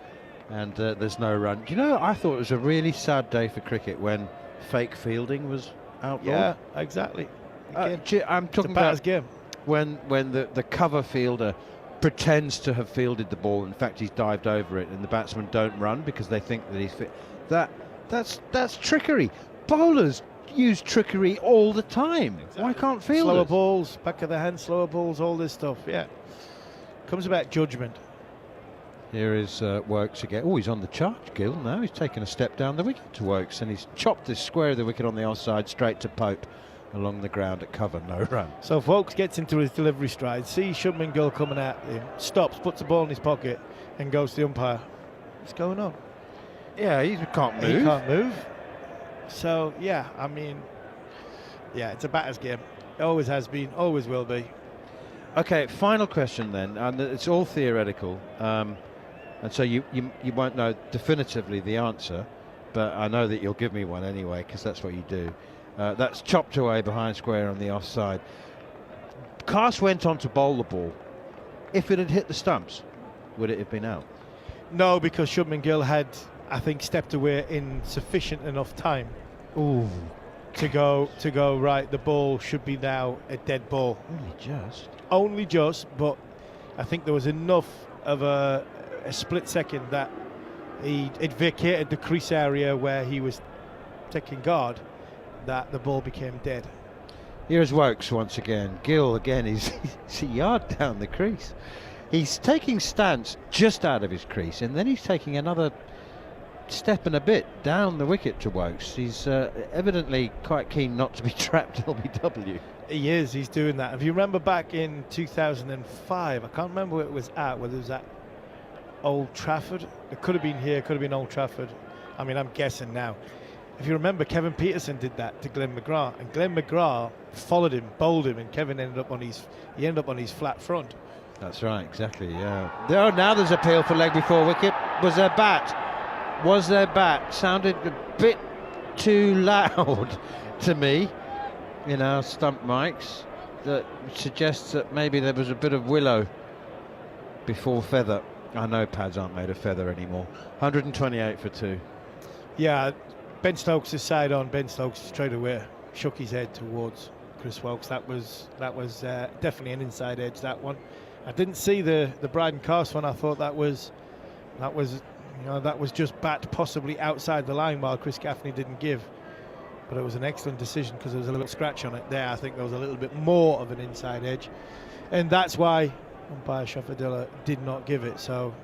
and there's no run. You know, I thought it was a really sad day for cricket when fake fielding was outlawed. Yeah, exactly. I'm talking about game. When the cover fielder pretends to have fielded the ball. In fact, he's dived over it, and the batsmen don't run because they think that he's fit. That's trickery. Bowlers use trickery all the time. Exactly. Why can't fielders? Slower balls, back of the hand, slower balls, all this stuff. Yeah, comes about judgment. Here is Wokes again. Oh, he's on the charge, Gill. Now he's taken a step down the wicket to Wokes, and he's chopped this square of the wicket on the offside straight to Pope along the ground at cover. No run. So if Wokes gets into his delivery stride, see Shubman Gill coming at him, stops, puts the ball in his pocket, and goes to the umpire. What's going on? Yeah, he can't move. He can't move. So, yeah, I mean, yeah, it's a batter's game. It always has been, always will be. Okay, final question then, and it's all theoretical, and so you won't know definitively the answer, but I know that you'll give me one anyway, because that's what you do. That's chopped away behind square on the offside. Carse went on to bowl the ball. If it had hit the stumps, would it have been out? No, because Shubman Gill had, I think, stepped away in sufficient enough time. Ooh. To go right. The ball should be now a dead ball. Only just, but I think there was enough of a split second that it vacated the crease area where he was taking guard, that the ball became dead. Here's Wokes once again. Gill again, he's a yard down the crease. He's taking stance just out of his crease, and then he's taking another step and a bit down the wicket to Wokes. He's evidently quite keen not to be trapped LBW. He is, he's doing that. If you remember back in 2005, I can't remember where it was at, whether it was at Old Trafford. It could have been here, could have been Old Trafford. I mean, I'm guessing now. If you remember, Kevin Peterson did that to Glenn McGrath, and Glenn McGrath followed him, bowled him, and Kevin ended up on his flat front. That's right, exactly, yeah. Now there's appeal for leg before wicket. Was there bat? Was there bat? Sounded a bit too loud to me in our stump mics. That suggests that maybe there was a bit of willow before feather. I know pads aren't made of feather anymore. 128 for 2. Yeah, Ben Stokes' side on. Ben Stokes straight away shook his head towards Chris Wokes. That was definitely an inside edge, that one. I didn't see the Bryden Cast one. I thought that was just bat possibly outside the line while Chris Gaffney didn't give. But it was an excellent decision because there was a little scratch on it there. I think there was a little bit more of an inside edge, and that's why umpire Shafadilla did not give it. So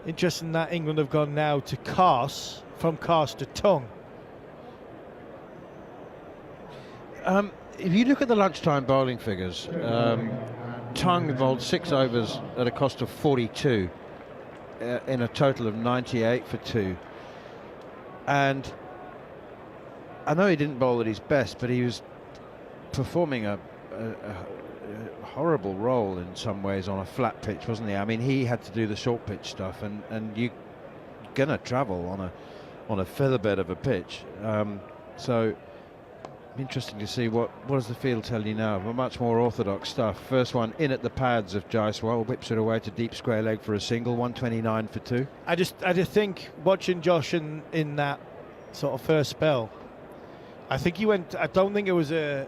interesting that England have gone now to Cast, from Cast to tongue. If you look at the lunchtime bowling figures, Tongue bowled 6 overs at a cost of 42 in a total of 98 for 2. And I know he didn't bowl at his best, but he was performing a horrible role in some ways on a flat pitch, wasn't he? I mean, he had to do the short pitch stuff, and you're gonna travel on a featherbed of a pitch. So interesting to see what does the field tell you now. But much more orthodox stuff. First one in at the pads of Jaiswal, whips it away to deep square leg for a single. 129 for 2. I just think watching Josh in that sort of first spell, I think he went. I don't think it was in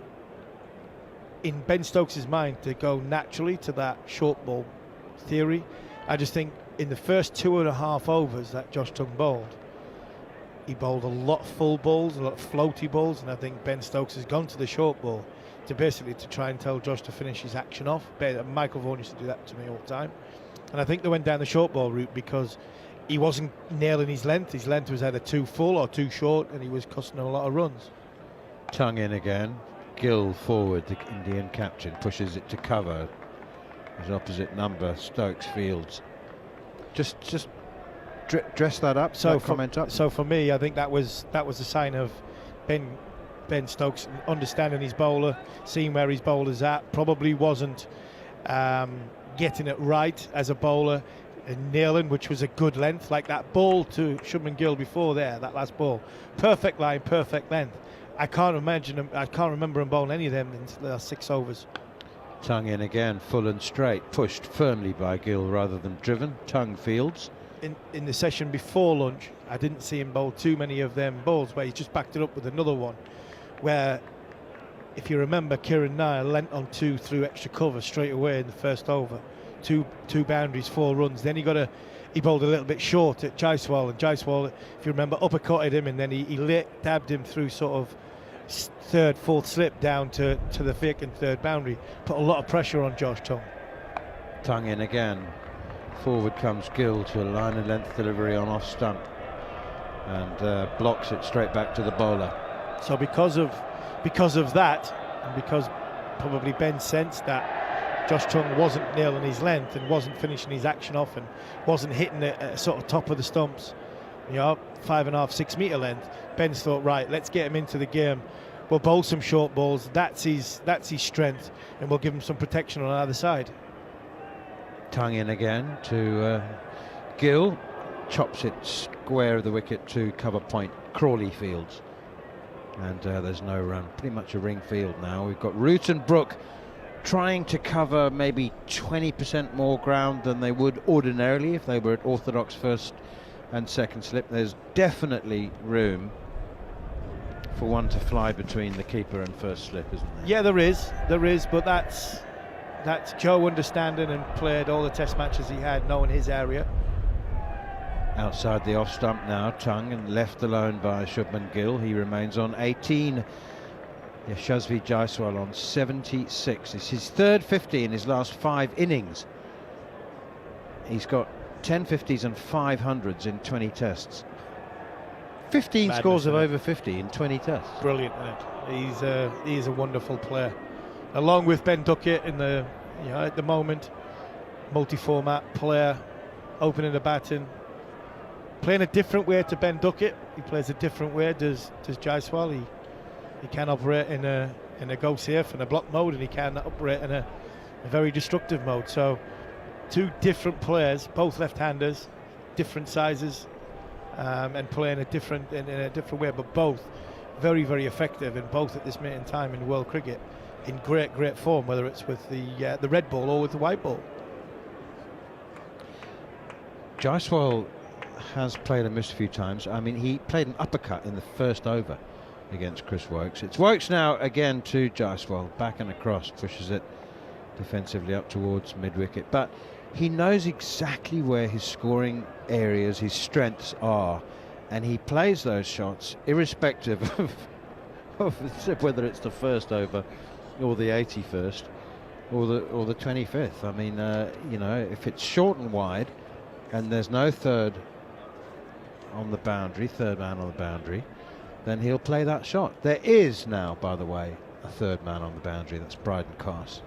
Ben Stokes' mind to go naturally to that short ball theory. I just think in the first 2.5 overs that Josh Tongue bowled, he bowled a lot of full balls, a lot of floaty balls, and I think Ben Stokes has gone to the short ball to try and tell Josh to finish his action off. Michael Vaughan used to do that to me all the time, and I think they went down the short ball route because he wasn't nailing his length. His length was either too full or too short, and he was costing them a lot of runs. Tongue in again. Gill forward, the Indian captain, pushes it to cover. His opposite number, Stokes fields. Just dress that up. Comment up. So for me, I think that was a sign of Ben Stokes understanding his bowler, seeing where his bowler's at. Probably wasn't getting it right as a bowler, and nailing, which was a good length, like that ball to Shubman Gill before there. That last ball, perfect line, perfect length. I can't remember him bowling any of them in the last 6 overs. Tongue in again, full and straight, pushed firmly by Gill rather than driven. Tongue fields. In the session before lunch, I didn't see him bowl too many of them balls where he just backed it up with another one, where, if you remember, Kieran Nair lent on 2 through extra cover straight away in the first over. Two boundaries, 4 runs. Then he bowled a little bit short at Jaiswal, and Jaiswal, if you remember, uppercutted him, and then he dabbed him through sort of 3rd, 4th slip down to the vacant 3rd boundary. Put a lot of pressure on Josh Tongue. Tongue in again. Forward comes Gill to a line and length delivery on off stump, and blocks it straight back to the bowler. So because of that, and because probably Ben sensed that Josh Tongue wasn't nailing his length and wasn't finishing his action off and wasn't hitting it at sort of top of the stumps, 5.5, 6 metre length, Ben's thought, right, let's get him into the game. We'll bowl some short balls. That's his strength, and we'll give him some protection on either side. Tongue in again to Gill, chops it square of the wicket to cover point. Crawley fields, and there's no run. Pretty much a ring field now. We've got Root and Brook trying to cover maybe 20% more ground than they would ordinarily if they were at orthodox first and second slip. There's definitely room for one to fly between the keeper and first slip, isn't there? Yeah, there is, but that's Joe understanding and played all the test matches he had, knowing his area. Outside the off stump now, Tongue, and left alone by Shubman Gill. He remains on 18. Yashasvi Jaiswal on 76. It's his third 50 in his last 5 innings. He's got 10 50s and 500s in 20 tests. 15 Madness, scores of isn't it? over 50 in 20 tests. Brilliant, isn't it? He's a wonderful player. Along with Ben Duckett in the at the moment, multi-format player, opening the batting, playing a different way to Ben Duckett. He plays a different way. Does Jaiswal? He can operate in a go safe and a block mode, and he can operate in a very destructive mode. So, two different players, both left-handers, different sizes, and playing in a different way, but both very, very effective, and both at this minute in time in world cricket in great form, whether it's with the red ball or with the white ball. Jaiswal has played a miss a few times. I mean, he played an uppercut in the first over against Chris Wokes. It's Wokes now again to Jaiswal, back and across, pushes it defensively up towards mid-wicket, but he knows exactly where his scoring areas, his strengths are, and he plays those shots irrespective of whether it's the first over or the 81st or the 25th. I mean, if it's short and wide and there's no third man on the boundary, then he'll play that shot. There is now, by the way, a third man on the boundary. That's Bryden Carse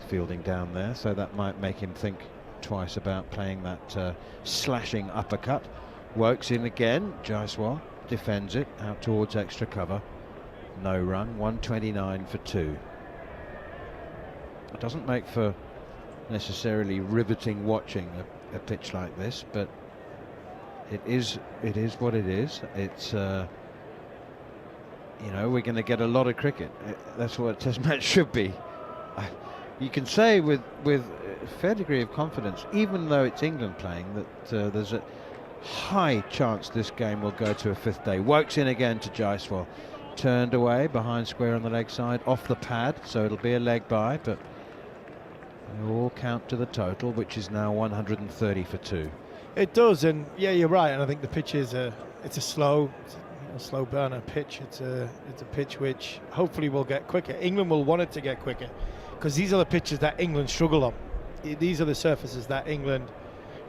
fielding down there, so that might make him think twice about playing that slashing uppercut. Wokes in again. Jaiswal defends it out towards extra cover. No run. 129 for 2. It doesn't make for necessarily riveting watching a pitch like this, but it is what it is. It's we're going to get a lot of cricket. That's what a test match should be. You can say with a fair degree of confidence, even though it's England playing, that there's a high chance this game will go to a 5th day. Wokes in again to Jaiswal, turned away behind square on the leg side, off the pad, so it'll be a leg by, but they all count to the total, which is now 130 for 2. It does, and yeah, you're right. And I think the pitch is a slow burner pitch. It's a pitch which hopefully will get quicker. England will want it to get quicker, because these are the pitches that England struggle on. These are the surfaces that England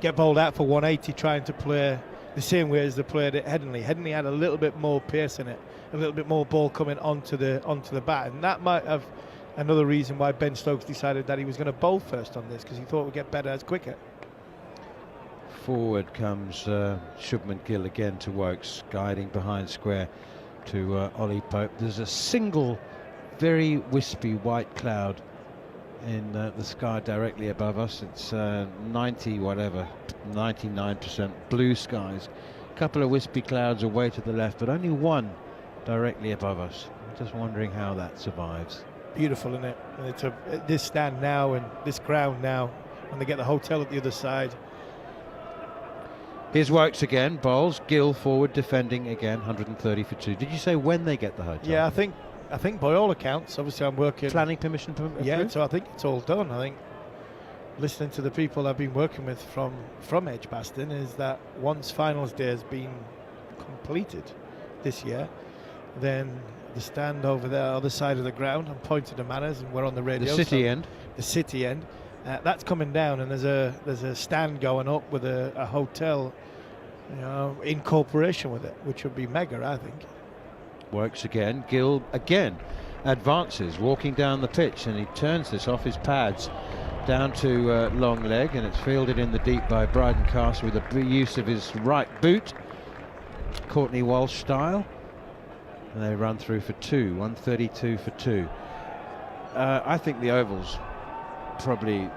get bowled out for 180, trying to play the same way as they played at Headingley. Headingley had a little bit more pace in it, a little bit more ball coming onto the bat, and that might have another reason why Ben Stokes decided that he was going to bowl first on this, because he thought it would get better as quicker. Forward comes Shubman Gill again to Wokes, guiding behind square to Ollie Pope. There's a single very wispy white cloud in the sky directly above us. It's 99% blue skies. A couple of wispy clouds away to the left, but only one directly above us. I'm just wondering how that survives. Beautiful, isn't it? And it's this stand now and this ground now, when they get the hotel at the other side. Here's Wokes again, bowls. Gill forward defending again, 130 for 2. Did you say when they get the hotel? Yeah, I think by all accounts, obviously I'm working. Planning permission? Yeah, so I think it's all done. I think listening to the people I've been working with from Edgbaston is that once finals day has been completed this year, then the stand over there, other side of the ground, I'm pointing to Manners and we're on the radio. The city end. The city end. That's coming down, and there's a stand going up with a hotel, in cooperation with it, which would be mega, I think. Works again. Gill again advances, walking down the pitch, and he turns this off his pads down to long leg, and it's fielded in the deep by Bryden Carse with a use of his right boot, Courtney Walsh style, and they run through for 2. 132 for 2. I think the Oval's probably,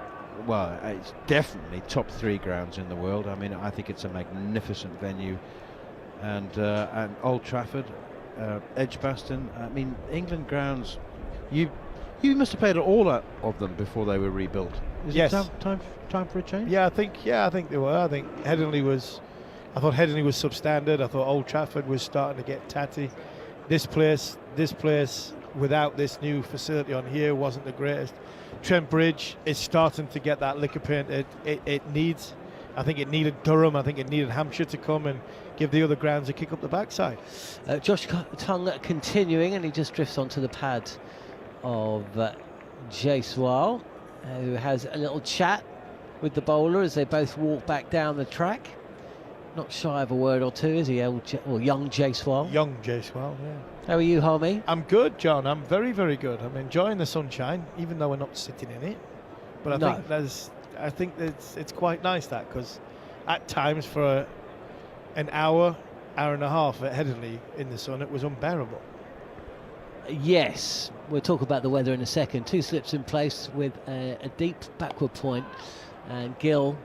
it's definitely top 3 grounds in the world. I mean, I think it's a magnificent venue, and Old Trafford, Edgbaston. I mean, England grounds. You must have played at all of them before they were rebuilt. Is yes. it time for a change? Yeah, I think they were. I think I thought Headingley was substandard. I thought Old Trafford was starting to get tatty. This place without this new facility on here wasn't the greatest. Trent Bridge is starting to get that lick of paint it needs. I think it needed Durham, I think it needed Hampshire to come and give the other grounds a kick up the backside. Josh Tongue continuing, and he just drifts onto the pad of Jaiswal, who has a little chat with the bowler as they both walk back down the track. Not shy of a word or two, is he, or young Jaiswal? Young Jaiswal, yeah. How are you, Harmy? I'm good, John. I'm very, very good. I'm enjoying the sunshine, even though we're not sitting in it. But I think it's quite nice that, because at times for an hour and a half at Headingley in the sun, it was unbearable. Yes, we'll talk about the weather in a second. 2 slips in place with a deep backward point, and Gill,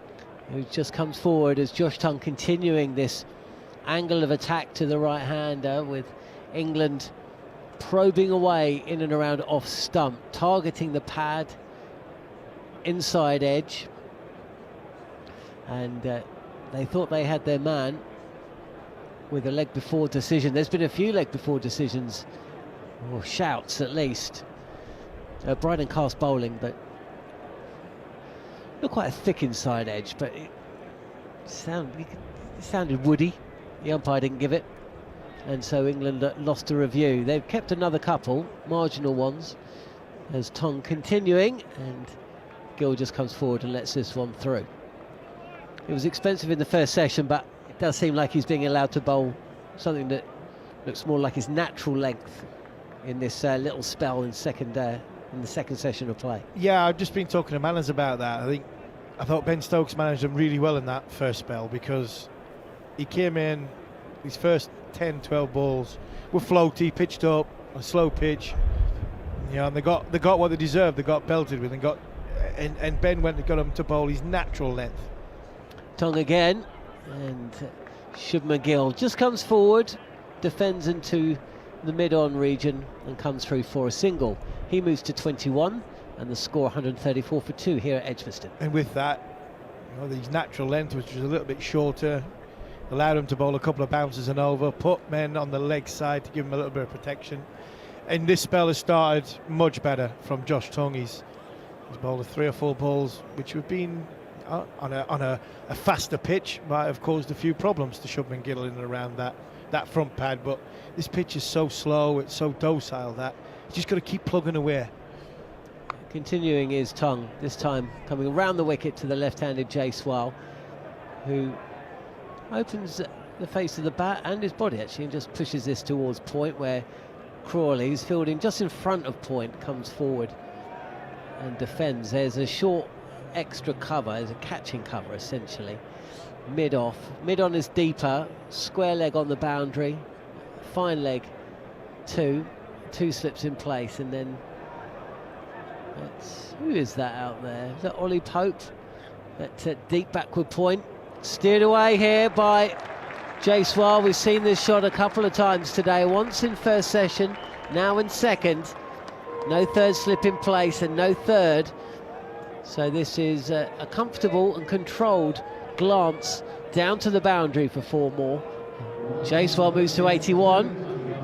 who just comes forward as Josh Tongue continuing this angle of attack to the right-hander, with England probing away in and around off stump, targeting the pad, inside edge, and they thought they had their man with a leg before decision. There's been a few leg before decisions, or shouts at least. Bryden cast bowling, but not quite a thick inside edge, but it sounded woody. The umpire didn't give it, and so England lost a review. They've kept another couple, marginal ones, as Tongue continuing, and Gill just comes forward and lets this one through. It was expensive in the first session, but it does seem like he's being allowed to bowl something that looks more like his natural length in this little spell in the second session of play. Yeah, I've just been talking to Manners about that. I thought Ben Stokes managed him really well in that first spell, because he came in, his first 10, 12 balls were floaty, pitched up, a slow pitch, and they got what they deserved. They got belted with, and Ben went and got him to bowl his natural length. Tongue again, and Shubman Gill just comes forward, defends into the mid-on region and comes through for a single. He moves to 21, and the score 134 for 2 here at Edgbaston. And with that, his natural length, which was a little bit shorter, allowed him to bowl a couple of bounces and over, put men on the leg side to give him a little bit of protection. And this spell has started much better from Josh Tongue. He's bowled 3 or 4 balls which have been on a faster pitch, might have caused a few problems to Shubman Gill in and around that front pad, but this pitch is so slow, it's so docile that you just got to keep plugging away. Continuing is Tongue, this time coming around the wicket to the left-handed Jaiswal, who opens the face of the bat and his body actually, and just pushes this towards point, where Crawley, who's fielding just in front of point, comes forward and defends. There's a short extra cover, there's a catching cover essentially, mid-off. Mid-on is deeper, square leg on the boundary, fine leg 2 slips in place, and then who is that out there? Is that Ollie Pope? That deep backward point, steered away here by Jaiswal. We've seen this shot a couple of times today, once in first session, now in second. No third slip in place and no third, so this is a comfortable and controlled glance down to the boundary for 4 more. Jaiswal moves to 81,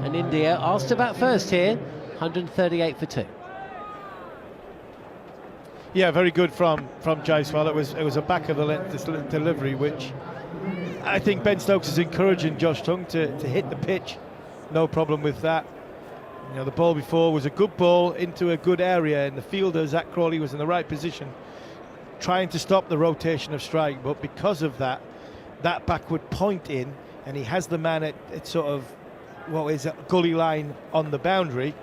and India asked about first here, 138 for 2. Yeah, very good from Jaiswal. It was a back of the length delivery, which I think Ben Stokes is encouraging Josh Tongue to hit the pitch. No problem with that. The ball before was a good ball into a good area, and the fielder Zach Crawley was in the right position, trying to stop the rotation of strike. But because of that backward point in, and he has the man at sort of what is a gully line on the boundary.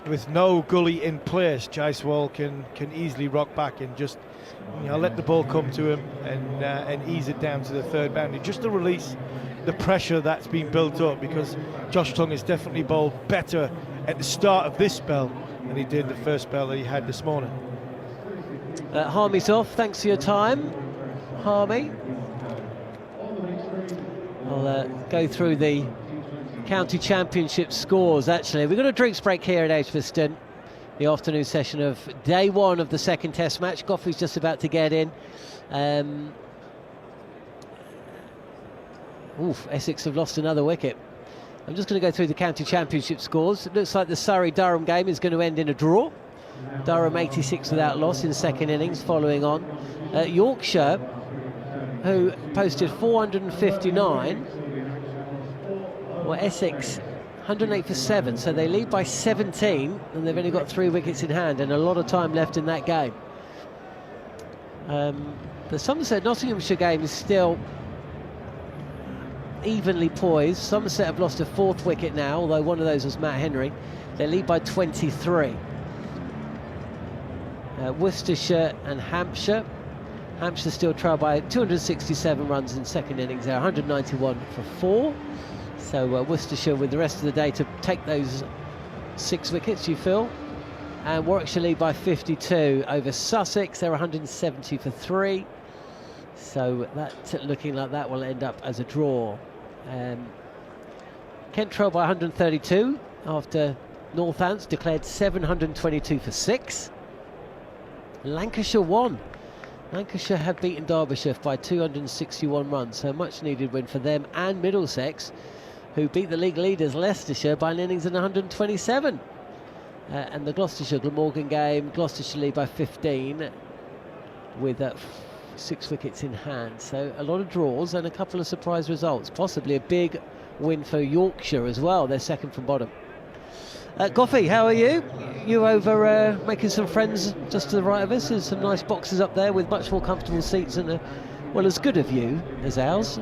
With no gully in place, Jaiswal can easily rock back and just let the ball come to him and ease it down to the third boundary, just to release the pressure that's been built up, because Josh Tongue has definitely bowled better at the start of this spell than he did the first spell that he had this morning. Harmy's off, thanks for your time, Harmy. I'll go through the County Championship scores. Actually, we've got a drinks break here at Edgbaston, the afternoon session of day 1 of the second test match. Goffey's just about to get in. Essex have lost another wicket. I'm just going to go through the County Championship scores. It looks like the Surrey-Durham game is going to end in a draw. Durham 86 without loss in second innings, following on. Yorkshire who posted 459. Well, Essex 108 for 7, so they lead by 17, and they've only got 3 wickets in hand and a lot of time left in that game. The Somerset-Nottinghamshire game is still evenly poised. Somerset have lost a 4th wicket now, although one of those was Matt Henry. They lead by 23. Worcestershire and Hampshire. Hampshire still trail by 267 runs in second innings. They're 191 for 4. So Worcestershire with the rest of the day to take those 6 wickets, you feel. And Warwickshire lead by 52 over Sussex. They're 170 for 3. So that looking like that will end up as a draw. Kent trail by 132 after Northants declared 722 for 6. Lancashire won. Lancashire have beaten Derbyshire by 261 runs, so a much needed win for them, and Middlesex, who beat the league leaders Leicestershire by an innings and 127. And the Gloucestershire Glamorgan game, Gloucestershire lead by 15 with 6 wickets in hand. So a lot of draws and a couple of surprise results, possibly a big win for Yorkshire as well. They're second from bottom. Goffey, how are you? You over making some friends just to the right of us. There's some nice boxes up there with much more comfortable seats and well, as good a view as ours.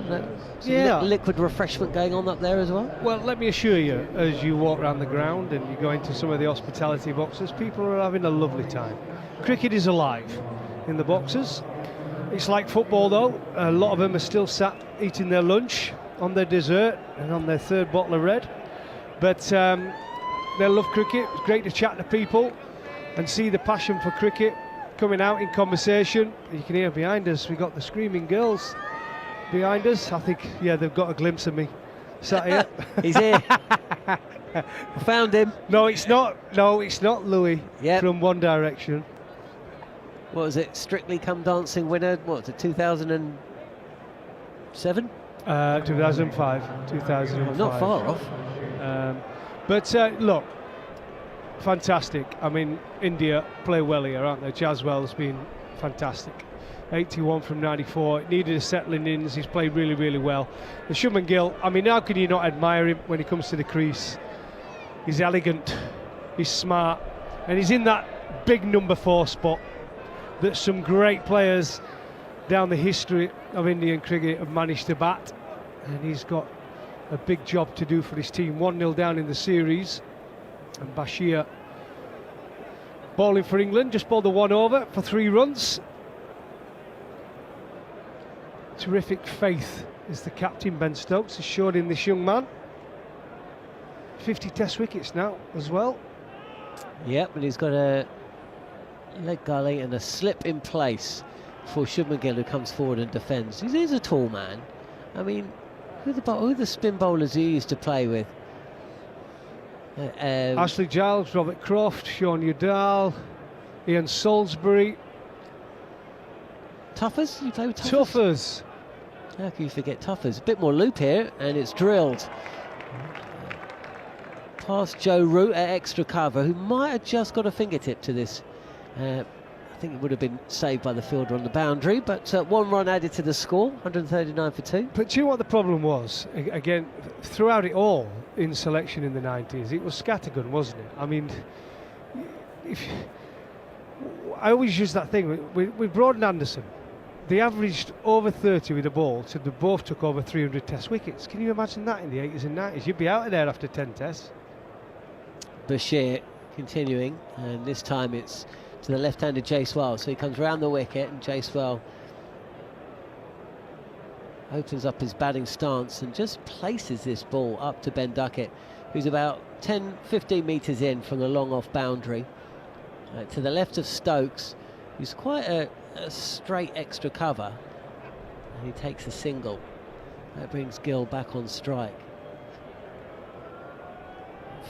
Liquid refreshment going on up there as well. Well, let me assure you, as you walk around the ground and you go into some of the hospitality boxes, people are having a lovely time. Cricket is alive in the boxes. It's like football though. A lot of them are still sat eating their lunch, on their dessert and on their 3rd bottle of red. But they love cricket. It's great to chat to people and see the passion for cricket coming out in conversation. You can hear behind us, we've got the screaming girls behind us. I think, yeah, they've got a glimpse of me sat here. He's here. Found him. No, it's not Louis from One Direction. What was it? Strictly Come Dancing winner. What was it? 2007? 2005. Not far off. But look, fantastic. I mean, India play well here, aren't they? Jaswell's been fantastic. 81 from 94. It needed a settling in. He's played really, really well. The Shubman Gill, I mean, how can you not admire him when he comes to the crease? He's elegant, he's smart, and he's in that big number 4 spot that some great players down the history of Indian cricket have managed to bat. And he's got a big job to do for his team. 1-0 down in the series, and Bashir bowling for England, just bowled the 1 over for 3 runs. Terrific faith is the captain, Ben Stokes, has showed in this young man. 50 test wickets now as well. Yep, and he's got a leg gully and a slip in place for Shubman Gill, who comes forward and defends. He's a tall man. I mean, who are the spin bowlers he used to play with? Ashley Giles, Robert Croft, Sean Udall, Ian Salisbury. Tuffers? You play with Tuffers? Tuffers. How can you forget Tuffers? A bit more loop here, and it's drilled past Joe Root at extra cover, who might have just got a fingertip to this. I think it would have been saved by the fielder on the boundary, but 1 run added to the score, 139 for 2. But do you know what the problem was? Again, throughout it all in selection in the 90s, it was scattergun, wasn't it? I mean, I always use that thing with Broad and Anderson. They averaged over 30 with the ball, so they both took over 300 test wickets. Can you imagine that in the 80s and 90s? You'd be out of there after 10 tests. Bashir continuing, and this time it's to the left-handed Jaiswal, so he comes round the wicket, and Jaiswal opens up his batting stance and just places this ball up to Ben Duckett, who's about 10-15 metres in from the long off boundary, to the left of Stokes, who's quite a straight extra cover, and he takes a single. That brings Gill back on strike.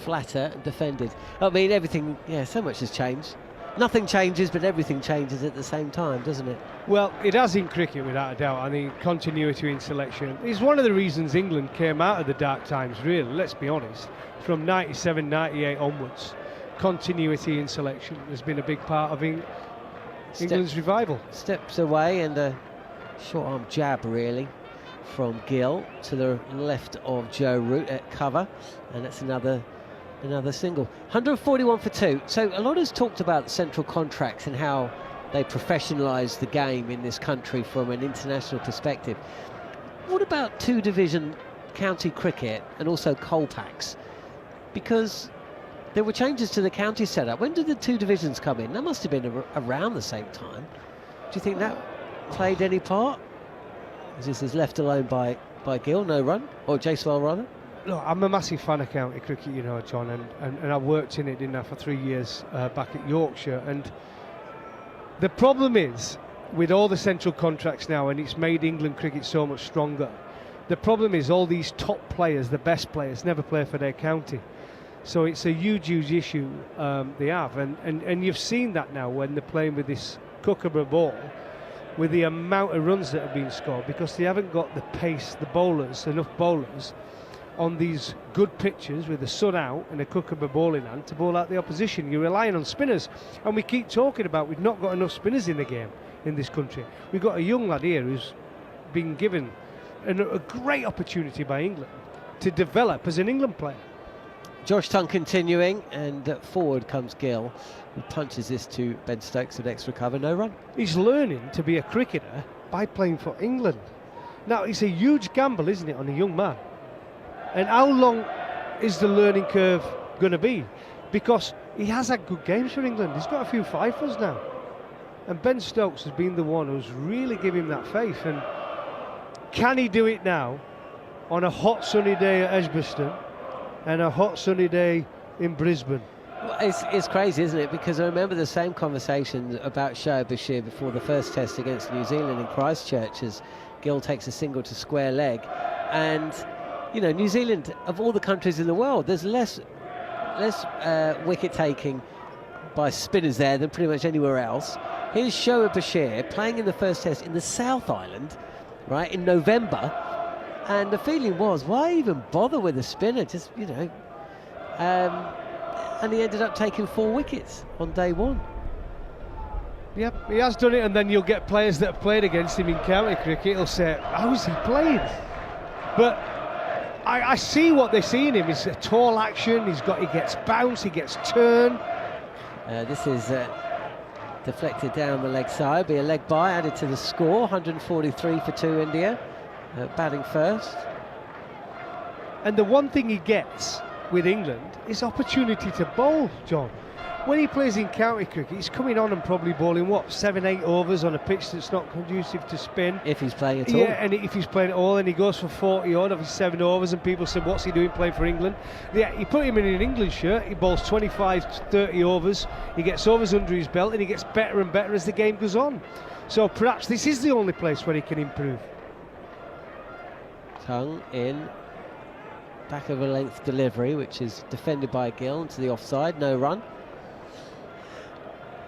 Flatter and defended. I mean, everything, so much has changed. Nothing changes, but everything changes at the same time, doesn't it? Well, it has in cricket, without a doubt. I think continuity in selection is one of the reasons England came out of the dark times, really, let's be honest. From 97, 98 onwards, continuity in selection has been a big part of England's revival. Steps away and Short arm jab, really, from Gill to the left of Joe Root at cover, and that's another single. 141 for 2. So a lot has talked about central contracts and how they professionalise the game in this country from an international perspective. What about two-division county cricket and also Colpacks? Because there were changes to the county setup. When did the two divisions come in? That must have been around the same time. Do you think that played any part? This is left alone by Gill, no run, or Jaiswal rather. Look, I'm a massive fan of county cricket, you know, John, and I worked in it, didn't I, for 3 years back at Yorkshire. And the problem is, with all the central contracts now, and it's made England cricket so much stronger, the problem is all these top players, the best players, never play for their county. So it's a huge issue they have. And you've seen that now when they're playing with this Kookaburra ball, with the amount of runs that have been scored, because they haven't got the pace, the bowlers, enough bowlers on these good pitches with the sun out and a Kookaburra ball in hand to bowl out the opposition. You're relying on spinners, and we keep talking about we've not got enough spinners in the game in this country. We've got a young lad here who's been given a great opportunity by England to develop as an England player. Josh Tongue continuing, and forward comes Gill, who punches this to Ben Stokes at extra cover, no run. He's learning to be a cricketer by playing for England. Now, it's a huge gamble, isn't it, on a young man? And how long is the learning curve going to be? Because he has had good games for England. He's got a few fifers now. And Ben Stokes has been the one who's really given him that faith. And can he do it now on a hot sunny day at Edgbaston and a hot sunny day in Brisbane? Well, it's crazy, isn't it? Because I remember the same conversation about Shoaib Bashir before the first test against New Zealand in Christchurch, as Gill takes a single to square leg. And, you know, New Zealand, of all the countries in the world, there's less wicket taking by spinners there than pretty much anywhere else. Here's Shoaib Bashir playing in the first test in the South Island, right, in November. And the feeling was, why even bother with a spinner? Just, you know, and he ended up taking 4 wickets on day one. Yep, he has done it, and then you'll get players that have played against him in county cricket who'll say, how's he playing? But I see what they see in him. It's a tall action, he gets bounce, he gets turn. This is deflected down the leg side, be a leg by, added to the score, 143 for 2 India, batting first. And the one thing he gets with England is opportunity to bowl, John. When he plays in county cricket, he's coming on and probably bowling, 7-8 overs on a pitch that's not conducive to spin. If he's playing at all. Yeah, and if he's playing at all, and he goes for 40 odd of his 7 overs, and people say, what's he doing playing for England? Yeah, you put him in an England shirt, he bowls 25 to 30 overs, he gets overs under his belt, and he gets better and better as the game goes on. So perhaps this is the only place where he can improve. Tongue in, back of a length delivery, which is defended by Gill into the offside, no run.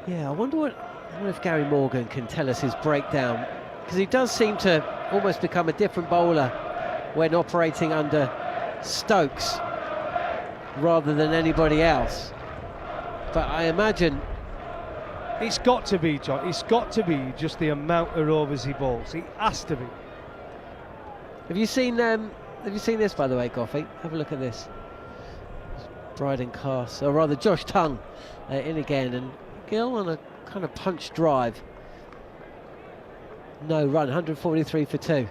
Yeah, I wonder if Gary Morgan can tell us his breakdown, because he does seem to almost become a different bowler when operating under Stokes rather than anybody else. But I imagine it's got to be, John. It's got to be just the amount of overs he bowls. It has to be. Have you seen this, by the way, Goffey? Have a look at this. Bryden Cass, or rather Josh Tongue in again, and Gill on a kind of punch drive. No run, 143 for 2.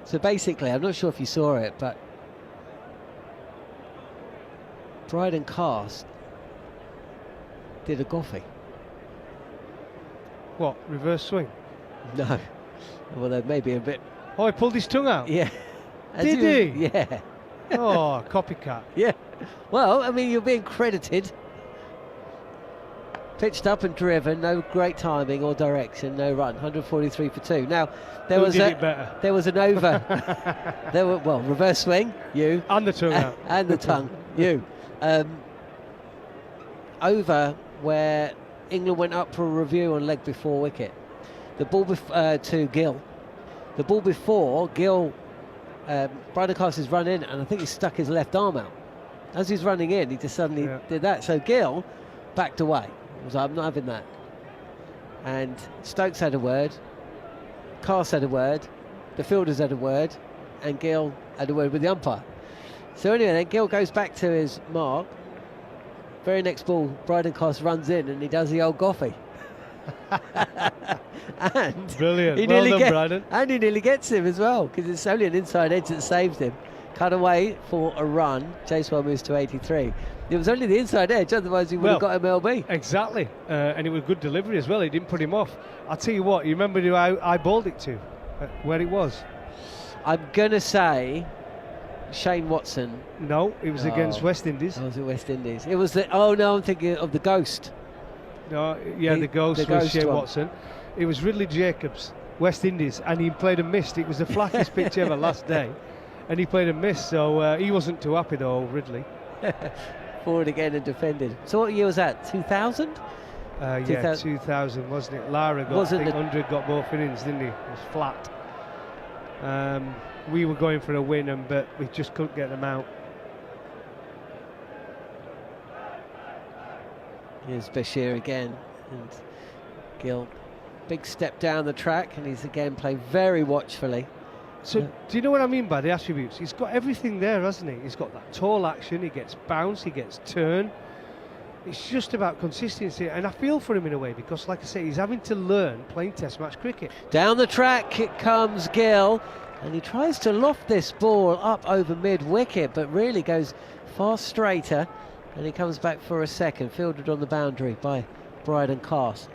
So basically, I'm not sure if you saw it, but Bryden Cass did a Goffey. What, reverse swing? No. Well, there may be a bit. Oh, he pulled his tongue out? Yeah. Did he? Yeah. Oh, copycat. Yeah. Well, I mean, you're being credited. Pitched up and driven, no great timing or direction, no run, 143 for 2. Now, there was an over. Reverse swing, you. And the tongue out. And the tongue, you. Over where England went up for a review on leg before wicket. The ball to Gill. The ball before, Gill, Bryden Cass has run in, and I think he stuck his left arm out. As he's running in, he just suddenly did that. So Gill backed away. He was like, I'm not having that. And Stokes had a word, Carse had a word, the fielders had a word, and Gill had a word with the umpire. So anyway, then Gill goes back to his mark. Very next ball, Bryden Carse runs in and he does the old Goffey. And Brilliant. He Well nearly done, Bryden. And he nearly gets him as well, because it's only an inside edge that saves him. Cut away for a run. Chasewell moves to 83. It was only the inside edge, otherwise he would have got MLB. Exactly, and it was good delivery as well. He didn't put him off. I'll tell you what, you remember who I bowled it to, where it was? I'm going to say Shane Watson. No, it was against West Indies. Oh, was it West Indies? It was the, oh no, I'm thinking of the Ghost. No, yeah, the Ghost was Shane Watson. It was Ridley Jacobs, West Indies, and he played and missed. It was the flattest pitch ever last day, and he played and missed, so he wasn't too happy though, Ridley. Forward again and defended. So what year was that, 2000? Yeah, 2000, wasn't it? Lara got, I think 100 got both innings, didn't he? It was flat. We were going for a win, but we just couldn't get them out. Here's Bashir again, and Gill, big step down the track, and he's again playing very watchfully. So do you know what I mean by the attributes? He's got everything there, hasn't he? He's got that tall action, he gets bounce, he gets turn. It's just about consistency, and I feel for him in a way, because like I say, he's having to learn playing test match cricket. Down the track comes Gill, and he tries to loft this ball up over mid-wicket, but really goes far straighter, and he comes back for a second, fielded on the boundary by Bryden Carse.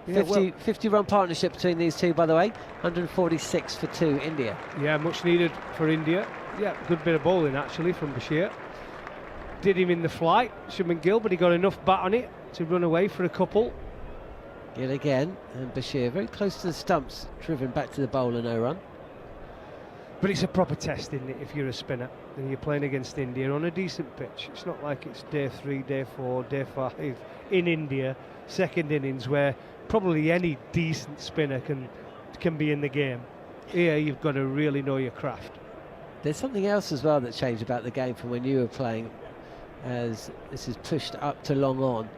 50-run partnership between these two, by the way. 146 for 2, India. Yeah, much needed for India. Yeah, good bit of bowling actually from Bashir. Did him in the flight, Shubman Gill, but he got enough bat on it to run away for a couple. Gill again, and Bashir very close to the stumps, driven back to the bowler, no run. But it's a proper test, isn't it, if you're a spinner and you're playing against India on a decent pitch. It's not like it's day 3, day 4, day 5 in India, second innings, where probably any decent spinner can be in the game. Here you've got to really know your craft. There's something else as well that changed about the game from when you were playing, as this is pushed up to long on.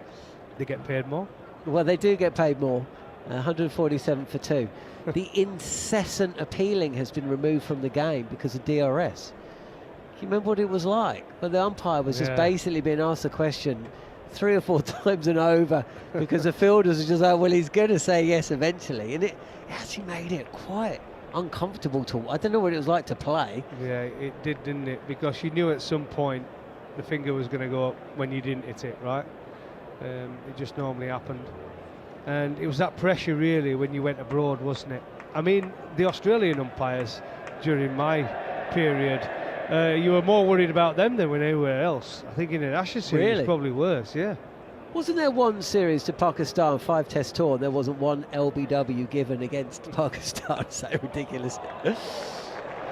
They get paid more? Well, they do get paid more. 147 for 2. The incessant appealing has been removed from the game because of DRS. Can you remember what it was like when the umpire was just basically being asked a question 3 or 4 times and over, because the fielders are just like, well, he's going to say yes eventually, and it actually made it quite uncomfortable to. I don't know what it was like to play. Yeah, it did, didn't it? Because you knew at some point the finger was going to go up when you didn't hit it, right? It just normally happened, and it was that pressure really when you went abroad, wasn't it? I mean, the Australian umpires during my period, you were more worried about them than anywhere else. I think in an Ashes series, probably worse, yeah. Wasn't there one series to Pakistan, 5-test tour, and there wasn't one LBW given against Pakistan? So ridiculous.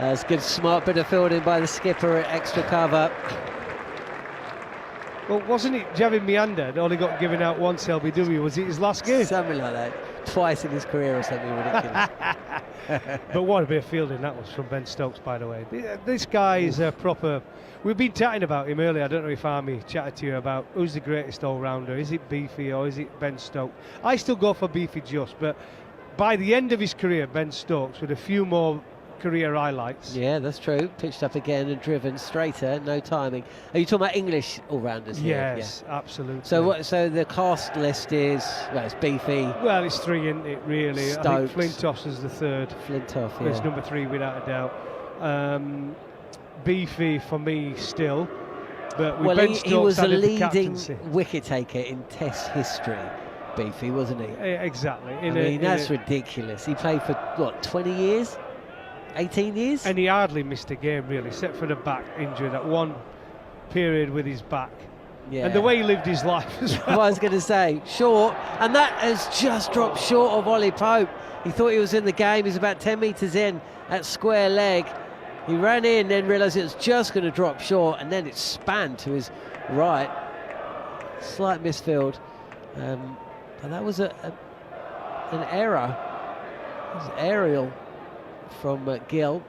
That's good, smart bit of fielding by the skipper at extra cover. Well, wasn't it Javin Meander that only got given out once LBW? Was it his last game? Something like that. Twice in his career or something ridiculous. But what a bit of fielding that was from Ben Stokes, by the way. This guy is a proper... We've been chatting about him earlier. I don't know if Army chatted to you about who's the greatest all-rounder. Is it Beefy or is it Ben Stokes? I still go for Beefy just, but by the end of his career, Ben Stokes, with a few more career highlights. Yeah, that's true. Pitched up again and driven straighter, no timing. Are you talking about English all-rounders here? Yes, absolutely. So so the cast list is, well, it's Beefy. Well, it's 3, isn't it, really? Stokes. I think Flintoff is the 3rd. Flintoff, yeah. It's number 3 without a doubt. Beefy for me still. But with Ben Stokes, he was a leading wicket taker in Test history, Beefy, wasn't he? Exactly. I mean, that's ridiculous. He played for, what, 20 years? 18 years? And he hardly missed a game, really, except for the back injury, that one period with his back. Yeah. And the way he lived his life as well. I was going to say, short, and that has just dropped short of Ollie Pope. He thought he was in the game. He's about 10 metres in at square leg. He ran in, then realised it was just going to drop short, and then it span to his right. Slight misfield. But that was an error. It was aerial from Gill.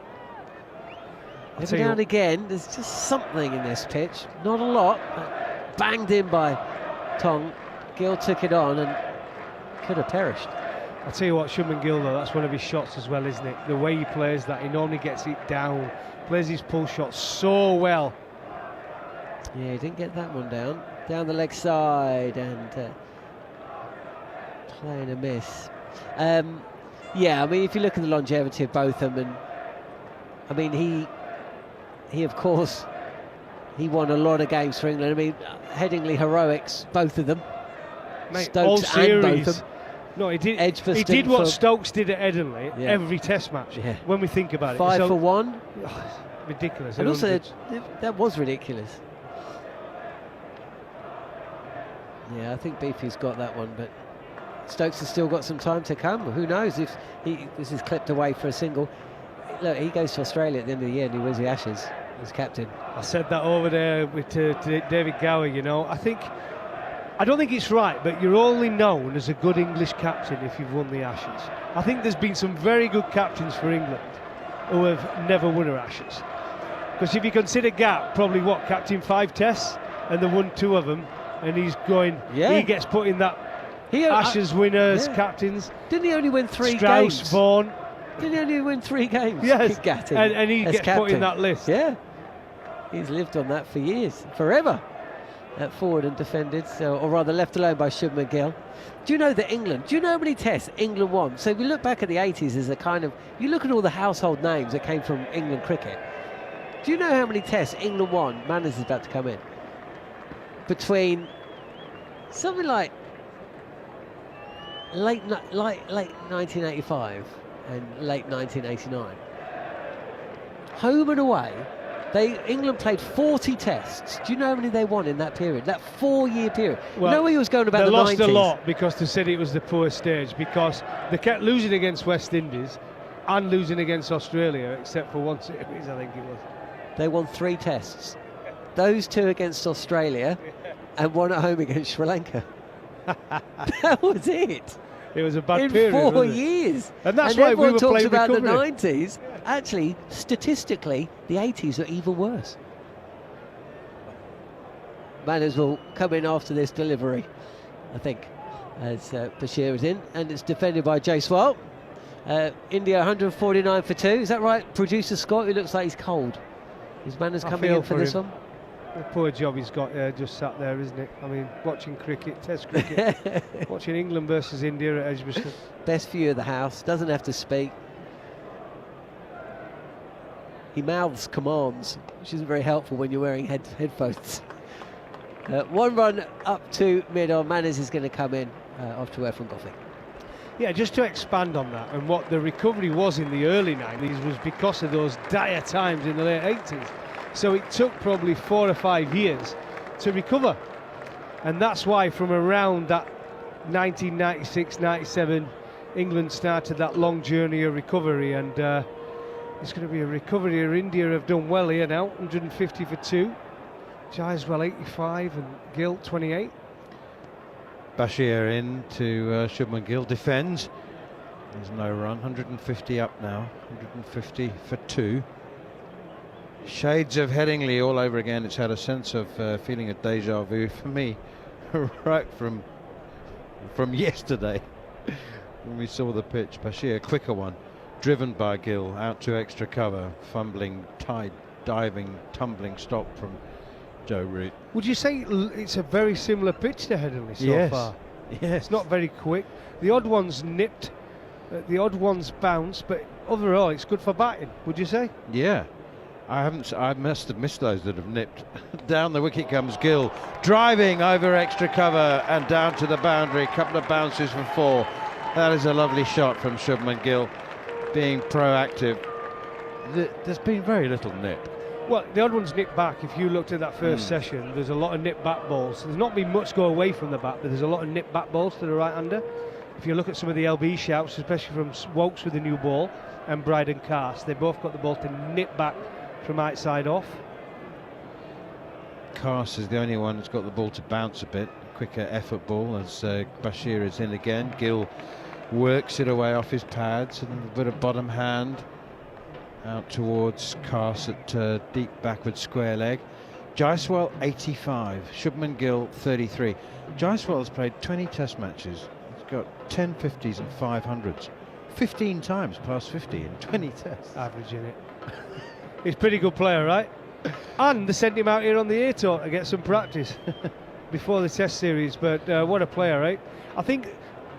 Every now and again, there's just something in this pitch. Not a lot, but banged in by Tong. Gill took it on and could have perished. I'll tell you what, Shubman Gill though, that's one of his shots as well, isn't it? The way he plays that, he normally gets it down, plays his pull shot so well. Yeah, he didn't get that one down the leg side, and playing a miss. Yeah, I mean, if you look at the longevity of both of them, and I mean, he of course, he won a lot of games for England. I mean, Headingley heroics, both of them. Mate, Stokes all and series. both of them. No, he did. Edgbaston He did what for- Stokes did at Headingley Yeah. every Test match. Yeah. When we think about it, 5 So- for 1. Oh, it's ridiculous. And at also, hundreds. that was ridiculous. Yeah, I think Beefy's got that one, but Stokes has still got some time to come. Who knows if this is clipped away for a single. Look, he goes to Australia at the end of the year and he wins the Ashes as captain. I said that over there with to David Gower. You know, I don't think it's right, but you're only known as a good English captain if you've won the Ashes. I think there's been some very good captains for England who have never won an Ashes. Because if you consider Gap, probably captain 5 Tests, and they won 2 of them, and he's going. Yeah. He gets put in that Ashes winners, yeah. captains. Didn't he only win 3 Strauss, games? Vaughan. Didn't he only win 3 games? Yes, Gatting and he as gets put captain. in that list. Yeah, he's lived on that for years, forever. At forward and defended, or rather left alone by Shubman Gill. Do you know that England, do you know how many tests England won? So if we look back at the 80s as a kind of, you look at all the household names that came from England cricket. Do you know how many tests England won? Manners is about to come in. Between something like late 1985 and late 1989. Home and away, England played 40 tests. Do you know how many they won in that period? That 4-year period. Well, you know he was going about they the lost 90s. a lot because they said it was the poor stage, because they kept losing against West Indies and losing against Australia, except for one series, I think it was. They won 3 tests. Those 2 against Australia and 1 at home against Sri Lanka. That was it. It was a bad in period, 4 wasn't it? years. And that's and why we everyone were talks playing about recovery. the 90s. Actually, statistically, the 80s are even worse. Manners will come in after this delivery, I think, as Bashir is in, and it's defended by Jaiswal. India 149 for 2. Is that right, producer Scott? It looks like he's cold. Is Manners I coming feel in for this him. one? The poor job he's got just sat there, isn't it? I mean, watching cricket, Test cricket, watching England versus India at Edgbaston. Best view of the house, doesn't have to speak. He mouths commands, which isn't very helpful when you're wearing headphones. 1 run up to mid-on. Manners is going to come in after away from Goffey. Yeah, just to expand on that, and what the recovery was in the early 90s was because of those dire times in the late 80s. So it took probably 4 or 5 years to recover. And that's why from around that 1996-97, England started that long journey of recovery, and it's going to be a recovery here. India have done well here now, 150 for 2. Jaiswal 85 and Gill 28. Bashir in to Shubman Gill, defends. There's no run, 150 up now, 150 for 2. Shades of Headingley all over again. It's had a sense of feeling of deja vu for me, right from yesterday when we saw the pitch. Bashir, quicker one, driven by Gill, out to extra cover, fumbling, diving, tumbling stop from Joe Root. Would you say it's a very similar pitch to Headingley so Yes. far? Yes. It's not very quick. The odd ones nipped, the odd ones bounce, but overall it's good for batting, would you say? Yeah. I must have missed those that have nipped. Down the wicket comes Gill, driving over extra cover and down to the boundary. Couple of bounces for 4. That is a lovely shot from Shubman Gill, being proactive. There's been very little nip. Well, the odd ones nip back. If you looked at that first session, there's a lot of nip back balls. There's not been much go away from the bat, but there's a lot of nip back balls to the right-hander. If you look at some of the LB shouts, especially from Wokes with the new ball and Bryden Cast, they both got the ball to nip back from outside off. Cast is the only one that's got the ball to bounce a bit. Quicker effort ball as Bashir is in again. Gill works it away off his pads and a bit of bottom hand out towards Cast at deep backward square leg. Jaiswal 85, Shubman Gill 33. Jaiswal has played 20 test matches. got 10 50s and 500s. 15 times past 50 in 20 tests. Averaging it. He's a pretty good player, right? And they sent him out here on the A tour to get some practice before the test series. But what a player, right? I think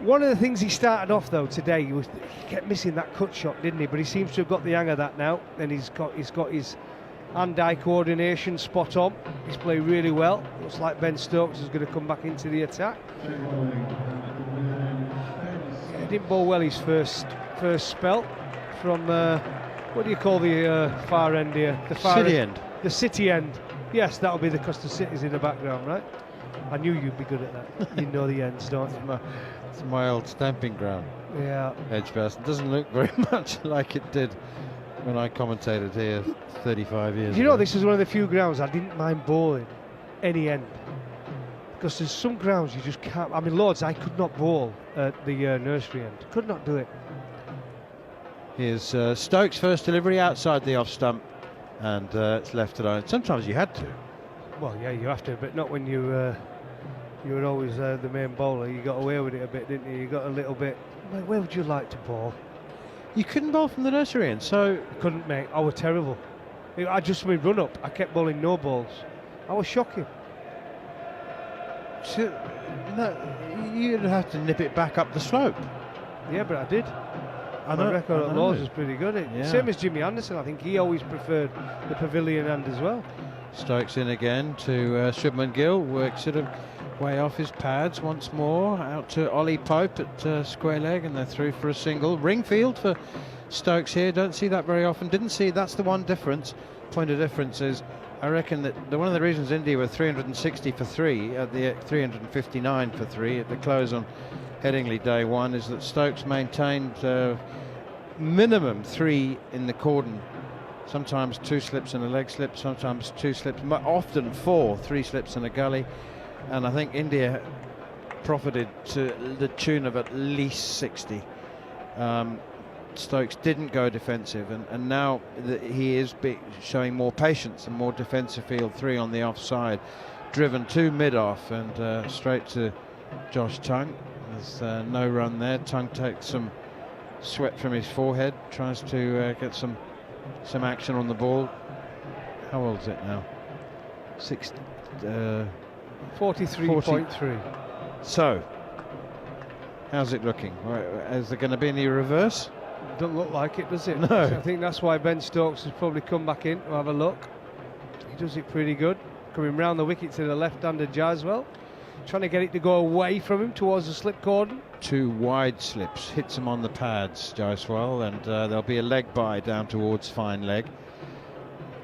one of the things he started off though today was he kept missing that cut shot, didn't he? But he seems to have got the hang of that now, and he's got his hand-eye coordination spot on. He's played really well. Looks like Ben Stokes is going to come back into the attack. He didn't bowl well his first spell from what do you call the far end here? The far City end. The city end. Yes, that'll be the Costa Cities in the background, right? I knew you'd be good at that. You know the ends, don't you? It's my old stamping ground. Yeah. Edgbaston doesn't look very much like it did when I commentated here 35 years ago. You know, this is one of the few grounds I didn't mind bowling any end, because there's some grounds you just can't. I mean, Lords, I could not bowl at the nursery end. Could not do it. Here's Stokes' first delivery outside the off stump, and it's left alone. Sometimes you had to. Well, yeah, you have to, but not when you were always the main bowler. You got away with it a bit, didn't you? You got a little bit. Where would you like to bowl? You couldn't bowl from the nursery end, so Couldn't, mate. I was terrible. I just made run up. I kept bowling no balls. I was shocking. you'd have to nip it back up the slope. Yeah, but I did. I My know, record I at know. Lords was pretty good. Yeah. Same as Jimmy Anderson. I think he always preferred the pavilion end as well. Stokes in again to Shubman Gill, works it way off his pads once more, out to Ollie Pope at square leg, and they're through for a single. Ringfield for Stokes here, don't see that very often, didn't see, that's the one difference. Point of difference is, I reckon that one of the reasons India were 360 for 3 at the 359 for 3 at the close on Headingley day 1 is that Stokes maintained minimum 3 in the cordon. Sometimes 2 slips and a leg slip, sometimes 2 slips, often 4, 3 slips and a gully. And I think India profited to the tune of at least 60. Stokes didn't go defensive, and now he is showing more patience and more defensive field. 3 on the offside, driven to mid-off and straight to Josh Tongue. There's no run there. Tongue takes some sweat from his forehead, tries to get some action on the ball. How old is it now? 43.3. So, how's it looking? Is there going to be any reverse? Doesn't look like it, does it? No. I think that's why Ben Stokes has probably come back in to have a look. He does it pretty good. Coming round the wicket to the left-handed Jaswell. Trying to get it to go away from him towards the slip cordon. 2 wide slips, hits him on the pads, Jaiswal, and there'll be a leg bye down towards fine leg.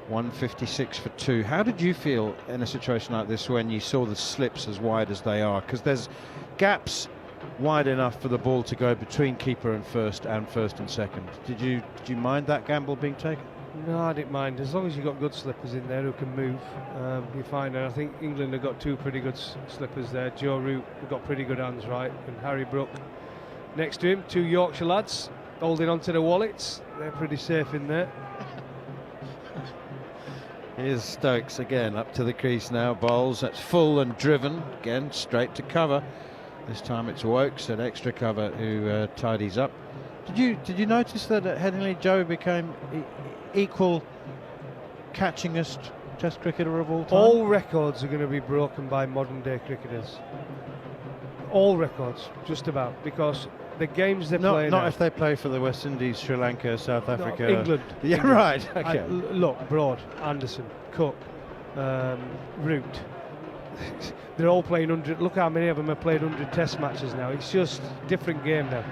156 for 2. How did you feel in a situation like this when you saw the slips as wide as they are? Because there's gaps wide enough for the ball to go between keeper and first and second. Did you mind that gamble being taken? No, I didn't mind. As long as you've got good slippers in there who can move, you're fine. And I think England have got 2 pretty good slippers there. Joe Root have got pretty good hands, right? And Harry Brook next to him. 2 Yorkshire lads holding onto the wallets. They're pretty safe in there. Here's Stokes again up to the crease now. Bowls, that's full and driven. Again, straight to cover. This time it's Wokes at extra cover who tidies up. Did you notice that at Headingley Joe became equal catchingest Test cricketer of all time? All records are going to be broken by modern day cricketers. All records, just about, because the games they play not now, if they play for the West Indies, Sri Lanka, South Africa. England. Yeah, England. right. Okay. Look, Broad, Anderson, Cook, Root. They're all playing 100. Look how many of them have played 100 Test matches now. It's just a different game now.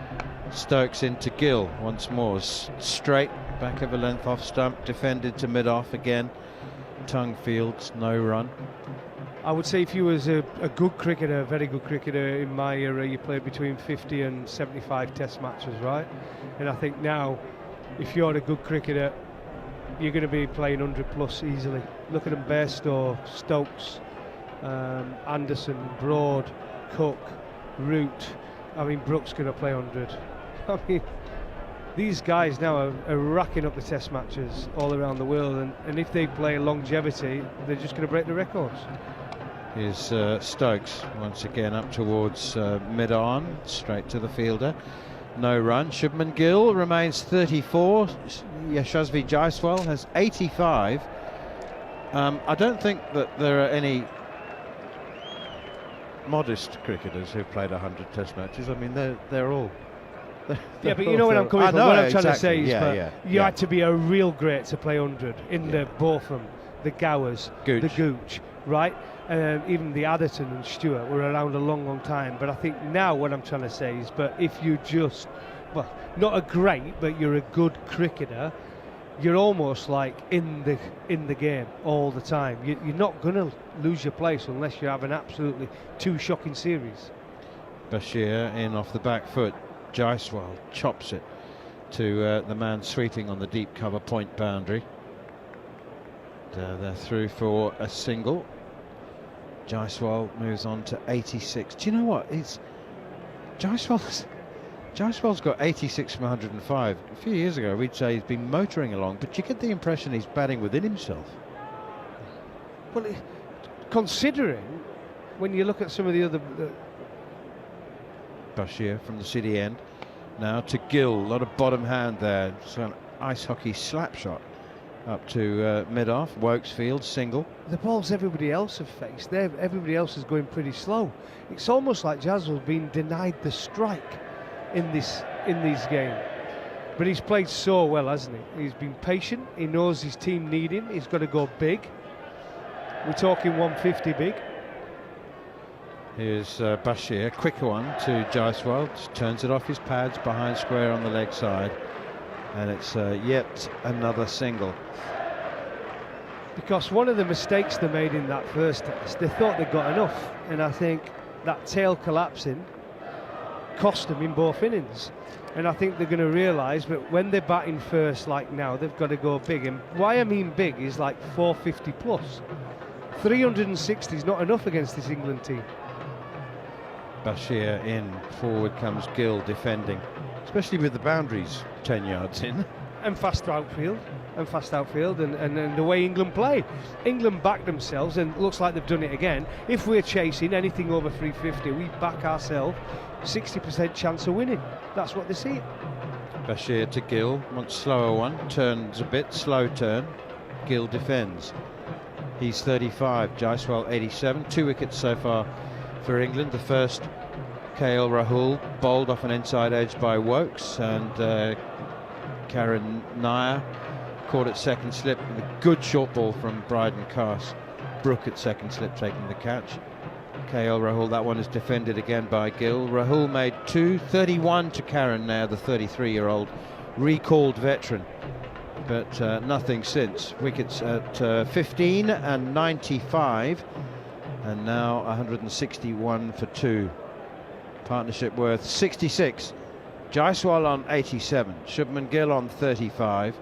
Stokes into Gill once more. Straight, back of a length off stump, defended to mid-off again. Tongue fields, no run. I would say if you was a good cricketer, a very good cricketer in my era, you played between 50 and 75 Test matches, right? And I think now, if you're a good cricketer, you're going to be playing 100 plus easily. Look at them: Bairstow, Stokes, Anderson, Broad, Cook, Root. I mean, Brooks going to play 100. I mean, these guys now are racking up the Test matches all around the world, and if they play longevity, they're just going to break the records. is Stokes once again up towards mid-on, straight to the fielder. No run. Shubman Gill remains 34. Yashasvi Jaiswal has 85. I don't think that there are any modest cricketers who've played 100 Test matches. I mean, they're all. Yeah, but you know what I'm coming from. know, What I'm trying to exactly. say is, you had to be a real great to play 100 in the Botham, the Gowers, Gooch. the Gooch, right? Even the Atherton and Stewart were around a long, long time. But I think now what I'm trying to say is, but if you just, well, not a great, but you're a good cricketer, you're almost like in the game all the time. You're not going to lose your place unless you have an absolutely two shocking series. Bashir in off the back foot. Jaiswal chops it to the man sweeping on the deep cover point boundary. They're through for a single. Jaiswal moves on to 86. Do you know what? Jaiswal's got 86 from 105. A few years ago, we'd say he's been motoring along, but you get the impression he's batting within himself. Well, considering when you look at some of the other. Bashir from the city end. Now to Gill. A lot of bottom hand there. So an ice hockey slap shot up to mid-off. Wokesfield single. The balls everybody else have faced, everybody else is going pretty slow. It's almost like Jaiswal's been denied the strike in this game. But he's played so well, hasn't he? He's been patient. He knows his team need him. He's got to go big. We're talking 150 big. Here's Bashir, quicker one to Jaiswal, just turns it off his pads behind square on the leg side, and it's yet another single. Because one of the mistakes they made in that first test, they thought they got enough, and I think that tail collapsing cost them in both innings. And I think they're going to realise that when they're batting first like now, they've got to go big. And why I mean big is like 450 plus. 360 is not enough against this England team. Bashir in, forward comes Gill defending, especially with the boundaries 10 yards in. And fast outfield, and the way England play. England back themselves, and looks like they've done it again. If we're chasing anything over 350, we back ourselves 60% chance of winning. That's what they see. Bashir to Gill, wants slower one, turns a bit, slow turn. Gill defends. He's 35, Jaiswal 87, 2 wickets so far for England. The first, KL Rahul, bowled off an inside edge by Wokes, and Karen Nair caught at second slip with a good short ball from Bryden Cass. Brook at second slip taking the catch. KL Rahul, that one is defended again by Gill. Rahul made 2, 31 to Karen Nair, the 33-year-old recalled veteran, but nothing since. Wickets at 15 and 95. And now 161 for 2. Partnership worth 66. Jaiswal on 87. Shubman Gill on 35.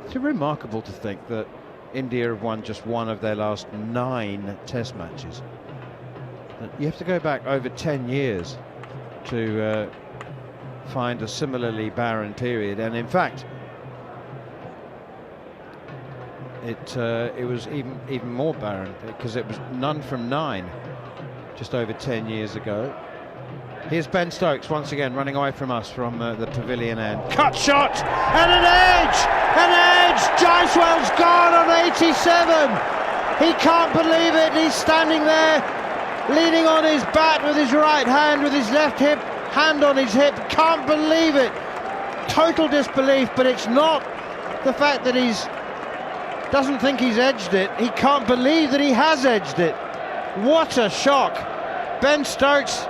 It's remarkable to think that India have won just one of their last 9 Test matches. You have to go back over 10 years to find a similarly barren period. And in fact, it was even more barren, because it was none from 9 just over 10 years ago. Here's Ben Stokes once again running away from us from the pavilion end. Cut shot and an edge! Jaiswal's gone on 87. He can't believe it. He's standing there leaning on his bat with his right hand, with his left hip, hand on his hip. Can't believe it. Total disbelief, but it's not the fact that he's doesn't think he's edged it. He can't believe that he has edged it. What a shock. Ben Stokes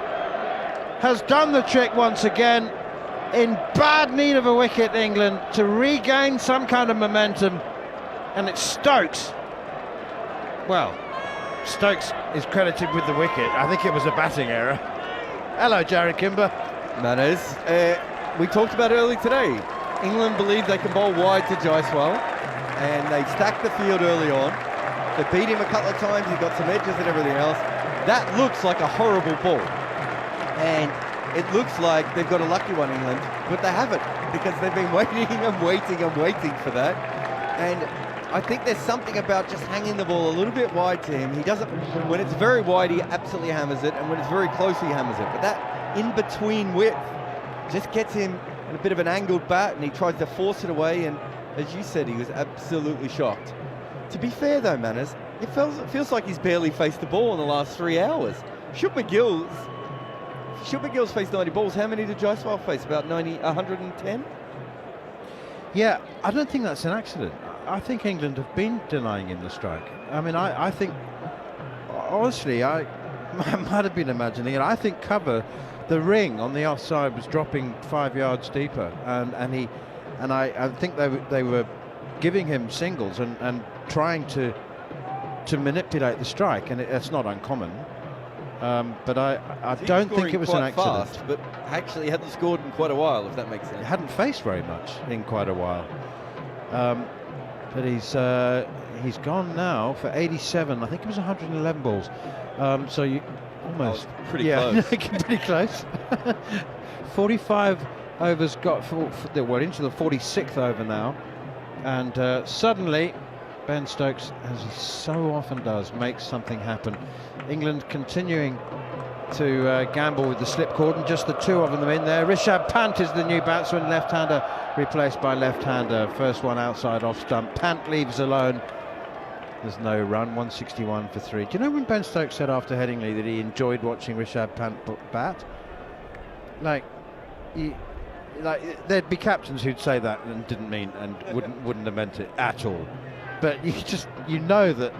has done the trick once again. In bad need of a wicket, England, to regain some kind of momentum. And it's Stokes. Well, Stokes is credited with the wicket. I think it was a batting error. Hello, Jared Kimber. Manners. We talked about early today. England believe they can bowl wide to Jaiswal, and they stacked the field early on. They beat him a couple of times, he got some edges and everything else. That looks like a horrible ball. And it looks like they've got a lucky one, England, but they haven't, because they've been waiting and waiting and waiting for that. And I think there's something about just hanging the ball a little bit wide to him. He doesn't, when it's very wide, he absolutely hammers it, and when it's very close, he hammers it. But that in-between width just gets him in a bit of an angled bat, and he tries to force it away, and as you said, he was absolutely shocked. To be fair though, Manners, it feels like he's barely faced the ball in the last 3 hours. Should McGill's faced 90 balls, how many did Jaiswal face? About 110? Yeah, I don't think that's an accident. I think England have been denying him the strike. I mean, I think, honestly, I might have been imagining it. I think the ring on the offside was dropping 5 yards deeper, and I think they were giving him singles and trying to manipulate the strike, and it's not uncommon. But I don't think it was an accident. Fast, but actually he hadn't scored in quite a while, if that makes sense. He hadn't faced very much in quite a while. But he's gone now for 87. I think it was 111 balls. So you almost pretty close. Pretty close. 45 overs got we're into the 46th over now, and suddenly Ben Stokes, as he so often does, makes something happen. England continuing to gamble with the slip cord, and just the two of them in there. Rishabh Pant is the new batsman, left-hander replaced by left-hander. First one outside off stump. Pant leaves alone. There's no run. 161 for 3. Do you know when Ben Stokes said after Headingley that he enjoyed watching Rishabh Pant bat? Like there'd be captains who'd say that and didn't mean, and wouldn't have meant it at all. But you know that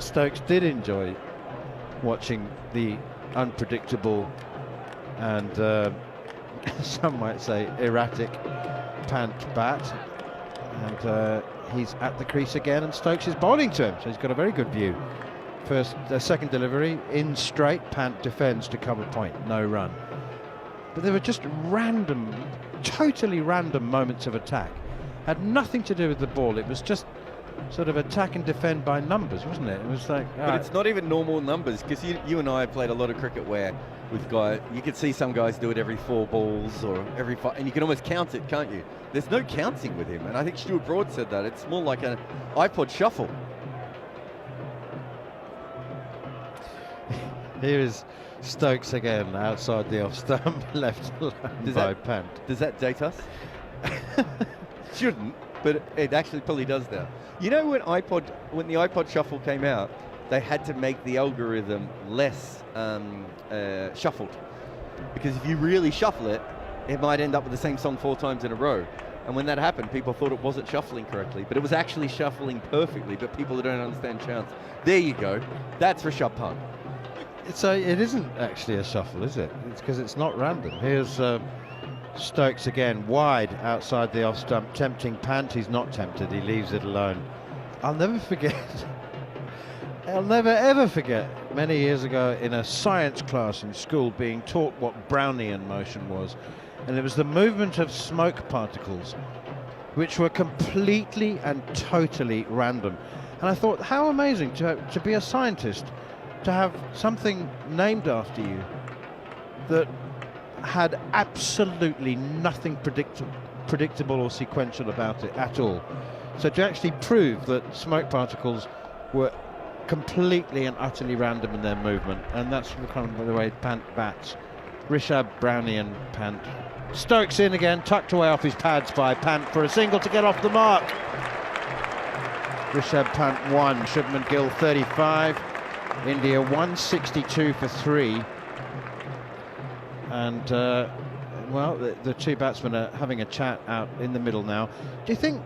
Stokes did enjoy watching the unpredictable and some might say erratic Pant bat, and he's at the crease again, and Stokes is bowling to him, so he's got a very good view. Second delivery in straight, Pant defends to cover point, no run. But there were just totally random moments of attack. Had nothing to do with the ball. It was just sort of attack and defend by numbers, wasn't it? It was like, but it's not even normal numbers, because you and I have played a lot of cricket where with guys, you could see some guys do it every 4 balls or every 5, and you can almost count it, can't you? There's no counting with him, and I think Stuart Broad said that. It's more like an iPod shuffle. Here is Stokes again, outside the off stump, left by Pant. Does that date us? Shouldn't, but it actually probably does now. You know, when the iPod shuffle came out, they had to make the algorithm less shuffled, because if you really shuffle it, it might end up with the same song 4 times in a row. And when that happened, people thought it wasn't shuffling correctly, but it was actually shuffling perfectly. But people who don't understand chants, there you go. That's Rishabh Pant. So it isn't actually a shuffle, is it? It's because it's not random. Here's Stokes again, wide outside the off stump, tempting Pant. He's not tempted, he leaves it alone. I'll never ever forget many years ago in a science class in school being taught what Brownian motion was, and it was the movement of smoke particles, which were completely and totally random. And I thought, how amazing to be a scientist, to have something named after you that had absolutely nothing predictable or sequential about it at all. So to actually prove that smoke particles were completely and utterly random in their movement, and that's kind of the way Pant bats. Rishabh Brownian Pant. Stokes in again, tucked away off his pads by Pant for a single to get off the mark. Rishabh Pant 1, Shubman Gill 35. India 162 for 3. And well, the two batsmen are having a chat out in the middle now. Do you think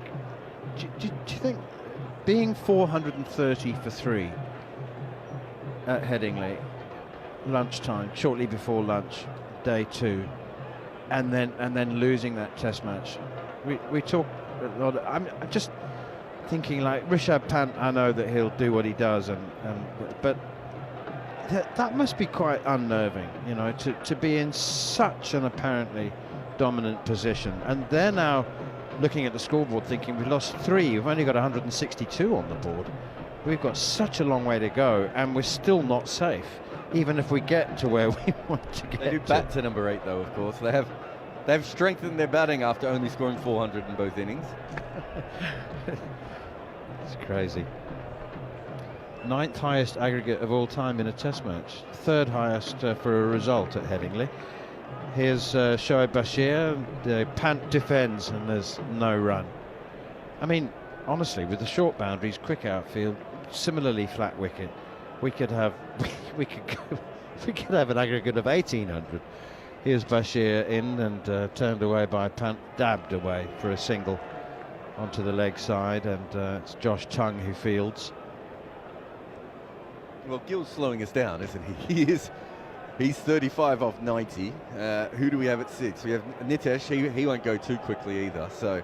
being 430 for 3 at Headingley, lunchtime, shortly before lunch, day 2, and then losing that Test match, we talk a lot. I'm just thinking, like, Rishabh Pant, I know that he'll do what he does, but that must be quite unnerving, you know, to be in such an apparently dominant position, and they're now looking at the scoreboard thinking, we've lost 3, we've only got 162 on the board, we've got such a long way to go, and we're still not safe, even if we get to where we want to get. They do bat to number 8 though, of course. They've strengthened their batting after only scoring 400 in both innings. It's crazy. 9th highest aggregate of all time in a test match. 3rd highest for a result at Headingley. Here's Shoaib Bashir. The Pant defends and there's no run. I mean, honestly, with the short boundaries, quick outfield, similarly flat wicket, we could have we could have an aggregate of 1800. Here's Bashir in and turned away by Pant, dabbed away for a single onto the leg side, and it's Josh Chung who fields. Well, Gill's slowing us down, isn't he? He's 35 off 90. Who do we have at 6? We have Nitesh. He won't go too quickly either. So,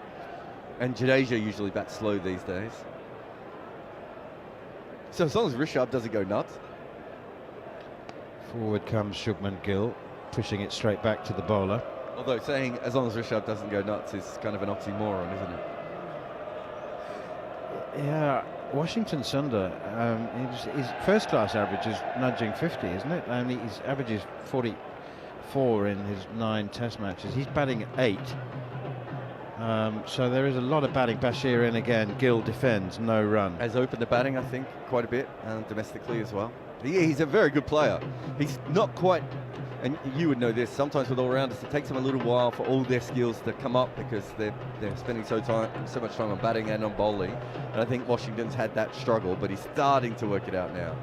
and Jadeja usually bats slow these days. So as long as Rishabh doesn't go nuts. Forward comes Shubman Gill, pushing it straight back to the bowler. Although saying as long as Rishabh doesn't go nuts is kind of an oxymoron, isn't it? Yeah, Washington Sundar, his first class average is nudging 50, isn't it? And his average is 44 in his 9 test matches. He's batting 8. So there is a lot of batting. Bashir in again. Gill defends, no run. Has opened the batting, I think, quite a bit, and domestically as well. He's a very good player. He's not quite, and you would know this, sometimes with all-rounders, it takes them a little while for all their skills to come up because they're spending so much time on batting and on bowling. And I think Washington's had that struggle, but he's starting to work it out now.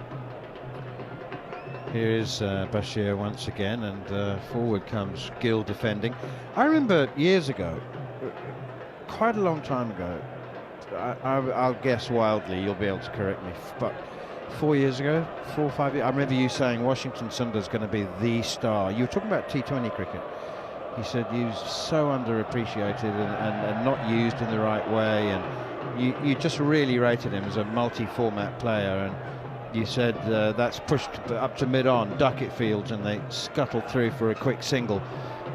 Here is Bashir once again, and forward comes Gill defending. I remember years ago, quite a long time ago, I'll guess wildly, you'll be able to correct me, but 4 years ago, 4 or 5 years, I remember you saying Washington Sundar's going to be the star. You were talking about T20 cricket. You said he was so underappreciated and not used in the right way, and you just really rated him as a multi-format player, and you said that's pushed up to mid-on, Duckett fields, and they scuttled through for a quick single,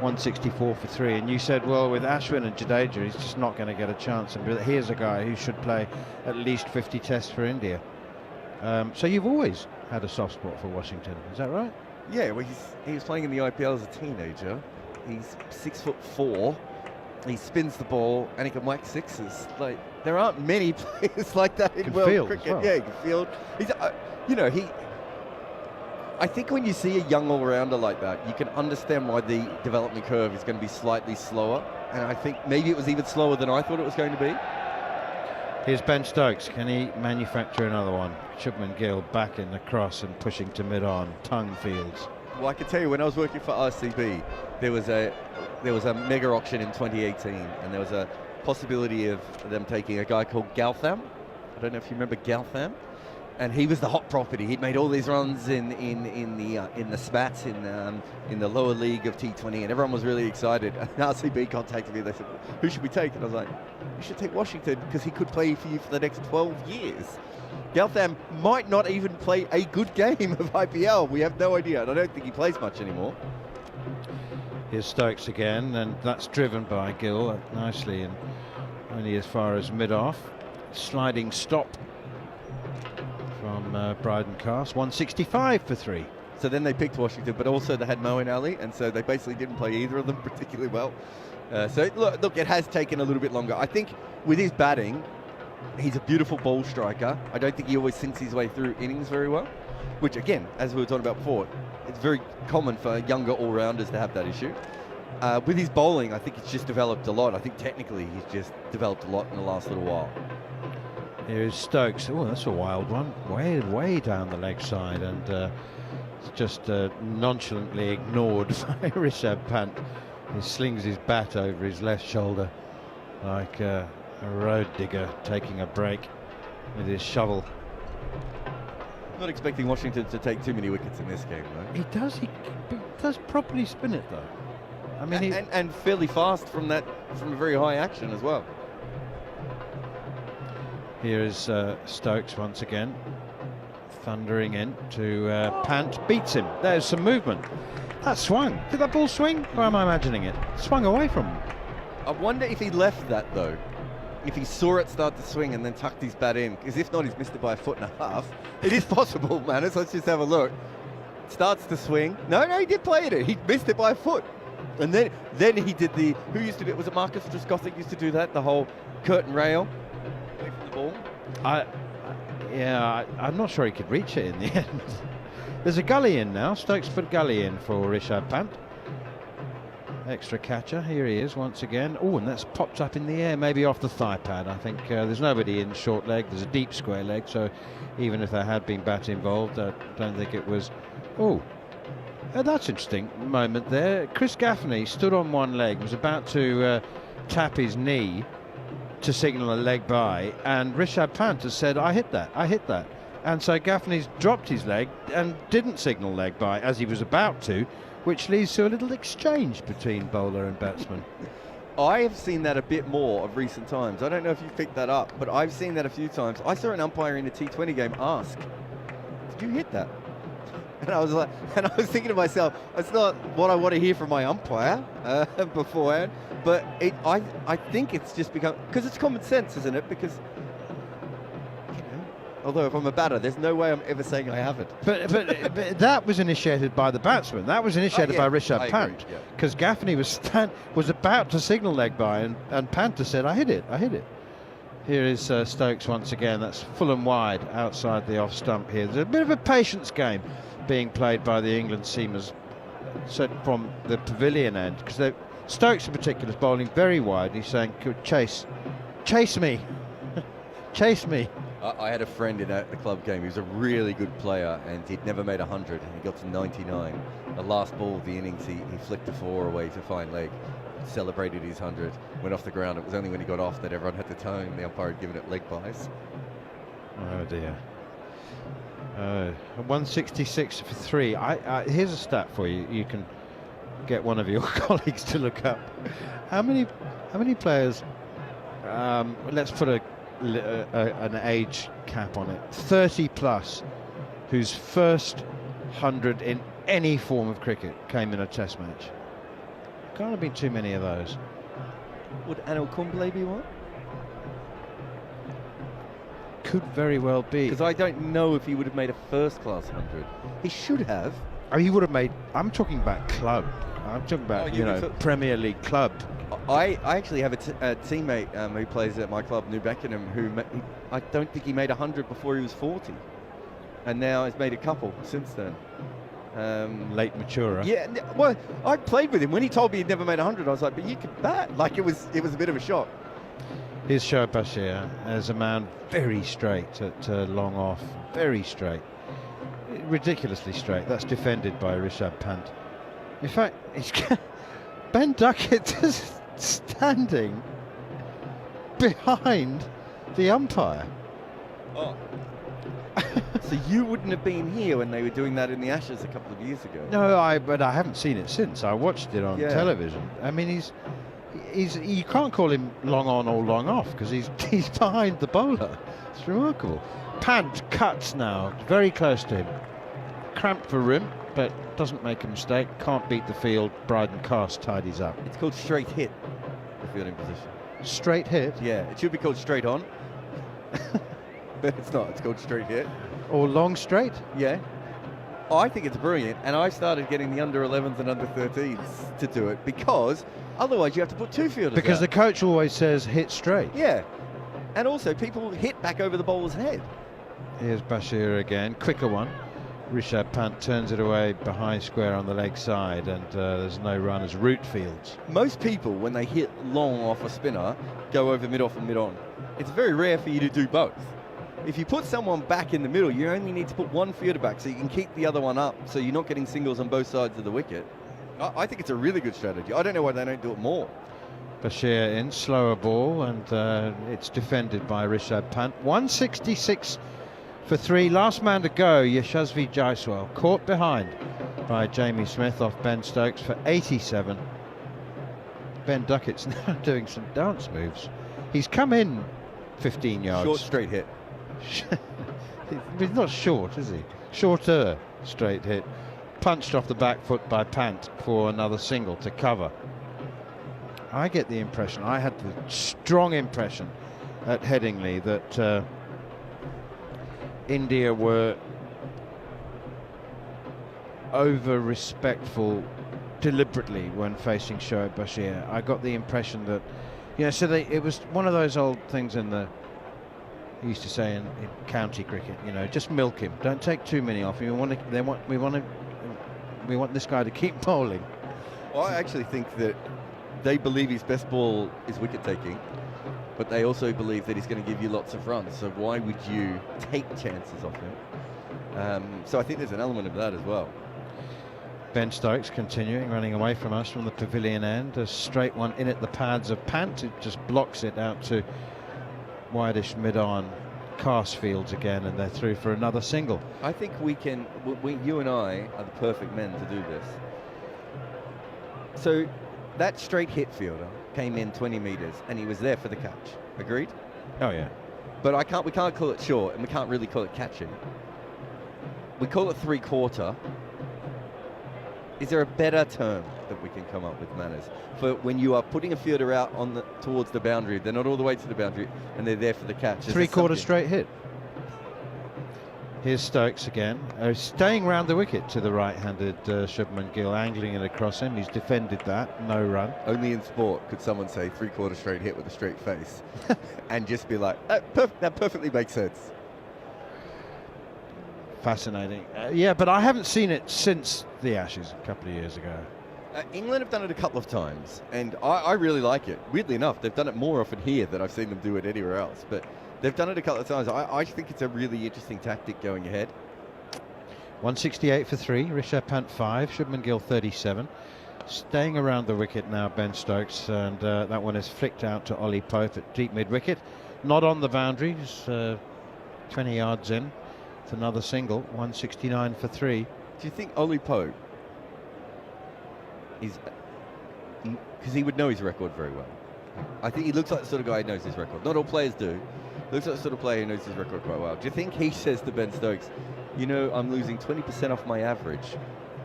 164 for 3, and you said, well, with Ashwin and Jadeja, he's just not going to get a chance, and here's a guy who should play at least 50 tests for India. So you've always had a soft spot for Washington, is that right? Yeah, well, he was playing in the IPL as a teenager. He's 6'4". He spins the ball and he can whack sixes. Like, there aren't many players like that in world cricket. Well. Yeah, he can field. He's, I think when you see a young all-rounder like that, you can understand why the development curve is going to be slightly slower. And I think maybe it was even slower than I thought it was going to be. Here's Ben Stokes. Can he manufacture another one? Shubman Gill back in the cross and pushing to mid-on. Tongue fields. Well, I can tell you, when I was working for RCB, there was a mega auction in 2018, and there was a possibility of them taking a guy called Galtham. I don't know if you remember Galtham. And he was the hot property. He'd made all these runs in the spats in the lower league of T20, and everyone was really excited. And RCB contacted me. They said, "Who should we take?" And I was like, "You should take Washington because he could play for you for the next 12 years." Galtham might not even play a good game of IPL. We have no idea, and I don't think he plays much anymore. Here's Stokes again, and that's driven by Gill nicely, and only as far as mid-off. Sliding stop from Bryden Cast, 165 for 3. So then they picked Washington, but also they had Moeen Ali, and so they basically didn't play either of them particularly well. So look, it has taken a little bit longer. I think with his batting, he's a beautiful ball striker. I don't think he always thinks his way through innings very well, which again, as we were talking about before, it's very common for younger all-rounders to have that issue. With his bowling, I think it's just developed a lot. I think technically he's just developed a lot in the last little while. Here's Stokes. Oh, that's a wild one. Way down the leg side, and it's just nonchalantly ignored by Rishabh Pant. He slings his bat over his left shoulder like a road digger taking a break with his shovel. Not expecting Washington to take too many wickets in this game, though. He does properly spin it, though. I mean, and fairly fast from a very high action as well. Here is Stokes once again, thundering in to Pant, beats him. There's some movement. That swung. Did that ball swing? Or am I imagining it? Swung away from him. I wonder if he left that, though. If he saw it start to swing and then tucked his bat in, because if not, he's missed it by 1.5 feet. It is possible, Manus. Let's just have a look. Starts to swing. No, he did play it. He missed it by 1 foot. And then he did who used to do it? Was it Marcus Trescothick used to do that? The whole curtain rail away from the ball. I'm not sure he could reach it in the end. There's a gully in now. Stokes put a gully in for Rishabh Pant. Extra catcher. Here he is once again. Oh, and that's popped up in the air, maybe off the thigh pad. I think there's nobody in short leg. There's a deep square leg, so even if there had been bat involved, I don't think it was. Oh, that's interesting moment there. Chris Gaffney stood on one leg, was about to tap his knee to signal a leg by, and Rishabh Pant has said, I hit that. And so Gaffney's dropped his leg and didn't signal leg by as he was about to, which leads to a little exchange between bowler and batsman. I have seen that a bit more of recent times. I don't know if you picked that up, but I've seen that a few times. I saw an umpire in a T20 game ask, did you hit that? And I was thinking to myself, it's not what I want to hear from my umpire beforehand, but I think it's just become, because it's common sense, isn't it? Because, although if I'm a batter, there's no way I'm ever saying I haven't. But that was initiated by the batsman. That was initiated by Rishabh Pant, because Gaffney was about to signal leg by, and Pant said, I hit it. Here is Stokes once again. That's full and wide outside the off stump here. There's a bit of a patience game being played by the England seamers, so from the pavilion end, because Stokes in particular is bowling very wide. He's saying, chase me, chase me. I had a friend in the club game. He was a really good player, and he'd never made 100, and he got to 99. The last ball of the innings, he flicked a 4 away to fine leg, celebrated his 100, went off the ground. It was only when he got off that everyone had to tone. The umpire had given it leg buys. Oh dear. 166 for 3. Here's a stat for you. You can get one of your colleagues to look up. How many players? Let's put an age cap on it. 30 plus, whose first 100 in any form of cricket came in a Test match. Can't have been too many of those. Would Anil Kumble be one? Could very well be. Because I don't know if he would have made a first-class 100. He should have. Oh, he would have made. I'm talking about club. I'm talking about Premier League club. I actually have a teammate who plays at my club, New Beckenham, who I don't think he made 100 before he was 40, and now he's made a couple since then. Late maturer. Yeah, well, I played with him. When he told me he'd never made 100, I was like, but you could bat. Like, it was a bit of a shock. Here's Shoaib Bashir as a man very straight at long off, very straight, ridiculously straight. That's defended by Rishabh Pant. In fact, Ben Duckett is standing behind the umpire. Oh. So you wouldn't have been here when they were doing that in the Ashes a couple of years ago? No, but I haven't seen it since. I watched it on television. I mean, you can't call him long on or long off, because he's behind the bowler. It's remarkable. Pant cuts now, very close to him. Cramped for room, but doesn't make a mistake. Can't beat the field. Bryden Cast tidies up. It's called straight hit, the fielding position. Straight hit? Yeah, it should be called straight on. But it's not. It's called straight hit. Or long straight? Yeah. I think it's brilliant, and I started getting the under 11s and under 13s to do it, because otherwise you have to put 2 fielders Because out. the coach always says hit straight. Yeah. And also people hit back over the bowler's head. Here's Bashir again, quicker one. Rishabh Pant turns it away behind square on the leg side, and there's no run as root fields. Most people, when they hit long off a spinner, go over mid-off and mid-on. It's very rare for you to do both. If you put someone back in the middle, you only need to put one fielder back so you can keep the other one up, so you're not getting singles on both sides of the wicket. I think it's a really good strategy. I don't know why they don't do it more. Bashir in, slower ball, and it's defended by Rishabh Pant. 166 for 3. Last man to go, Yashasvi Jaiswal, caught behind by Jamie Smith off Ben Stokes for 87. Ben Duckett's now doing some dance moves. He's come in 15 yards. Short straight hit. He's not short, is he? Shorter straight hit. Punched off the back foot by Pant for another single to cover. I get the impression, I had the strong impression at Headingley that India were over respectful deliberately when facing Shoaib Bashir. I got the impression that, so it was one of those old things in the he used to say in county cricket, you know, just milk him. Don't take too many off him. We want this guy to keep bowling. Well, I actually think that they believe his best ball is wicket taking, but they also believe that he's going to give you lots of runs. So why would you take chances off him? So I think there's an element of that as well. Ben Stokes continuing, running away from us from the pavilion end. A straight one in at the pads of Pant. It just blocks it out to wideish mid-on Castfields again, and they're through for another single. I think you and I are the perfect men to do this. So that straight hit fielder came in 20 metres and he was there for the catch. Agreed? Oh yeah. But we can't call it short, and we can't really call it catching. We call it three-quarter. Is there a better term that we can come up with, Manners, for when you are putting a fielder out towards the boundary? They're not all the way to the boundary, and they're there for the catch. Three-quarter straight hit. Here's Stokes again, staying round the wicket to the right-handed Shubman Gill, angling it across him. He's defended that, no run. Only in sport could someone say three-quarter straight hit with a straight face and just be like, that perfectly makes sense. Fascinating. Yeah, but I haven't seen it since the Ashes a couple of years ago. England have done it a couple of times, and I really like it. Weirdly enough, they've done it more often here than I've seen them do it anywhere else. But they've done it a couple of times. I think it's a really interesting tactic going ahead. 168 for 3, Rishabh Pant 5, Shubman Gill 37. Staying around the wicket now, Ben Stokes, and that one is flicked out to Ollie Pope at deep mid-wicket. Not on the boundary, just 20 yards in. It's another single, 169 for 3. Do you think Ollie Pope is... Because he would know his record very well. I think he looks like the sort of guy who knows his record. Not all players do. Looks like the sort of player who knows his record quite well. Do you think he says to Ben Stokes, you know, I'm losing 20% off my average,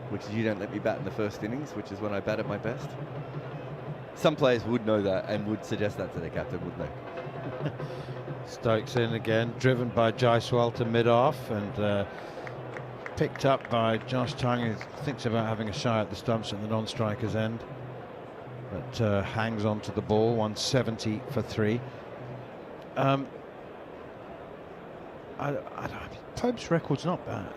which is you don't let me bat in the first innings, which is when I bat at my best? Some players would know that and would suggest that to their captain, wouldn't they? Stokes in again, driven by Jaiswal to mid-off, and picked up by Josh Tongue, who thinks about having a shy at the stumps at the non-striker's end, but hangs on to the ball. 170 for 3. Pope's record's not bad.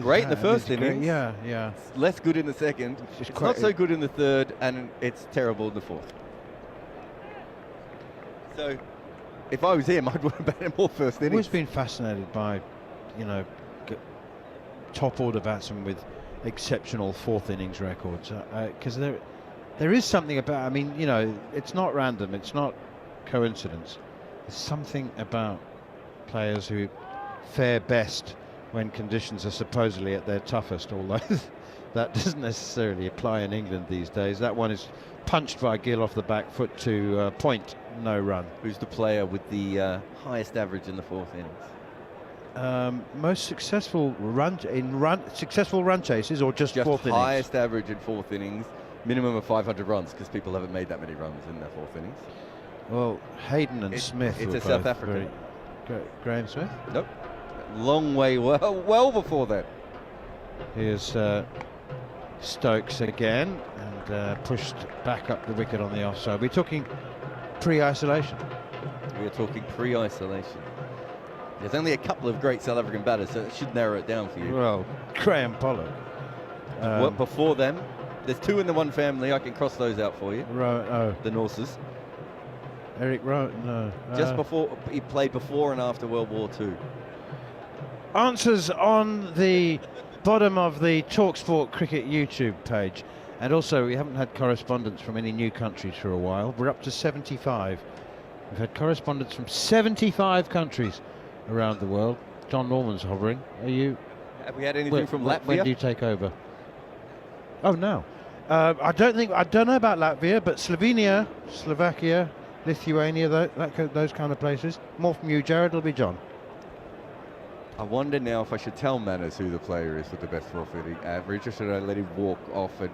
Great in the first innings. Yeah. It's less good in the second. It's not so good in the third, and it's terrible in the fourth. So, if I was him, I'd want to bat him more first innings. I've always been fascinated by, you know, top order batsmen with exceptional fourth innings records, because there is something about, I mean, you know, it's not random, it's not coincidence. There's something about players who fare best when conditions are supposedly at their toughest, although that doesn't necessarily apply in England these days. That one is punched by Gill off the back foot to point, no run. Who's the player with the highest average in the fourth innings? Most successful run chases, or just fourth innings? Highest average in fourth innings, minimum of 500 runs, because people haven't made that many runs in their fourth innings. Well, Hayden and Smith. It's a South African. Graham Smith? Nope. Long way, well before that. Here's Stokes again, and pushed back up the wicket on the offside. We're talking pre-isolation. We're talking pre-isolation. There's only a couple of great South African batters, so it should narrow it down for you. Well, Graham Pollock. Before them, there's two in the one family. I can cross those out for you. The Norses. Eric Rowe, no. Just before, he played before and after World War II. Answers on the bottom of the talkSPORT Cricket YouTube page. And also, we haven't had correspondence from any new countries for a while. We're up to 75. We've had correspondence from 75 countries around the world. Jon Norman's hovering. Are you? Have we had anything from Latvia? When do you take over? Oh, no. I don't know about Latvia, but Slovenia, Slovakia, Lithuania, those kind of places. More from you, Jared. It'll be John. I wonder now if I should tell Manners who the player is with the best fourth inning average, or should I let him walk off and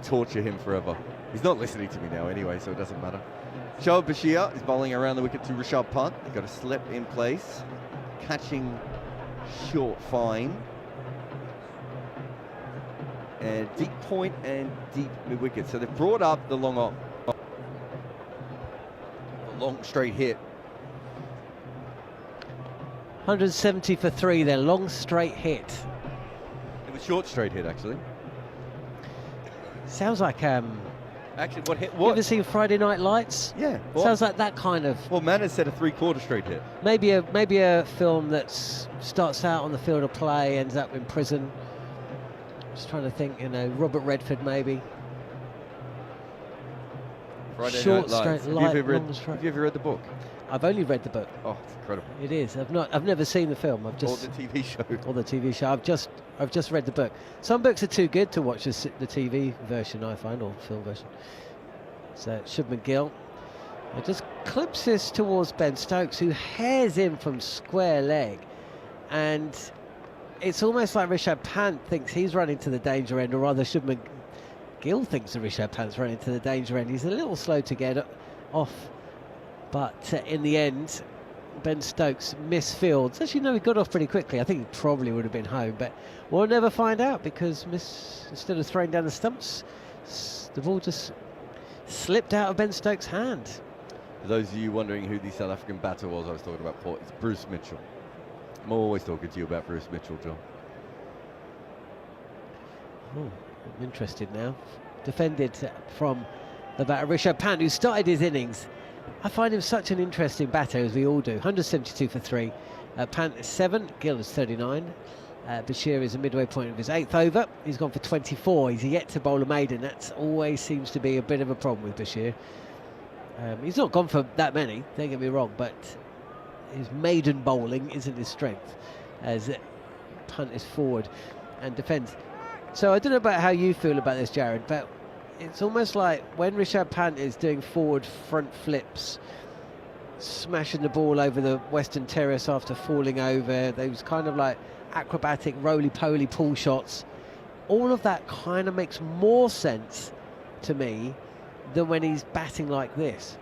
torture him forever? He's not listening to me now anyway, so it doesn't matter. Shoaib Bashir is bowling around the wicket to Rishabh Pant. He's got a slip in place, catching short fine. And deep point and deep mid-wicket. So they've brought up the long off. The long straight hit. 170 for 3 there, long straight hit. It was short straight hit, actually. Sounds like Actually, what hit? you What? ever seen Friday Night Lights? Yeah. Sounds like that kind of. Well, Manners said a 3/4 straight hit. Maybe a film that starts out on the field of play, ends up in prison. Just trying to think, Robert Redford maybe. Friday Short Night Lights. straight, light, have you long straight. ever read the book? I've only read the book. Oh, it's incredible. It is. I've never seen the film. I've Or just the TV show. or the TV show. I've just read the book. Some books are too good to watch the TV version, I find, or film version. So Shubman Gill. It just clips this towards Ben Stokes, who hairs in from square leg, and it's almost like Rishabh Pant thinks he's running to the danger end, or rather Shubman Gill thinks that Rishabh Pant's running to the danger end. He's a little slow to get off, but in the end, Ben Stokes misfields. Actually, no, he got off pretty quickly. I think he probably would have been home, but we'll never find out because instead of throwing down the stumps, the ball just slipped out of Ben Stokes' hand. For those of you wondering who the South African batter was I was talking about, Port, it's Bruce Mitchell. I'm always talking to you about Bruce Mitchell, John. Oh, I'm interested now. Defended from the batter Rishabh Pant, who started his innings. I find him such an interesting batter, as we all do. 172 for 3. Pant is 7, Gill is 39. Bashir is a midway point of his 8th over. He's gone for 24. He's yet to bowl a maiden. That always seems to be a bit of a problem with Bashir. He's not gone for that many, don't get me wrong, but his maiden bowling isn't his strength, as Pant is forward and defends. So I don't know about how you feel about this, Jared, but it's almost like when Rishabh Pant is doing forward front flips, smashing the ball over the Western Terrace after falling over, those kind of like acrobatic roly-poly pull shots, all of that kind of makes more sense to me than when he's batting like this.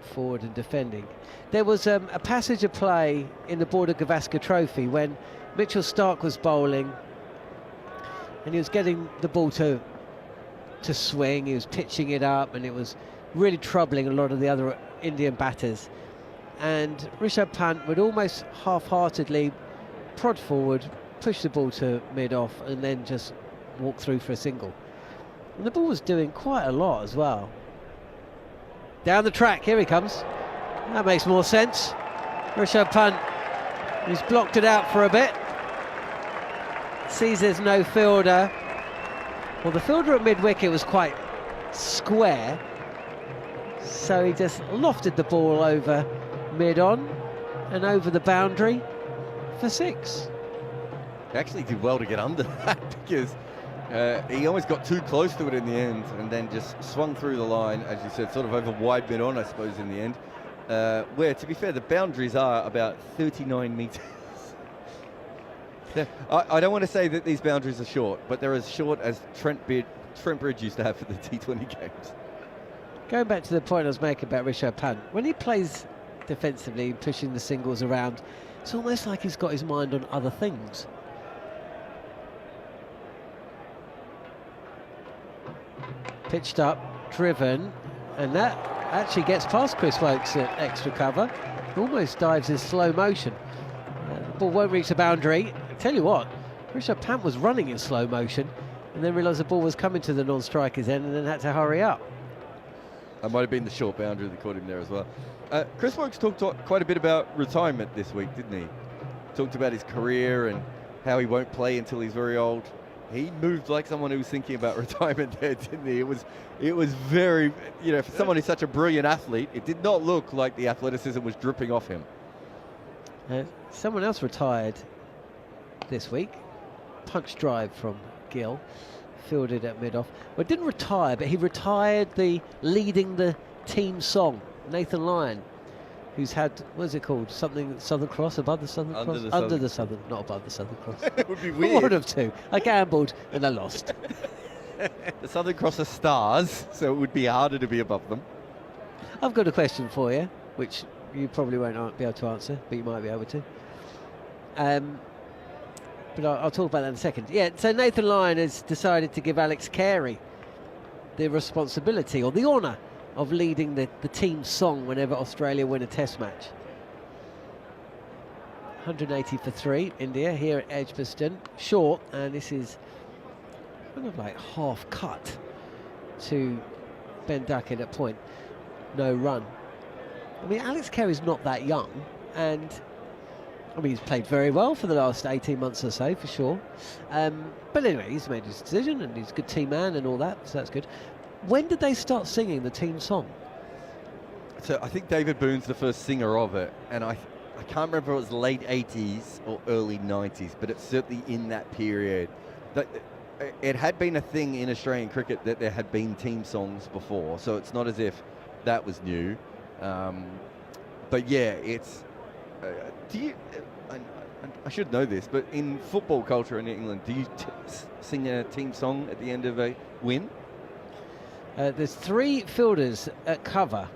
Forward and defending. There was a passage of play in the Border Gavaskar Trophy when Mitchell Starc was bowling and he was getting the ball to swing, he was pitching it up, and it was really troubling a lot of the other Indian batters. And Rishabh Pant would almost half-heartedly prod forward, push the ball to mid-off, and then just walk through for a single. And the ball was doing quite a lot as well. Down the track, here he comes. That makes more sense. Rishabh Pant, he's blocked it out for a bit. Sees there's no fielder. Well, the fielder at mid-wicket was quite square, so he just lofted the ball over mid-on and over the boundary for 6. He actually did well to get under that because he almost got too close to it in the end and then just swung through the line, as you said, sort of over wide mid-on, I suppose, in the end. Where, to be fair, the boundaries are about 39 metres. I don't want to say that these boundaries are short, but they're as short as Trent Bridge used to have for the T20 games. Going back to the point I was making about Rishabh Pant, when he plays defensively, pushing the singles around, it's almost like he's got his mind on other things. Pitched up, driven, and that actually gets past Chris Wokes at extra cover. Almost dives in slow motion. The ball won't reach the boundary. I tell you what, Rishabh Pant was running in slow motion and then realised the ball was coming to the non-striker's end and then had to hurry up. That might have been the short boundary that caught him there as well. Chris Wokes talked quite a bit about retirement this week, didn't he? Talked about his career and how he won't play until he's very old. He moved like someone who was thinking about retirement there, didn't he? It was very, for someone who's such a brilliant athlete, it did not look like the athleticism was dripping off him. Someone else retired this week. Punch drive from Gill, fielded at mid-off. Well, didn't retire, but he retired leading the team song. Nathan Lyon, who's had, what is it called? Something Southern Cross, above the Southern Cross? Under the Southern, not above the Southern Cross. It would be weird. One of two. I gambled and I lost. The Southern Cross are stars, so it would be harder to be above them. I've got a question for you, which you probably won't be able to answer, but you might be able to. But I'll talk about that in a second. Yeah, so Nathan Lyon has decided to give Alex Carey the responsibility or the honour of leading the team song whenever Australia win a test match. 180 for 3, India here at Edgbaston. Short, and this is kind of like half cut to Ben Duckett at point. No run. I mean, Alex Carey's not that young, and I mean, he's played very well for the last 18 months or so, for sure. But anyway, he's made his decision, and he's a good team man and all that, so that's good. When did they start singing the team song? So I think David Boone's the first singer of it, and I can't remember if it was late 80s or early 90s, but it's certainly in that period. It had been a thing in Australian cricket that there had been team songs before, so it's not as if that was new. But yeah, it's... I should know this, but in football culture in England, do you sing a team song at the end of a win? There's 3 fielders at cover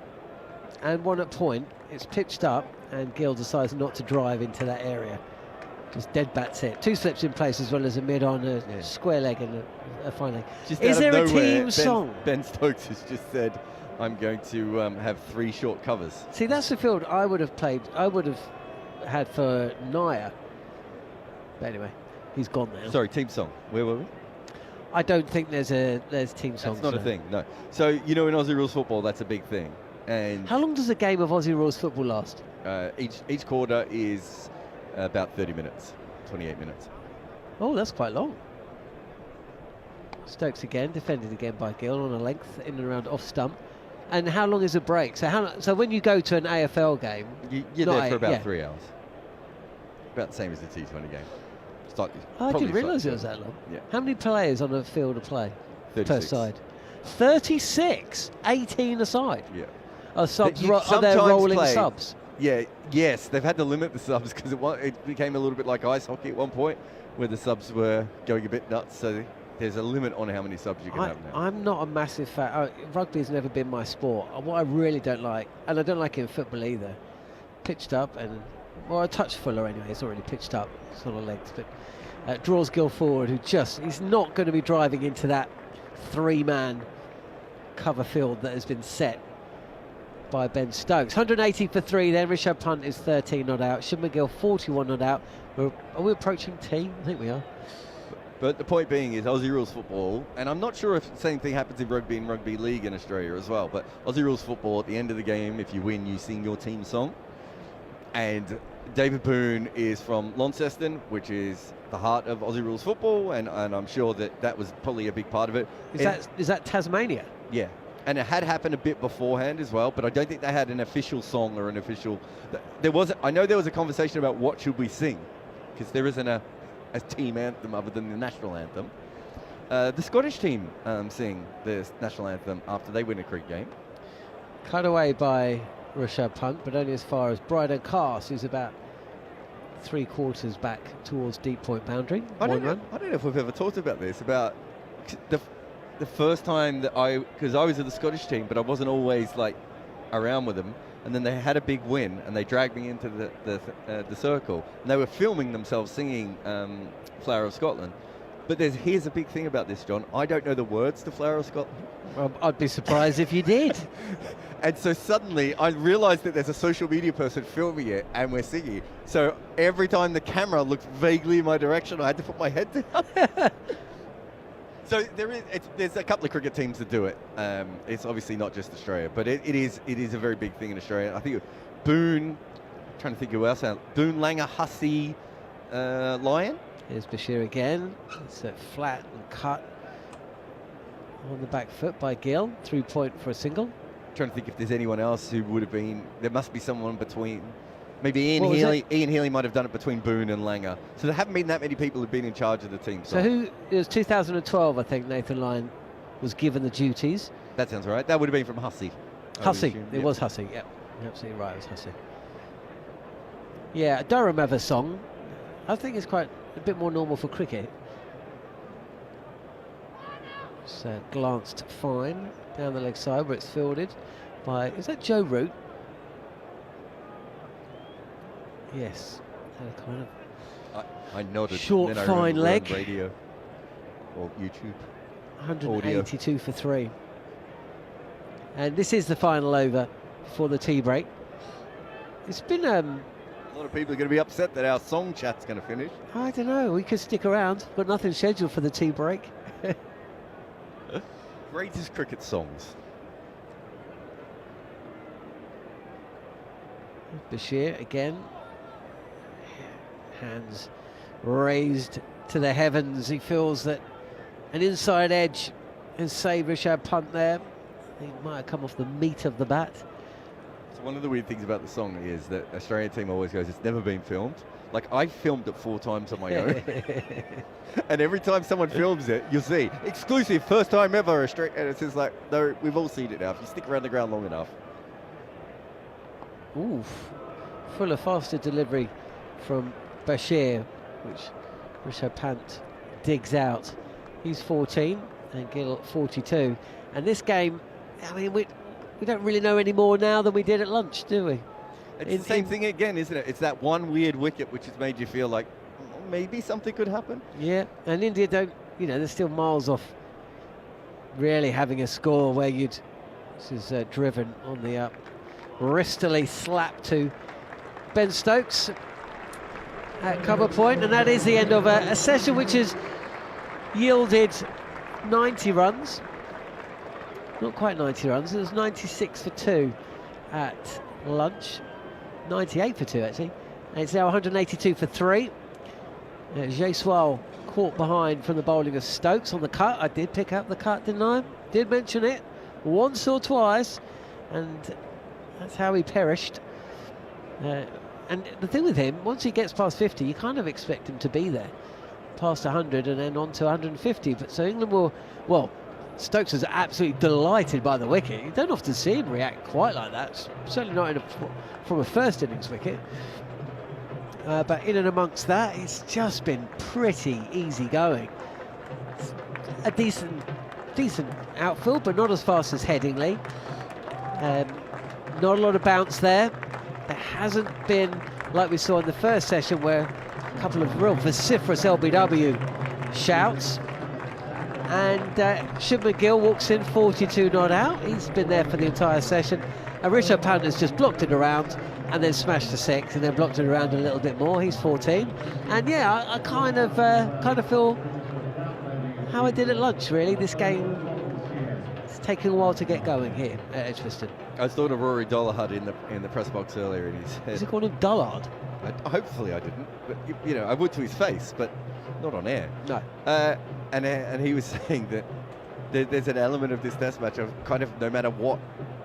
and 1 at point. It's pitched up, and Gill decides not to drive into that area. Just dead bats it. 2 slips in place, as well as a mid-on, a square leg and a fine leg. Just is there nowhere, a team song? Ben Stokes has just said, I'm going to have 3 short covers. See, that's the field I would have played. I would have had for Naya. But anyway, he's gone now. Sorry, team song. Where were we? I don't think there's team songs. That's not a thing, no. So, you know, in Aussie rules football, that's a big thing. And how long does a game of Aussie rules football last? Each quarter is about 30 minutes, 28 minutes. Oh, that's quite long. Stokes again, defended again by Gill on a length in and around off stump. And how long is a break? So when you go to an AFL game, you're there for about 3 hours. About the same as the T20 game. I didn't realise it was that long. Yeah. How many players on a field of play 36. per side? 36, 18 aside. Yeah. Are subs? Are there rolling subs? Yeah. Yes, they've had to limit the subs because it became a little bit like ice hockey at one point, where the subs were going a bit nuts. So there's a limit on how many subs you can have now. I'm not a massive fan. Rugby's never been my sport. What I really don't like, and I don't like it in football either, pitched up and, well, a touch fuller anyway. It's already pitched up, sort of legs, but draws Gill forward, he's not going to be driving into that 3-man cover field that has been set by Ben Stokes. 180 for 3 then. Rishabh Pant is 13 not out. Shub McGill 41 not out. Are we approaching tea? I think we are. But the point being is Aussie rules football, and I'm not sure if the same thing happens in rugby and rugby league in Australia as well, but Aussie rules football, at the end of the game, if you win, you sing your team song. And David Boone is from Launceston, which is the heart of Aussie rules football, and I'm sure that was probably a big part of it. Is that Tasmania? Yeah. And it had happened a bit beforehand as well, but I don't think they had an official song or an official... I know there was a conversation about what should we sing, because there isn't a team anthem other than the national anthem. The Scottish team sing the national anthem after they win a cricket game. Cut away by Rishabh Pant, but only as far as Bryden Cast, who's about 3/4 back towards deep point boundary. I don't know if we've ever talked about this, about the first time that because I was at the Scottish team, but I wasn't always like around with them, and then they had a big win, and they dragged me into the circle, and they were filming themselves singing Flower of Scotland. But here's a big thing about this, John. I don't know the words to Flower of Scotland. Well, I'd be surprised if you did. And so suddenly I realized that there's a social media person filming it and we're singing. So every time the camera looked vaguely in my direction, I had to put my head down. So there's a couple of cricket teams that do it. It's obviously not just Australia, but it is a very big thing in Australia. I think Boone, I'm trying to think who else, Boone, Langer, Hussey, Lion. Here's Bashir again. It's flat and cut on the back foot by Gill. 3 point for a single. Trying to think if there's anyone else who would have been. There must be someone between. Maybe Ian Healy. Ian Healy might have done it between Boone and Langer. So there haven't been that many people who've been in charge of the team. So it was 2012, I think, Nathan Lyon was given the duties. That sounds right. That would have been from Hussey. Hussey. It was Hussey, yeah. You're absolutely right, it was Hussey. Yeah, Durham have a song. I think it's quite a bit more normal for cricket. It's glanced fine down the leg side where it's fielded by, is that Joe Root? Yes. Kind of I nodded. Short, fine leg. Radio or YouTube. 182 for 3. And this is the final over for the tea break. It's been A lot of people are going to be upset that our song chat's going to finish. I don't know, we could stick around, but nothing scheduled for the tea break. Greatest cricket songs. Bashir again, hands raised to the heavens. He feels that an inside edge has saved Rishabh Pant there. He might have come off the meat of the bat. So one of the weird things about the song is that Australian team always goes, it's never been filmed. Like, I filmed it 4 times on my own. And every time someone films it, you'll see, exclusive, first time ever. And it's just like, no, we've all seen it now. If you stick around the ground long enough. Oof, full of faster delivery from Bashir, which Rishabh Pant digs out. He's 14 and Gill 42. And this game, I mean, we don't really know any more now than we did at lunch, do we? It's the same thing again, isn't it? It's that one weird wicket which has made you feel like maybe something could happen. Yeah, and India don't, they're still miles off really having a score where this is driven on the up. Wristily slap to Ben Stokes at cover point, and that is the end of a session which has yielded 90 runs. Not quite 90 runs, it was 96 for 2 at lunch. 98 for 2 actually. And it's now 182 for 3. Jaiswal caught behind from the bowling of Stokes on the cut. I did pick up the cut, didn't I? Did mention it once or twice, and that's how he perished. And the thing with him, once he gets past 50, you kind of expect him to be there, past 100 and then on to 150. But so England will, well, Stokes was absolutely delighted by the wicket. You don't often see him react quite like that, certainly not from a first innings wicket. But in and amongst that, it's just been pretty easy going. It's a decent outfield, but not as fast as Headingley. Not a lot of bounce there. There hasn't been, like we saw in the first session, where a couple of real vociferous LBW shouts. And Shubman Gill walks in 42 not out. He's been there for the entire session. And Rishabh Pant has just blocked it around and then smashed to 6 and then blocked it around a little bit more. He's 14. And yeah, I kind of feel how I did at lunch, really. This game, it's taking a while to get going here at Edgbaston. I thought of Rory Dollard in the press box earlier, and he said, Is he called him Dollard? Hopefully I didn't, but I would to his face, but not on air. No. And he was saying that there's an element of this test match of kind of no matter what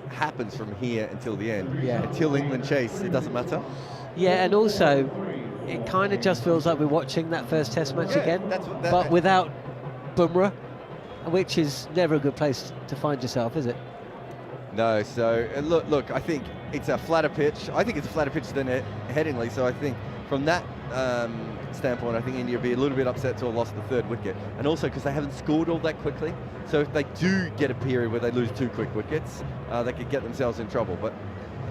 happens from here until the end, until England chase, it doesn't matter. Yeah, and also it kind of just feels like we're watching that first test match again, but without Bumrah, which is never a good place to find yourself, is it? No, so look, I think it's a flatter pitch. I think it's a flatter pitch than Headingley, so I think from that standpoint, I think India will be a little bit upset to have lost the 3rd wicket, and also because they haven't scored all that quickly. So if they do get a period where they lose 2 quick wickets, they could get themselves in trouble. But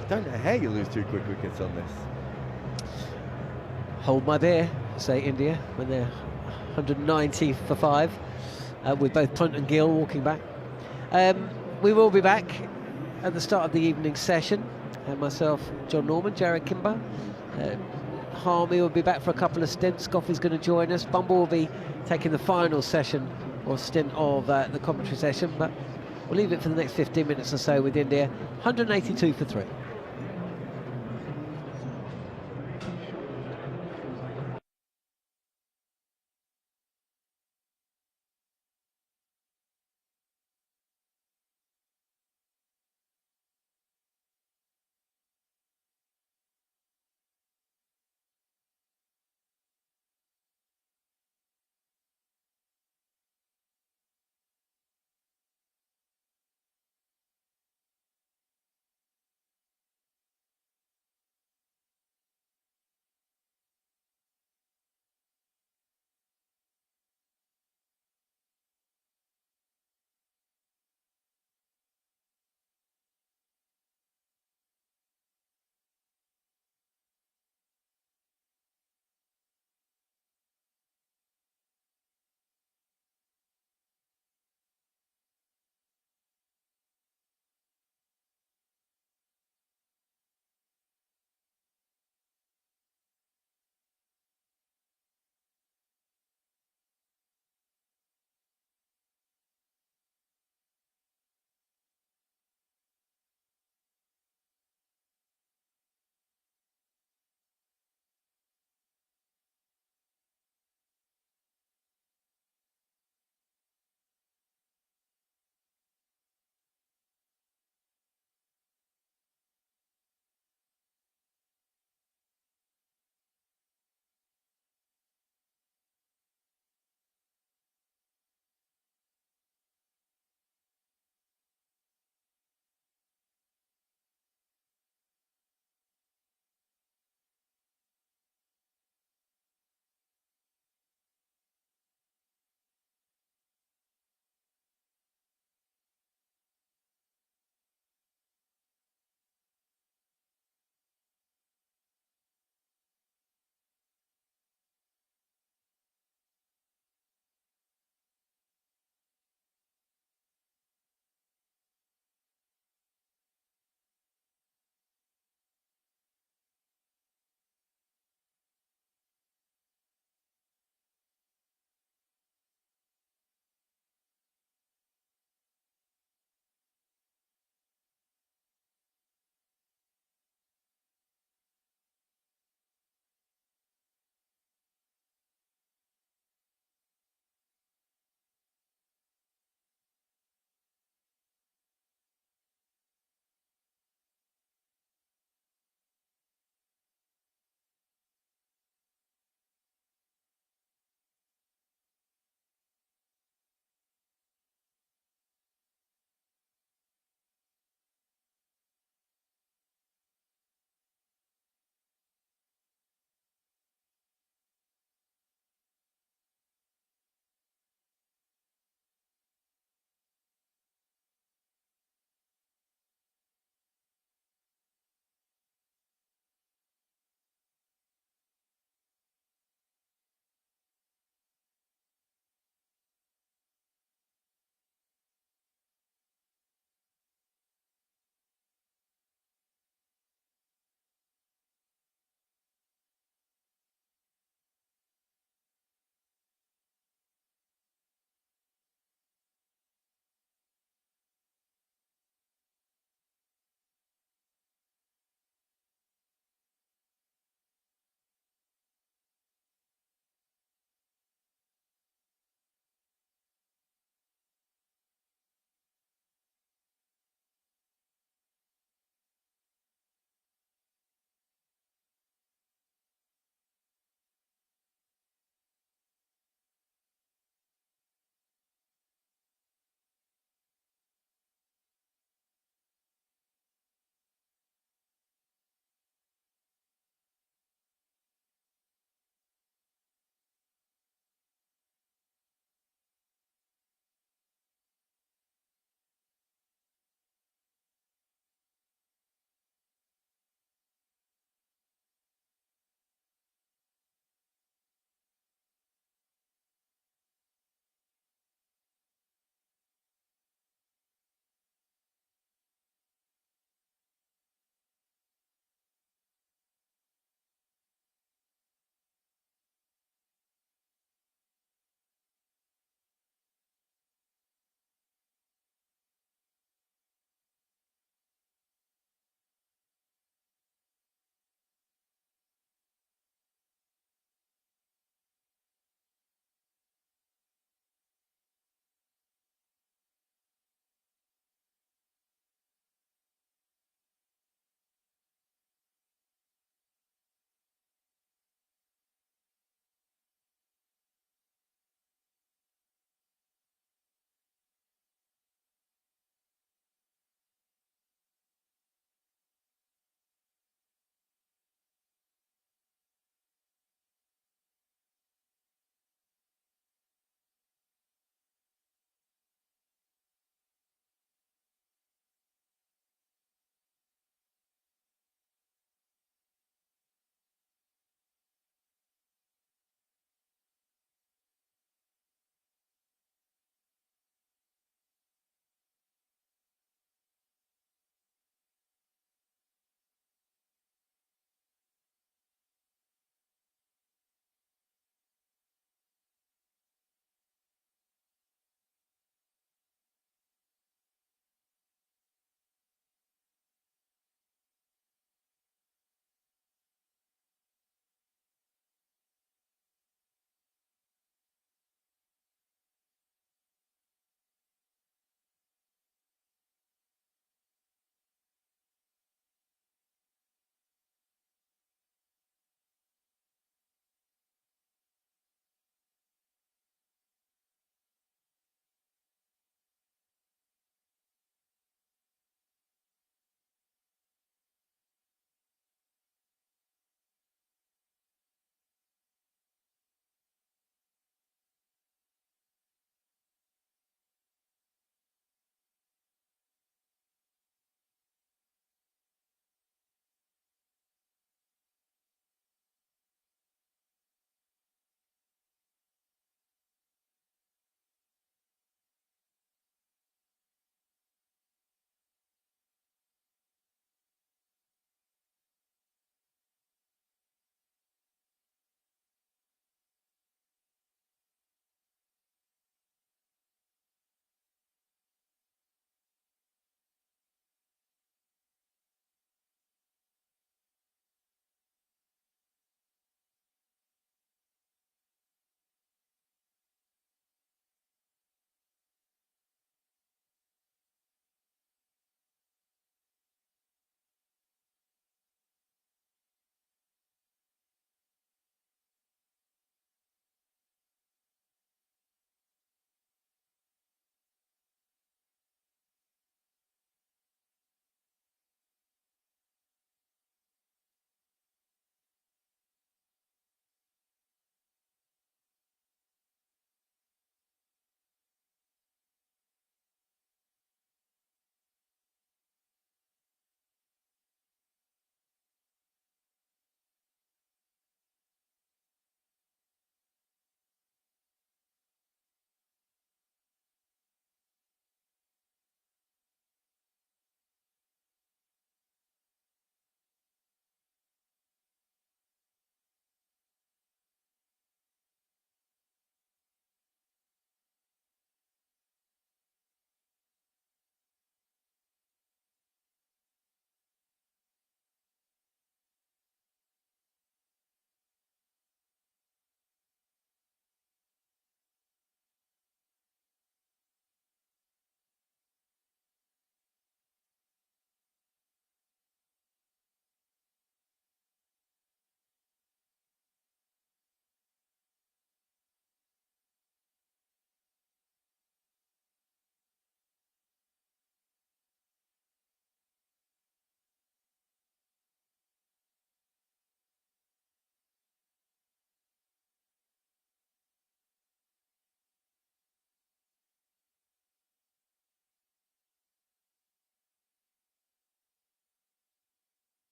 I don't know how you lose 2 quick wickets on this. Hold my beer, say India, when they're 190 for 5, with both Punt and Gill walking back. We will be back at the start of the evening session. Myself, Jon Norman, Jared Kimber. Harmy will be back for a couple of stints. Goffey's going to join us. Bumble will be taking the final session or stint of the commentary session, but we'll leave it for the next 15 minutes or so with India. 182 for 3.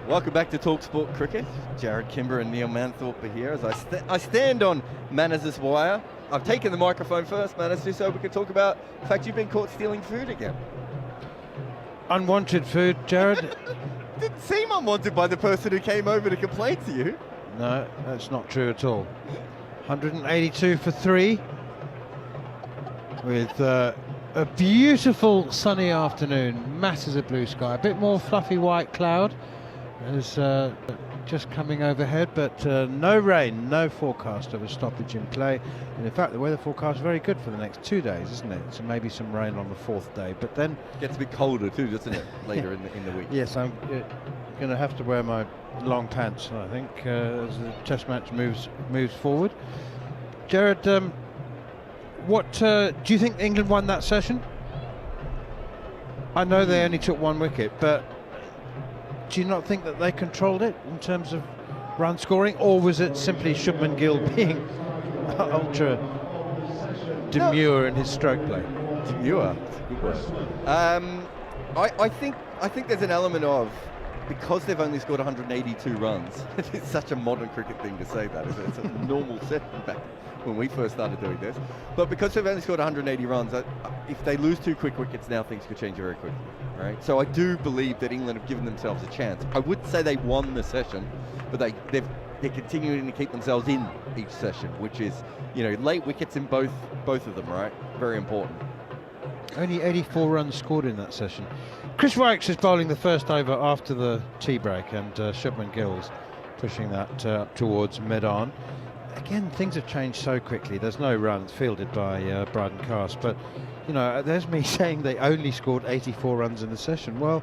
Welcome back to talkSPORT Cricket. Jared Kimber and Neil Manthorp are here as I stand on Manners' wire. I've taken the microphone first, Manners, just so we can talk about the fact you've been caught stealing food again. Unwanted food, Jared. Didn't seem unwanted by the person who came over to complain to you. No, that's not true at all. 182 for 3 with a beautiful sunny afternoon, masses of blue sky, a bit more fluffy white cloud is just coming overhead, but no rain, no forecast of a stoppage in play. And in fact, the weather forecast is very good for the next 2 days, isn't it? So maybe some rain on the 4th day, but then Gets a bit colder too, doesn't it, later in the week? yes, I'm going to have to wear my long pants, I think, as the Test match moves forward. Jared, what do you think England won that session? I know they only took 1 wicket, but do you not think that they controlled it in terms of run scoring, or was it simply Shubman Gill being ultra demure in his stroke play? Demure, that's a good word. I think there's an element of, because they've only scored 182 runs, it's such a modern cricket thing to say that, isn't it? It's a normal setting back when we first started doing this. But because they've only scored 180 runs, if they lose 2 quick wickets now, things could change very quickly, right? So I do believe that England have given themselves a chance. I would say they won the session, but they're continuing to keep themselves in each session, which is, late wickets in both of them, right? Very important. Only 84 runs scored in that session. Chris Wokes is bowling the first over after the tea break, and Shubman Gill's pushing that up towards mid-on. Again, things have changed so quickly. There's no runs fielded by Bryden Cast, but there's me saying they only scored 84 runs in the session. Well,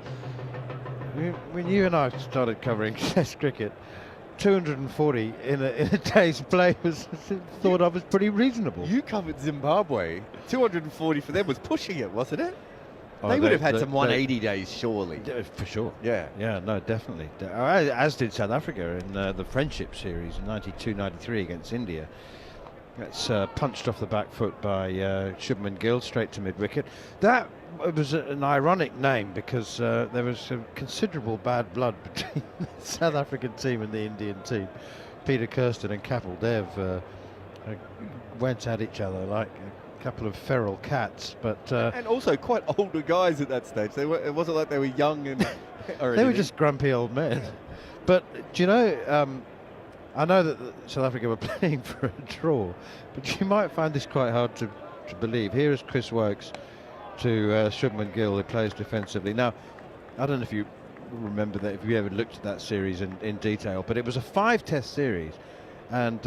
when you and I started covering Test cricket, 240 in a day's play was thought of as pretty reasonable. You covered Zimbabwe. 240 for them was pushing it, wasn't it? Oh, they would have had some 180 days, surely. For sure. Yeah. Yeah, no, definitely. As did South Africa in the Friendship Series in 92-93 against India. That's punched off the back foot by Shubman Gill straight to mid-wicket. That was an ironic name because there was some considerable bad blood between the South African team and the Indian team. Peter Kirsten and Kapil Dev went at each other like a couple of feral cats, but and also quite older guys at that stage. It wasn't like they were young and they were just grumpy old men. But do you know, I know that South Africa were playing for a draw, but you might find this quite hard to believe. Here is Chris Wokes to Shubman Gill, who plays defensively. Now, I don't know if you remember that, if you ever looked at that series in detail, but it was a 5-test series, and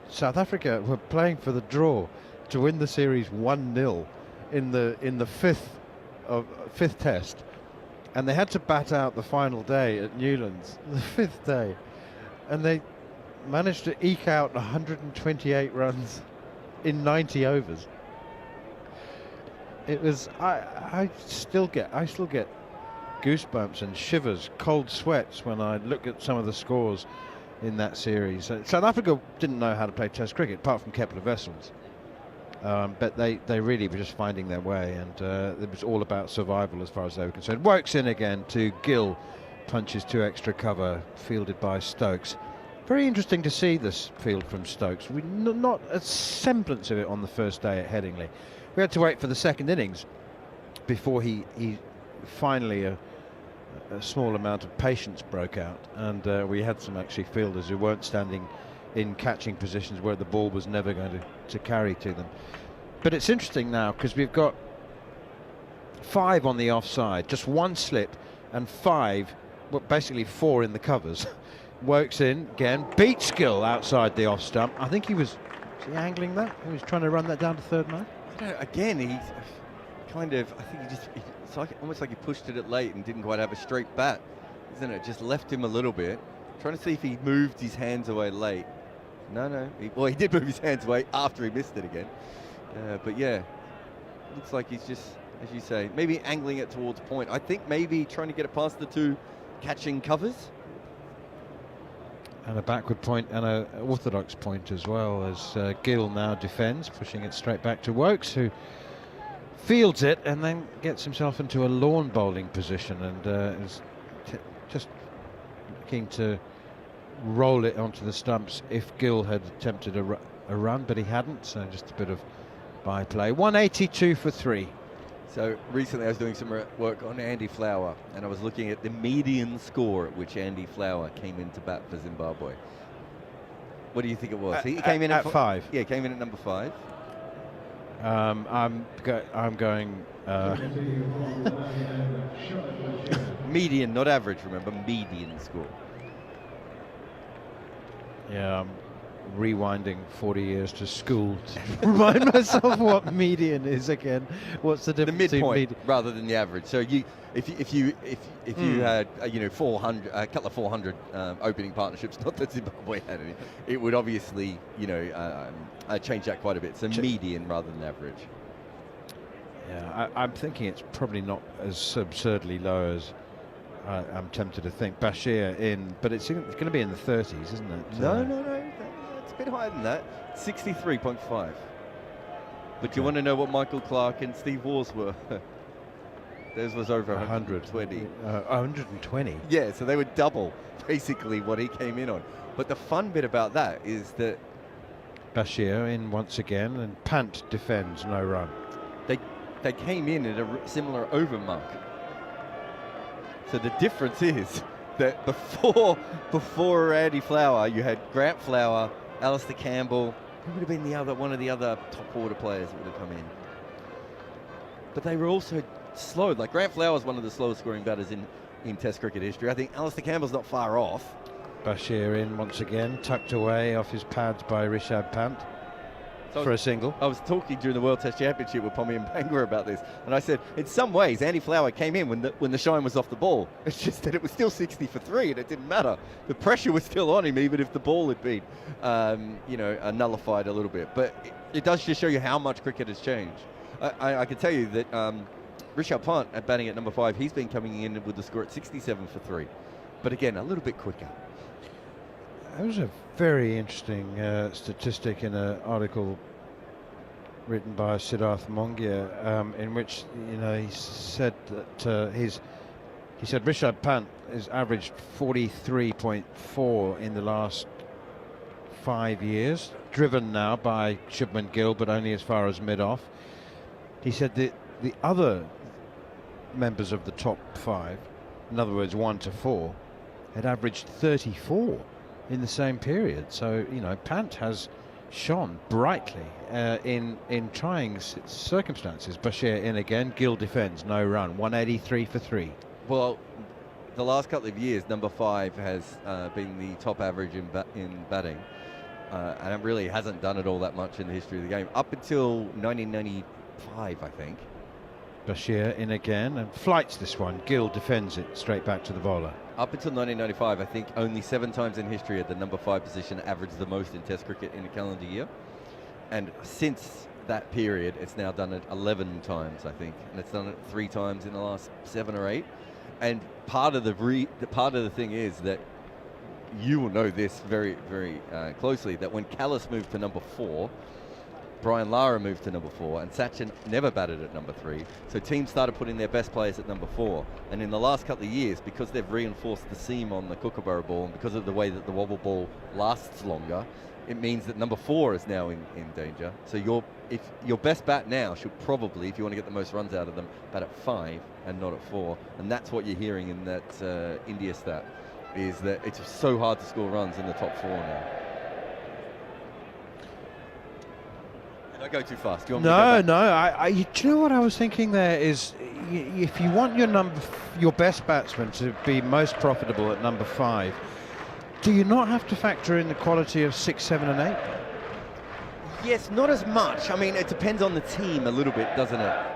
South Africa were playing for the draw to win the series 1-0 in the fifth test, and they had to bat out the final day at Newlands, the 5th day, and they managed to eke out 128 runs in 90 overs. It was I still get goosebumps and shivers, cold sweats when I look at some of the scores in that series. South Africa didn't know how to play Test cricket apart from Kepler Wessels. But they really were just finding their way, and it was all about survival as far as they were concerned. Wokes in again to Gill, punches 2 extra cover, fielded by Stokes. Very interesting to see this field from Stokes. Not a semblance of it on the first day at Headingley. We had to wait for the second innings before he finally a small amount of patience broke out, and we had some actually fielders who weren't standing in catching positions where the ball was never going to carry to them. But it's interesting now because we've got 5 on the offside, just 1 slip, and 5, well, basically 4 in the covers. Wokes in again, beats Gill outside the off stump. I think was he angling that? He was trying to run that down to third man. Again, he's kind of, I think it's like almost like he pushed it late and didn't quite have a straight bat, isn't it? Just left him a little bit. Trying to see if he moved his hands away late. No. He did move his hands away after he missed it again. But yeah, looks like he's just, as you say, maybe angling it towards point. I think maybe trying to get it past the 2 catching covers. And a backward point and an orthodox point as well, as Gill now defends, pushing it straight back to Wokes, who fields it and then gets himself into a lawn bowling position, and is just keen to roll it onto the stumps if Gill had attempted a run, but he hadn't, so just a bit of byplay. 182 for 3. So recently I was doing some work on Andy Flower, and I was looking at the median score at which Andy Flower came into bat for Zimbabwe. What do you think it was? He came in at 5. Yeah, came in at number 5. I'm going median, not average, remember, median score. Yeah, I'm rewinding 40 years to school to remind myself what median is again. What's the difference? The midpoint rather than the average. So if you had 400, a couple of 400 opening partnerships, not that Zimbabwe had any, it would obviously change that quite a bit. So median rather than average. Yeah, I'm thinking it's probably not as absurdly low as I'm tempted to think. Bashir in, but it's going to be in the 30s, isn't it? No. It's a bit higher than that. 63.5. But you want to know what Michael Clark and Steve Wars were? Theirs was over 120. 120? Yeah, so they would double basically what he came in on. But the fun bit about that is that Bashir in once again, and Pant defends, no run. They came in at a similar over mark. So the difference is that before Andy Flower, you had Grant Flower, Alistair Campbell. Who would have been one of the other top order players that would have come in? But they were also slow. Like Grant Flower is one of the slowest scoring batters in Test cricket history. I think Alistair Campbell's not far off. Bashir in once again, tucked away off his pads by Rishabh Pant for a single. I was talking during the World Test Championship with Pommy and Bangor about this, and I said, in some ways, Andy Flower came in when the shine was off the ball. It's just that it was still 60 for 3, and it didn't matter. The pressure was still on him, even if the ball had been, nullified a little bit. But it does just show you how much cricket has changed. I can tell you that Rishabh Pant at batting at number 5, he's been coming in with the score at 67 for 3. But again, a little bit quicker. That was a very interesting statistic in an article written by Siddharth Mongia, in which he said that he said Rishabh Pant has averaged 43.4 in the last 5 years, driven now by Shubman Gill, but only as far as mid-off. He said that the other members of the top 5, in other words 1 to 4, had averaged 34 in the same period. So Pant has shone brightly in trying circumstances. Bashir in again, Gill defends, no run, 183 for 3. Well, the last couple of years, number 5 has been the top average in batting, and it really hasn't done it all that much in the history of the game up until 1995, I think. Bashir in again and flights this one. Gill defends it straight back to the bowler. Up until 1995, I think only 7 times in history had the number 5 position averaged the most in Test cricket in a calendar year. And since that period, it's now done it 11 times, I think, and it's done it 3 times in the last 7 or 8. And part of the thing is that you will know this very, very closely, that when Callis moved to number 4, Brian Lara moved to number 4, and Sachin never batted at number 3. So teams started putting their best players at number 4. And in the last couple of years, because they've reinforced the seam on the Kookaburra ball, and because of the way that the wobble ball lasts longer, it means that number 4 is now in danger. So your best bat now should probably, if you want to get the most runs out of them, bat at 5 and not at 4. And that's what you're hearing in that India stat, is that it's so hard to score runs in the top 4 now. I go too fast. Do you want me to go back? Do you know what I was thinking there is, if you want your best batsman to be most profitable at number 5, do you not have to factor in the quality of 6, 7 and 8? Yes, not as much. I mean, it depends on the team a little bit, doesn't it?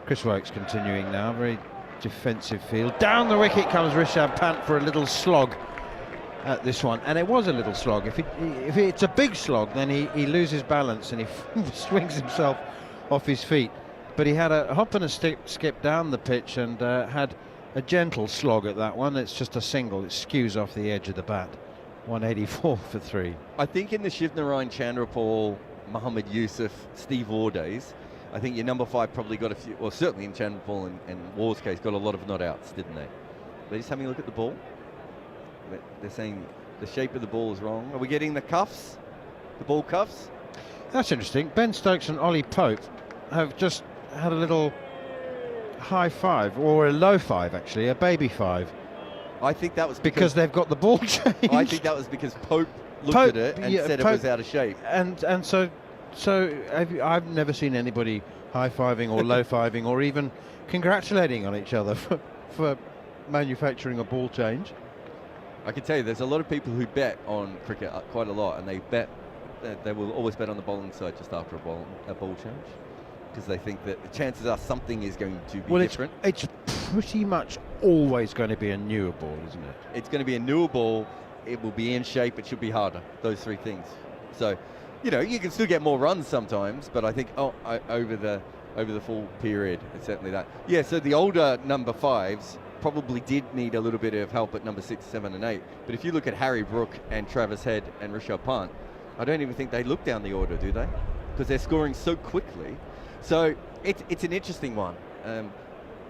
Chris Woakes continuing now, very defensive field. Down the wicket comes Rishabh Pant for a little slog at this one, and it was a little slog. If it's a big slog, then he loses balance and he swings himself off his feet. But he had a hop and a skip down the pitch and had a gentle slog at that one. It's just a single. It skews off the edge of the bat. 184 for 3. I think in the Shivnarine, Chandrapal, Mohammad Yusuf, Steve Waugh days, I think your number 5 probably got a few, well, certainly in Chandrapal and Waugh's case, got a lot of not outs, didn't they? But just having a look at the ball. They're saying the shape of the ball is wrong. Are we getting the cuffs? The ball cuffs? That's interesting. Ben Stokes and Ollie Pope have just had a little high five, or a low five actually, a baby five. I think that was because they've got the ball changed. I think that was because Pope looked at it and said Pope, it was out of shape. And so I've never seen anybody high-fiving or low-fiving or even congratulating on each other for manufacturing a ball change. I can tell you there's a lot of people who bet on cricket quite a lot, and they will always bet on the bowling side just after a ball change, because they think that the chances are something is going to be different. It's pretty much always going to be a newer ball, isn't it? It's going to be a newer ball. It will be in shape. It should be harder. Those three things. So, you know, you can still get more runs sometimes, but I think over the full period, it's certainly that. Yeah. So the older number fives probably did need a little bit of help at number 6, 7, and 8. But if you look at Harry Brook and Travis Head and Rishabh Pant, I don't even think they look down the order, do they? Because they're scoring so quickly. So it's an interesting one.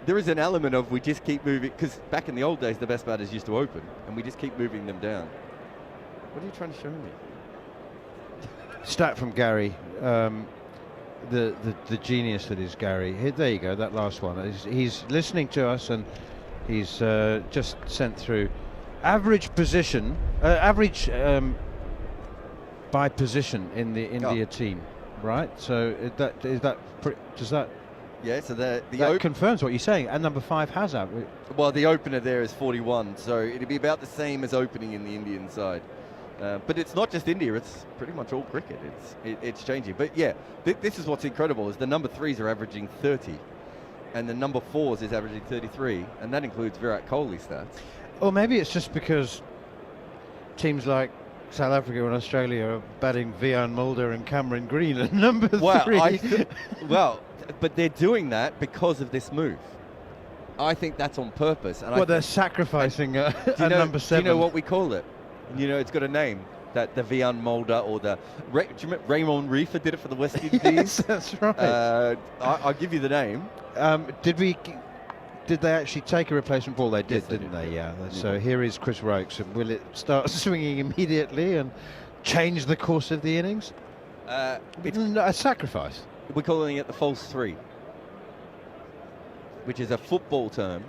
There is an element of we just keep moving, because back in the old days, the best batters used to open, and we just keep moving them down. What are you trying to show me? Stat from Gary, the genius that is Gary. Here, there you go, that last one. He's listening to us, and he's just sent through average position, by position in the India team, right? So does that? Yeah, so that confirms what you're saying. And number 5 has that. Well, the opener there is 41, so it'd be about the same as opening in the Indian side. But it's not just India; it's pretty much all cricket. It's changing. But yeah, this is what's incredible: is the number 3s are averaging 30, and the number 4s is averaging 33, and that includes Virat Kohli stats. Or maybe it's just because teams like South Africa and Australia are batting Vian Mulder and Cameron Green at number 3. But they're doing that because of this move. I think that's on purpose. And they're sacrificing a number 7. Do you know what we call it? You know, it's got a name. That the Vian Mulder or do you remember Raymond Reefer did it for the West Indies? Yes, that's right. I'll give you the name. Did they actually take a replacement ball? They did, yes, didn't they? Yeah. So here is Chris Rokes, and will it start swinging immediately and change the course of the innings? A sacrifice. We're calling it the false 3, which is a football term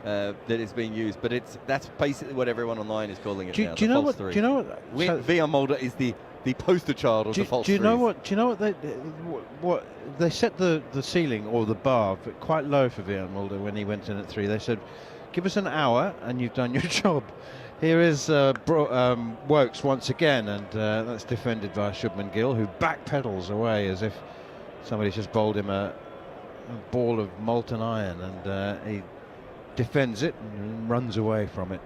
that is being used, but that's basically what everyone online is calling it now. Do you know what? 3. Do you know what? Vian Mulder is the poster child of the false 3s. Do you know what they set the ceiling or the bar quite low for Vian Mulder when he went in at 3? They said, "Give us an hour and you've done your job." Here is Wokes once again, and that's defended by Shubman Gill, who backpedals away as if somebody's just bowled him a ball of molten iron, and he defends it and runs away from it.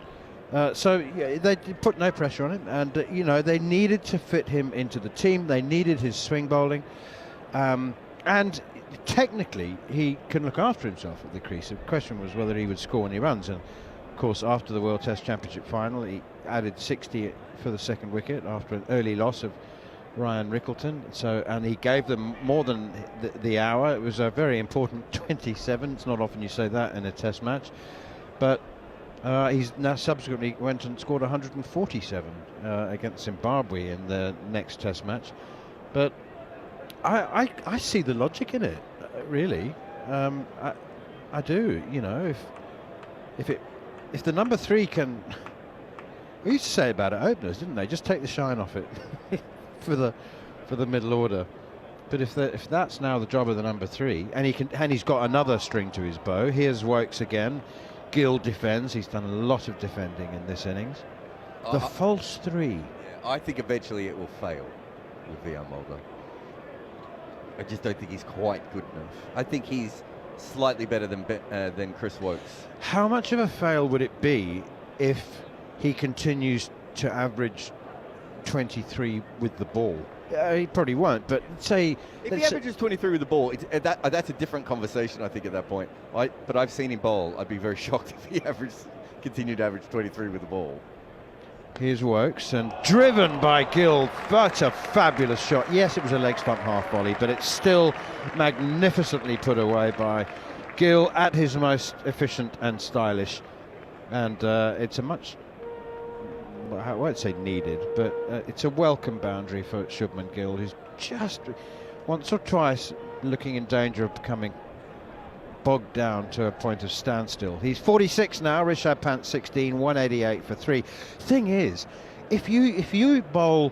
So yeah, they put no pressure on him, and you know, they needed to fit him into the team. They needed his swing bowling, and technically he can look after himself at the crease. The question was whether he would score any runs, and of course after the World Test Championship final he added 60 for the second wicket after an early loss of Ryan Rickleton. So, and he gave them more than the hour. It was a very important 27. It's not often you say that in a Test match, but he's now subsequently went and scored 147 against Zimbabwe in the next Test match. But I see the logic in it, really. I do. You know, if the number 3 can, we used to say about it openers, didn't they? Just take the shine off it for the middle order. But if that's now the job of the number 3, and he's got another string to his bow. Here's Wokes again. Gill defends. He's done a lot of defending in this innings. The false 3. I think eventually it will fail with Vian Mulder. I just don't think he's quite good enough. I think he's slightly better than Chris Wokes. How much of a fail would it be if he continues to average 23 with the ball? He probably won't, but say if he averages 23 with the ball, that's a different conversation, I think, at that point. But I've seen him bowl. I'd be very shocked if he continued to average 23 with the ball. Here's Wokes, and driven by Gill. That's a fabulous shot. Yes, it was a leg stump half volley, but it's still magnificently put away by Gill at his most efficient and stylish. And it's a much I won't say needed, but it's a welcome boundary for Shubman Gill, who's just once or twice looking in danger of becoming bogged down to a point of standstill. He's 46 now, Rishabh Pant 16, 188 for 3. Thing is, if you bowl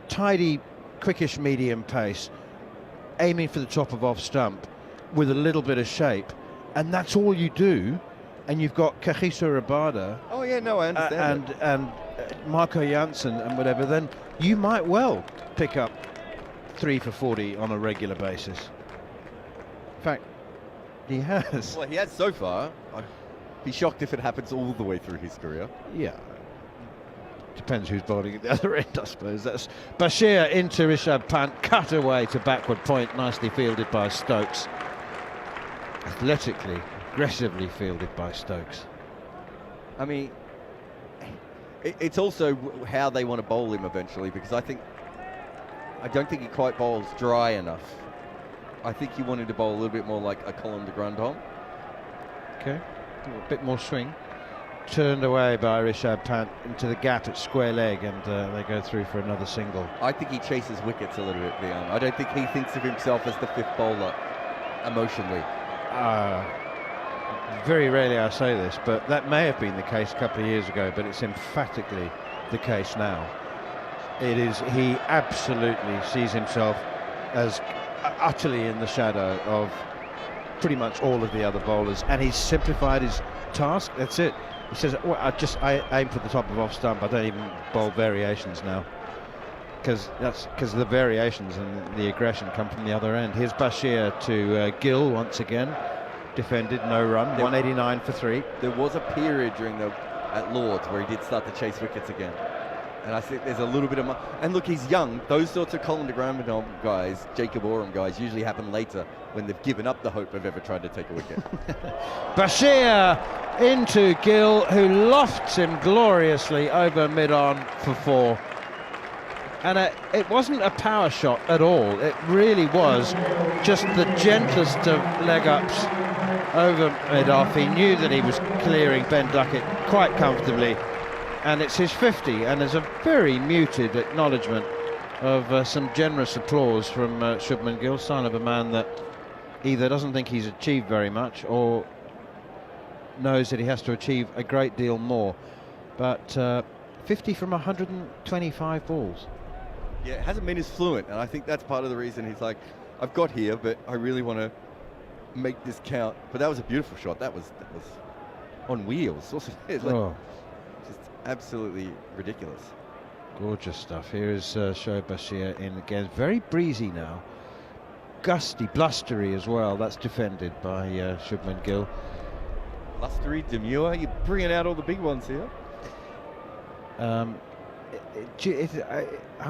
tidy, quickish medium pace, aiming for the top of off stump with a little bit of shape, and that's all you do, and you've got Kagiso Rabada Oh yeah, no, I understand. and Marco Janssen and whatever, then you might well pick up 3 for 40 on a regular basis. In fact, he has. Well, he has so far. I'd be shocked if it happens all the way through his career. Yeah. Depends who's bowling at the other end, I suppose. That's Bashir into Rishabh Pant, cut away to backward point, nicely fielded by Stokes. Athletically, aggressively fielded by Stokes. I mean, it's also how they want to bowl him eventually, because I don't think he quite bowls dry enough. I think he wanted to bowl a little bit more like a Colin de Grandhomme. Okay, a bit more swing. Turned away by Rishabh Pant into the gap at square leg, and they go through for another single. I think he chases wickets a little bit, Leon. I don't think he thinks of himself as the fifth bowler emotionally. Very rarely I say this, but that may have been the case a couple of years ago, but it's emphatically the case now. It is, he absolutely sees himself as utterly in the shadow of pretty much all of the other bowlers, and he's simplified his task. That's it. He says, well, I aim for the top of off stump. I don't even bowl variations now, because the variations and the aggression come from the other end. Here's Bashir to Gill once again, defended, no run, 189 for 3. There was a period at Lord's where he did start to chase wickets again. And I think there's a little bit of... And look, he's young. Those sorts of Colin de Grandhomme guys, Jacob Oram guys, usually happen later when they've given up the hope of ever trying to take a wicket. Bashir into Gill, who lofts him gloriously over mid-on for 4. And it wasn't a power shot at all. It really was just the gentlest of leg-ups over mid-off. He knew that he was clearing Ben Duckett quite comfortably. And it's his 50, and there's a very muted acknowledgement of some generous applause from Shubman Gill, sign of a man that either doesn't think he's achieved very much or knows that he has to achieve a great deal more. But 50 from 125 balls. Yeah, it hasn't been as fluent, and I think that's part of the reason he's like, I've got here, but I really want to make this count. But that was a beautiful shot. That was on wheels, wasn't it? Just absolutely ridiculous. Gorgeous stuff. Here is Shoaib Bashir in again. Very breezy now. Gusty, blustery as well. That's defended by Shubman Gill. Blustery, demure. You're bringing out all the big ones here. I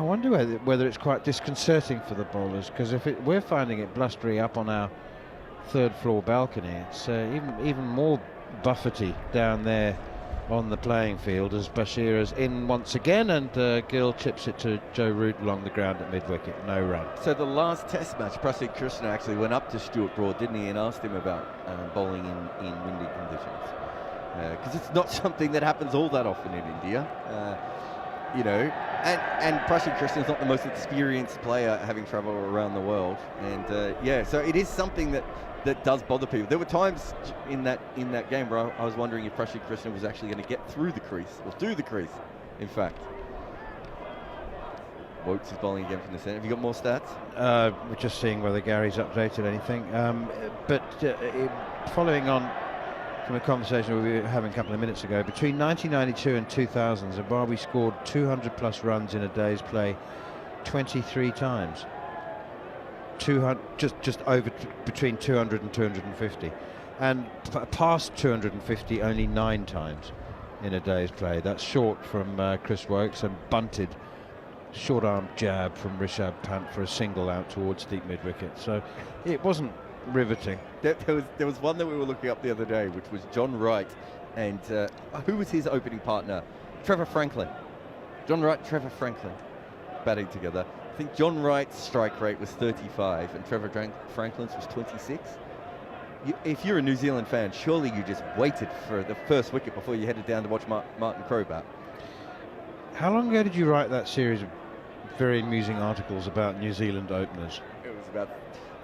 wonder whether it's quite disconcerting for the bowlers, because we're finding it blustery up on our third floor balcony, it's even more buffety down there on the playing field as Bashir is in once again, and Gill chips it to Joe Root along the ground at mid-wicket, no run. So the last test match, Prasid Krishna actually went up to Stuart Broad, didn't he, and asked him about bowling in windy conditions, because it's not something that happens all that often in India. You know, and Prasid Krishna is not the most experienced player, having travelled around the world, and yeah, so it is something that does bother people. There were times in that game where I was wondering if Prasid Krishna was actually going to get through the crease, or through the crease, in fact. Wokes is bowling again from the centre. Have you got more stats? We're just seeing whether Gary's updated anything. But following on from a conversation we were having a couple of minutes ago, between 1992 and 2000, Zimbabwe scored 200 plus runs in a day's play 23 times. 200, just over between 200 and 250, and past 250 only 9 times in a day's play. That's short from Chris Wokes, and bunted short arm jab from Rishabh Pant for a single out towards deep mid wicket. So it wasn't riveting. There was one that we were looking up the other day, which was John Wright and who was his opening partner? Trevor Franklin. John Wright, Trevor Franklin batting together. I think John Wright's strike rate was 35 and Trevor Franklin's was 26. if you're a New Zealand fan, surely you just waited for the first wicket before you headed down to watch Martin Crowe bat. How long ago did you write that series of very amusing articles about New Zealand openers? It was about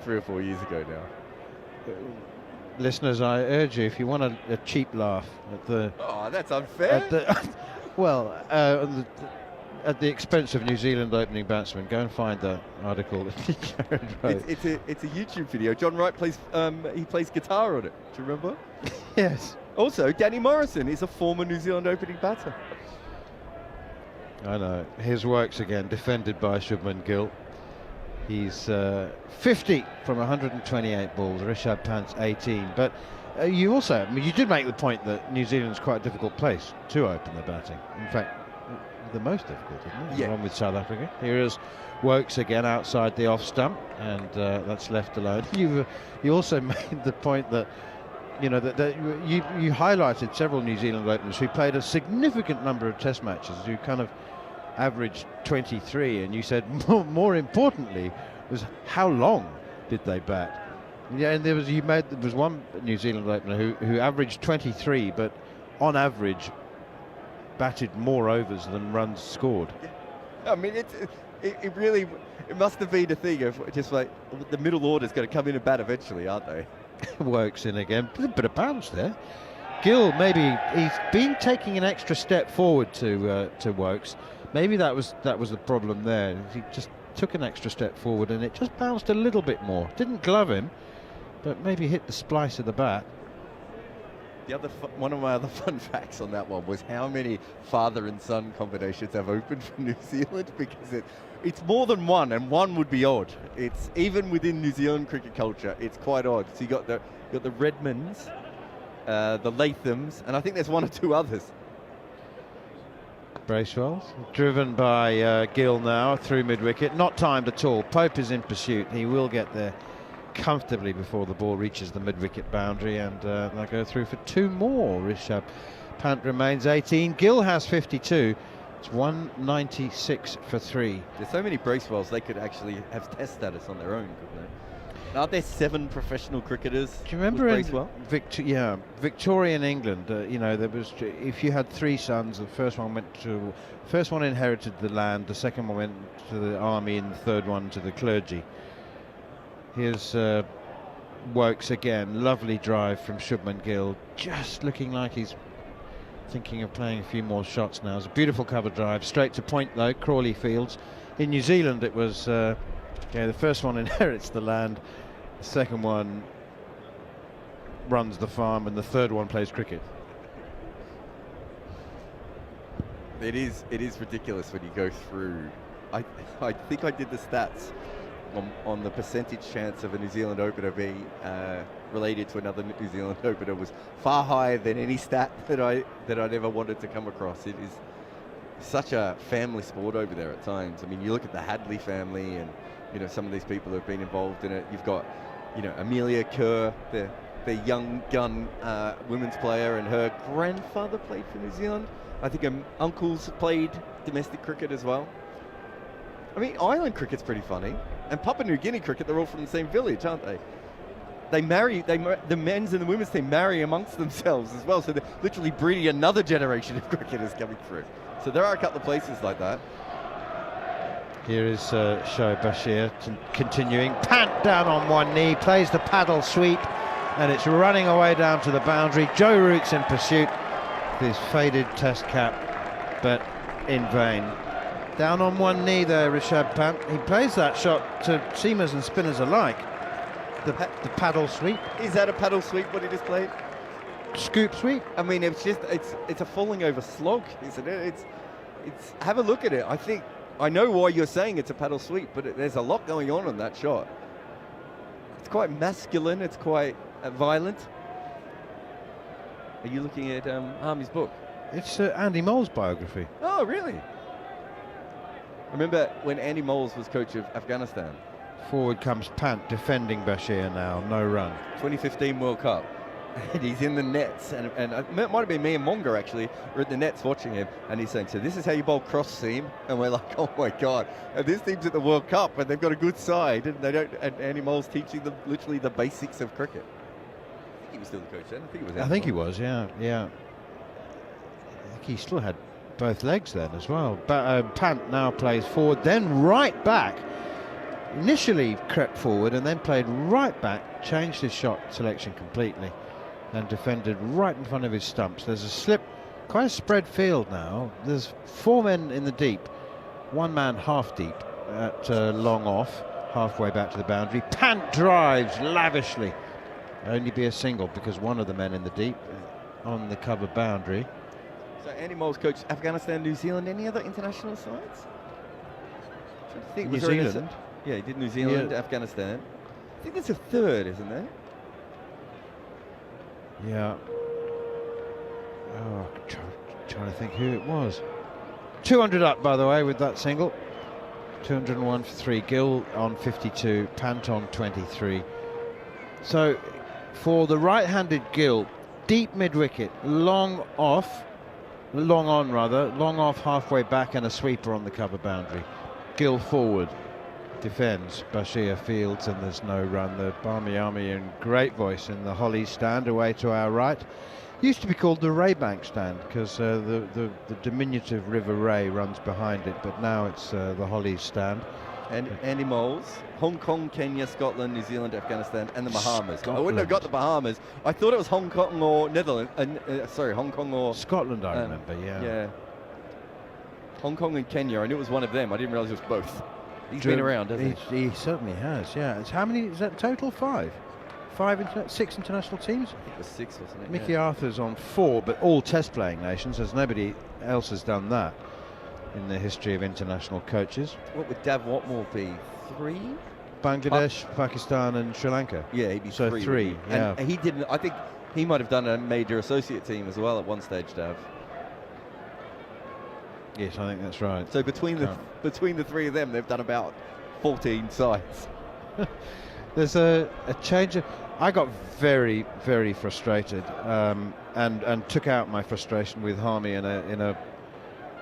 3 or 4 years ago now. Listeners, I urge you, if you want a cheap laugh at the... Oh, that's unfair. At the expense of New Zealand opening batsmen, go and find the article that Jared wrote. It's a YouTube video. John Wright plays guitar on it. Do you remember? Yes. Also, Danny Morrison is a former New Zealand opening batter. I know. His works again, defended by Shubman Gill. He's 50 from 128 balls. Rishabh Pant's 18. But you did make the point that New Zealand's quite a difficult place to open the batting. In fact, the most difficult, isn't it? Yeah. Along with South Africa. Here is Wokes again outside the off stump, and that's left alone. You also made the point that you highlighted several New Zealand openers who played a significant number of Test matches, who kind of averaged 23, and you said more importantly was how long did they bat? Yeah, and there was one New Zealand opener who averaged 23, but on average batted more overs than runs scored. I mean, it really must have been a thing of just like the middle order's going to come in and bat eventually, aren't they? Works in again, a bit of bounce there. Gill, maybe he's been taking an extra step forward to Wokes. Maybe that was the problem there. He just took an extra step forward and it just bounced a little bit more. Didn't glove him, but maybe hit the splice of the bat. One of my other fun facts on that one was how many father and son combinations have opened for New Zealand, because it's more than one, and one would be odd. It's even within New Zealand cricket culture, it's quite odd. So you got the Redmonds, the Lathams, and I think there's one or two others. Bracewell, driven by Gill now through mid-wicket, not timed at all. Pope is in pursuit. He will get there comfortably before the ball reaches the mid-wicket boundary, and they'll go through for 2 more. Rishabh Pant remains 18. Gill has 52. It's 196 for 3. There's so many Bracewells, they could actually have Test status on their own, couldn't they? Aren't there 7 professional cricketers? Do you remember Bracewell? Victorian England? There was, if you had 3 sons, the first one inherited the land, the second one went to the army, and the third one to the clergy. Here's Wokes again. Lovely drive from Shubman Gill. Just looking like he's thinking of playing a few more shots now. It's a beautiful cover drive. Straight to point though, Crawley Fields. In New Zealand it was, the first one inherits the land. The second one runs the farm, and the third one plays cricket. It is ridiculous when you go through. I think I did the stats on the percentage chance of a New Zealand opener being related to another New Zealand opener was far higher than any stat that I'd ever wanted to come across. It is such a family sport over there at times. I mean, you look at the Hadley family, and some of these people have been involved in it. You've got Amelia Kerr, the young gun women's player, and her grandfather played for New Zealand. I think her uncles played domestic cricket as well. I mean, island cricket's pretty funny. And Papua New Guinea cricket, they're all from the same village, aren't they? The men's and the women's team marry amongst themselves as well. So they're literally breeding another generation of cricketers coming through. So there are a couple of places like that. Here is Shoaib Bashir continuing. Pant down on one knee, plays the paddle sweep, and it's running away down to the boundary. Joe Root's in pursuit with his faded Test cap, but in vain. Down on one knee there, Rishabh Pant. He plays that shot to seamers and spinners alike. The paddle sweep. Is that a paddle sweep, what he just played? Scoop sweep. I mean, it's a falling over slog, isn't it? It's have a look at it. I know why you're saying it's a paddle sweep, but there's a lot going on that shot. It's quite masculine. It's quite violent. Are you looking at Harmy's book? It's Andy Mole's biography. Oh, really? Remember when Andy Moles was coach of Afghanistan? Forward comes Pant, defending Bashir now, no run. 2015 World Cup. And he's in the nets, and it might have been me and Monga actually were at the nets watching him, and he's saying, so this is how you bowl cross seam, and we're like, oh my god, and this team's at the World Cup and they've got a good side, and Andy Mole's teaching them literally the basics of cricket. he was still the coach then. I think it was. I think he was, yeah. I think he still had both legs then as well. But Pant now plays forward, then right back. Initially crept forward and then played right back, changed his shot selection completely and defended right in front of his stumps. There's a slip, quite a spread field now. There's 4 men in the deep, 1 man half deep at long off, halfway back to the boundary. Pant drives lavishly. Only be a single because one of the men in the deep on the cover boundary. So Andy Moles coached Afghanistan, New Zealand, any other international sides? I think New Zealand. Yeah, he did New Zealand, Afghanistan. I think there's a third, isn't there? Yeah. Oh, trying to think who it was. 200 up, by the way, with that single. 201 for 3. Gill on 52, Pant on 23. So, for the right-handed Gill, deep mid-wicket, long on, halfway back, and a sweeper on the cover boundary. Gill forward. Defends, Bashir fields, and there's no run. The Barmy Army in great voice in the Hollies stand away to our right. Used to be called the Raybank stand because the diminutive River Ray runs behind it, but now it's the Hollies stand. And Andy Moles, Hong Kong, Kenya, Scotland, New Zealand, Afghanistan, and the Bahamas. I wouldn't have got the Bahamas. I thought it was Hong Kong or Netherlands. Hong Kong or Scotland. I remember. Yeah. Hong Kong and Kenya. I knew it was one of them. I didn't realise it was both. He's been around, hasn't he? He certainly has, yeah. It's how many, is that total? 5? 6 international teams? I think it was 6, wasn't it? Mickey Arthur's on 4, but all test-playing nations, as nobody else has done that in the history of international coaches. What would Dav Watmore be? 3? Bangladesh, Pakistan and Sri Lanka. Yeah, he'd be so 3, yeah. And he didn't, I think he might have done a major associate team as well at one stage, Dav. Yes, I think that's right. So between the 3 of them, they've done about 14 sides. There's a change. I got very, very frustrated and took out my frustration with Harmy in a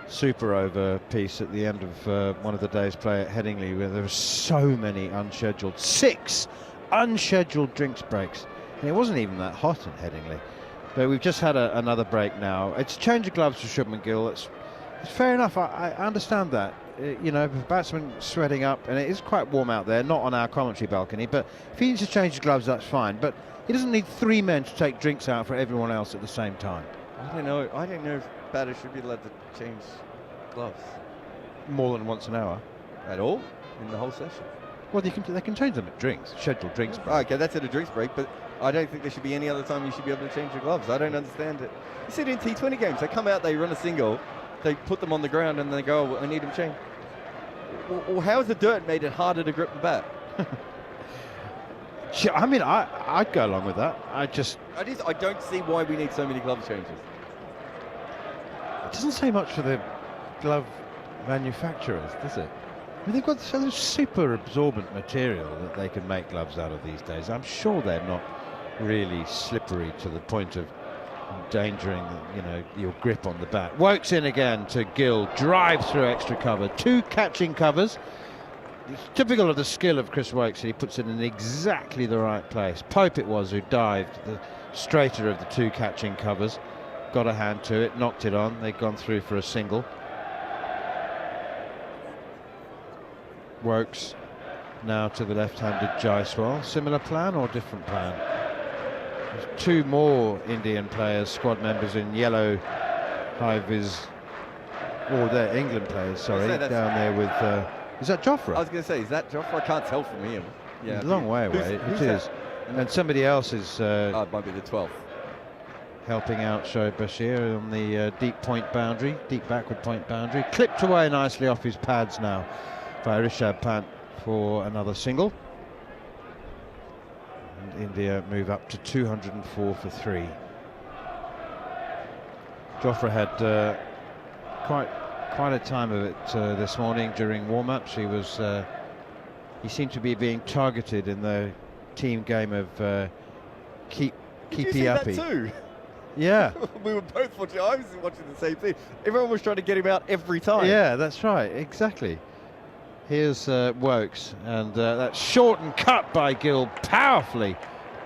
super over piece at the end of one of the day's play at Headingley, where there were so many unscheduled, 6 unscheduled drinks breaks. And it wasn't even that hot at Headingley. But we've just had another break now. It's a change of gloves for Shubman Gill. It's fair enough. I understand that. You know, batsman sweating up, and it is quite warm out there, not on our commentary balcony, but if he needs to change his gloves, that's fine. But he doesn't need 3 men to take drinks out for everyone else at the same time. I don't know if batters should be allowed to change gloves. More than once an hour. At all? In the whole session? Well, they can change them at drinks, scheduled drinks break. Okay, that's at a drinks break, but I don't think there should be any other time you should be able to change your gloves. I don't understand it. You see it in T20 games, they come out, they run a single, they put them on the ground and they go, I need them changed. Well, how has the dirt made it harder to grip the bat? I mean, I'd go along with that. I don't see why we need so many glove changes. It doesn't say much for the glove manufacturers, does it? I mean, they've got some super absorbent material that they can make gloves out of these days. I'm sure they're not really slippery to the point of endangering, your grip on the bat. Wokes in again to Gill, drives through extra cover, 2 catching covers. It's typical of the skill of Chris Wokes, and he puts it in exactly the right place. Pope it was who dived, the straighter of the 2 catching covers, got a hand to it, knocked it on. They'd gone through for a single. Wokes now to the left-handed Jaiswal. Similar plan or different plan? There's 2 more Indian players, squad members in yellow high-vis, or they're England players, sorry, down there with, is that Jofra? I was going to say, is that Jofra? I can't tell from here. Yeah, it's a long way away, who's it is. And somebody else is it might be the 12th. Helping out Shoaib Bashir on the deep point boundary, deep backward point boundary. Clipped away nicely off his pads now by Rishabh Pant for another single. And India move up to 204 for 3. Jofra had quite a time of it this morning during warm-ups. He seemed to be being targeted in the team game of keepy uppy. That too? Yeah. We were both watching. I was watching the same thing. Everyone was trying to get him out every time. Yeah, that's right. Exactly. Here's Wokes, and that's short and cut by Gill powerfully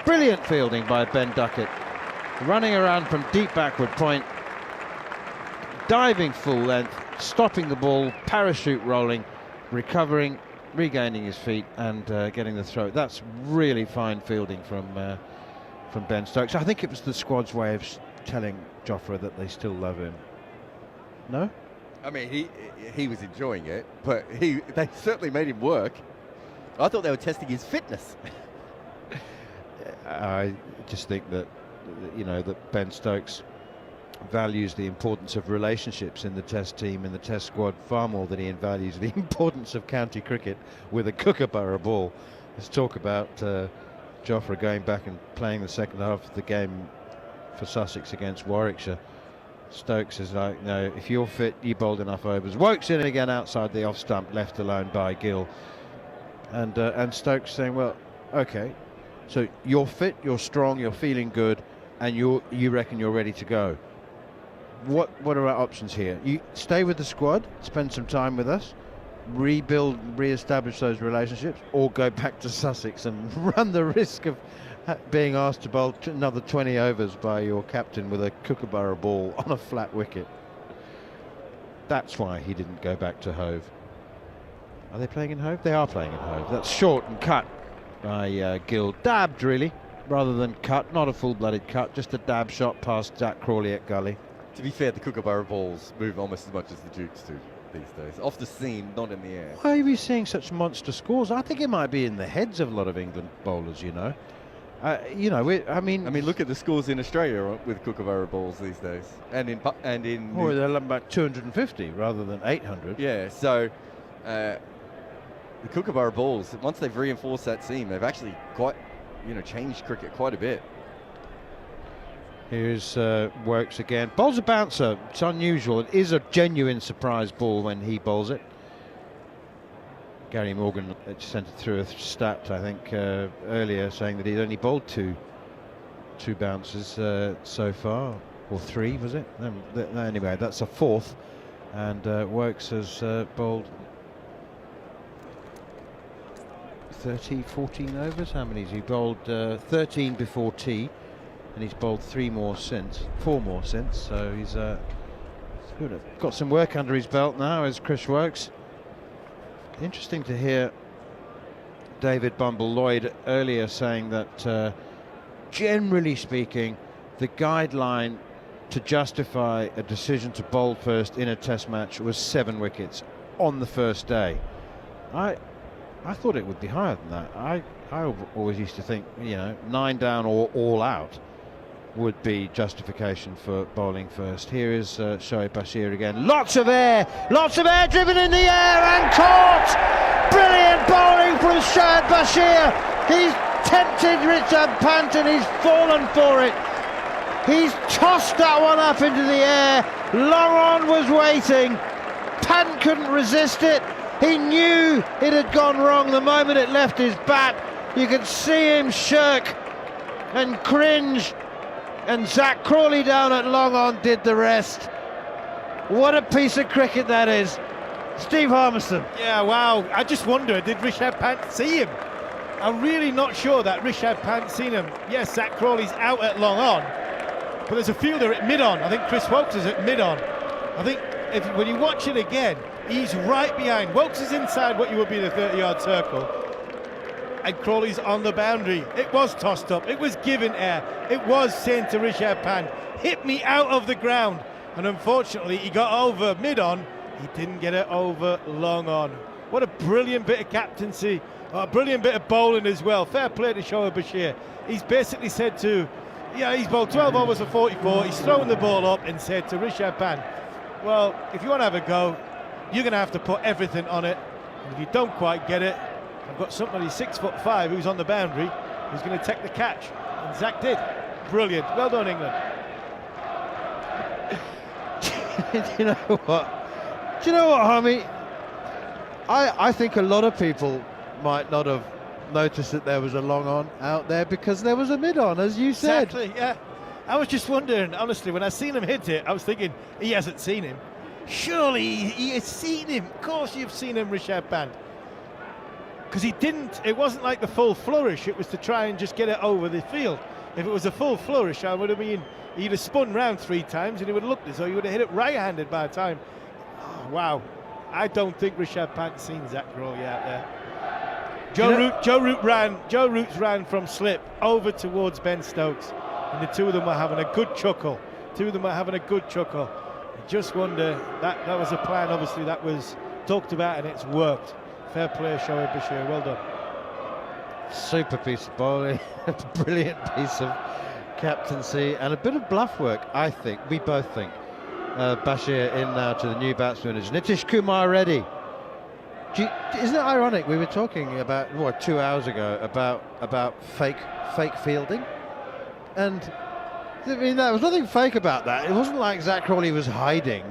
Brilliant fielding by Ben Duckett. Running around from deep backward point, diving full length, stopping the ball, parachute rolling, recovering, regaining his feet and getting the throw. That's really fine fielding from Ben Stokes. I think it was the squad's way of telling Jofra that they still love him. No? I mean, he was enjoying it, but they certainly made him work. I thought they were testing his fitness. I just think that, you know, that Ben Stokes values the importance of relationships in the Test team, in the Test squad, far more than he values the importance of county cricket with a kookaburra ball. Let's talk about Jofra going back and playing the second half of the game for Sussex against Warwickshire. Stokes is like, no, if you're fit, you bowled enough overs. Wokes in again outside the off stump, left alone by Gill. And Stokes saying, well, okay, so you're fit, you're strong, you're feeling good, and you reckon you're ready to go. What are our options here? You stay with the squad, spend some time with us, rebuild, re-establish those relationships, or go back to Sussex and run the risk of being asked to bowl another 20 overs by your captain with a kookaburra ball on a flat wicket. That's why he didn't go back to Hove. Are they playing in Hove? They are playing in Hove. That's short and cut by Gill. Dabbed, really, rather than cut. Not a full-blooded cut, just a dab shot past Jack Crawley at gully. To be fair, the kookaburra balls move almost as much as the Dukes do these days. Off the seam, not in the air. Why are we seeing such monster scores? I think it might be in the heads of a lot of England bowlers, you know. I mean, look at the scores in Australia with kookaburra balls these days, and in. Or they're about 250 rather than 800. Yeah, so the kookaburra balls, once they've reinforced that seam, they've actually changed cricket quite a bit. Here's Wokes again. Bowls a bouncer. It's unusual. It is a genuine surprise ball when he bowls it. Gary Morgan sent it through a stat, I think, earlier, saying that he'd only bowled two bouncers so far, or three, was it? Anyway, that's a fourth, and Wokes has bowled 14 overs. How many has he bowled? 13 before tea, and he's bowled four more since. So he's got some work under his belt now as Chris Wokes. Interesting to hear David Bumble Lloyd earlier saying that generally speaking, the guideline to justify a decision to bowl first in a Test match was 7 wickets on the first day. I thought it would be higher than that. I always used to think, 9 down or all out would be justification for bowling first. Here is Shoaib Bashir again. Lots of air driven in the air and caught. Brilliant bowling from Shoaib Bashir. He's tempted Richard Pant and he's fallen for it. He's tossed that one up into the air. Long on was waiting. Pant couldn't resist it. He knew it had gone wrong the moment it left his bat. You could see him shirk and cringe. And Zach Crawley down at long on did the rest. What a piece of cricket that is. Steve Harmison. Yeah, wow. I just wonder, did Rishabh Pant see him? I'm really not sure that Rishabh Pant seen him. Yes, Zach Crawley's out at long on, but there's a fielder at mid on. I think Chris Wokes is at mid on. I think when you watch it again, he's right behind. Wokes is inside what you would be the 30-yard circle. And Crawley's on the boundary. It was tossed up. It was given air. It was saying to Rishabh Pant, hit me out of the ground. And unfortunately, he got over mid-on. He didn't get it over long on. What a brilliant bit of captaincy. A brilliant bit of bowling as well. Fair play to Shoaib Bashir. He's basically said he's bowled 12 overs for 44. He's thrown the ball up and said to Rishabh Pant, well, if you want to have a go, you're going to have to put everything on it. And if you don't quite get it, I've got somebody 6'5" who's on the boundary who's going to take the catch. And Zach did. Brilliant. Well done, England. Do you know what, Harmy? I think a lot of people might not have noticed that there was a long on out there because there was a mid on, as you said. Exactly, yeah. I was just wondering, honestly, when I seen him hit it, I was thinking, he hasn't seen him. Surely he has seen him. Of course you've seen him, Rishabh Pant. because he didn't. It wasn't like the full flourish. It was to try and just get it over the field. If it was a full flourish, I would have been. He'd have spun round 3 times, and he would have looked as though he would have hit it right-handed by the time. Oh, wow. I don't think Rishabh Pant's seen Zach Crawley out there. Joe Root ran from slip over towards Ben Stokes, and the two of them were having a good chuckle. I just wonder, that was a plan, obviously, that was talked about, and it's worked. Fair play, Shoaib Bashir, well done. Super piece of bowling, a brilliant piece of captaincy, and a bit of bluff work, I think. We both think. Bashir in now to the new batsman is Nitish Kumar Reddy. Isn't it ironic? We were talking about 2 hours ago about fake fielding, and I mean there was nothing fake about that. It wasn't like Zach Crawley was hiding.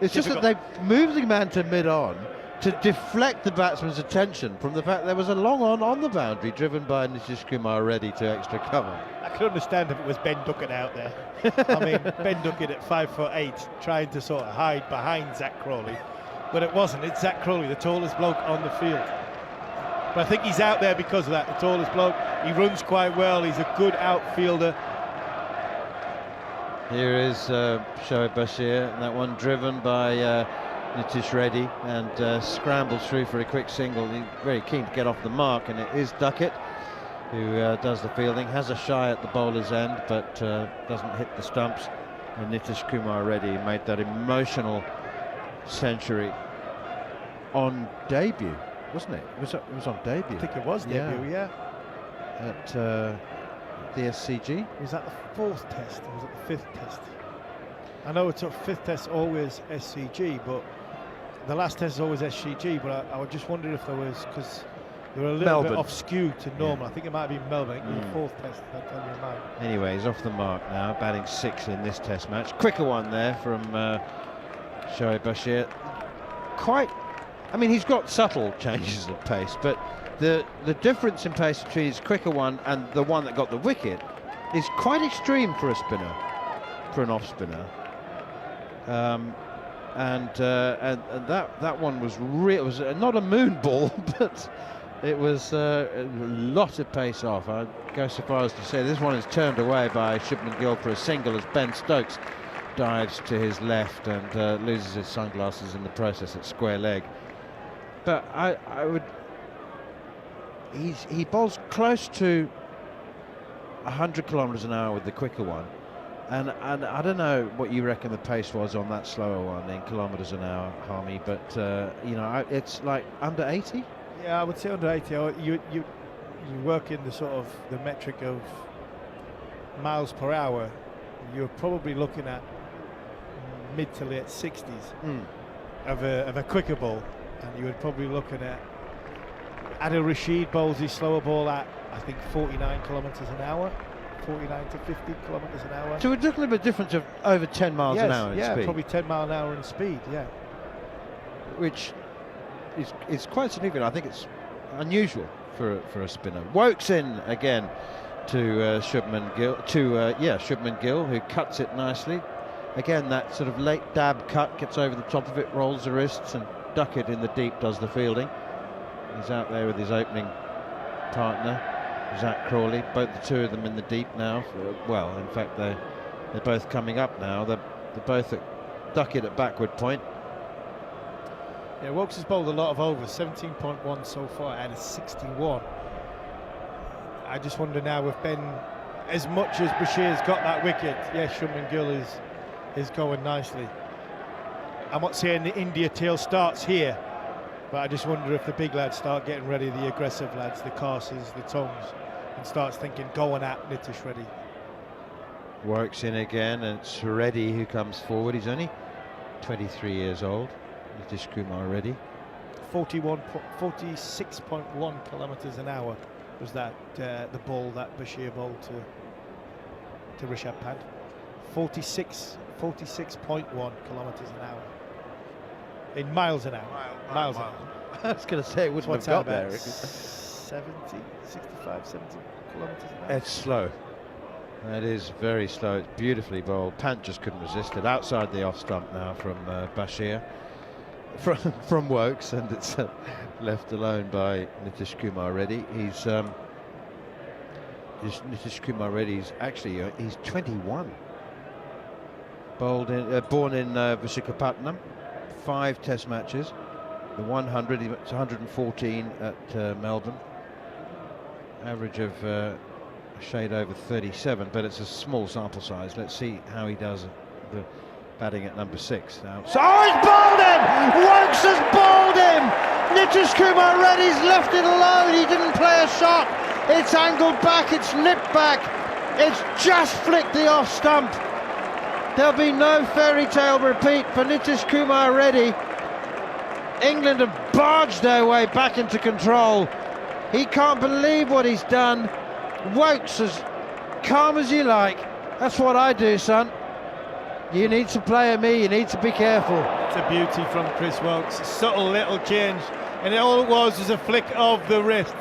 It's just that they moved the man to mid-on to deflect the batsman's attention from the fact there was a long on the boundary driven by Nitish Kumar Reddy to extra cover. I could understand if it was Ben Duckett out there. I mean, Ben Duckett at 5'8", trying to sort of hide behind Zach Crawley, but it wasn't. It's Zach Crawley, the tallest bloke on the field. But I think he's out there because of that. The tallest bloke. He runs quite well. He's a good outfielder. Here is Shoaib Bashir, and that one driven by Nitish Reddy, and scrambles through for a quick single. He's very keen to get off the mark, and it is Duckett who does the fielding, has a shy at the bowler's end, but doesn't hit the stumps. And Nitish Kumar Reddy made that emotional century on debut, wasn't it? It was on debut. I think it was debut, yeah. At the SCG. Was that the 4th test, or was it the 5th test? I know it's a 5th test always SCG, but the last test is always SCG, but I just wondered if there was, because they were a little bit off skew to normal. I think it might be Melbourne. The 4th test, I'll tell you mine. Anyway, he's off the mark now, batting 6 in this test match. Quicker one there from Shoaib Bashir. I mean, he's got subtle changes of pace, but the difference in pace between his quicker one and the one that got the wicket is quite extreme for a spinner, for an off spinner. And that one was real. It was not a moon ball, but it was a lot of pace off. I'd go so far as to say this one is turned away by Shubman Gill for a single as Ben Stokes dives to his left and loses his sunglasses in the process at square leg. But he bowls close to 100 kilometres an hour with the quicker one. And I don't know what you reckon the pace was on that slower one in kilometres an hour, Harmy, but it's like under 80. Yeah, I would say under 80. You work in the sort of the metric of miles per hour. You're probably looking at mid to late 60s of a quicker ball, and you would probably looking at Adil Rashid bowls his slower ball at I think 49 kilometres an hour. 49 to 50 kilometres an hour. So we're looking at a difference of over 10 miles an hour in speed. Yeah, probably 10 mile an hour in speed, yeah. Which is quite significant. I think it's unusual for a spinner. Wokes in again to Shubman Gill, who cuts it nicely. Again, that sort of late dab cut gets over the top of it, rolls the wrists, and Duckett in the deep does the fielding. He's out there with his opening partner, Zach Crawley, both the two of them in the deep now. Well, in fact, they're both coming up now. They're both at Duckett at backward point. Yeah, Wokes has bowled a lot of overs, 17.1 so far out of 61. I just wonder now if Ben, as much as Bashir's got that wicket, yes, Shubman Gill is going nicely. I'm not saying the India tail starts here, but I just wonder if the big lads start getting ready, the aggressive lads, the Carses, the Tongs, and starts thinking going at Nitish Reddy. Works in again, and it's Reddy who comes forward. He's only 23 years old. Nitish Kumar Reddy. 46.1 kilometres an hour was that the ball that Bashir bowled to Rishabh Pant. 46.1 kilometres an hour. In miles an hour. Miles an hour. I was going to say it wouldn't have got there. 65, 70 kilometres an hour. It's slow. That is very slow. It's beautifully bowled. Pant just couldn't resist it. Outside the off stump now from Bashir. from Wokes, and it's left alone by Nitish Kumar Reddy. Nitish Kumar Reddy's actually he's 21. Born in Visakhapatnam, 5 Test matches. The 100, it's 114 at Melbourne. Average of a shade over 37, but it's a small sample size. Let's see how he does the batting at number 6 now. So he's bowled him! Wokes has bowled him! Nitish Kumar Reddy's left it alone. He didn't play a shot. It's angled back, it's nipped back. It's just flicked the off stump. There'll be no fairy tale repeat for Nitish Kumar Reddy. England have barged their way back into control. He can't believe what he's done. Wokes as calm as you like. That's what I do, son. You need to play at me, you need to be careful. It's a beauty from Chris Wokes. A subtle little change, and all it was a flick of the wrist.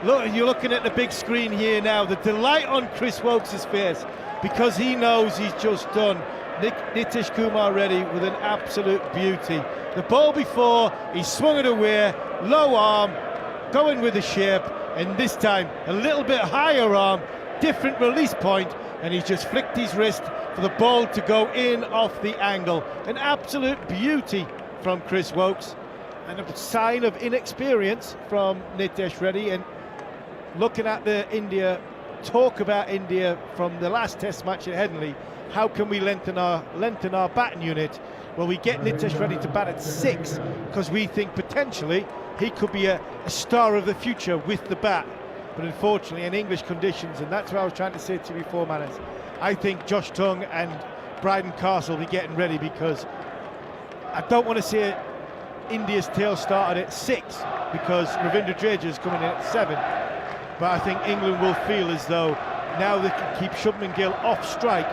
Look, you're looking at the big screen here now. The delight on Chris Wokes' face, because he knows he's just done Nitish Kumar Reddy with an absolute beauty. The ball before, he swung it away, low arm, going with the shape, and this time a little bit higher arm, different release point, and he just flicked his wrist for the ball to go in off the angle. An absolute beauty from Chris Wokes, and a sign of inexperience from Nitish Reddy. And looking at the India, talk about India from the last Test match at Headingley, how can we lengthen our batting unit? Well, we get Nitish Reddy to bat at 6 because we think potentially he could be a star of the future with the bat. But unfortunately, in English conditions, and that's what I was trying to say to you before, Manners, I think Josh Tongue and Bryden Castle will be getting ready, because I don't want to see India's tail started at 6 because Ravindra Jadeja's coming in at 7. But I think England will feel as though now they can keep Shubman Gill off strike.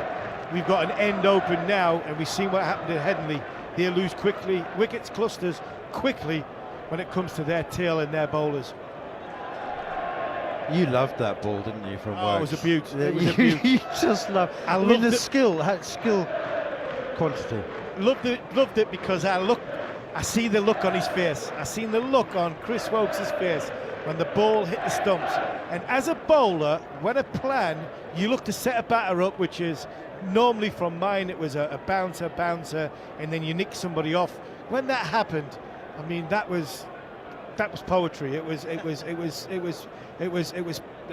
We've got an end open now, and we've seen what happened at Headingley. They lose quickly, wickets clusters quickly when it comes to their tail and their bowlers. You loved that ball, didn't you, from Wokes? Oh, it was a beauty. It was a beauty. You just loved. I mean, the skill quantity. Loved it because I see the look on his face. I seen the look on Chris Wokes' face when the ball hit the stumps. And as a bowler, when a plan, you look to set a batter up, which is normally from mine, it was a bouncer, and then you nick somebody off. When that happened, I mean, that was poetry. It was. I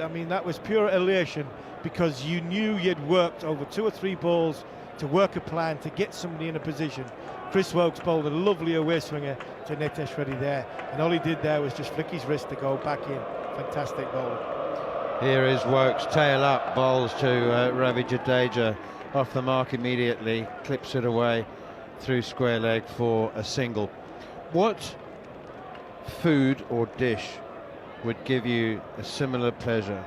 mean, that was pure elation, because you knew you'd worked over 2 or 3 balls to work a plan to get somebody in a position. Chris Wokes bowled a lovely away swinger to Nitish Reddy there, and all he did there was just flick his wrist to go back in. Fantastic bowler. Here is Wokes, tail up, bowls to Ravi Jadeja, off the mark immediately, clips it away through square leg for a single. What food or dish would give you a similar pleasure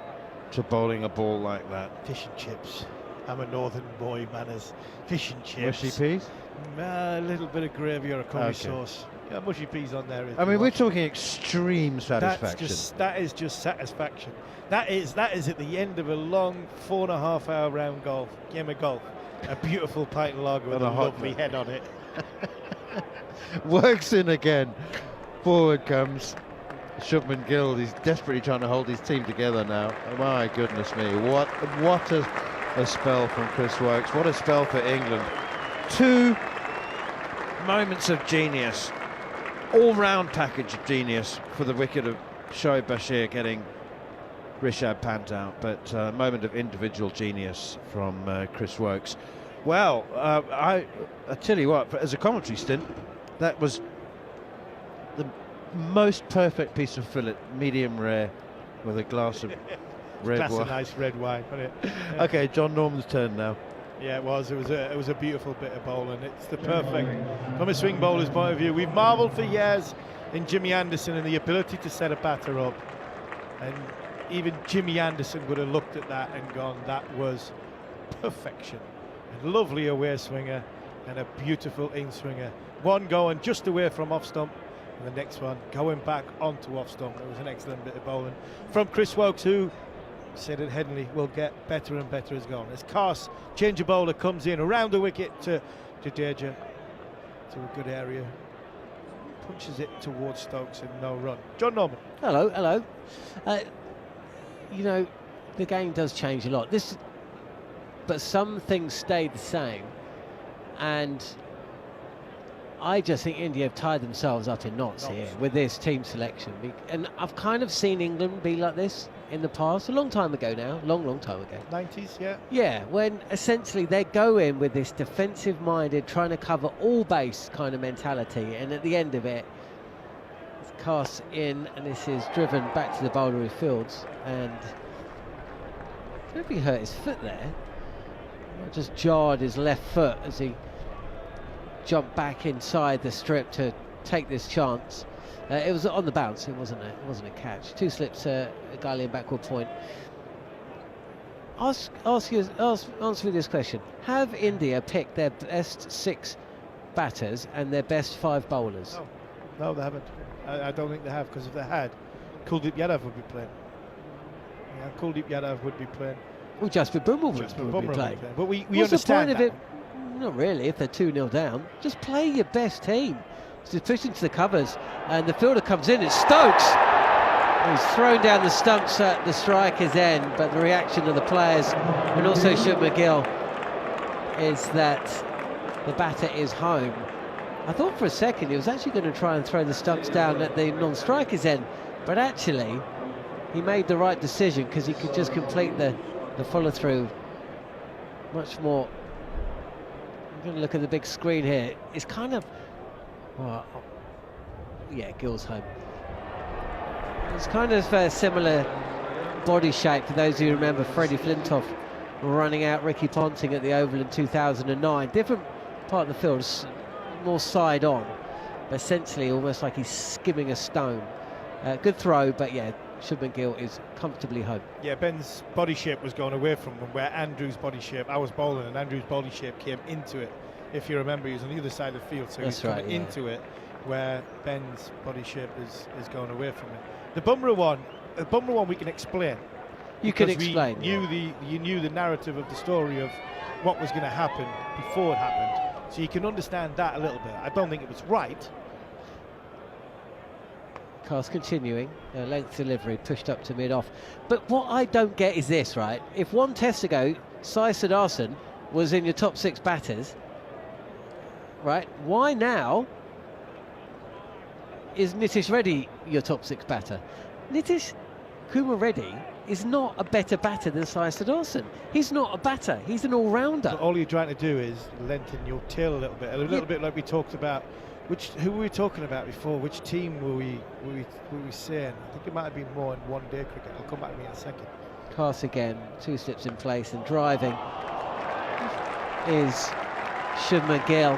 to bowling a ball like that? Fish and chips. I'm a northern boy, Manners. Fish and chips. Mushy peas? A little bit of gravy or a curry sauce. Yeah, mushy peas on there. I mean, we're talking extreme satisfaction. That is just satisfaction. That is at the end of a long 4.5 hour game of golf. A beautiful pint lager with a lovely head on it. Works in again. Forward comes Shubman Gill. He's desperately trying to hold his team together now. Oh, my goodness me. What a spell from Chris Wokes. What a spell for England. 2 moments of genius. All-round package of genius for the wicket of Shoaib Bashir getting Rishabh Pant out, but a moment of individual genius from Chris Wokes. Well, I tell you what, as a commentary stint, that was the most perfect piece of fillet, medium rare, with a glass of red wine. Of nice red wine, wasn't it? Okay, Jon Norman's turn now. Yeah, it was. It was a beautiful bit of bowling. It's the perfect, from a swing bowler's point of view. We've marvelled for years in Jimmy Anderson and the ability to set a batter up, and even Jimmy Anderson would have looked at that and gone, that was perfection. A lovely away swinger and a beautiful in swinger. One going just away from off stump, and the next one going back onto off stump. It was an excellent bit of bowling from Chris Wokes, who said at Headingley will get better and better as gone. As Cars, changer bowler, comes in around the wicket to Jadeja, to a good area. punches it towards Stokes and no run. Jon Norman. Hello, hello. You know, the game does change a lot. But some things stay the same, and I just think India have tied themselves up in knots here with this team selection. And I've kind of seen England be like this in the past, a long time ago now, long time ago. 90s, yeah. Yeah, when essentially they go in with this defensive-minded, trying to cover all base kind of mentality, and at the end of it, it's cast in, and this is driven back to the bowler who fields, and I don't know if he hurt his foot there. Just jarred his left foot as he jumped back inside the strip to take this chance. It was on the bounce, it wasn't a catch. 2 slips, a Guylian backward point. Answer me this question: have India picked their best 6 batters and their best 5 bowlers? No, they haven't. I don't think they have, because if they had, Kuldeep Yadav would be playing. Yeah, Kuldeep Yadav would be playing. Well, Jasprit Bumble would be playing. But we What's understand the point of it? Not really, if they're 2-0 down. Just play your best team. Just push into the covers, and the fielder comes in, it's Stokes! He's thrown down the stumps at the striker's end, but the reaction of the players, and also Shubman Gill, is that the batter is home. I thought for a second he was actually going to try and throw the stumps down at the non-striker's end, but actually he made the right decision, because he could just complete the follow-through much more. I'm going to look at the big screen here. It's kind of, well, yeah, Gill's home. It's kind of a similar body shape for those who remember Freddie Flintoff running out Ricky Ponting at the Oval in 2009. Different part of the field, more side on, but essentially almost like he's skimming a stone. Good throw, but yeah, Shubman Gill is comfortably home. Yeah, Ben's body shape was going away from him, where Andrew's body shape, I was bowling, and Andrew's body shape came into it. If you remember, he was on the other side of the field, so he's coming into it, where Ben's body shape is going away from it. The Bumrah one we can explain. You can explain. You knew the narrative of the story of what was going to happen before it happened, so you can understand that a little bit. I don't think it was right. Cast continuing, length delivery pushed up to mid-off. But what I don't get is this, right? If one test ago, Sai Siddharthan was in your top 6 batters, right? Why now is Nitish Reddy your top 6 batter? Nitish Kumar Reddy is not a better batter than Sai Siddharthan. He's not a batter, he's an all-rounder. So all you're trying to do is lengthen your tail a little bit like we talked about. Who were we talking about before? Which team were we saying? I think it might have been more in one-day cricket. I'll come back to me in a second. Pass again, 2 slips in place, and driving is Shubman Gill.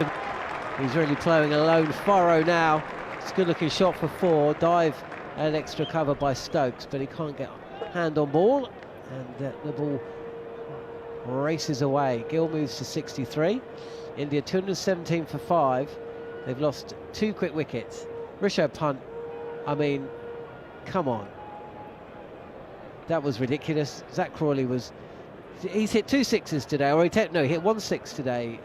He's really ploughing a lone furrow now. It's a good-looking shot for 4. Dive and extra cover by Stokes, but he can't get hand on ball, and the ball races away. Gill moves to 63. India 217 for 5. They've lost 2 quick wickets. Rishabh Pant, I mean, come on. That was ridiculous. Zach Crawley he's hit 2 sixes today, or he hit 1 6 today,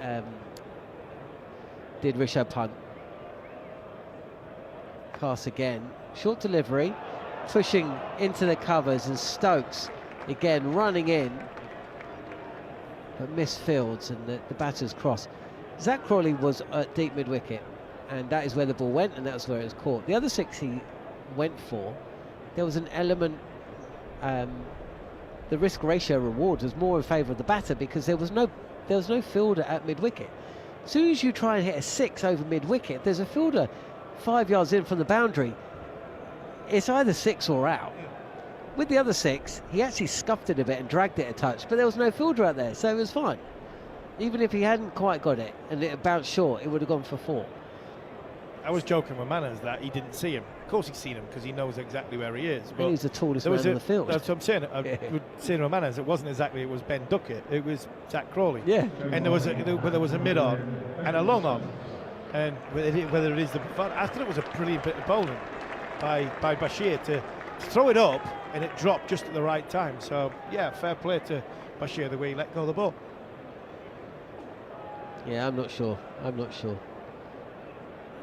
did Rishabh Pant. Pass again, short delivery, pushing into the covers, and Stokes again running in, but missed fields, and the batter's cross. Zach Crawley was at deep mid-wicket, and that is where the ball went, and that was where it was caught. The other 6 he went for, there was an element, the risk ratio reward was more in favour of the batter, because there was no fielder at mid-wicket. As soon as you try and hit a 6 over mid-wicket, there's a fielder 5 yards in from the boundary. It's either 6 or out. With the other 6, he actually scuffed it a bit and dragged it a touch, but there was no fielder out there, so it was fine. Even if he hadn't quite got it and it bounced short, it would have gone for 4. I was joking with Manners that he didn't see him. Of course he's seen him, because he knows exactly where he is. But he's the tallest man on the field. That's what I'm saying. I would say to Manners, it wasn't exactly, it was Ben Duckett, it was Zach Crawley. Yeah. And there was a mid-on and a long-on. And whether it is I thought it was a brilliant bit of bowling by Bashir to throw it up, and it dropped just at the right time. So, yeah, fair play to Bashir the way he let go of the ball. Yeah, I'm not sure.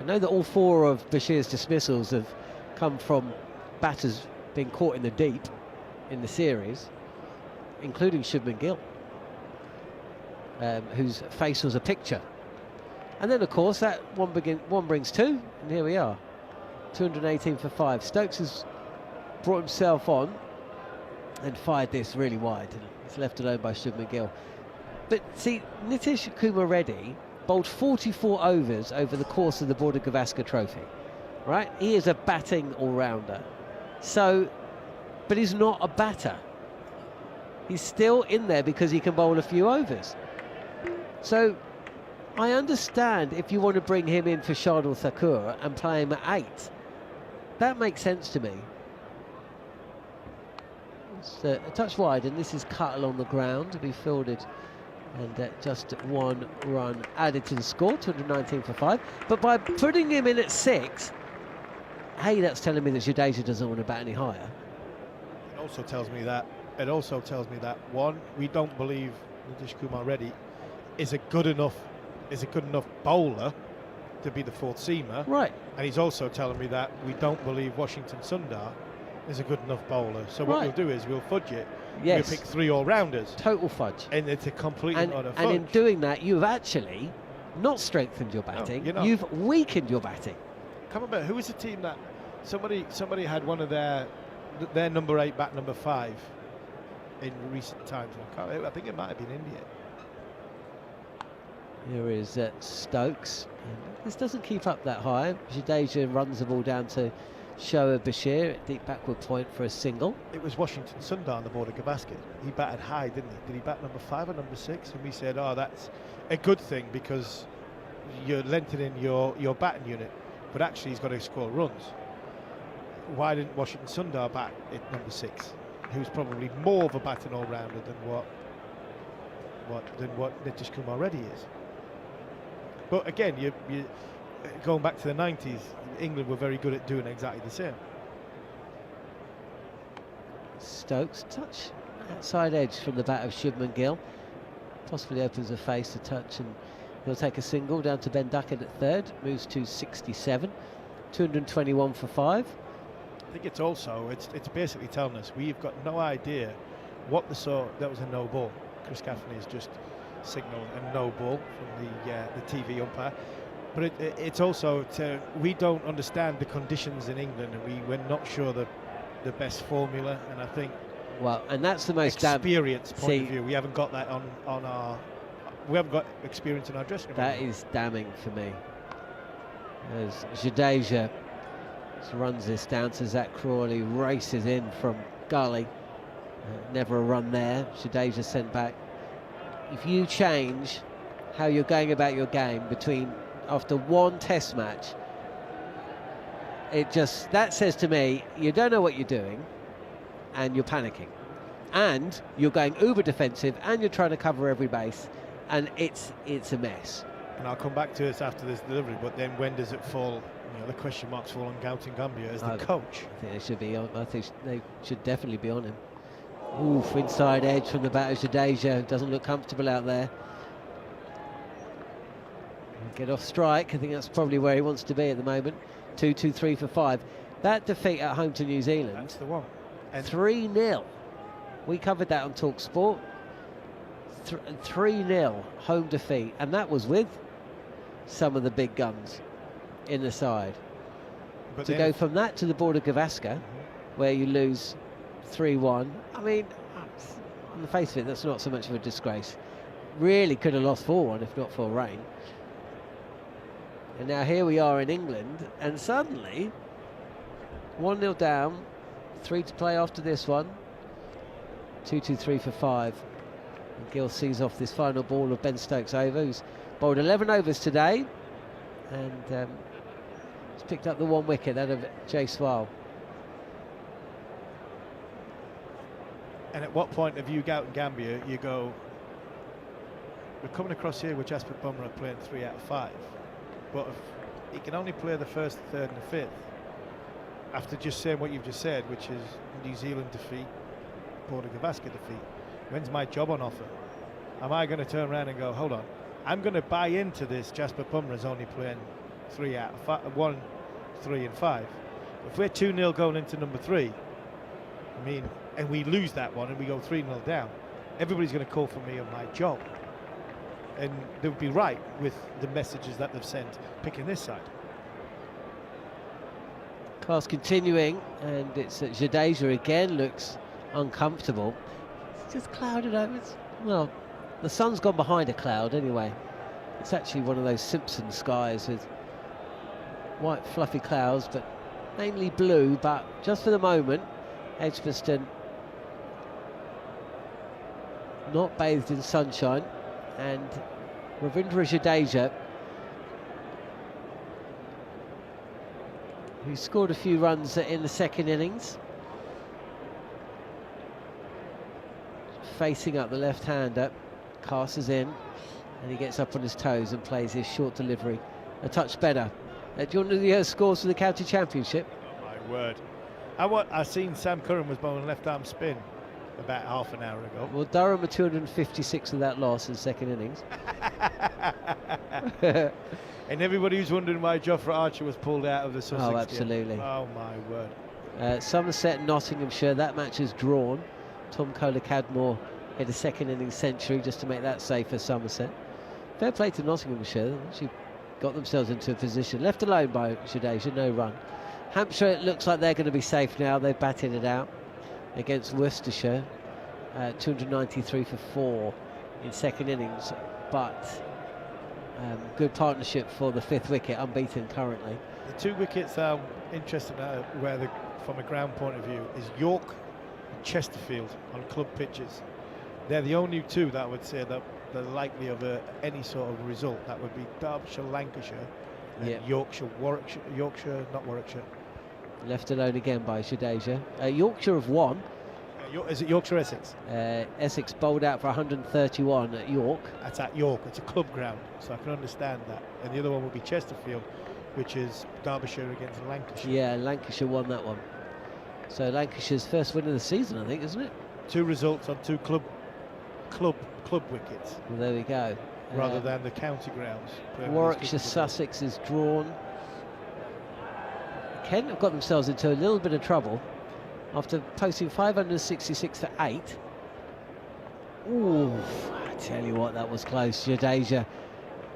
I know that all 4 of Bashir's dismissals have come from batters being caught in the deep in the series, including Shubman Gill, whose face was a picture. And then, of course, that one brings 2, and here we are, 218 for 5. Stokes has brought himself on and fired this really wide, and it's left alone by Shubman Gill. But see, Nitish Kumar Reddy bowled 44 overs over the course of the Border Gavaskar Trophy, right? He is a batting all-rounder. So, but he's not a batter. He's still in there because he can bowl a few overs. So, I understand if you want to bring him in for Shardul Thakur and play him at 8. That makes sense to me. It's a touch wide, and this is cut along the ground to be fielded. And just 1 run added to the score, 219 for 5. But by putting him in at 6, hey, that's telling me that Jadeja doesn't want to bat any higher. It also tells me that. One, we don't believe Nitish Kumar Reddy is a good enough bowler to be the 4th seamer. Right. And he's also telling me that we don't believe Washington Sundar is a good enough bowler. So what we'll do is we'll fudge it. Yes. We'll pick 3 all-rounders. Total fudge. And it's a complete and utter fudge. And in doing that, you've actually not strengthened your batting. No, you've weakened your batting. Come on, who was the team that somebody had one of their number 8 bat number 5 in recent times? I think it might have been India. Here is Stokes. And this doesn't keep up that high. Jadeja runs the ball down to Shoaib Bashir at deep backward point for a single. It was Washington Sundar on the Border Gavaskar. He batted high, didn't he? Did he bat number 5 or number 6? And we said, oh, that's a good thing because you're lengthening your batting unit. But actually, he's got to score runs. Why didn't Washington Sundar bat at number 6? Who's probably more of a batting all-rounder than what Nitish Kumar Reddy is. But again, you going back to the 90s, England were very good at doing exactly the same. Stokes, touch outside edge from the bat of Shubman Gill. Possibly opens the face a touch, and he'll take a single down to Ben Duckett at 3rd. Moves to 67, 221 for 5. I think it's also, it's basically telling us we've got no idea what that was a no ball. Chris Gaffney has just signalled a no ball from the TV umpire. But it's also, we don't understand the conditions in England, and we're not sure the best formula, and I think well, and that's the most experience point of view. We haven't got that we haven't got experience in our dressing room. That is damning for me. As Jadeja runs this down to Zach Crawley, races in from gully. Never a run there. Jadeja sent back. If you change how you're going about your game after one test match, that says to me you don't know what you're doing and you're panicking and you're going uber defensive and you're trying to cover every base, and it's a mess. And I'll come back to this after this delivery, but then when does it fall? The question marks fall on Gautam Gambhir as the coach. I think they should be on. I think they should definitely be on him. Oof, inside edge from the bat of Jadeja. Doesn't look comfortable out there. Get off strike. I think that's probably where he wants to be at the moment. 2-2-3 for 5. That defeat at home to New Zealand. That's the one. 3-0. We covered that on talkSPORT. 3-0 home defeat, and that was with some of the big guns in the side. But to go from that to the Border Gavaskar, where you lose 3-1, I mean, on the face of it, that's not so much of a disgrace. Really could have lost 4-1 if not for rain. And now here we are in England, and suddenly 1-0 down, 3 to play after this one. 2-2-3 for 5. And Gill sees off this final ball of Ben Stokes over, who's bowled 11 overs today, and he's picked up the 1 wicket, that of Jaiswal. And at what point have you Gautam Gambhir, you go, we're coming across here with Jasper Bumrah playing 3 out of 5, but if he can only play the 1st, 3rd and the 5th, after just saying what you've just said, which is New Zealand defeat, Border Gavaskar defeat, when's my job on offer? Am I going to turn around and go, hold on, I'm going to buy into this Jasper Bumrah's only playing 3 out of 5, 1, 3 and 5. If we're 2-0 going into number 3, I mean, and we lose that one and we go 3-0 down, everybody's going to call for me on my job. And they would be right with the messages that they've sent, picking this side. Class continuing, and it's Jadeja again, looks uncomfortable. It's just clouded over. Well, the sun's gone behind a cloud anyway. It's actually one of those Simpson skies with white fluffy clouds, but mainly blue. But just for the moment, Edgbaston not bathed in sunshine, and Ravindra Jadeja, who scored a few runs in the second innings, facing up the left-hander, passes in, and he gets up on his toes and plays his short delivery a touch better. Do you want to know the scores for the county championship? Oh my word! I seen Sam Curran was bowling left-arm spin about half an hour ago. Well, Durham are 256 of that loss in the second innings. And everybody who's wondering why Jofra Archer was pulled out of the Sussex Oh, absolutely. game. Oh my word! Somerset, Nottinghamshire, that match is drawn. Tom Kohler-Cadmore hit a second innings century just to make that safe for Somerset. Fair play to Nottinghamshire. They actually got themselves into a position. Left alone by Jadeja, no run. Hampshire, it looks like they're going to be safe now. They've batted it out against Worcestershire. 293 for 4 in second innings. But good partnership for the 5th wicket, unbeaten currently. The 2 wickets I'm interested in where from a ground point of view is York and Chesterfield on club pitches. They're the only 2 that I would say that they're likely of any sort of result. That would be Derbyshire, Lancashire, and Yorkshire, not Warwickshire. Left alone again by Jadeja. Yorkshire have won. Is it Yorkshire, Essex? Essex bowled out for 131 at York. That's at York. It's a club ground, so I can understand that. And the other one would be Chesterfield, which is Derbyshire against Lancashire. Yeah, Lancashire won that one. So Lancashire's first win of the season, I think, isn't it? 2 results on 2 club wickets. Well, there we go. Rather than the county grounds. Warwickshire, Sussex is drawn. Kent have got themselves into a little bit of trouble after posting 566 for 8. Ooh, I tell you what, that was close. Jadeja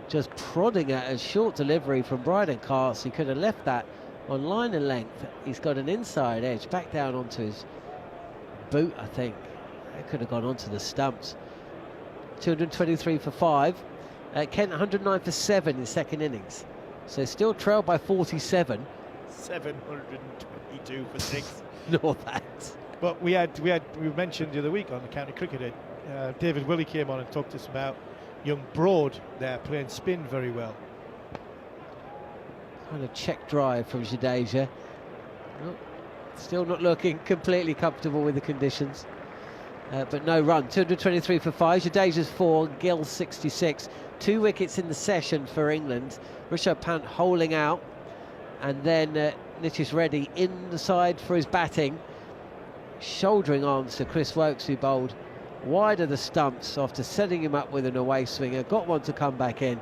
just prodding at a short delivery from Bryden Cast. He could have left that on line and length. He's got an inside edge back down onto his boot, I think. It could have gone onto the stumps. 223 for 5. Kent 109 for 7 in second innings. So still trailed by 47. 722 for 6. Nor that. But we mentioned the other week on the county cricket, David Willey came on and talked to us about young Broad there playing spin very well. Kind of check drive from Jadeja. Oh, still not looking completely comfortable with the conditions. But no run. 223 for 5. Jadeja's 4, Gill 66. 2 wickets in the session for England. Rishabh Pant holding out. And then Nitish Reddy in the side for his batting. Shouldering arms to Chris Wokes, who bowled wide of the stumps after setting him up with an away swinger. Got one to come back in.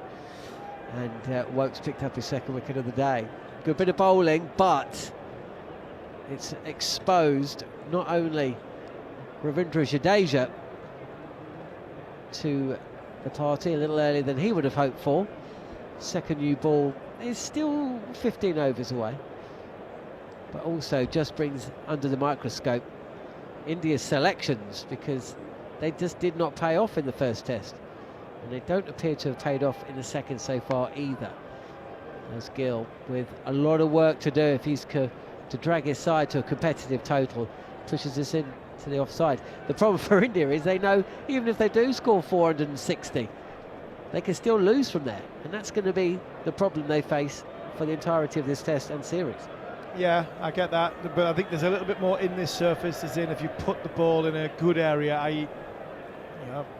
And Wokes picked up his second wicket of the day. Good bit of bowling, but it's exposed not only Ravindra Jadeja to the party a little earlier than he would have hoped for. Second new ball is still 15 overs away, but also just brings under the microscope India's selections, because they just did not pay off in the first test, and they don't appear to have paid off in the second so far either. As Gill, with a lot of work to do if he's to drag his side to a competitive total, pushes us in to the offside. The problem for India is they know even if they do score 460, they can still lose from there, and that's going to be the problem they face for the entirety of this test and series. Yeah, I get that, but I think there's a little bit more in this surface, as in if you put the ball in a good area, i.e.,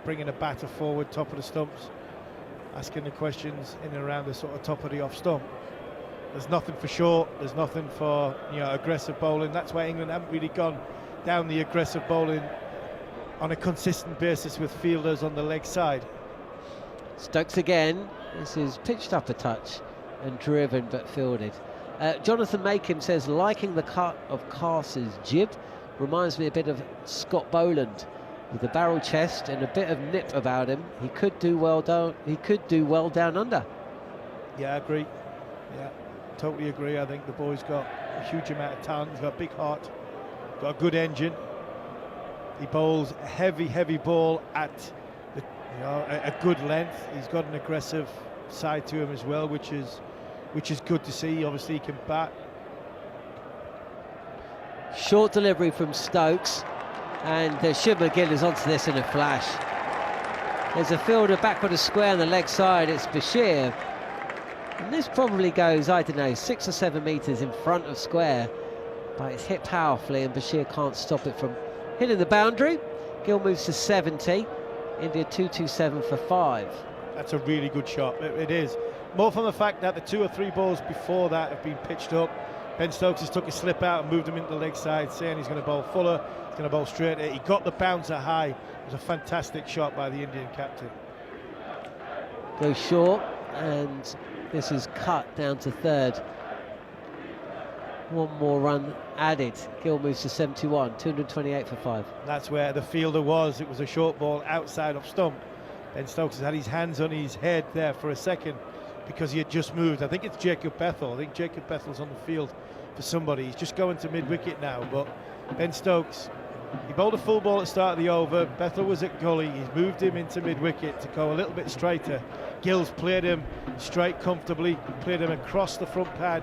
bringing a batter forward, top of the stumps, asking the questions in and around the sort of top of the off stump. There's nothing for short, there's nothing for aggressive bowling. That's why England haven't really gone down the aggressive bowling on a consistent basis with fielders on the leg side. Stokes again. This is pitched up a touch and driven but fielded. Jonathan Makin says, liking the cut of Cars's jib, reminds me a bit of Scott Boland with the barrel chest and a bit of nip about him. He could do well down. He could do well down under. Yeah, I agree. Yeah, totally agree. I think the boy's got a huge amount of talent. He's got a big heart, got a good engine. He bowls a heavy ball at the, a good length. He's got an aggressive side to him as well, which is good to see. Obviously, he can bat. Short delivery from Stokes, and Shiv McGill is onto this in a flash. There's a fielder backward of square on the leg side. It's Bashir, and this probably goes, I don't know, 6 or 7 metres in front of square, but it's hit powerfully, and Bashir can't stop it from hitting the boundary. Gill moves to 70. India 227 for 5. That's a really good shot. It is. More from the fact that the 2 or 3 balls before that have been pitched up. Ben Stokes has took a slip out and moved him into the leg side, saying he's going to bowl fuller, he's going to bowl straight. He got the bouncer high. It was a fantastic shot by the Indian captain. Goes short, and this is cut down to third. One more run added. Gill moves to 71, 228 for 5. That's where the fielder was. It was a short ball outside of stump. Ben Stokes has had his hands on his head there for a second because he had just moved. I think it's Jacob Bethel. I think Jacob Bethel's on the field for somebody. He's just going to mid-wicket now, but Ben Stokes, he bowled a full ball at the start of the over. Bethel was at gully. He's moved him into mid-wicket to go a little bit straighter. Gill's played him straight comfortably, played him across the front pad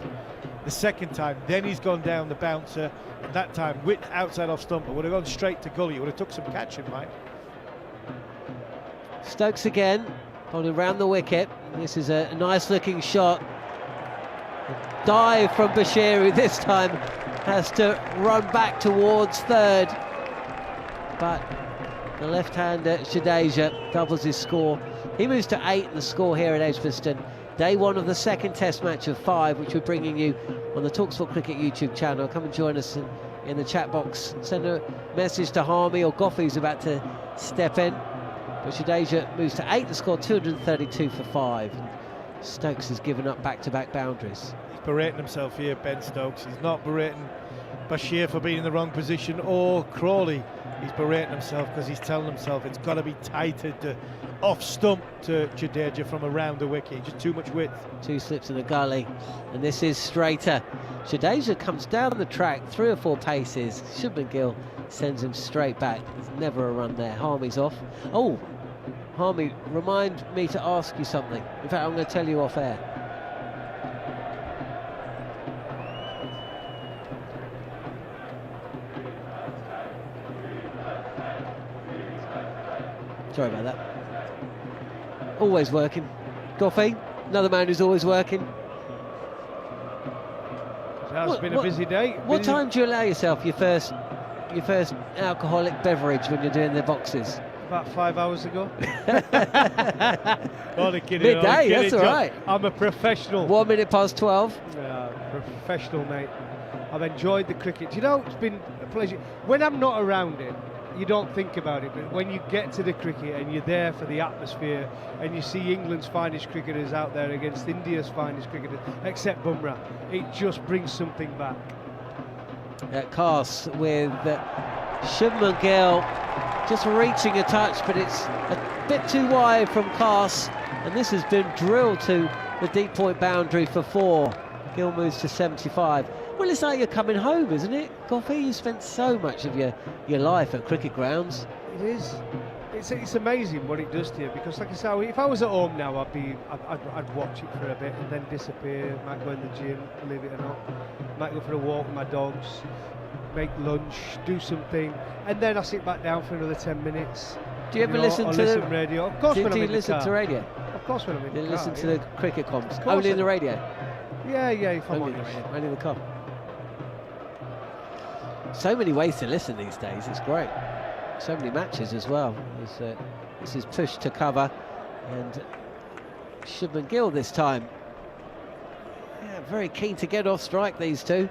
the second time. Then he's gone down the bouncer, and that time width outside off stump. It would have gone straight to gully. It would have took some catching, Mike. Stokes again, holding round the wicket. This is a nice looking shot. A dive from Bashir, who this time has to run back towards third. But the left-hander Jadeja doubles his score. He moves to 8 in the score here at Edgbaston. Day 1 of the second test match of 5, which we're bringing you on the talkSPORT Cricket YouTube channel. Come and join us in the chat box. Send a message to Harmy or Goffey, who's about to step in. But Jadeja moves to 8, the score 232 for 5. Stokes has given up back-to-back boundaries. He's berating himself here, Ben Stokes. He's not berating Bashir for being in the wrong position or Crawley. He's berating himself because he's telling himself it's got to be tighter to off stump to Jadeja from around the wicket. Just too much width. 2 slips in the gully, and this is straighter. Jadeja comes down the track 3 or 4 paces. Shubman Gill sends him straight back. There's never a run there. Harmy's off. Oh, Harmy, remind me to ask you something. In fact, I'm going to tell you off air. Sorry about that. Always working. Goffey, another man who's always working. It's been a busy day. What time do you allow yourself your first alcoholic beverage when you're doing the boxes? About 5 hours ago. Midday, that's all right. I'm a professional. 1 minute past 12. Yeah, professional, mate. I've enjoyed the cricket. You know, it's been a pleasure. When I'm not around it, you don't think about it, but when you get to the cricket and you're there for the atmosphere and you see England's finest cricketers out there against India's finest cricketers, except Bumrah, it just brings something back. Cast with Shubman Gill just reaching a touch, but it's a bit too wide from Cast, and this has been drilled to the deep point boundary for 4. Gill moves to 75. Well, it's like you're coming home, isn't it, Goffey? You spent so much of your life at cricket grounds. It is. It's amazing what it does to you, because, like I say, if I was at home now, I'd watch it for a bit and then disappear. Might go in the gym, believe it or not. Might go for a walk with my dogs, make lunch, do something, and then I sit back down for another 10 minutes. Do you ever listen to radio? Of course, when I'm in the car. Do you listen to radio? Of course, when I'm in the car. You listen to the cricket comms? Only in the radio? Yeah, if I'm only in the car. So many ways to listen these days, it's great. So many matches as well. This is push to cover, and Shubman Gill this time. Yeah, very keen to get off strike, these two.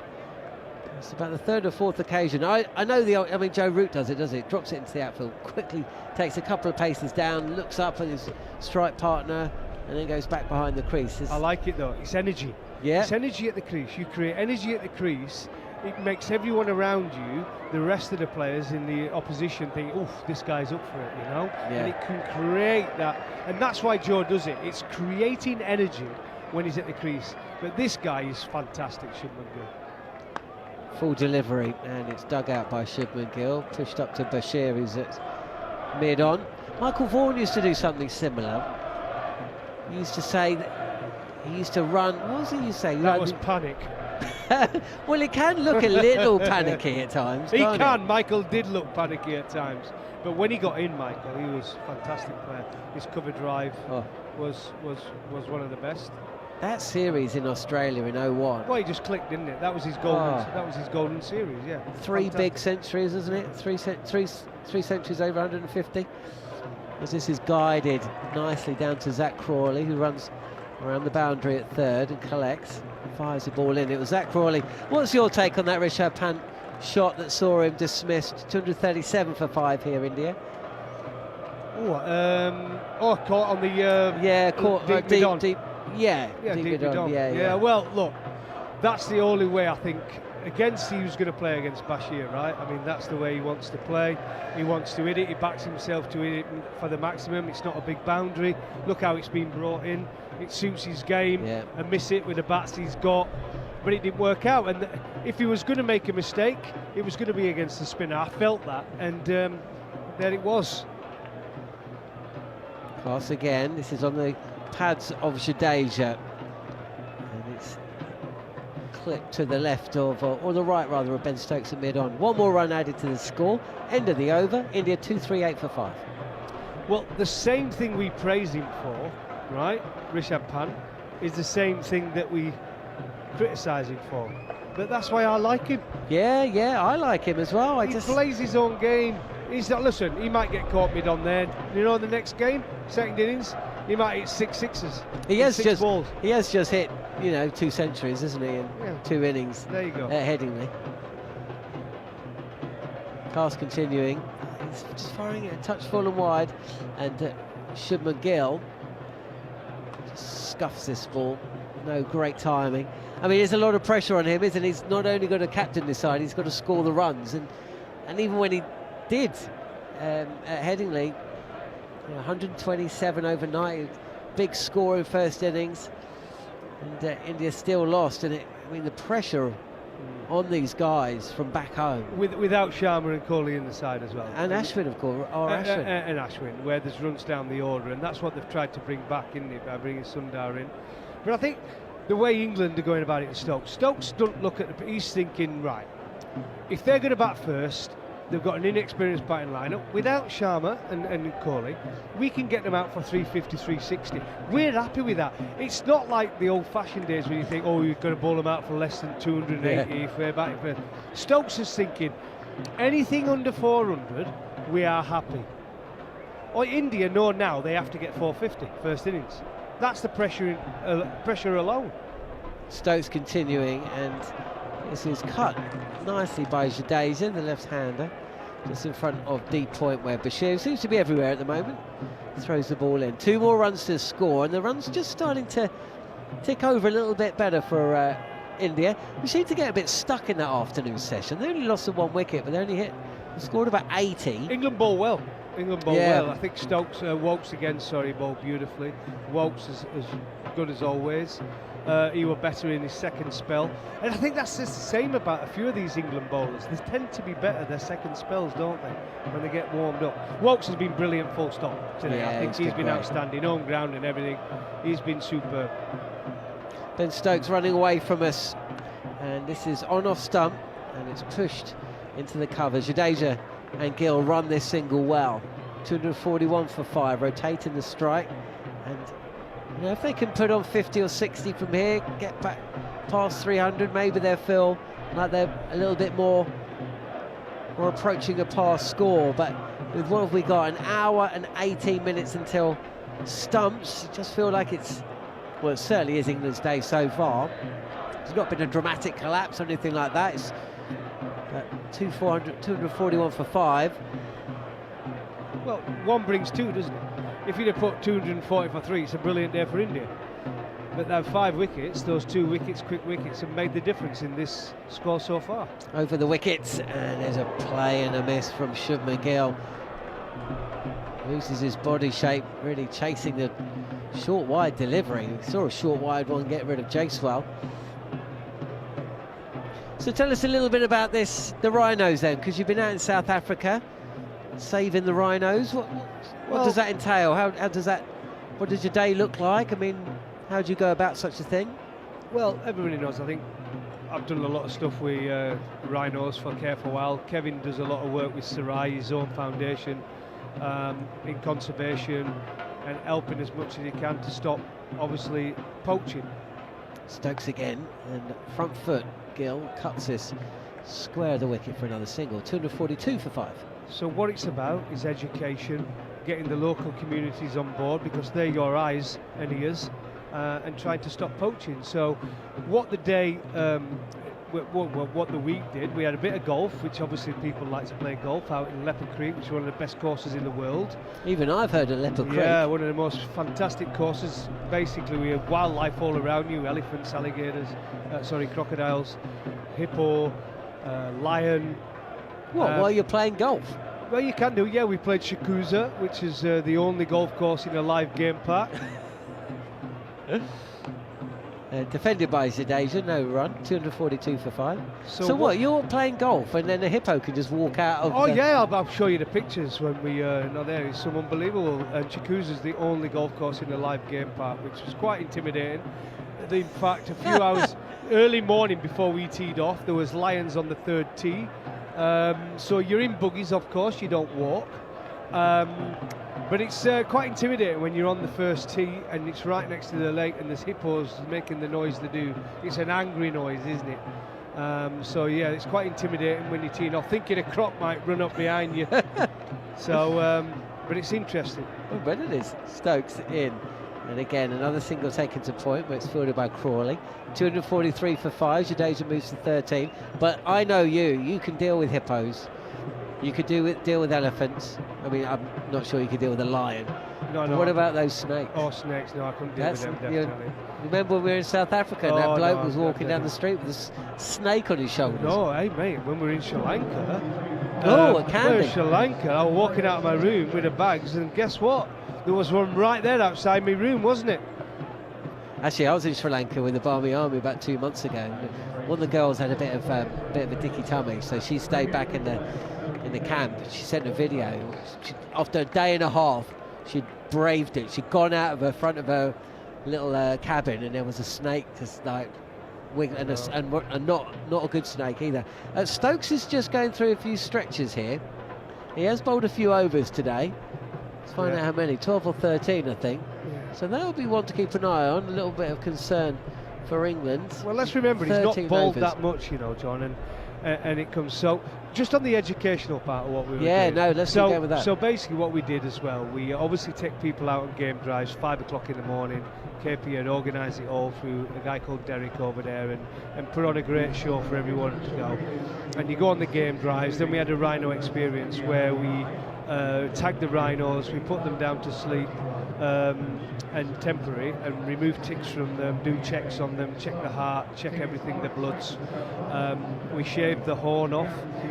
It's about the 3rd or 4th occasion. I know Joe Root does it, drops it into the outfield, quickly takes a couple of paces down, looks up at his strike partner, and then goes back behind the crease. I like it though. It's energy. Yeah. It's energy at the crease. You create energy at the crease. It makes everyone around you, the rest of the players in the opposition, think, "Oof, this guy's up for it," you know. Yeah. And it can create that, and that's why Joe does it. It's creating energy when he's at the crease. But this guy is fantastic, Shubman Gill. Full delivery, and it's dug out by Shubman Gill, pushed up to Bashir, who's at mid-on. Michael Vaughan used to do something similar. He used to say that he used to run. What was he used to say? That was panic. Well, it can look a little panicky at times. He can't can. it? Michael did look panicky at times, but when he got in, Michael, he was a fantastic player. His cover drive was one of the best. That series in Australia in 01. Well, he just clicked, didn't it? That was his golden. That was his golden series. Yeah. Three big centuries, isn't it? Three centuries over 150. As this is guided nicely down to Zach Crawley, who runs around the boundary at third and collects, fires the ball in. It was Zach Crawley. What's your take on that Rishabh Pant shot that saw him dismissed? 237 for 5 here, India. Caught on the caught deep deep. Yeah, deep mid-on. Yeah. Well, look, that's the only way I think. Against, he was going to play against Bashir, right? I mean, that's the way he wants to play. He wants to hit it. He backs himself to hit it for the maximum. It's not a big boundary. Look how it's been brought in. It suits his game. Yeah. And miss it with the bats he's got. But it didn't work out. And if he was going to make a mistake, it was going to be against the spinner. I felt that. And there it was. Pass again. This is on the pads of Jadeja. And it's clip to the left of, or the right rather, of Ben Stokes at mid-on. One more run added to the score. End of the over. India 238 for 5. Well, the same thing we praise him for, right, Rishabh Pant, is the same thing that we criticise him for. But that's why I like him. Yeah, I like him as well. He plays his own game. He's not, listen, he might get caught mid-on there. You know, the next game, second innings, he might hit 6 sixes. He has just balls. He has just hit, 2 centuries, isn't he, in 2 innings. There you go. At Headingley. Pass continuing. He's just firing it a touch full and wide, and Shubman Gill just scuffs this ball. No great timing. I mean, there's a lot of pressure on him, isn't he? He's not only got to captain this side, he's got to score the runs, and even when he did at Headingley, 127 overnight, big score in first innings, and India still lost. And the pressure on these guys from back home. Without Sharma and Kohli in the side as well. And Ashwin, of course, and Ashwin, where there's runs down the order, and that's what they've tried to bring back, isn't it, by bringing Sundar in. But I think the way England are going about it in Stokes don't look at he's thinking, right, if they're going to bat first, they've got an inexperienced batting lineup. Without Sharma and Kohli, we can get them out for 350, 360. We're happy with that. It's not like the old-fashioned days when you think, oh, you've got to bowl them out for less than 280 if we're batting first. Stokes is thinking, anything under 400, we are happy. Or India know now they have to get 450 first innings. That's the pressure alone. Stokes continuing, and this is cut nicely by Jadeja, the left-hander, just in front of deep point where Bashir seems to be everywhere at the moment. Throws the ball in. 2 more runs to score, and the run's just starting to tick over a little bit better for India. We seem to get a bit stuck in that afternoon session. They only lost the 1 wicket, but they scored about 80. England bowl well. Well. I think Stokes, Wokes again, bowled beautifully. Wokes is as good as always. He was better in his second spell. And I think that's just the same about a few of these England bowlers. They tend to be better their second spells, don't they, when they get warmed up. Wokes has been brilliant, full stop, today. Yeah, I think he's been outstanding, home ground and everything. He's been superb. Ben Stokes running away from us. And this is on off stump, and it's pushed into the cover. Jadeja and Gill run this single well. 241 for 5, rotating the strike. And if they can put on 50 or 60 from here, get back past 300, maybe they'll feel like they're a little bit more approaching a pass score. But with what have we got? An hour and 18 minutes until stumps. Just feel like it certainly is England's day so far. There's not been a dramatic collapse or anything like that. It's 241 for 5. Well, 1 brings 2, doesn't it? if you'd have put 240 for 3, it's a brilliant day for India. But those 5 wickets, those 2 wickets, quick wickets, have made the difference in this score so far. Over the wickets, and there's a play and a miss from Shubman Gill. Loses his body shape, really chasing the short wide delivery. We saw a short wide one get rid of Jaswal. So tell us a little bit about this, the Rhinos then, because you've been out in South Africa, saving the Rhinos. What does that entail? How does that? What does your day look like? I mean, how do you go about such a thing? Well, everybody knows. I think I've done a lot of stuff with Rhinos for Care for a while. Kevin does a lot of work with Sarai, his own foundation, in conservation and helping as much as he can to stop, obviously, poaching. Stokes again, and front foot, Gill cuts this square of the wicket for another single. 242 for 5. So what it's about is education, getting the local communities on board, because they're your eyes and ears, and trying to stop poaching. So what the day, what the week did, we had a bit of golf, which obviously people like to play golf out in Leopard Creek, which is one of the best courses in the world. Even I've heard of Leopard Creek. Yeah, one of the most fantastic courses. Basically, we have wildlife all around you: elephants, alligators, crocodiles, hippo, lion. What, while you're playing golf? Well, you can do, yeah. We played Shakusa, which is the only golf course in a live game park. Defended by Zadeja, no run, 242 for 5. So what, you're playing golf and then the hippo can just walk out of yeah, I'll show you the pictures when we are there. It's some unbelievable. And Shakusa is the only golf course in a live game park, which was quite intimidating. In fact, a few hours early morning before we teed off, there was lions on the 3rd tee. So you're in buggies, of course, you don't walk. But it's quite intimidating when you're on the 1st tee and it's right next to the lake and there's hippos making the noise they do. It's an angry noise, isn't it? So yeah, it's quite intimidating when you're teeing off, thinking a croc might run up behind you. So, but it's interesting. Oh, but it is. Stokes in. And again, another single taken to point, but it's fielded by Crawley. 243 for 5. Jadeja moves to 13. But I know you can deal with hippos. You could deal with elephants. I mean, I'm not sure you could deal with a lion. No. What about those snakes? Oh, snakes, no, I couldn't deal with them, definitely. Remember when we were in South Africa and that bloke was walking down the street with a snake on his shoulders? No, hey, mate, when we were in Sri Lanka... at Candy. We were in Sri Lanka, I was walking out of my room with the bags, and guess what? There was one right there outside my room, wasn't it? Actually, I was in Sri Lanka with the Barmy Army about 2 months ago. One of the girls had a bit of a dicky tummy, so she stayed back in the camp. She sent a video. After a day and a half, she'd braved it. She'd gone out of the front of her little cabin, and there was a snake just like wiggling, and not a good snake either. Stokes is just going through a few stretches here. He has bowled a few overs today. Let's find out how many. 12 or 13, I think. Yeah. So that'll be one to keep an eye on. A little bit of concern for England. Well, let's remember he's not bowled overs. that much, you know, John, and it comes so just on the educational part of what we were doing. Yeah, no, let's go with that. So basically what we did as well, we obviously take people out on game drives 5 o'clock in the morning. KP had organised it all through a guy called Derek over there and put on a great show for everyone to go. And you go on the game drives. Then we had a rhino experience where we tagged the rhinos, we put them down to sleep and temporary, and remove ticks from them, do checks on them, check the heart, check everything, the bloods. We shaved the horn off,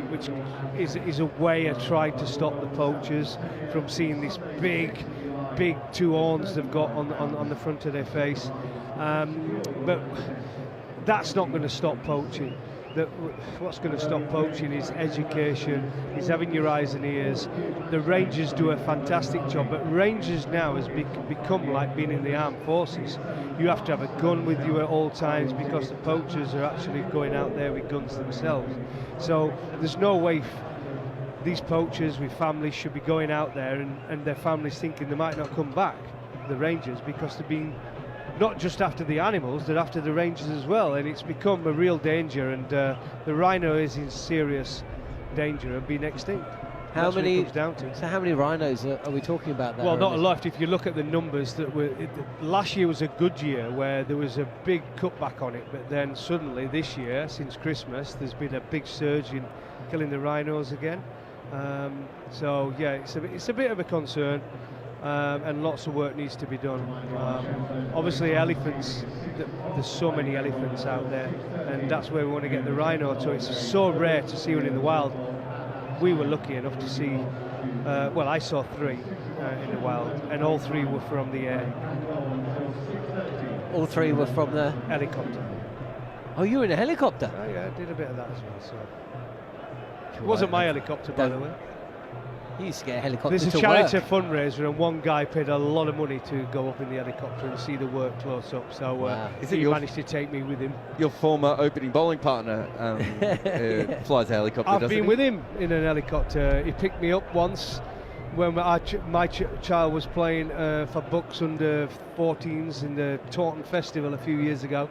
which is a way of trying to stop the poachers from seeing this big 2 horns they've got on the front of their face. But that's not going to stop poaching. What's going to stop poaching is education, is having your eyes and ears. The Rangers do a fantastic job, but Rangers now has become like being in the armed forces. You have to have a gun with you at all times because the poachers are actually going out there with guns themselves. So there's no way these poachers with families should be going out there and their families thinking they might not come back, the Rangers, because they're being not just after the animals, they're after the Rangers as well, and it's become a real danger, and the rhino is in serious danger of being extinct. How many? What it comes down to. So how many rhinos are we talking about there? Well, not a lot. If you look at the numbers, last year was a good year where there was a big cutback on it, but then suddenly this year, since Christmas, there's been a big surge in killing the rhinos again. So yeah, it's a bit of a concern. and lots of work needs to be done. Obviously, elephants, there's so many elephants out there, and that's where we want to get the rhino to. It's so rare to see one in the wild. We were lucky enough to see, well, I saw 3 in the wild, and all 3 were from the air. All 3 were from the Helicopter. Oh, you were in a helicopter? Oh, yeah, I did a bit of that as well. So. It wasn't my helicopter, by the way. You used to get a helicopter There's a to charity work. fundraiser, and one guy paid a lot of money to go up in the helicopter and see the work close up. So Wow. he managed to take me with him. Your former opening bowling partner flies a helicopter, I've doesn't been he? with him in an helicopter. He picked me up once when my child was playing for Bucks under 14s in the Taunton Festival a few years ago.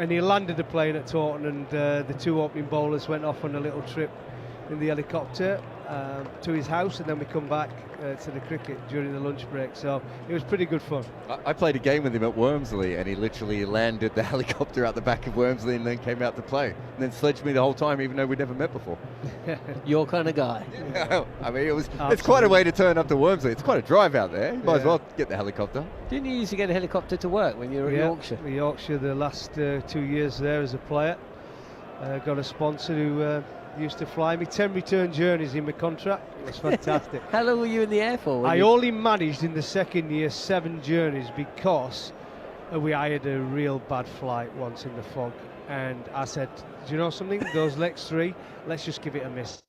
And he landed the plane at Taunton, and the 2 opening bowlers went off on a little trip in the helicopter to his house, and then we come back to the cricket during the lunch break. So it was pretty good fun. I played a game with him at Wormsley, and he literally landed the helicopter out the back of Wormsley and then came out to play. And then sledged me the whole time, even though we'd never met before. Your kind of guy. I mean, it's quite a way to turn up to Wormsley. It's quite a drive out there. You might as well get the helicopter. Didn't you used to get a helicopter to work when you were at Yorkshire? Yorkshire, the last 2 years there as a player. Got a sponsor who used to fly me 10 return journeys in my contract. It was fantastic. How long were you in the air for? I only managed in the second year 7 journeys because I had a real bad flight once in the fog, and I said, do you know something, those next 3, let's just give it a miss.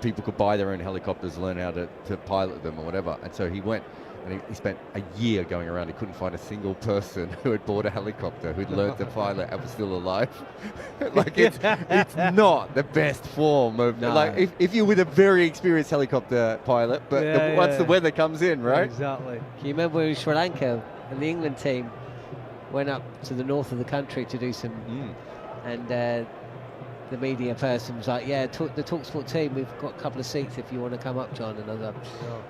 People could buy their own helicopters, learn how to pilot them or whatever. And so he went and he spent a year going around. He couldn't find a single person who had bought a helicopter, who'd learned to pilot and was still alive. Like it's not the best form of like if you're with a very experienced helicopter pilot, but once the weather comes in, right? Exactly. Can you remember when Sri Lanka and the England team went up to the north of the country to do some, and the media person was like, yeah, the talkSPORT team, we've got a couple of seats if you want to come up, John. And I was like,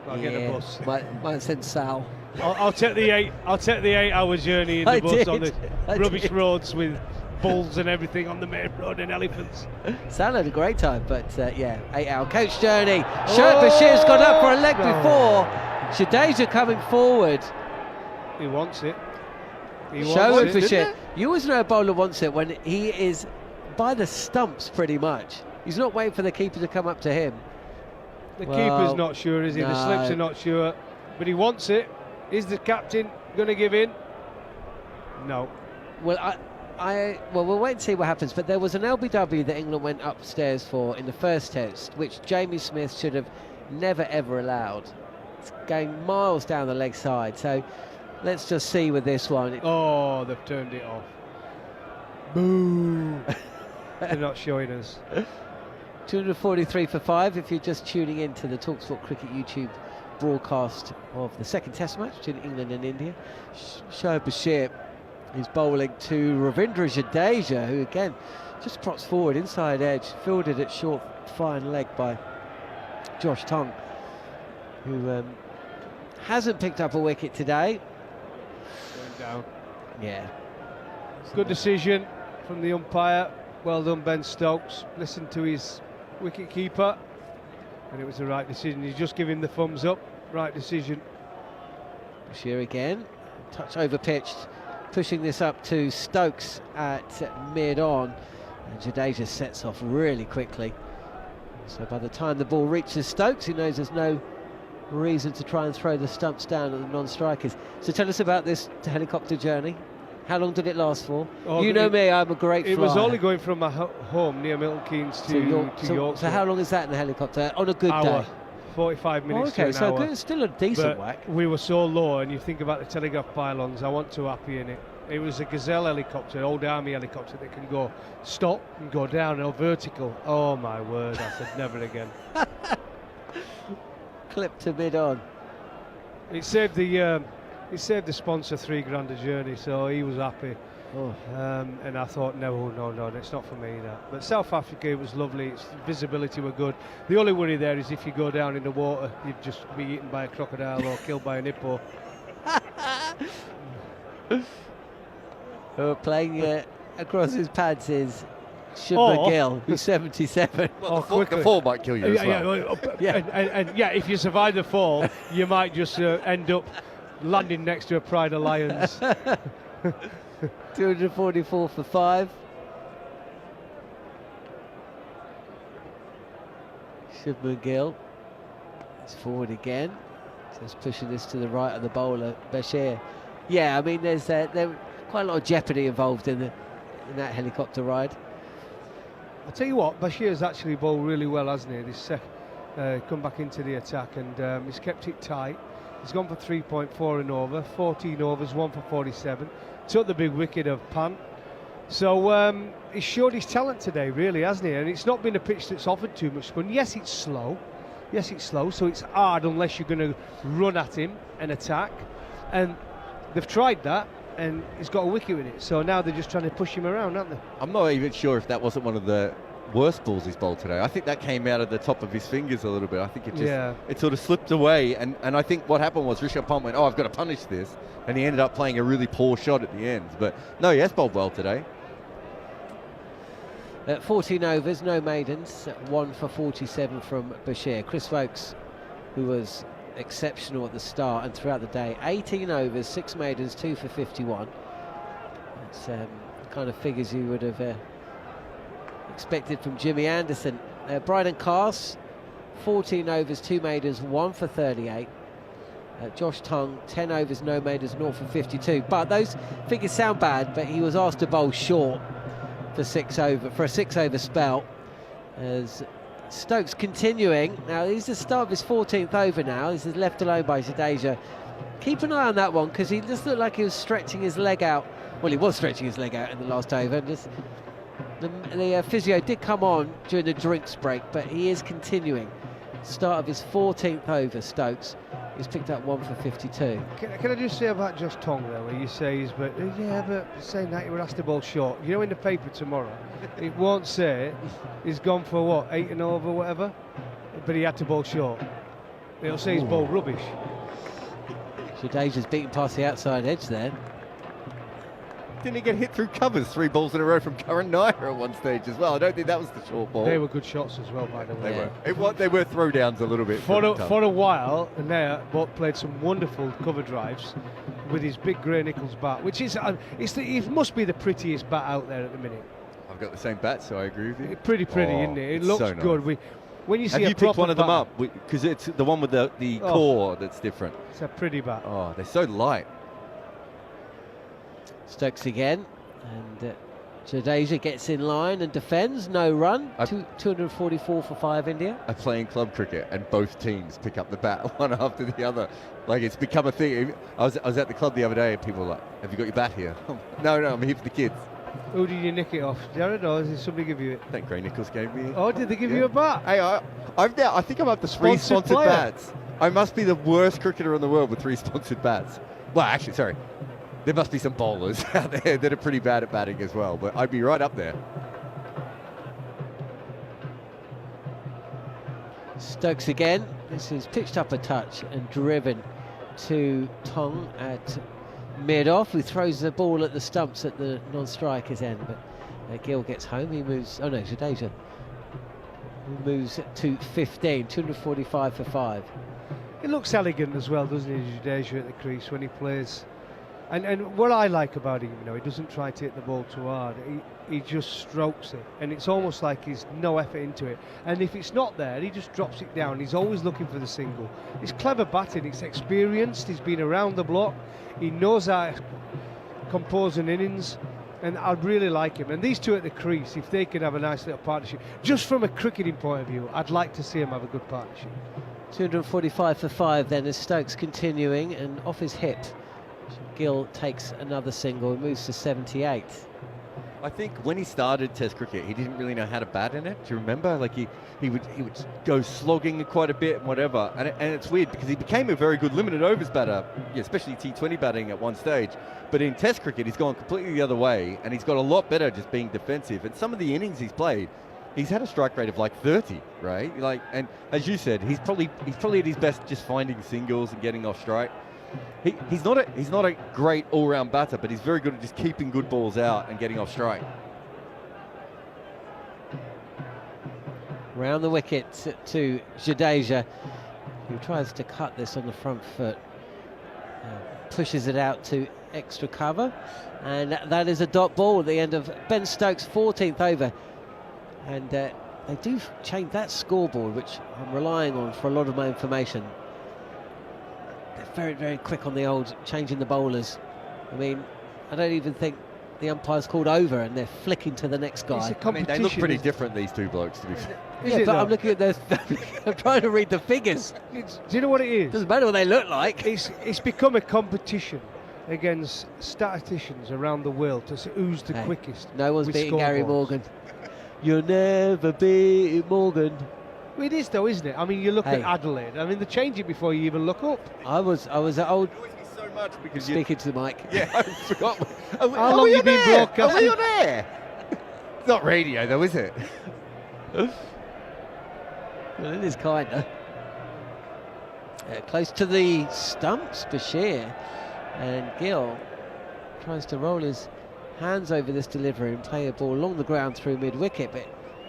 I'll get the bus. Might send Sal. I'll take the 8-hour journey in the bus on the rubbish roads with bulls and everything on the main road and elephants. Sal had a great time, but 8-hour coach journey. Shoaib Bashir's gone up for a leg before. Jadeja coming forward. He wants it. Shoaib Bashir. You always know a bowler wants it when he is by the stumps pretty much. He's not waiting for the keeper to come up to him. The keeper's not sure, is he? No. The slips are not sure, but he wants it. Is the captain going to give in? No. Well, we'll wait and see what happens. But there was an LBW that England went upstairs for in the first test, which Jamie Smith should have never ever allowed. It's going miles down the leg side. So let's just see with this one. Oh, they've turned it off. Boo! They're not showing us. 243 for 5 if you're just tuning in to the talkSPORT Cricket YouTube broadcast of the second test match between England and India. Shoaib Bashir is bowling to Ravindra Jadeja, who again just props forward inside edge, fielded at short fine leg by Josh Tongue, who hasn't picked up a wicket today. Going down. Yeah. Good decision from the umpire. Well done, Ben Stokes. Listened to his wicket keeper, and it was the right decision. He's just giving the thumbs up. Right decision. Bashir again, touch over pitched, pushing this up to Stokes at mid-on, and Jadeja sets off really quickly. So by the time the ball reaches Stokes, he knows there's no reason to try and throw the stumps down at the non-strikers. So tell us about this helicopter journey. How long did it last for? You know me, I'm a great flyer. It was only going from my home near Milton Keynes to York. So how long is that in a helicopter on a good day? 45 minutes to an hour. Okay, so it's still a decent but whack. We were so low, and you think about the telegraph pylons, I wasn't too happy in it. It was a Gazelle helicopter, an old army helicopter that can go stop and go down or vertical. Oh my word, I said never again. Clip to mid-on. It saved the It saved the sponsor £3 a journey, so he was happy. Oh. And I thought, no, it's not for me, that. But South Africa, it was lovely. Its visibility were good. The only worry there is if you go down in the water, you'd just be eaten by a crocodile or killed by an hippo. Playing across his pads is Shubman Gill, who's 77. Well, the fall might kill you as well. And if you survive the fall, you might just end up landing next to a pride of lions. 244 for 5. Shubman Gill is forward again. Just pushing this to the right of the bowler, Bashir. Yeah, I mean, there's quite a lot of jeopardy involved in that helicopter ride. I'll tell you what, Bashir's actually bowled really well, hasn't he? This come back into the attack, and he's kept it tight. He's gone for 3.4 and over, 14 overs, 1 for 47. Took the big wicket of Pant. So he's showed his talent today, really, hasn't he? And it's not been a pitch that's offered too much spin. Yes, it's slow. So it's hard unless you're going to run at him and attack. And they've tried that, and he's got a wicket with it. So now they're just trying to push him around, aren't they? I'm not even sure if that wasn't one of the worst balls he's bowled today. I think that came out of the top of his fingers a little bit. I think it sort of slipped away, and I think what happened was Rishabh Pant went, I've got to punish this, and he ended up playing a really poor shot at the end. But no, he has bowled well today. 14 overs, no maidens, 1 for 47 from Bashir. Chris Vokes, who was exceptional at the start and throughout the day, 18 overs, 6 maidens, 2 for 51. That's kind of figures you would have expected from Jimmy Anderson. Bryden Cast, 14 overs, 2 maidens, 1 for 38. Josh Tongue, 10 overs, no maidens, 0 for 52. But those figures sound bad, but he was asked to bowl short for a 6-over spell. As Stokes continuing. Now, he's the start of his 14th over now. This is left alone by Jadeja. Keep an eye on that one, because he just looked like he was stretching his leg out. Well, he was stretching his leg out in the last over. The physio did come on during the drinks break, but he is continuing. Start of his 14th over, Stokes. He's picked up 1 for 52. Can I just say about Josh Tongue there, where you say but saying that he would ask the ball short. You know, in the paper tomorrow, it won't say he's gone for what, 8 and over, whatever, but he had to bowl short. It'll say he's bowled rubbish. Jadeja's beaten past the outside edge there. Didn't he get hit through covers 3 balls in a row from Karan Nair at one stage as well? I don't think that was the short ball. They were good shots as well, by the way. They were throwdowns a little bit. For a while, and Nair both played some wonderful cover drives with his big Gray Nichols bat, which is it must be the prettiest bat out there at the minute. I've got the same bat, so I agree with you. Pretty, isn't it? It looks so nice. Good. When you see Have you picked one of them up? Because it's the one with the core that's different. It's a pretty bat. Oh, they're so light. Stokes again, and Jadeja gets in line and defends, no run. 244 for 5 India. I play in club cricket and both teams pick up the bat one after the other. Like, it's become a thing. I was at the club the other day and people were like, have you got your bat here? No, I'm here for the kids. Who did you nick it off, Jared, or did somebody give you it? I think Gray Nichols gave me it. Oh, did they give you a bat? Hey, I think I'm up to 3 sponsored bats. I must be the worst cricketer in the world with 3 sponsored bats. Well, actually, sorry. There must be some bowlers out there that are pretty bad at batting as well, but I'd be right up there. Stokes again. This is pitched up a touch and driven to Tong at mid-off, who throws the ball at the stumps at the non-striker's end, but Gill gets home. He moves. Oh no, Jadeja moves to 15. 245 for 5. It looks elegant as well, doesn't he, Jadeja at the crease when he plays. And what I like about him, he doesn't try to hit the ball too hard. He just strokes it, and it's almost like he's no effort into it. And if it's not there, he just drops it down. He's always looking for the single. It's clever batting. It's experienced. He's been around the block. He knows how to compose an innings, and I really like him. And these two at the crease, if they can have a nice little partnership, just from a cricketing point of view, I'd like to see them have a good partnership. 245 for 5 then, as Stokes continuing, and off his hip Gill takes another single and moves to 78. I think when he started Test cricket, he didn't really know how to bat in it. Do you remember? Like he would go slogging quite a bit and whatever. And it's weird because he became a very good limited overs batter, especially T20 batting at one stage. But in Test cricket, he's gone completely the other way, and he's got a lot better just being defensive. And some of the innings he's played, he's had a strike rate of like 30, right? Like, and as you said, he's probably at his best just finding singles and getting off strike. He's not a great all-round batter, but he's very good at just keeping good balls out and getting off strike. Round the wicket to Jadeja, who tries to cut this on the front foot, pushes it out to extra cover, and that is a dot ball at the end of Ben Stokes' 14th over. And they do change that scoreboard, which I'm relying on for a lot of my information. They're very, very quick on the old changing the bowlers. I mean, I don't even think the umpire's called over, and they're flicking to the next guy. I mean, they look pretty different, these two blokes, to be fair. Yeah, but I'm looking at their. I'm trying to read the figures. Do you know what it is? Doesn't matter what they look like. It's become a competition against statisticians around the world to see who's the quickest. No one's with beating Gary scoreboards. Morgan. You'll never beat Morgan. Well, it is though, isn't it? I mean, you look at Adelaide. I mean, they change it before you even look up. I was at old. So much because Speaking to the mic. Yeah, I forgot. How long you been broadcasting? Are we on air? It's not radio though, is it? Well, it is kinda. Close to the stumps, Bashir, and Gill tries to roll his hands over this delivery and play a ball along the ground through mid-wicket, but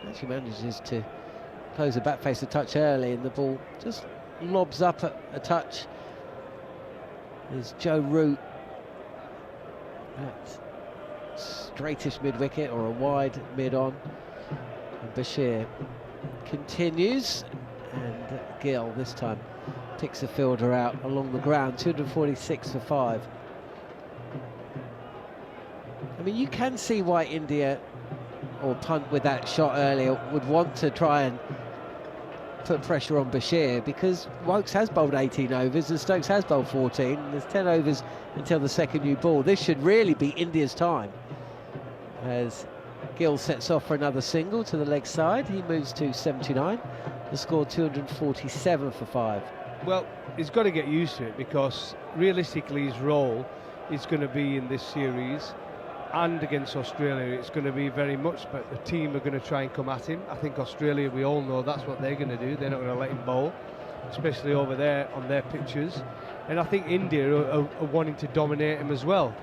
actually manages to close the back face a touch early, and the ball just lobs up a touch. There's Joe Root at straightish mid-wicket or a wide mid-on, and Bashir continues, and Gill this time picks a fielder out along the ground. 246 for 5. I mean, you can see why India, or punt with that shot earlier, would want to try and put pressure on Bashir, because Wokes has bowled 18 overs and Stokes has bowled 14, and there's 10 overs until the second new ball. This should really be India's time, as Gill sets off for another single to the leg side. He moves to 79. The score 247 for 5. Well, he's got to get used to it, because realistically his role is going to be in this series and against Australia. It's going to be very much, but the team are going to try and come at him. I think Australia, we all know that's what they're going to do. They're not going to let him bowl, especially over there on their pitches. And I think India are wanting to dominate him as well.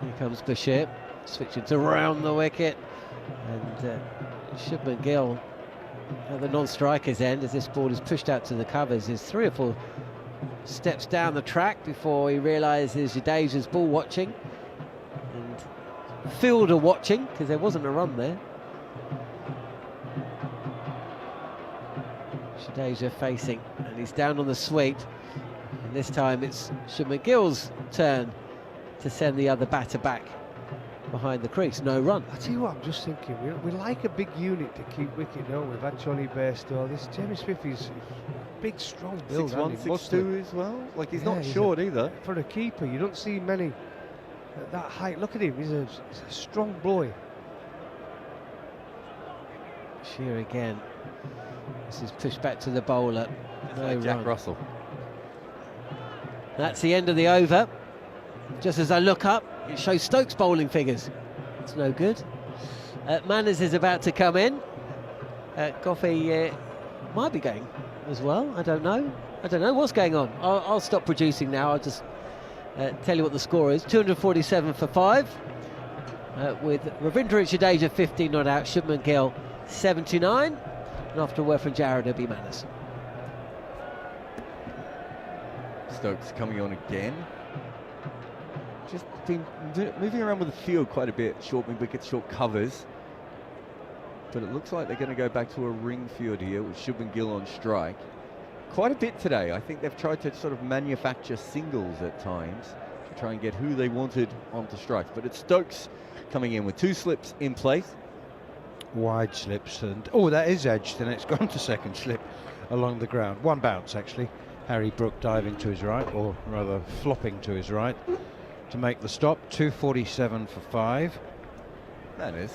Here comes Bashir, switching to round the wicket, and Shubman Gill at the non-striker's end, as this ball is pushed out to the covers, is 3 or 4 steps down the track before he realises Jadeja's ball watching and fielder watching, because there wasn't a run there. Jadeja facing, and he's down on the sweep, and this time it's Shubman Gill's turn to send the other batter back behind the crease. No run. I tell you what, I'm just thinking, we like a big unit to keep wicket, don't we? We've had Johnny Bairstow. This Jamie Smith is a big, strong build. 6'1", 6'2" as well. Like, he's not short either. For a keeper, you don't see many at that height. Look at him, he's a strong boy. Shear again. This is pushed back to the bowler. No Jack run. Russell. That's the end of the over. Just as I look up, it shows Stokes bowling figures. It's no good. Manners is about to come in. Coffey might be going as well. I don't know. I don't know what's going on. I'll stop producing now. I'll just tell you what the score is. 247 for 5. With Ravindra Jadeja 15 not out. Shubman Gill 79. And after a word from Jared, it'll be Manners. Stokes coming on again. Just been moving around with the field quite a bit. Short mid-wickets, short covers. But it looks like they're going to go back to a ring field here with Shubman Gill on strike. Quite a bit today. I think they've tried to sort of manufacture singles at times to try and get who they wanted onto strike. But it's Stokes coming in with 2 slips in place. Wide slips, and that is edged, and it's gone to second slip along the ground. 1 bounce actually. Harry Brook diving to his right, or rather flopping to his right. to make the stop. 2:47 for 5. Manners,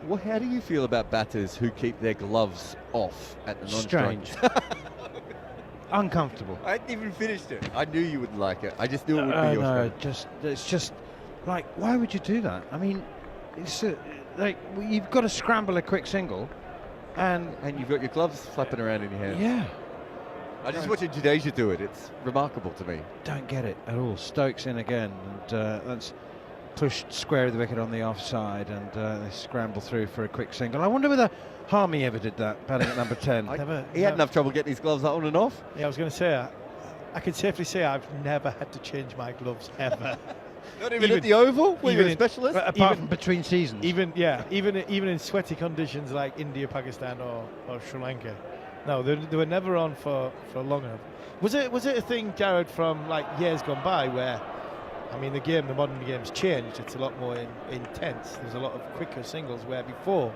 well, how do you feel about batters who keep their gloves off at the non-strike? Strange. Uncomfortable. I hadn't even finished it. I knew you wouldn't like it. I just knew it would be your No, strike. it's just like, why would you do that? I mean, it's like you've got to scramble a quick single, and And you've got your gloves flapping around in your hand. yeah, I just watching Jadeja do it. It's remarkable to me. don't get it at all. Stokes in again, and that's pushed square of the wicket on the offside, and they scramble through for a quick single. I wonder whether Harmy ever did that, batting at number 10. He had enough trouble getting his gloves on and off. Yeah, I was going to say, I can safely say I've never had to change my gloves ever. Not even at the Oval? Were you a even specialist? Apart from between seasons. Even in sweaty conditions like India, Pakistan, or Sri Lanka. No, they were never on for long enough. Was it a thing, Jared, from like years gone by where, I mean, the modern game's changed. It's a lot more intense. There's a lot of quicker singles where before,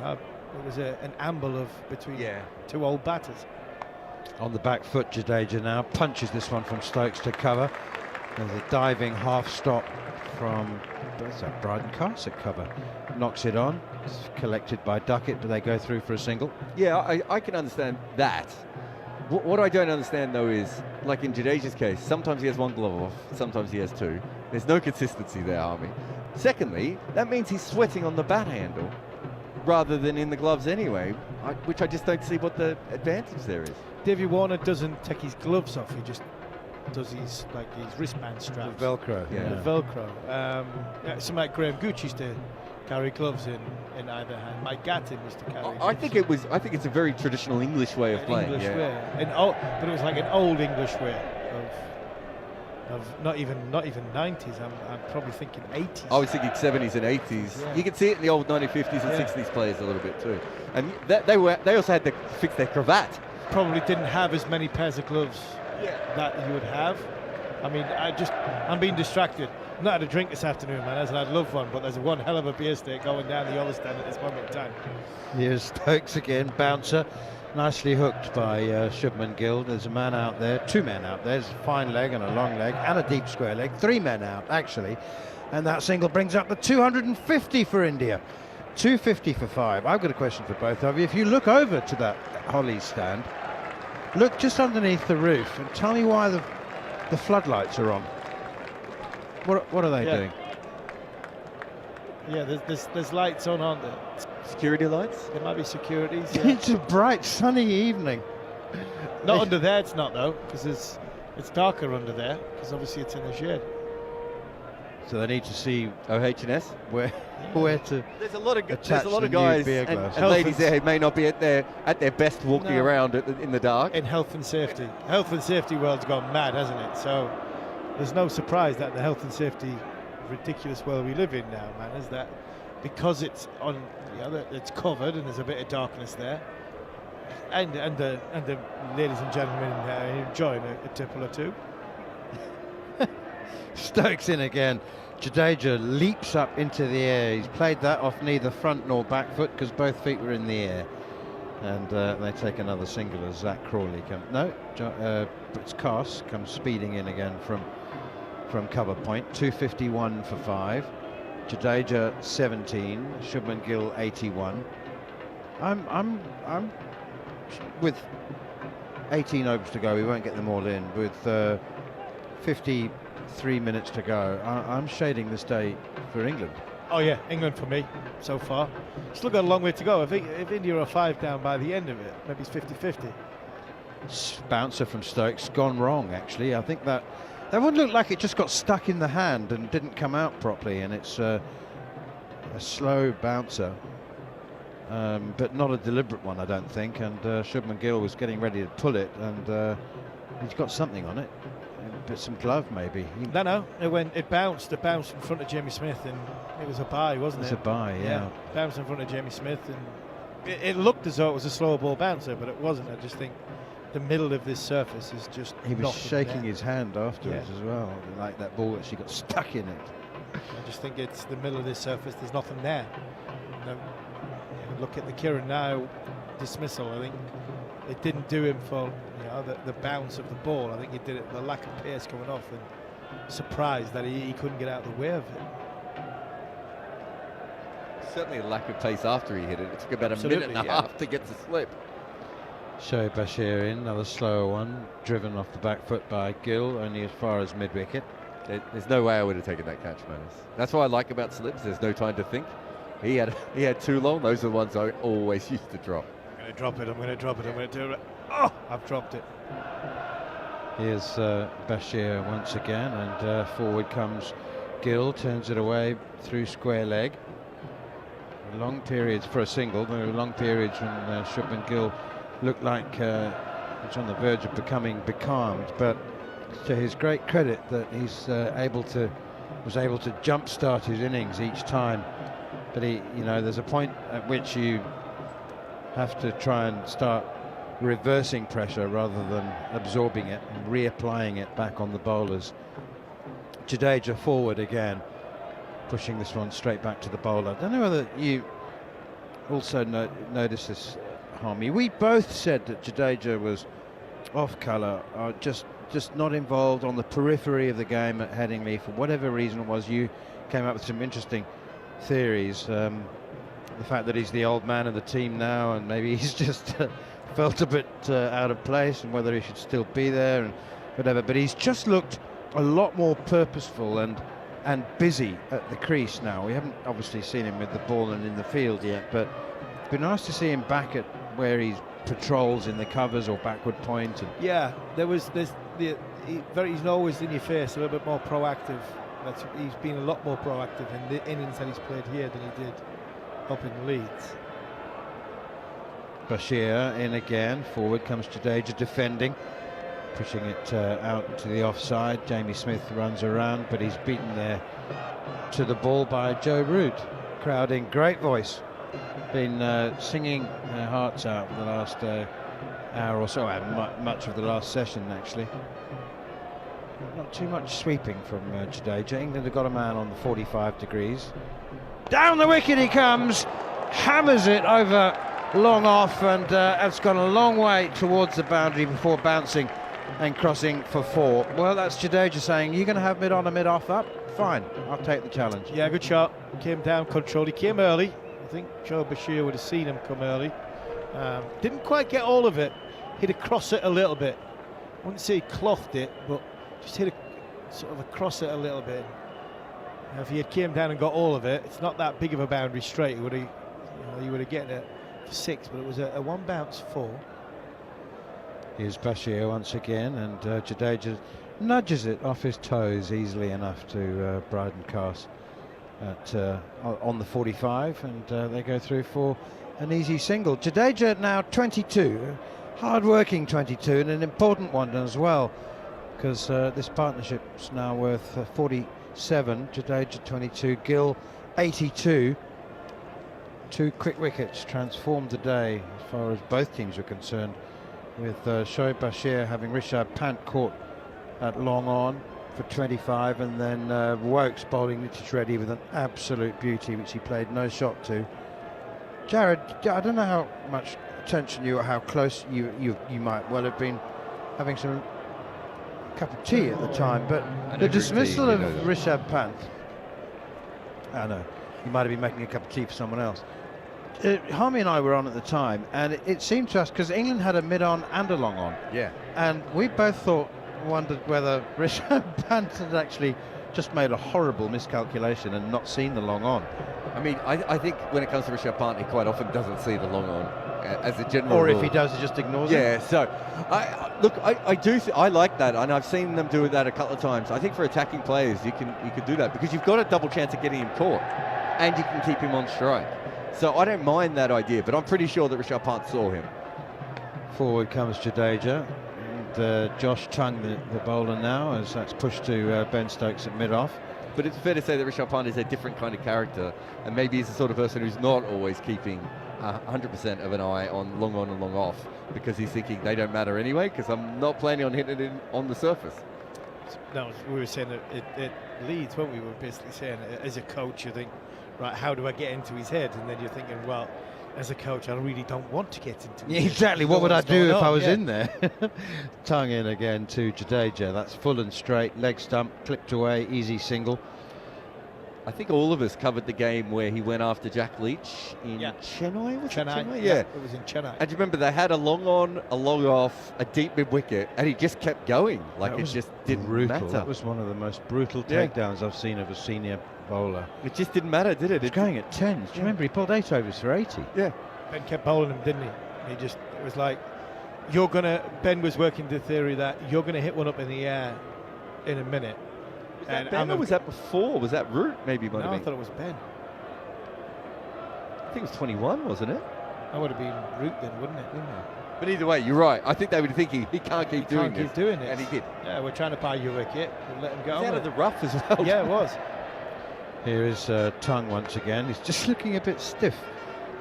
it was an amble between two old batters. On the back foot, Jadeja now punches this one from Stokes to cover. There's a diving half stop from Bryden Carsick cover. Knocks it on. It's collected by Duckett. Do they go through for a single? Yeah, I can understand that. What I don't understand, though, is, like in Jadeja's case, sometimes he has one glove off, sometimes he has two. There's no consistency there, Army. Secondly, that means he's sweating on the bat handle rather than in the gloves anyway, which I just don't see what the advantage there is. Davey Warner doesn't take his gloves off. He just does his wristband straps. The Velcro. Yeah. The Velcro. Something like Graham Gooch used to carry gloves in either hand. Mike Gatton used to carry. I think it's a very traditional English way of playing. English way, but it was like an old English way of not even 90s. I'm probably thinking 80s. I was thinking 70s and 80s. Yeah. You can see it in the old 1950s and 60s players a little bit too. And they also had to fix their cravat. Probably didn't have as many pairs of gloves that you would have. I mean, I'm being distracted. I've not had a drink this afternoon, man, and I'd love one, but there's one hell of a beer steak going down the other stand at this moment in time. Here's Stokes again, bouncer. Nicely hooked by Shubman Gill. There's a man out there, two men out there. There's a fine leg and a long leg and a deep square leg. 3 men out, actually. And that single brings up the 250 for India. 250 for 5. I've got a question for both of you. If you look over to that Holly stand, look just underneath the roof and tell me why the floodlights are on. What are they doing? Yeah, there's lights on, aren't there? Security lights? There might be securities. Yeah. It's a bright, sunny evening. Not under there, it's not though, because it's darker under there, because obviously it's in the shade. So they need to see OH&S? where to. There's a lot of attach the new guys beer and glass. ladies there who may not be at their best walking around in the dark. In health and safety world's gone mad, hasn't it? So there's no surprise that the health and safety ridiculous world we live in now, man, is that because it's on, it's covered and there's a bit of darkness there, and the ladies and gentlemen enjoying a tipple or two. Stokes in again. Jadeja leaps up into the air. He's played that off neither front nor back foot because both feet were in the air. And they take another single as Zach Crawley comes. No, it's Cass comes speeding in again from cover point. 251 for 5. Jadeja 17. Shubman Gill 81. I'm with 18 overs to go. We won't get them all in. With 53 minutes to go, I'm shading this day for England. Oh yeah, England for me so far. Still got a long way to go. If India are 5 down by the end of it, maybe it's 50-50. Bouncer from Stokes gone wrong actually. I think that one looked like it just got stuck in the hand and didn't come out properly, and it's a slow bouncer, but not a deliberate one, I don't think. And Shubman Gill was getting ready to pull it, and he's got something on it. But some glove maybe. No, it bounced in front of Jamie Smith, and it was a bye, wasn't it? It was a bye, yeah. Bounced in front of Jamie Smith, and it looked as though it was a slow ball bouncer, but it wasn't. I just think the middle of this surface is just. He was shaking there. his hand afterwards as well, like that ball actually got stuck in it. I just think it's the middle of this surface. There's nothing there. Look at the Kieran now dismissal. I think it didn't do him for the bounce of the ball. I think he did it the lack of pace coming off, and surprised that he couldn't get out of the way of it. Certainly a lack of pace after he hit it. It took about a Absolutely, minute and a half to get to slip. Shoaib Bashir in, another slower one, driven off the back foot by Gill, only as far as mid-wicket. There's no way I would have taken that catch, Manus. That's what I like about slips. There's no time to think. He had too long. Those are the ones I always used to drop. I'm going to drop it. I'm going to drop it. I'm going to do it. Oh, I've dropped it. Here's Bashir once again, and forward comes Gill, turns it away through square leg. Long periods for a single. There were long periods when Shubman Gill looked like he's on the verge of becoming becalmed, but to his great credit that he's was able to jumpstart his innings each time. But there's a point at which you have to try and start reversing pressure rather than absorbing it and reapplying it back on the bowlers. Jadeja forward again, pushing this one straight back to the bowler. I don't know whether you also noticed this, Harmy. We both said that Jadeja was off colour, just not involved, on the periphery of the game at Headingley. For whatever reason it was, you came up with some interesting theories. The fact that he's the old man of the team now, and maybe he's just felt a bit out of place, and whether he should still be there and whatever. But he's just looked a lot more purposeful and busy at the crease now. We haven't obviously seen him with the ball and in the field yet, but it'd be nice to see him back at where he patrols in the covers or backward point. And yeah, he's always in your face, a little bit more proactive. He's been a lot more proactive in the innings that he's played here than he did up in Leeds. Bashir in again, forward comes Jadeja defending, pushing it out to the offside. Jamie Smith runs around, but he's beaten there to the ball by Joe Root. Crowd in great voice, been singing their hearts out for the last hour or so, and much of the last session actually. Not too much sweeping from Jadeja. England have got a man on the 45 degrees. Down the wicket he comes, hammers it over long off, and it's gone a long way towards the boundary before bouncing and crossing for 4. Well, that's Jadeja saying, you're going to have mid-on and mid-off up? Fine, I'll take the challenge. Yeah, good shot. Came down, controlled. He came early. I think Joe Bashir would have seen him come early. Didn't quite get all of it. Hit across it a little bit. I wouldn't say he clothed it, but just hit sort of across it a little bit. Now, if he had came down and got all of it, it's not that big of a boundary straight. He would have gotten it for 6, but it was a one bounce 4. Here's Bashir once again, and Jadeja nudges it off his toes easily enough to Bryden Cast on the 45, and they go through for an easy single. Jadeja now 22, hard-working 22, and an important one as well, because this partnership's now worth 47. Jadeja 22, Gill 82. 2 quick wickets transformed the day as far as both teams were concerned, with Shoaib Bashir having Rishabh Pant caught at long on for 25, and then Wokes bowling Nitish Reddy with an absolute beauty, which he played no shot to. Jared, I don't know how much attention or how close you might well have been having some cup of tea at the time, but the dismissal of Rishabh Pant, I know, you might have been making a cup of tea for someone else. Harmy and I were on at the time, and it seemed to us, because England had a mid-on and a long-on. Yeah. And we both wondered whether Rishabh Pant had actually just made a horrible miscalculation and not seen the long-on. I mean, I think when it comes to Rishabh Pant, he quite often doesn't see the long-on as a general Or rule. if he does, he just ignores it. Yeah, so, I like that, and I've seen them do that a couple of times. I think for attacking players, you could do that, because you've got a double chance of getting him caught, and you can keep him on strike. So I don't mind that idea, but I'm pretty sure that Rishabh Pant saw him. Forward comes Jadeja, and Josh Tongue, the bowler now, as that's pushed to Ben Stokes at mid-off. But it's fair to say that Rishabh Pant is a different kind of character, and maybe he's the sort of person who's not always keeping 100% of an eye on long on and long off, because he's thinking they don't matter anyway, because I'm not planning on hitting it on the surface. No, we were saying that it Leeds, we were basically saying, as a coach, you think, right, how do I get into his head? And then you're thinking, well, as a coach, I really don't want to get into it. Yeah, exactly. What would I do if I was Yeah. in there? Tongue in again to Jadeja. That's full and straight, leg stump, clipped away, easy single. I think all of us covered the game where he went after Jack Leach in Yeah. Chennai. Was it Chennai, Chennai? yeah, it was in Chennai. And do you remember they had a long on, a long off, a deep mid wicket, and he just kept going. Like That it was just didn't brutal. matter. That was one of the most brutal Yeah. takedowns I've seen of a senior bowler. It just didn't matter, did it? He was going at 10s. Do you remember he pulled 8 overs for 80? Yeah. Ben kept bowling him, didn't he? It was like, Ben was working the theory that you're going to hit one up in the air in a minute. Was that Ben or was that before? Was that Root maybe? No, I thought it was Ben. I think it was 21, wasn't it? That would have been Root then, wouldn't it? But either way, you're right. I think they were thinking he can't keep doing this. Keep doing it. And he did. Yeah, we're trying to buy you a wicket. We'll let him go. He's out of the rough as well. Yeah, it was. Here is Tongue once again. He's just looking a bit stiff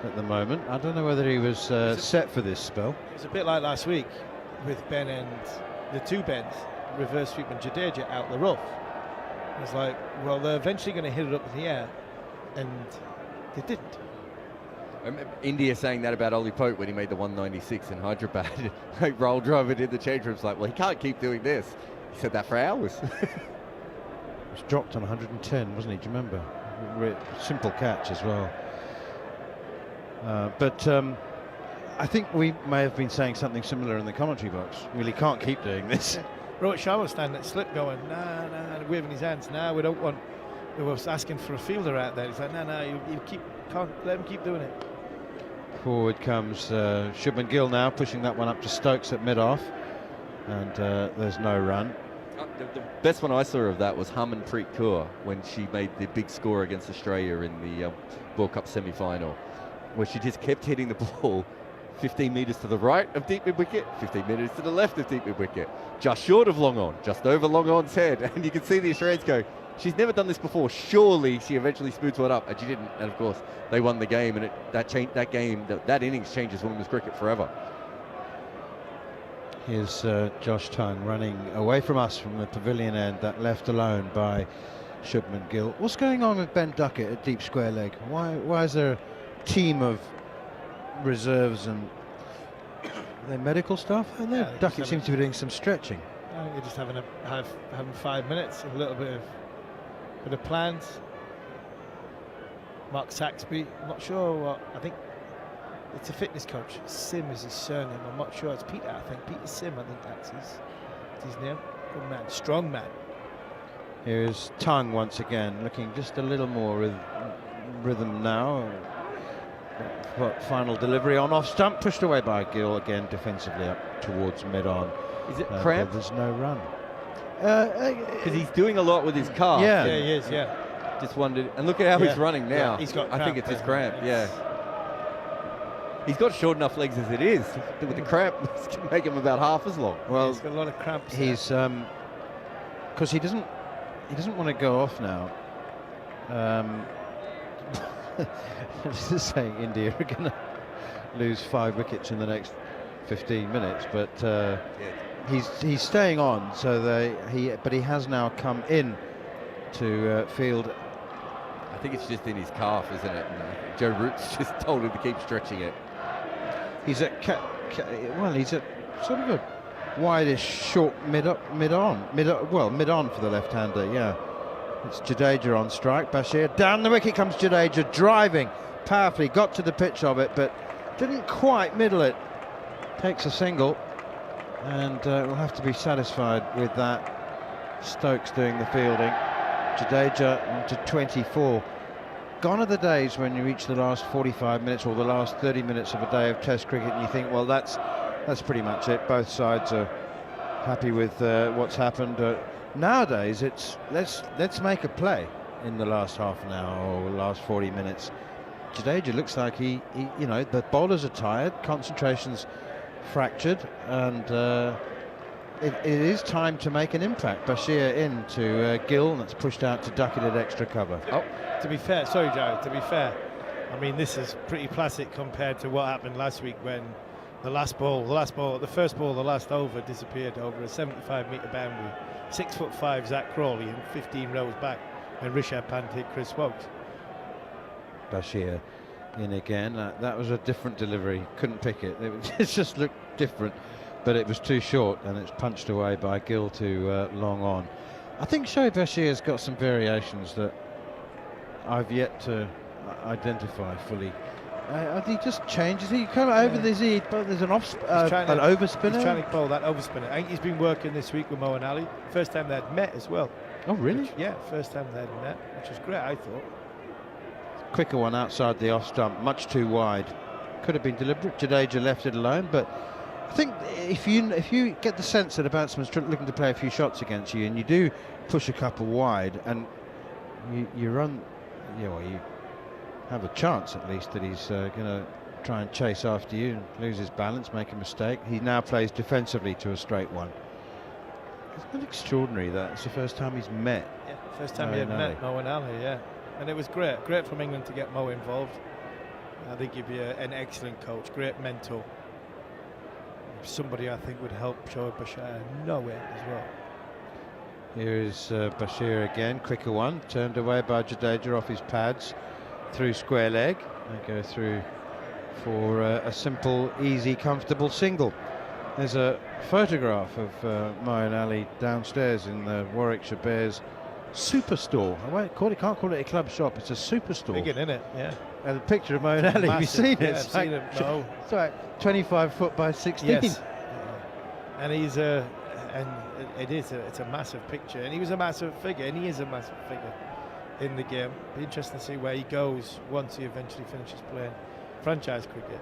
at the moment. I don't know whether he was set for this spell. It was a bit like last week with Ben and the two Bens, reverse sweep and Jadeja out the rough. It was like, well, they're eventually going to hit it up in the air, and they didn't. I remember India saying that about Ollie Pope when he made the 196 in Hyderabad. Like roll drive it in the change room. It's like, well, he can't keep doing this. He said that for hours. It was dropped on 110, wasn't he? Do you remember? Simple catch as well. But I think we may have been saying something similar in the commentary box. Really can't keep doing this. Rohit Sharma was standing at slip going, nah, waving his hands. Nah, we don't want. They were asking for a fielder out there. He's like, nah, you can't let him keep doing it. Forward comes Shubman Gill now, pushing that one up to Stokes at mid-off. And there's no run. The best one I saw of that was Harmanpreet Kaur when she made the big score against Australia in the World Cup semi-final, where she just kept hitting the ball 15 metres to the right of deep mid-wicket, 15 metres to the left of deep mid-wicket, just short of long on, just over long on's head. And you can see the Australians go, she's never done this before, surely she eventually smooths one up, and she didn't. And of course, they won the game, and that innings changes women's cricket forever. Here's Josh Tongue running away from us from the pavilion end, that left alone by Shubman Gill. What's going on with Ben Duckett at deep square leg? Why is there a team of reserves and their medical staff? And Yeah, Duckett seems to be doing some stretching. I think they're just having 5 minutes, a little bit of plans. Mark Saxby, I'm not sure what. I think it's a fitness coach. Sim is his surname. I'm not sure. It's Peter. I think Peter Sim. I think that's his name. Good man, strong man. Here's Tongue once again, looking just a little more rhythm now. Final delivery on off stump, pushed away by Gill again defensively up towards mid-on. Is it cramp? There's no run. Because he's doing a lot with his calf. Yeah. Yeah, he is. Yeah. Just wondered, and look at how he's running now. Yeah, he's got I think cramp, it's his yeah. cramp. Yeah. He's got short enough legs as it is. With the cramp, it's going to make him about half as long. Well, He's got a lot of cramps. he's because he doesn't want to go off now. I'm just saying India are going to lose 5 wickets in the next 15 minutes, but he's staying on. So but he has now come in to field. I think it's just in his calf, isn't it? No. Joe Root's just told him to keep stretching it. He's at he's at sort of a wideish short mid-on for the left-hander. Yeah, it's Jadeja on strike. Bashir down the wicket comes Jadeja, driving powerfully, got to the pitch of it, but didn't quite middle it. Takes a single, and we'll have to be satisfied with that. Stokes doing the fielding. Jadeja onto 24. Gone are the days when you reach the last 45 minutes or the last 30 minutes of a day of Test cricket and you think, well, that's pretty much it. Both sides are happy with what's happened. Nowadays, it's let's make a play in the last half an hour or the last 40 minutes. Jadeja looks like he the bowlers are tired, concentration's fractured, and it is time to make an impact. Bashir in to Gill, and it's pushed out to Duckett at extra cover. Oh, to be fair, sorry, Joe. To be fair, I mean this is pretty classic compared to what happened last week when the first ball, the last over disappeared over a 75-metre boundary. 6'5" Zach Crawley and 15 rows back when Rishabh Pant hit Chris Wokes. Bashir in again. That was a different delivery. Couldn't pick it. It just looked different, but it was too short, and it's punched away by Gill to long on. I think Shoaib Bashir's got some variations that I've yet to identify fully. He just changes. He come over there's an off an overspinner. He's trying to bowl that overspinner. I think he's been working this week with Mo and Ali. First time they'd met as well. Oh really? Yeah, first time they'd met, which was great, I thought. Quicker one outside the off stump, much too wide. Could have been deliberate. Jadeja left it alone, but I think if you get the sense that a batsman's looking to play a few shots against you, and you do push a couple wide, and you run, you have a chance at least that he's going to try and chase after you and lose his balance, make a mistake. He now plays defensively to a straight one. It's been extraordinary that it's the first time he's met. Yeah, first time he had met Mo and Ali, yeah. And it was great from England to get Mo involved. I think he'd be an excellent coach, great mentor. Somebody I think would help Shoaib Bashir know it as well. Here is Bashir again, quicker one, turned away by Jadeja off his pads, through square leg. They go through for a simple, easy, comfortable single. There's a photograph of Mo and Ali downstairs in the Warwickshire Bears superstore. Can't call it a club shop, it's a superstore. Big, isn't it? Yeah. And the picture of Mo and Ali, have you seen it? I've seen it. No. It's like 25 foot by 16. Yes. And he's it's a massive picture, and he was a massive figure, and he is a massive figure in the game. Be interesting to see where he goes once he eventually finishes playing franchise cricket.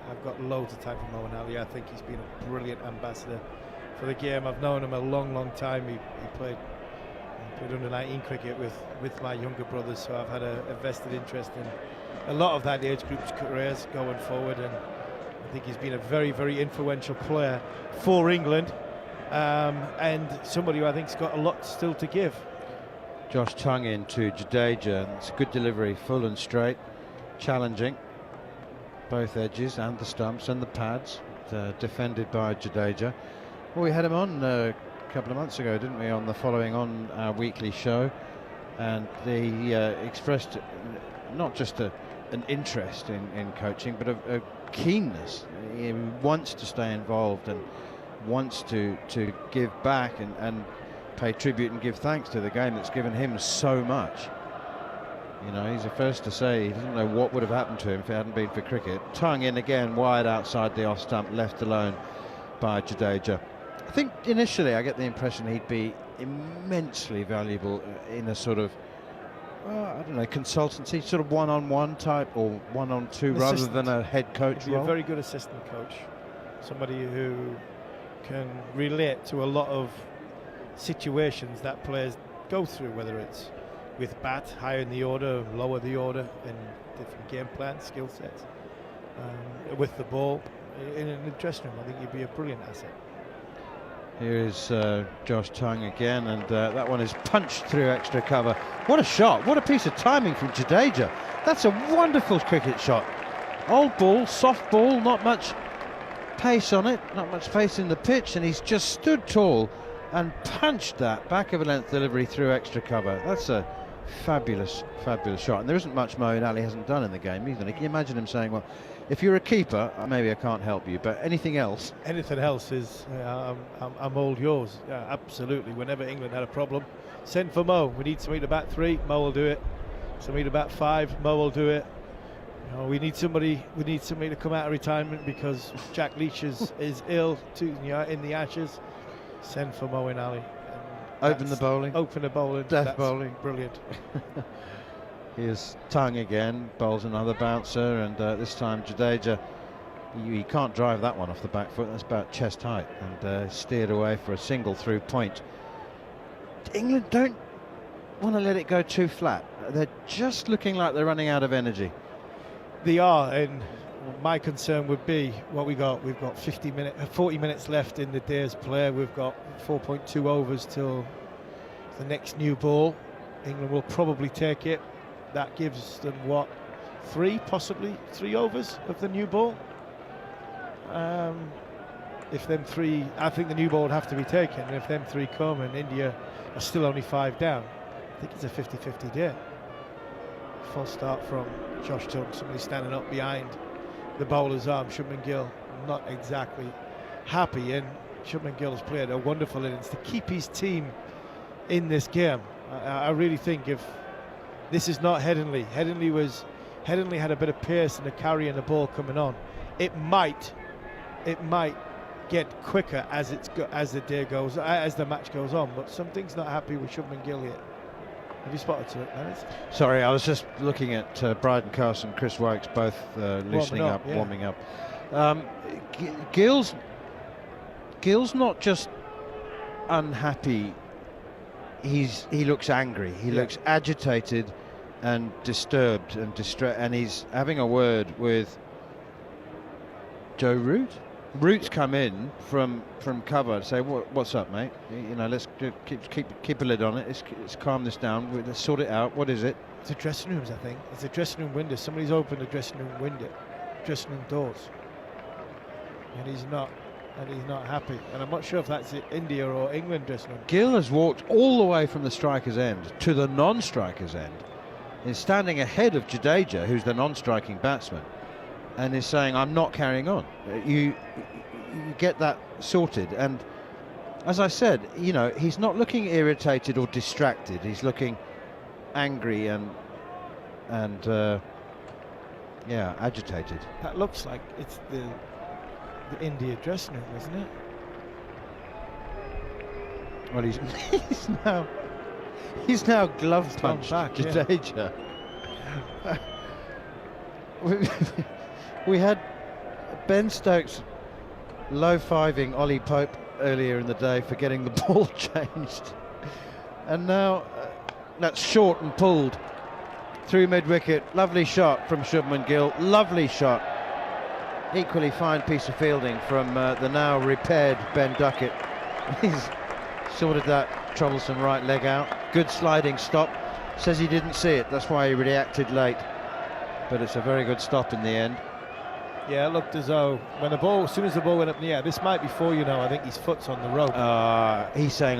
I've got loads of time for Mo and Ali. I think he's been a brilliant ambassador for the game. I've known him a long time. He played under 19 cricket with my younger brothers, so I've had a vested interest in a lot of that age group's careers going forward, and I think he's been a very influential player for England, and somebody who I think's got a lot still to give. Josh Tongue into Jadeja, and it's a good delivery, full and straight, challenging both edges and the stumps and the pads, defended by Jadeja. Well, we had him on a couple of months ago, didn't we, on the following on our weekly show, and he expressed not just an interest in coaching, but a keenness. He wants to stay involved and wants to give back and pay tribute and give thanks to the game that's given him so much. You know, he's the first to say he doesn't know what would have happened to him if it hadn't been for cricket. Tongue in again, wide outside the off stump, left alone by Jadeja. I think initially I get the impression he'd be immensely valuable in a sort of, I don't know, consultancy, sort of one-on-one type or one-on-two rather than a head coach role. A very good assistant coach, somebody who can relate to a lot of situations that players go through, whether it's with bat, higher in the order, lower the order, in different game plans, skill sets, with the ball in an dressing room. I think he'd be a brilliant asset. Here is Josh Tongue again, and that one is punched through extra cover. What a shot, what a piece of timing from Jadeja. That's a wonderful cricket shot. Old ball, soft ball, not much pace on it, not much pace in the pitch, and he's just stood tall and punched that back of a length delivery through extra cover. That's a fabulous shot, and there isn't much Mo and Ali hasn't done in the game either. Can you imagine him saying, well, if you're a keeper, maybe I can't help you, but anything else is I'm all yours. Yeah, absolutely. Whenever England had a problem, send for Mo. We need somebody to bat 3, Mo will do it. Somebody to bat 5, Mo will do it. You know, we need somebody to come out of retirement because Jack Leach is ill in the Ashes. Send for Mo and Ali. Open the bowling. Death bowling. Brilliant. Here's Tongue again, bowls another bouncer, and this time Jadeja, he can't drive that one off the back foot. That's about chest height, and steered away for a single through point. England don't want to let it go too flat. They're just looking like they're running out of energy. They are, and my concern would be what we got. We've got 40 minutes left in the day's play. We've got 4.2 overs till the next new ball. England will probably take it. That gives them what, possibly three overs of the new ball. If them 3, I think the new ball would have to be taken. And if them 3 come and India are still only 5 down, I think it's a 50-50 day. False start from Josh Tongue, somebody standing up behind the bowler's arm. Shubman Gill not exactly happy, and Shubman Gill has played a wonderful innings to keep his team in this game. I really think if this is not Headingley, Headingley had a bit of pace in the carry and the ball coming on. It might get quicker as the match goes on, but something's not happy with Shubman Gill here. Have you spotted to it, Dennis? Sorry, I was just looking at Bryden Carson, Chris Wokes, both loosening up, yeah. warming up. Gill's not just unhappy. He looks angry. He looks agitated and disturbed and and he's having a word with Joe Root. Root's come in from cover and say, "What's up, mate? You know, let's keep a lid on it. Let's calm this down. Let's sort it out. What is it?" It's the dressing rooms, I think. It's the dressing room window. Somebody's opened the dressing room doors, and he's not happy. And I'm not sure if that's the India or England dressing room. Gill has walked all the way from the striker's end to the non-striker's end. He's standing ahead of Jadeja, who's the non-striking batsman, and is saying, "I'm not carrying on. You get that sorted." And as I said, you know, he's not looking irritated or distracted. He's looking angry and agitated. That looks like it's the India dressing room, isn't it? Well, he's now glove punched back, Jadeja. We had Ben Stokes low-fiving Ollie Pope earlier in the day for getting the ball changed, and now that's short and pulled through mid-wicket. Lovely shot from Shubman Gill. Lovely shot. Equally fine piece of fielding from the now repaired Ben Duckett. He's sorted that troublesome right leg out. Good sliding stop. Says he didn't see it, that's why he reacted late. But it's a very good stop in the end. Yeah, it looked as though as soon as the ball went up in the air, this might be for, I think his foot's on the rope. He's saying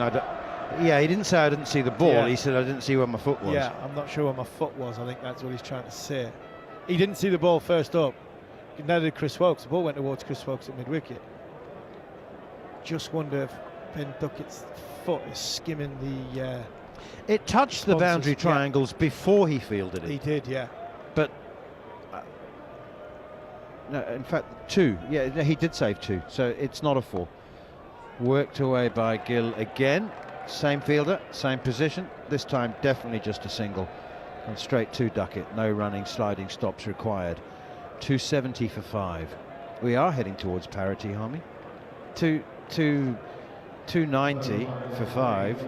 he didn't say I didn't see the ball. Yeah. He said I didn't see where my foot was. Yeah, I'm not sure where my foot was. I think that's what he's trying to say. He didn't see the ball first up. Neither did Chris Wokes. The ball went towards Chris Wokes at mid-wicket. Just wonder if Ben Duckett's foot is skimming the... It touched the boundary triangles before he fielded it. He did, yeah. But no, in fact, 2. Yeah, he did save 2, so it's not a 4. Worked away by Gill again. Same fielder, same position. This time, definitely just a single. And straight to Duckett. No running, sliding stops required. 270 for 5. We are heading towards parity, Harmy. 290 for 5.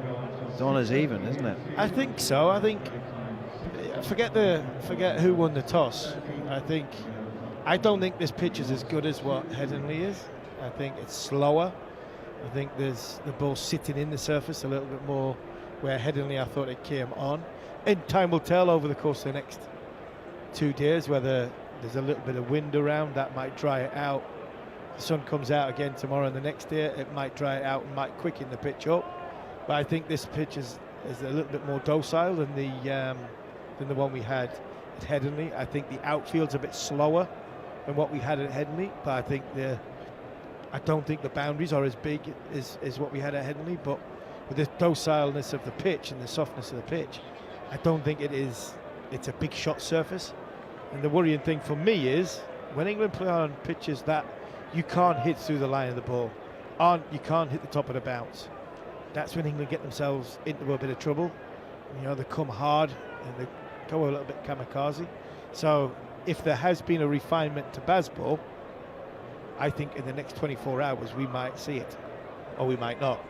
It's honours even, isn't it? I think so. I think forget who won the toss. I don't think this pitch is as good as what Headingley is. I think it's slower. I think there's the ball sitting in the surface a little bit more, where Headingley I thought it came on. And time will tell over the course of the next 2 days whether there's a little bit of wind around that might dry it out. The sun comes out again tomorrow and the next day it might dry it out and might quicken the pitch up. But I think this pitch is a little bit more docile than the one we had at Headingley. I think the outfield's a bit slower than what we had at Headingley, but I don't think the boundaries are as big as what we had at Headingley. But with the docileness of the pitch and the softness of the pitch, I don't think it's a big shot surface. And the worrying thing for me is when England play on pitches that you can't hit through the line of the ball, you can't hit the top of the bounce. That's when England get themselves into a bit of trouble. They come hard and they go a little bit kamikaze. So if there has been a refinement to baseball, I think in the next 24 hours we might see it, or we might not.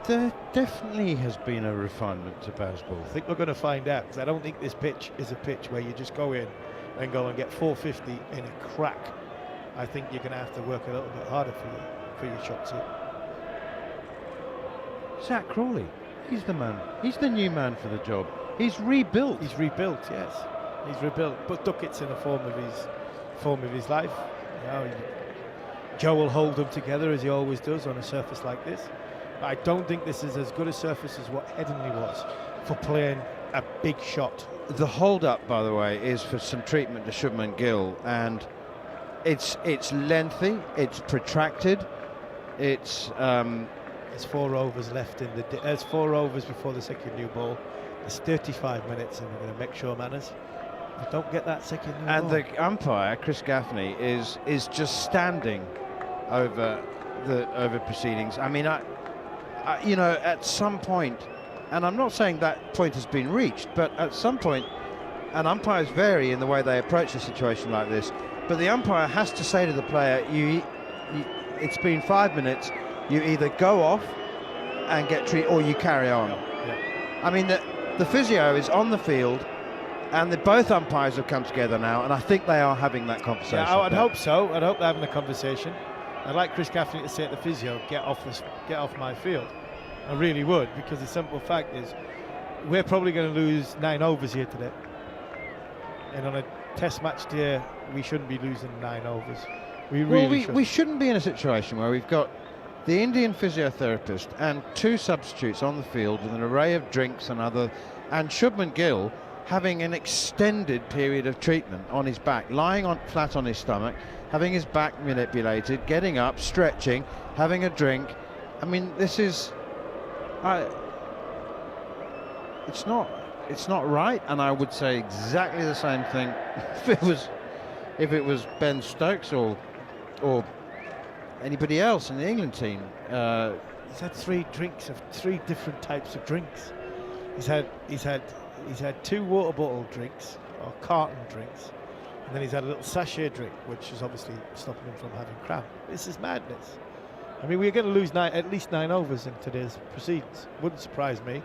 There definitely has been a refinement to baseball. I think we're going to find out, because I don't think this pitch is a pitch where you just go in and get 450 in a crack. I think you're going to have to work a little bit harder for your shots here. Zach Crawley, he's the man. He's the new man for the job. He's rebuilt. He's rebuilt, yes. He's rebuilt. But Duckett's in the form of his life. Joe will hold them together as he always does on a surface like this. I don't think this is as good a surface as what Headingley was for playing a big shot the hold-up, by the way, is for some treatment to Shubman Gill, and it's lengthy, it's protracted, it's... There's 4 overs left in the... There's 4 overs before the second new ball. There's 35 minutes, and we're going to make sure manners. We don't get that second new ball. And the umpire, Chris Gaffney, is just standing over proceedings. I mean, I you know, at some point, and I'm not saying that point has been reached, but at some point, and umpires vary in the way they approach a situation like this, but the umpire has to say to the player, it's been 5 minutes, you either go off and get treated or you carry on. Yeah. I mean, the physio is on the field, and both umpires have come together now, and I think they are having that conversation. Yeah, I'd hope so. I'd hope they're having a conversation. I'd like Chris Gaffney to say to the physio, get off my field. I really would, because the simple fact is we're probably going to lose 9 overs here today. And on a test match day, we shouldn't be losing 9 overs. We shouldn't be in a situation where we've got the Indian physiotherapist and 2 substitutes on the field with an array of drinks and Shubman Gill having an extended period of treatment on his back, lying flat on his stomach, having his back manipulated, getting up, stretching, having a drink. I mean, this is... it's not right, and I would say exactly the same thing if it was Ben Stokes or anybody else in the England team. He's had 3 drinks of 3 different types of drinks. He's had 2 water bottle drinks or carton drinks, and then he's had a little sachet drink, which is obviously stopping him from having cramp. This is madness. I mean, we're going to lose at least 9 overs in today's proceedings. Wouldn't surprise me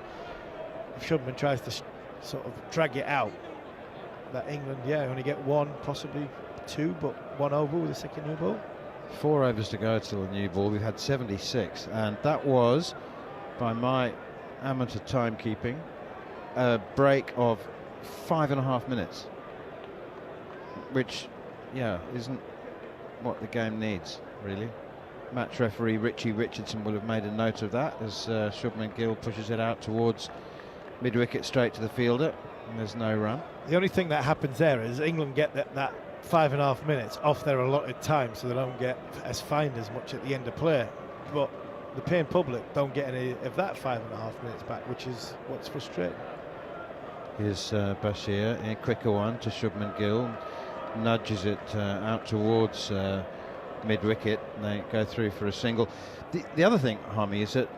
if Shubman tries to sort of drag it out. That England, only get 1, possibly 2, but 1 over with a second new ball. 4 overs to go till the new ball. We've had 76, and that was, by my amateur timekeeping, a break of 5.5 minutes, which, isn't what the game needs, really. Match referee Richie Richardson will have made a note of that as Shubman Gill pushes it out towards mid-wicket straight to the fielder, and there's no run. The only thing that happens there is England get that 5.5 minutes off their allotted time, so they don't get as fined as much at the end of play. But the paying public don't get any of that 5.5 minutes back, which is what's frustrating. Here's Bashir, a quicker one to Shubman Gill, nudges it out towards mid-wicket, and they go through for a single. The other thing, Harmy, is that,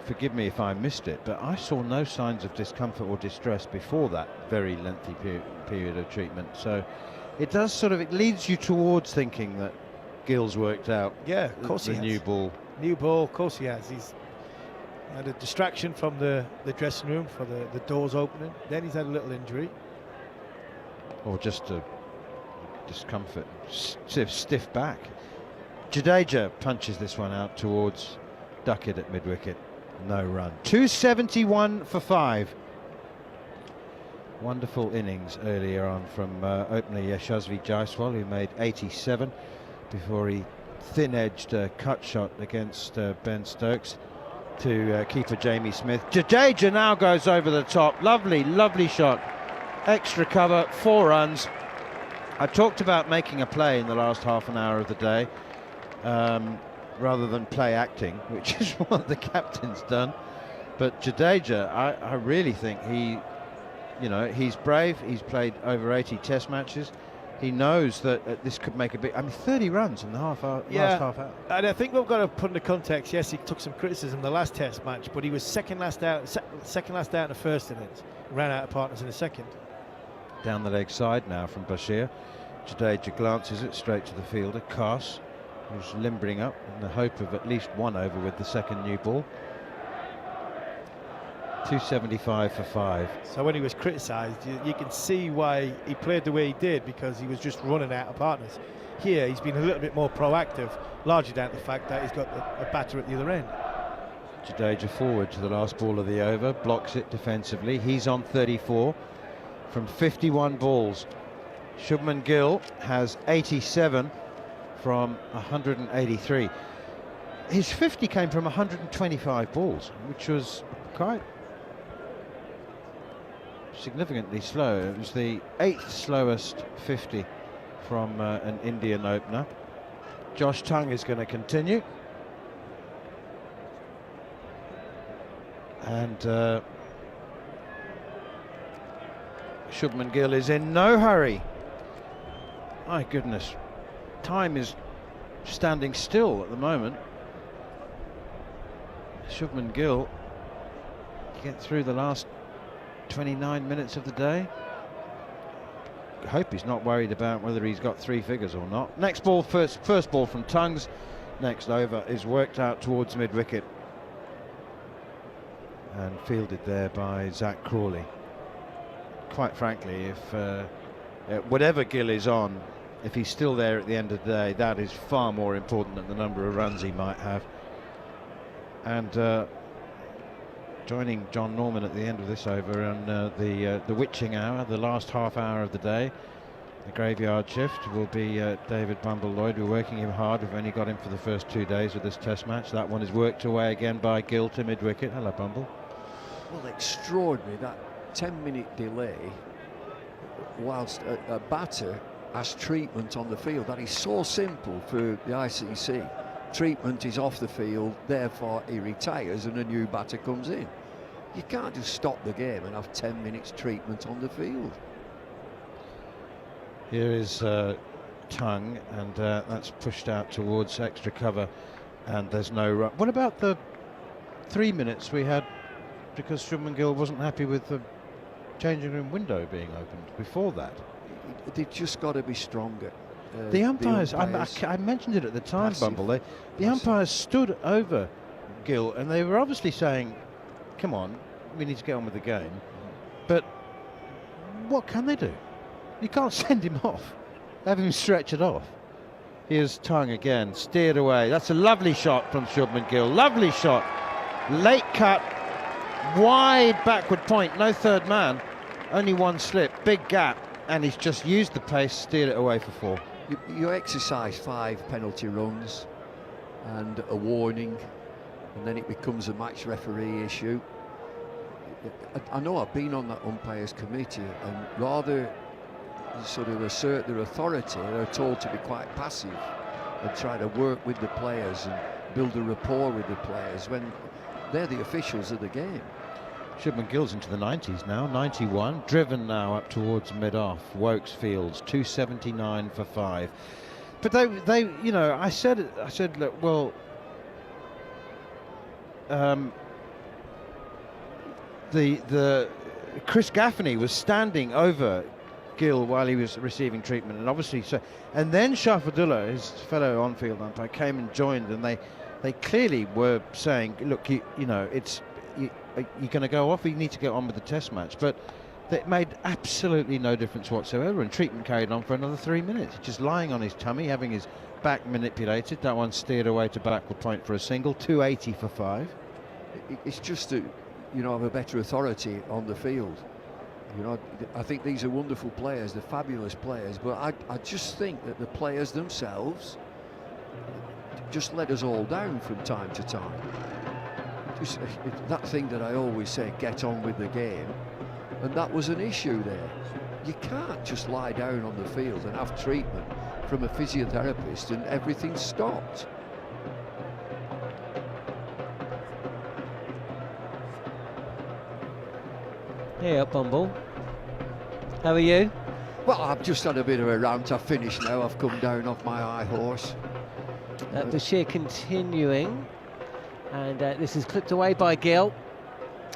forgive me if I missed it, but I saw no signs of discomfort or distress before that very lengthy period of treatment. So it does it leads you towards thinking that Gill's worked out. Yeah, of course he has. New ball. New ball, of course he has. He's had a distraction from the dressing room for the doors opening. Then he's had a little injury. Or just a discomfort, stiff back. Jadeja punches this one out towards Duckett at mid-wicket. No run. 271 for 5. Wonderful innings earlier on from opener Yashasvi Jaiswal, who made 87 before he thin-edged a cut shot against Ben Stokes to keeper Jamie Smith. Jadeja now goes over the top. Lovely, lovely shot. Extra cover, 4 runs. I talked about making a play in the last half an hour of the day, rather than play acting, which is what the captain's done. But Jadeja, I really think he's brave. He's played over 80 test matches. He knows that this could make a big... 30 runs in the last half hour. And I think we've got to put into context, yes, he took some criticism the last test match, but he was second last out in the first innings, ran out of partners in the second. Down the leg side now from Bashir. Jadeja glances it straight to the fielder, Kaas, who's limbering up in the hope of at least 1 over with the second new ball. 275 for 5. So when he was criticised, you can see why he played the way he did, because he was just running out of partners. Here he's been a little bit more proactive, largely down to the fact that he's got a batter at the other end. Jadeja forward to the last ball of the over, blocks it defensively. He's on 34 from 51 balls. Shubman Gill has 87 from 183. His 50 came from 125 balls, which was quite significantly slow. It was the 8th slowest 50 from an Indian opener. Josh Tongue is going to continue. And Shubman Gill is in no hurry. My goodness, time is standing still at the moment. Shubman Gill get through the last 29 minutes of the day. I hope he's not worried about whether he's got 3 figures or not. Next ball, first ball from Tongues. Next over is worked out towards mid-wicket and fielded there by Zach Crawley. Quite frankly, if whatever Gill is on, if he's still there at the end of the day, that is far more important than the number of runs he might have. And joining Jon Norman at the end of this over on the witching hour, the last half hour of the day, the graveyard shift, will be David Bumble Lloyd. We're working him hard. We've only got him for the first 2 days of this test match. That one is worked away again by Gill to mid-wicket. Hello, Bumble. Well, extraordinary, that 10-minute delay whilst a batter has treatment on the field. That is so simple for the ICC. Treatment is off the field, therefore he retires and a new batter comes in. You can't just stop the game and have 10 minutes treatment on the field. Here is Tongue, and that's pushed out towards extra cover, and there's no run. What about the 3 minutes we had, because Shubman Gill wasn't happy with the changing room window being opened before that? They've just got to be stronger. The umpires, I mentioned it at the time, Bumble, the umpires stood over Gill, and they were obviously saying, come on, we need to get on with the game. But what can they do? You can't send him off, have him stretch it off. Here's Tongue again, steered away. That's a lovely shot from Shubman Gill, lovely shot. Late cut, wide backward point, no third man, only one slip, big gap, and he's just used the pace, steered it away for 4. You exercise 5 penalty runs and a warning, and then it becomes a match referee issue. I know I've been on that umpires committee, and rather sort of assert their authority, they're told to be quite passive and try to work with the players and build a rapport with the players when they're the officials of the game. Shubman Gill's into the 90s now, 91, driven now up towards mid-off. Wokes Fields, 279 for 5. But they, you know, I said, look, well, the Chris Gaffney was standing over Gill while he was receiving treatment, and obviously so. And then Shafadullah, his fellow on-field umpire, came and joined, and they clearly were saying, look, you know, it's. You're going to go off, you need to get on with the test match. But it made absolutely no difference whatsoever, and treatment carried on for another 3 minutes, just lying on his tummy, having his back manipulated. That one steered away to backward point for a single, 280 for 5. It's just to, you know, have a better authority on the field. You know, I think these are wonderful players, they're fabulous players, but I just think that the players themselves just let us all down from time to time. That thing that I always say, get on with the game, and that was an issue there. You can't just lie down on the field and have treatment from a physiotherapist and everything stopped. Hey up, Bumble. How are you? Well, I've just had a bit of a rant. I've finished now. I've come down off my high horse. Bashir continuing. And this is clipped away by Gill,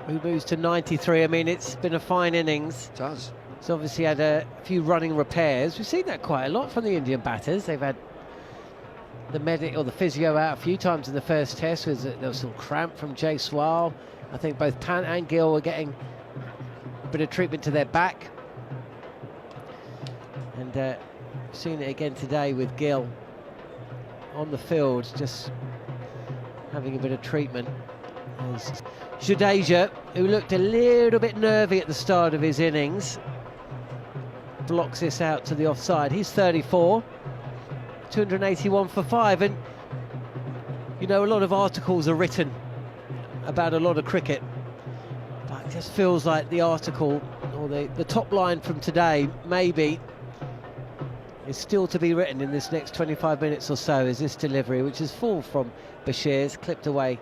who moves to 93. I mean, it's been a fine innings. It has. He's obviously had a few running repairs. We've seen that quite a lot from the Indian batters. They've had the medic or the physio out a few times in the first test. There was some cramp from Jaiswal. I think both Pant and Gill were getting a bit of treatment to their back. And seen it again today with Gill on the field, just having a bit of treatment. As Jadeja, who looked a little bit nervy at the start of his innings, blocks this out to the offside. He's 34, 281 for 5, and you know, a lot of articles are written about a lot of cricket, but it just feels like the article or or the top line from today, maybe, is still to be written in this next 25 minutes or so, is this delivery, which is full from Bashir's, clipped away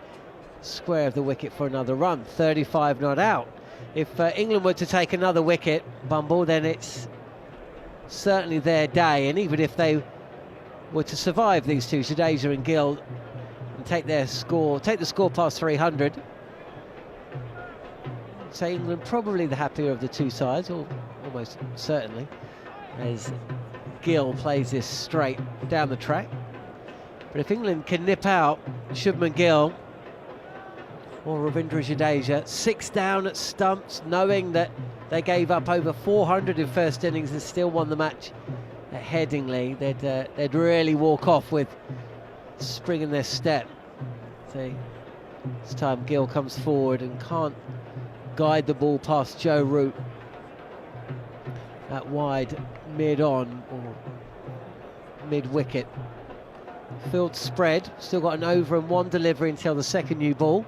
square of the wicket for another run. 35 not out. If England were to take another wicket, Bumble, then it's certainly their day, and even if they were to survive these two, Jadeja and Gill, and take the score past 300, I'd say England probably the happier of the two sides, or almost certainly, as Gill plays this straight down the track. But if England can nip out Shubman Gill or Ravindra Jadeja, 6 down at stumps, knowing that they gave up over 400 in first innings and still won the match at Headingley, they'd really walk off with spring in their step. So this time Gill comes forward and can't guide the ball past Joe Root at wide mid-on or mid-wicket. Field spread, still got an over and one delivery until the second new ball.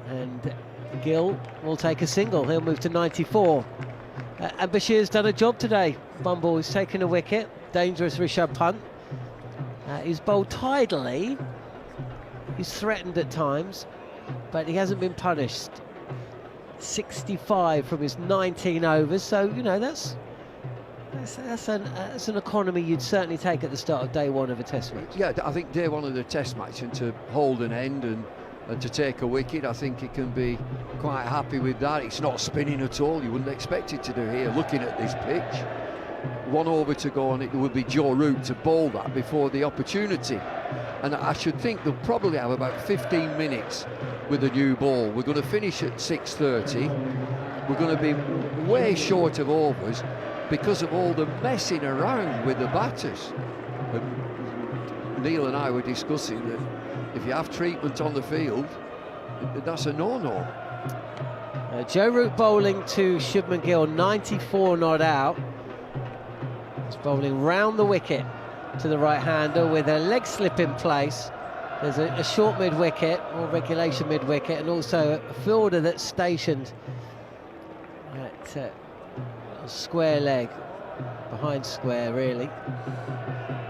And Gill will take a single, he'll move to 94. And Bashir's done a job today. Bumble has taken a wicket, dangerous Rishabh Pant. He's bowled tidily, he's threatened at times, but he hasn't been punished. 65 from his 19 overs, so you know that's an economy you'd certainly take at the start of day one of a test match. Yeah, I think day one of the test match, and to hold an end and to take a wicket, I think he can be quite happy with that. It's not spinning at all, you wouldn't expect it to do here, looking at this pitch. 1 over to go, and it would be Joe Root to bowl that before the opportunity. And I should think they'll probably have about 15 minutes with a new ball. We're going to finish at 6:30. We're going to be way short of overs because of all the messing around with the batters. And Neil and I were discussing that if you have treatment on the field, that's a no-no. Joe Root bowling to Shubman Gill, 94 not out. He's bowling round the wicket to the right-hander with a leg slip in place. There's a short mid-wicket, or regulation mid-wicket, and also a fielder that's stationed at a square leg, behind square really.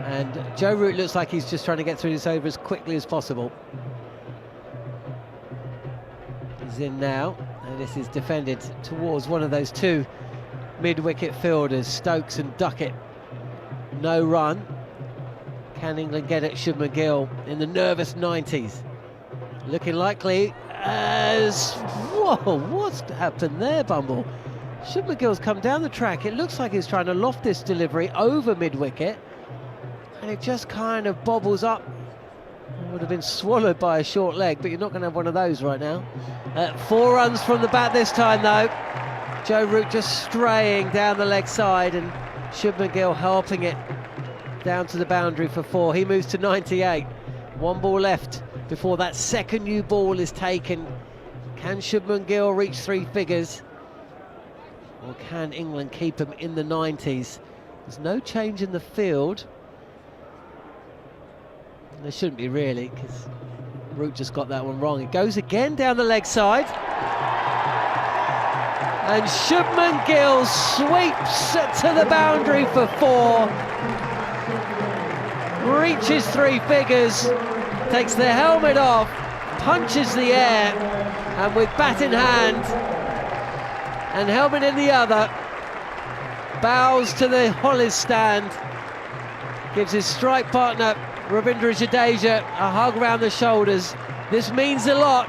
And Joe Root looks like he's just trying to get through this over as quickly as possible. He's in now, and this is defended towards one of those two mid-wicket fielders, Stokes and Duckett. No run. Can England get at Shubman Gill in the nervous 90s? Looking likely as... Whoa, what's happened there, Bumble? Shubman Gill's come down the track. It looks like he's trying to loft this delivery over mid-wicket, and it just kind of bobbles up. It would have been swallowed by a short leg, but you're not going to have one of those right now. 4 runs from the bat this time, though. Joe Root just straying down the leg side, and Shubman Gill helping it down to the boundary for 4. He moves to 98. 1 ball left before that second new ball is taken. Can Shubman Gill reach 3 figures? Or can England keep him in the 90s? There's no change in the field. There shouldn't be really, because Root just got that one wrong. It goes again down the leg side. And Shubman Gill sweeps to the boundary for 4. Reaches 3 figures, takes the helmet off, punches the air, and with bat in hand and helmet in the other, bows to the Hollis stand, gives his strike partner Ravindra Jadeja a hug round the shoulders. This means a lot.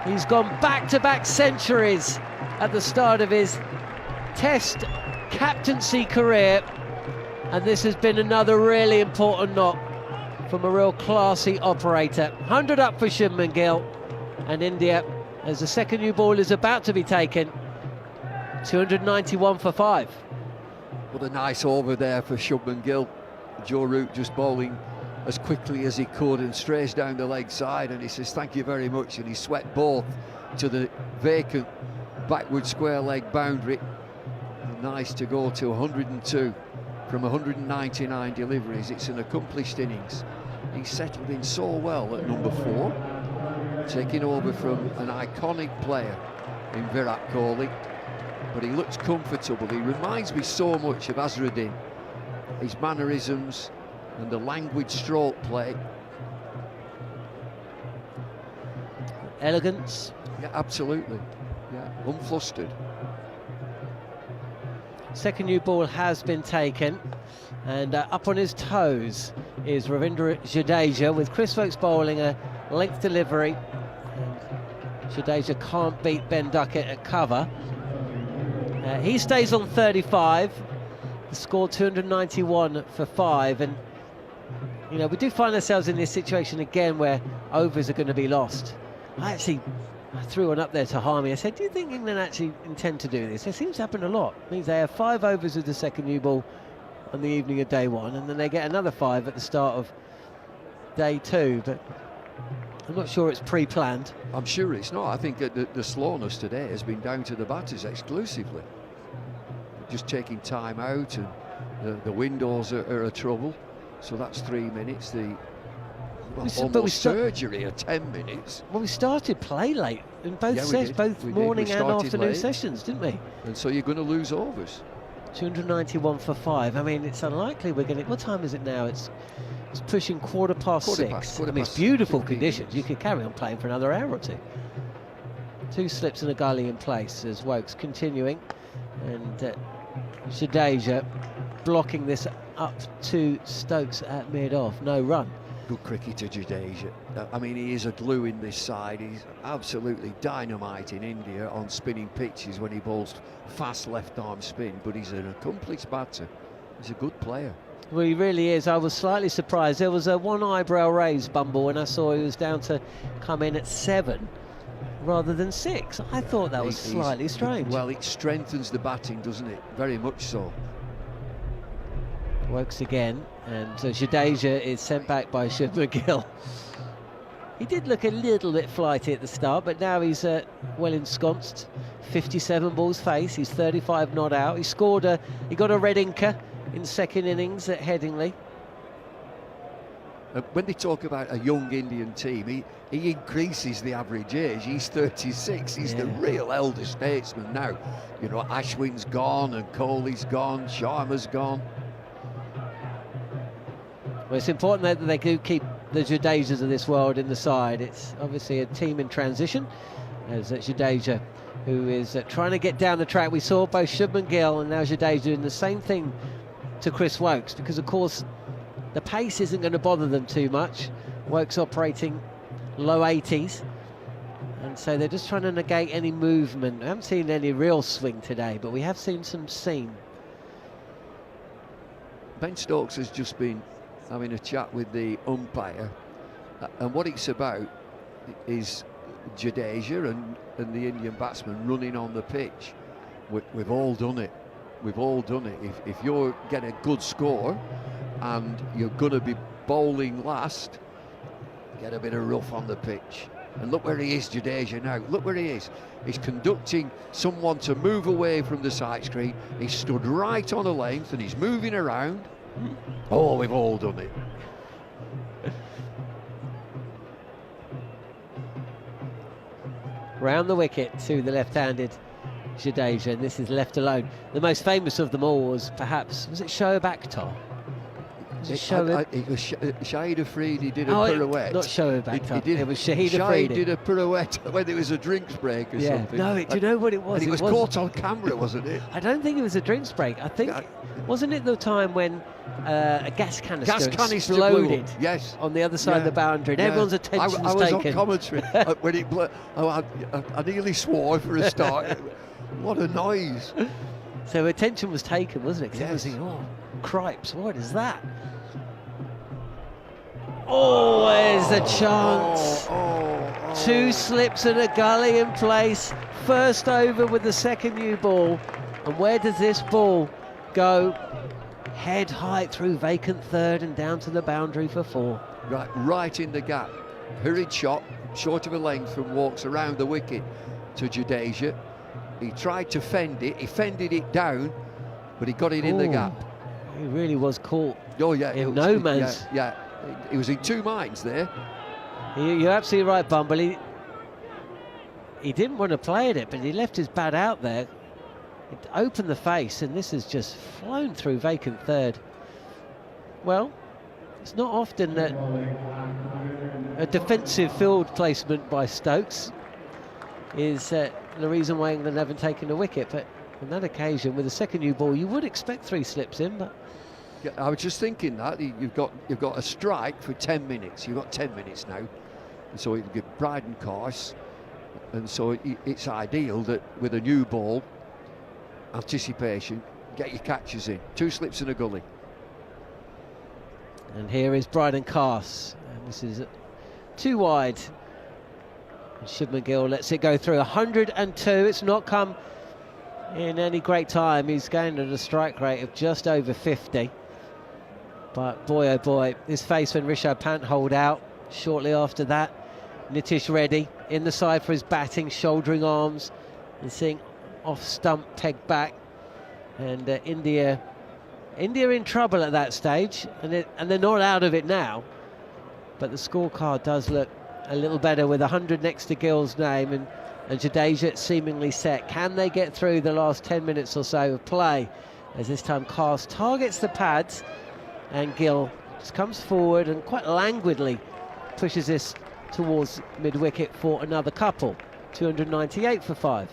He's gone back-to-back centuries at the start of his Test captaincy career, and this has been another really important knock from a real classy operator. 100 up for Shubman Gill, and India, as the second new ball is about to be taken, 291 for 5. What a nice over there for Shubman Gill. Joe Root just bowling as quickly as he could and strays down the leg side, and he says thank you very much, and he swept both to the vacant backward square leg boundary. Nice to go to 102 from 199 deliveries. It's an accomplished innings. He's settled in so well at number 4, taking over from an iconic player in Virat Kohli, but he looks comfortable. He reminds me so much of Azharuddin, his mannerisms and the languid stroke play. Elegance. Yeah, absolutely. Yeah, unflustered. Second new ball has been taken, and up on his toes is Ravindra Jadeja, with Chris Woakes bowling a length delivery. And Jadeja can't beat Ben Duckett at cover. He stays on 35. The score 291 for 5, and you know, we do find ourselves in this situation again where overs are going to be lost. I threw one up there to Harmy. I said, do you think England actually intend to do this? It seems to happen a lot. It means they have 5 overs with the second new ball on the evening of day 1, and then they get another 5 at the start of day 2. But I'm not sure it's pre-planned. I'm sure it's not. I think that the slowness today has been down to the batters exclusively. Just taking time out, and the windows are a trouble. So that's 3 minutes. Surgery at 10 minutes. Well, we started play late in both morning and afternoon late sessions, didn't we? And so you're going to lose overs. 291 for 5. I mean, it's unlikely we're going to... What time is it now? It's pushing quarter past 6. I mean, it's beautiful conditions. You could carry on playing for another hour or two. 2 slips and a gully in place as Woakes continuing. And Jadeja blocking this up to Stokes at mid-off. No run. Good cricketer, Jadeja. I mean, he is a glue in this side. He's absolutely dynamite in India on spinning pitches when he bowls fast left-arm spin, but he's an accomplished batter. He's a good player. Well, he really is. I was slightly surprised. There was a one eyebrow raised, Bumble, when I saw he was down to come in at 7 rather than 6. I thought that was slightly strange. Well, it strengthens the batting, doesn't it? Very much so. Woakes again, and Jadeja is sent back by Shubman Gill. He did look a little bit flighty at the start, but now he's well ensconced. 57 balls face, he's 35 not out. He scored he got a red inker in second innings at Headingley. When they talk about a young Indian team, he increases the average age. He's 36. He's the real elder statesman now. You know, Ashwin's gone and Kohli's gone, Sharma's gone. Well, it's important that they do keep the Jadejas of this world in the side. It's obviously a team in transition, as Jadeja, who is trying to get down the track. We saw both Shubman Gill and now Jadeja doing the same thing to Chris Woakes, because of course the pace isn't going to bother them too much. Woakes operating low 80s, and so they're just trying to negate any movement. I haven't seen any real swing today, but we have seen some seam. Ben Stokes has just been having a chat with the umpire, and what it's about is Jadeja and the Indian batsman running on the pitch. We've all done it. We've all done it. If you're getting a good score and you're going to be bowling last, get a bit of rough on the pitch. And look where he is, Jadeja now. Look where he is. He's conducting someone to move away from the side screen. He's stood right on a length and he's moving around. Oh, we've all done it. Round the wicket to the left-handed Jadeja, and this is left alone. The most famous of them all was perhaps, was it Shoaib Akhtar? It was Shahid Afridi did a pirouette. Not Shoaib Akhtar, it was Shahid Afridi. Shahid did a pirouette when there was a drinks break or something. No, do you know what it was? And it was caught on camera, wasn't it? I don't think it was a drinks break. I think, wasn't it the time when a gas canister exploded on the other side of the boundary, and everyone's attention was taken. I was on commentary when it blew. I nearly swore for a start. What a noise. So attention was taken, wasn't it? Because Yes. I was thinking, oh, cripes, what is that? Oh, there's a chance. 2 slips and a gully in place. First over with the second new ball. And where does this ball go? Head height through vacant third and down to the boundary for 4. Right in the gap. Hurried shot, short of a length from Woakes around the wicket to Jadeja. He tried to fend it. He fended it down, but he got it in the gap. He really was caught. Oh yeah, in no man's. Yeah, he was in two minds there. You're absolutely right, Bumble. he didn't want to play at it, but he left his bat out there. It opened the face, and this has just flown through vacant third. Well, it's not often that a defensive field placement by Stokes is the reason why England haven't taken a wicket, but on that occasion, with a second new ball, you would expect 3 slips in, but... Yeah, I was just thinking that you've got a strike for 10 minutes. You've got 10 minutes now, and so you get Bryden course, and so it's ideal that with a new ball, anticipation, get your catches in. 2 slips in a gully. And here is Bryden Carse, and this is too wide. And Shubman Gill lets it go through. 102. It's not come in any great time. He's going at a strike rate of just over 50. But boy, oh boy, his face when Rishabh Pant holed out. Shortly after that, Nitish Reddy in the side for his batting, shouldering arms, and seeing off stump pegged back. And India in trouble at that stage, and they're not out of it now. But the scorecard does look a little better with 100 next to Gill's name, and Jadeja seemingly set. Can they get through the last 10 minutes or so of play? As this time Carse targets the pads, and Gill just comes forward and quite languidly pushes this towards mid-wicket for another couple. 298 for 5.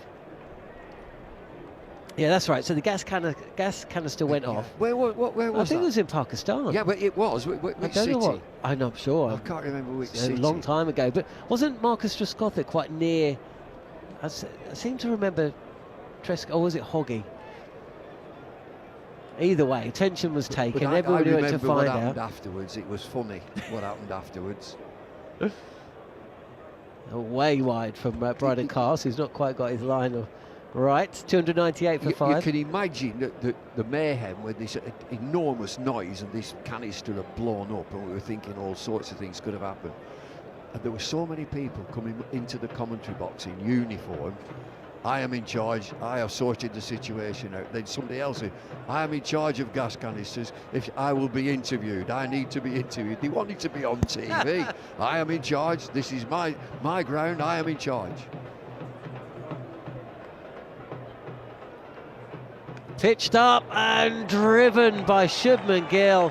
Yeah, that's right. So the gas canister went off. Where was I think that? it was in Pakistan. Yeah, but it was. Which I don't city? know what. I'm not sure. I can't remember which It's city. a long time ago. But wasn't Marcus Trescothick quite near? I seem to remember Trescott, or was it Hoggy? Either way, attention was taken. But Everybody I went to remember what find happened out. afterwards. It was funny what happened afterwards. Way wide from Bryden Carse, who's not quite got his line right. 298 for 5. You can imagine the mayhem when this enormous noise and this canister had blown up, and we were thinking all sorts of things could have happened. And there were so many people coming into the commentary box in uniform. I am in charge. I have sorted the situation out. Then somebody else said, I am in charge of gas canisters. If I will be interviewed, I need to be interviewed. They wanted to be on TV. I am in charge. This is my ground. I am in charge. Pitched up and driven by Shubman Gill.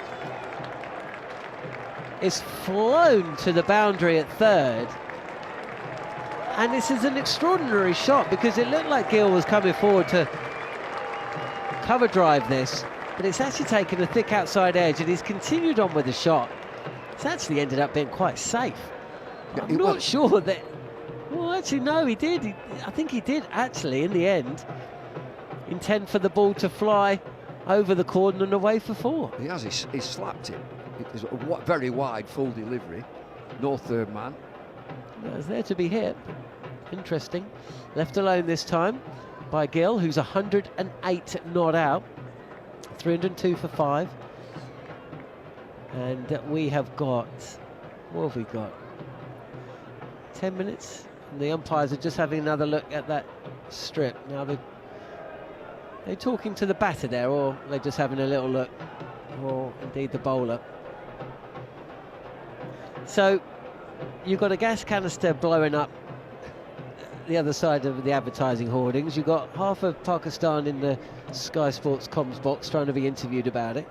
It's flown to the boundary at third. And this is an extraordinary shot because it looked like Gill was coming forward to cover drive this, but it's actually taken a thick outside edge and he's continued on with the shot. It's actually ended up being quite safe. I'm not sure that... Well, actually, no, he did. I think he did, actually, in the end, intend for the ball to fly over the cordon and away for 4. He has. He slapped it. It was a very wide full delivery. No third man. Yeah, it's there to be hit. Interesting. Left alone this time by Gill, who's 108 not out. 302 for 5. And we have got... What have we got? 10 minutes. And the umpires are just having another look at that strip. Now they're talking to the batter there, or they're just having a little look, or indeed the bowler. So you've got a gas canister blowing up the other side of the advertising hoardings. You've got half of Pakistan in the Sky Sports comms box trying to be interviewed about it.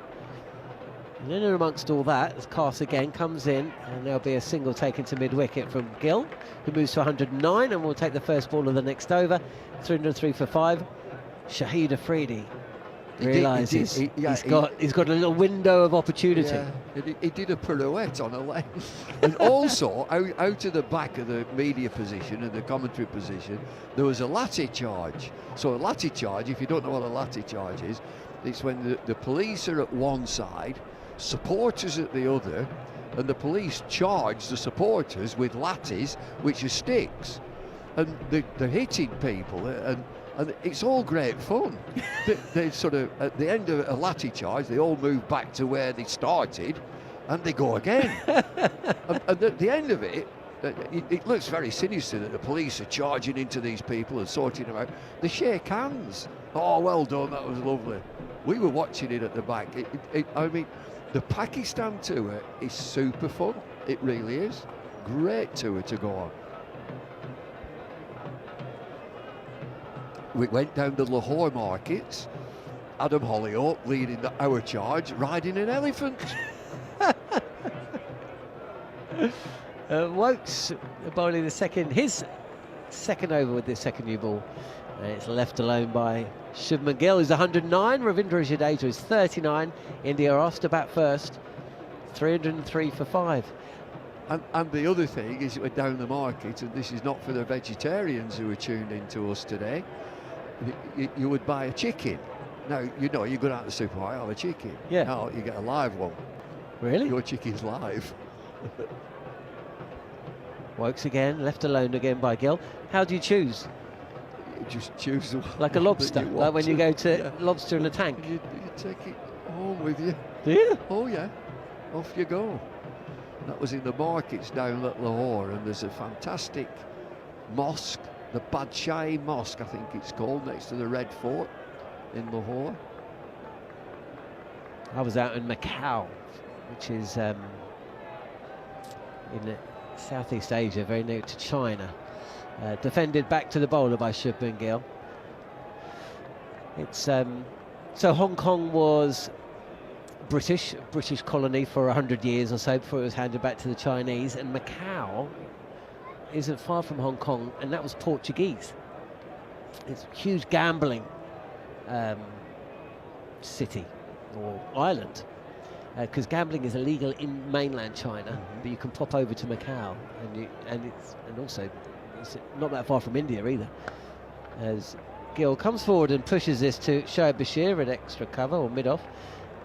And then amongst all that, as Carse again comes in, and there'll be a single taken to mid-wicket from Gill, who moves to 109 and will take the first ball of the next over. 303 for 5. Shahid Afridi realises he's got a little window of opportunity. Yeah, he did a pirouette on a leg. And also, out of the back of the media position and the commentary position, there was a latte charge. So a latte charge, if you don't know what a latte charge is, it's when the police are at one side, supporters at the other, and the police charge the supporters with lattes, which are sticks. And they're hitting people, and it's all great fun. they sort of, at the end of a latte charge, they all move back to where they started, and they go again. and at the end of it looks very sinister that the police are charging into these people and sorting them out. They shake hands. Oh, well done, that was lovely. We were watching it at the back. I mean, the Pakistan tour is super fun. It really is. Great tour to go on. we went down the Lahore markets. Adam Hollyoak leading our charge, riding an elephant. Wokes bowling his second over with this second new ball. It's left alone by Shubman Gill, who's 109. Ravindra Jadeja is 39. India are asked to bat first. 303 for 5. And the other thing is, we're down the market, and this is not for the vegetarians who are tuned in to us today. You would buy a chicken. Now, you go out to the supermarket, have a chicken. Yeah. Now you get a live one. Really? Your chicken's live. Wokes again, left alone again by Gill. How do you choose? You just choose the Like a one lobster, that you like want when you go to lobster in a tank. You take it home with you. Do you? Oh yeah, off you go. That was in the markets down at Lahore, and there's a fantastic mosque, the Badshai Mosque, I think it's called, next to the Red Fort in Lahore. I was out in Macau, which is in Southeast Asia, very near to China. Defended back to the bowler by Shubman Gill. It's so Hong Kong was British colony for 100 years or so before it was handed back to the Chinese, and Macau isn't far from Hong Kong, and that was Portuguese. It's a huge gambling city or island, because gambling is illegal in mainland China, but you can pop over to Macau, and also it's not that far from India either. As Gill comes forward and pushes this to Shoaib Bashir at extra cover or mid-off,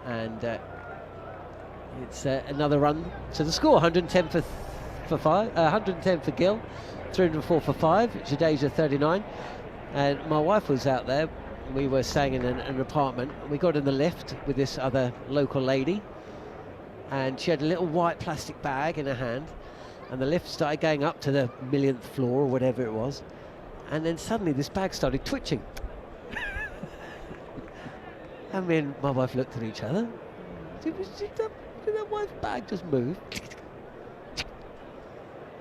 and it's another run to the score. 110 for 5, 110 for Gill, 304 for 5. Jadeja 39, and my wife was out there. We were staying in an apartment. We got in the lift with this other local lady, and she had a little white plastic bag in her hand, and the lift started going up to the 1,000,000th floor or whatever it was, and then suddenly this bag started twitching. And me and my wife looked at each other. Did that wife's bag just move?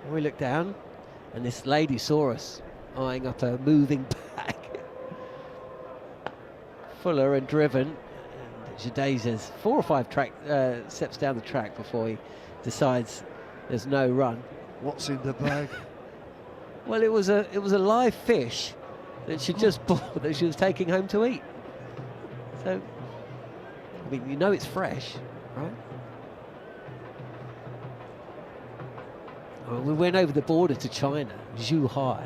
And we looked down, and this lady saw us eyeing up a moving bag. Fuller and driven, and Jadeja's 4 or 5 steps down the track before he decides there's no run. What's in the bag? Well, it was a live fish that she just bought, that she was taking home to eat. So, I mean, you know it's fresh, right? Well, we went over the border to China, Zhuhai,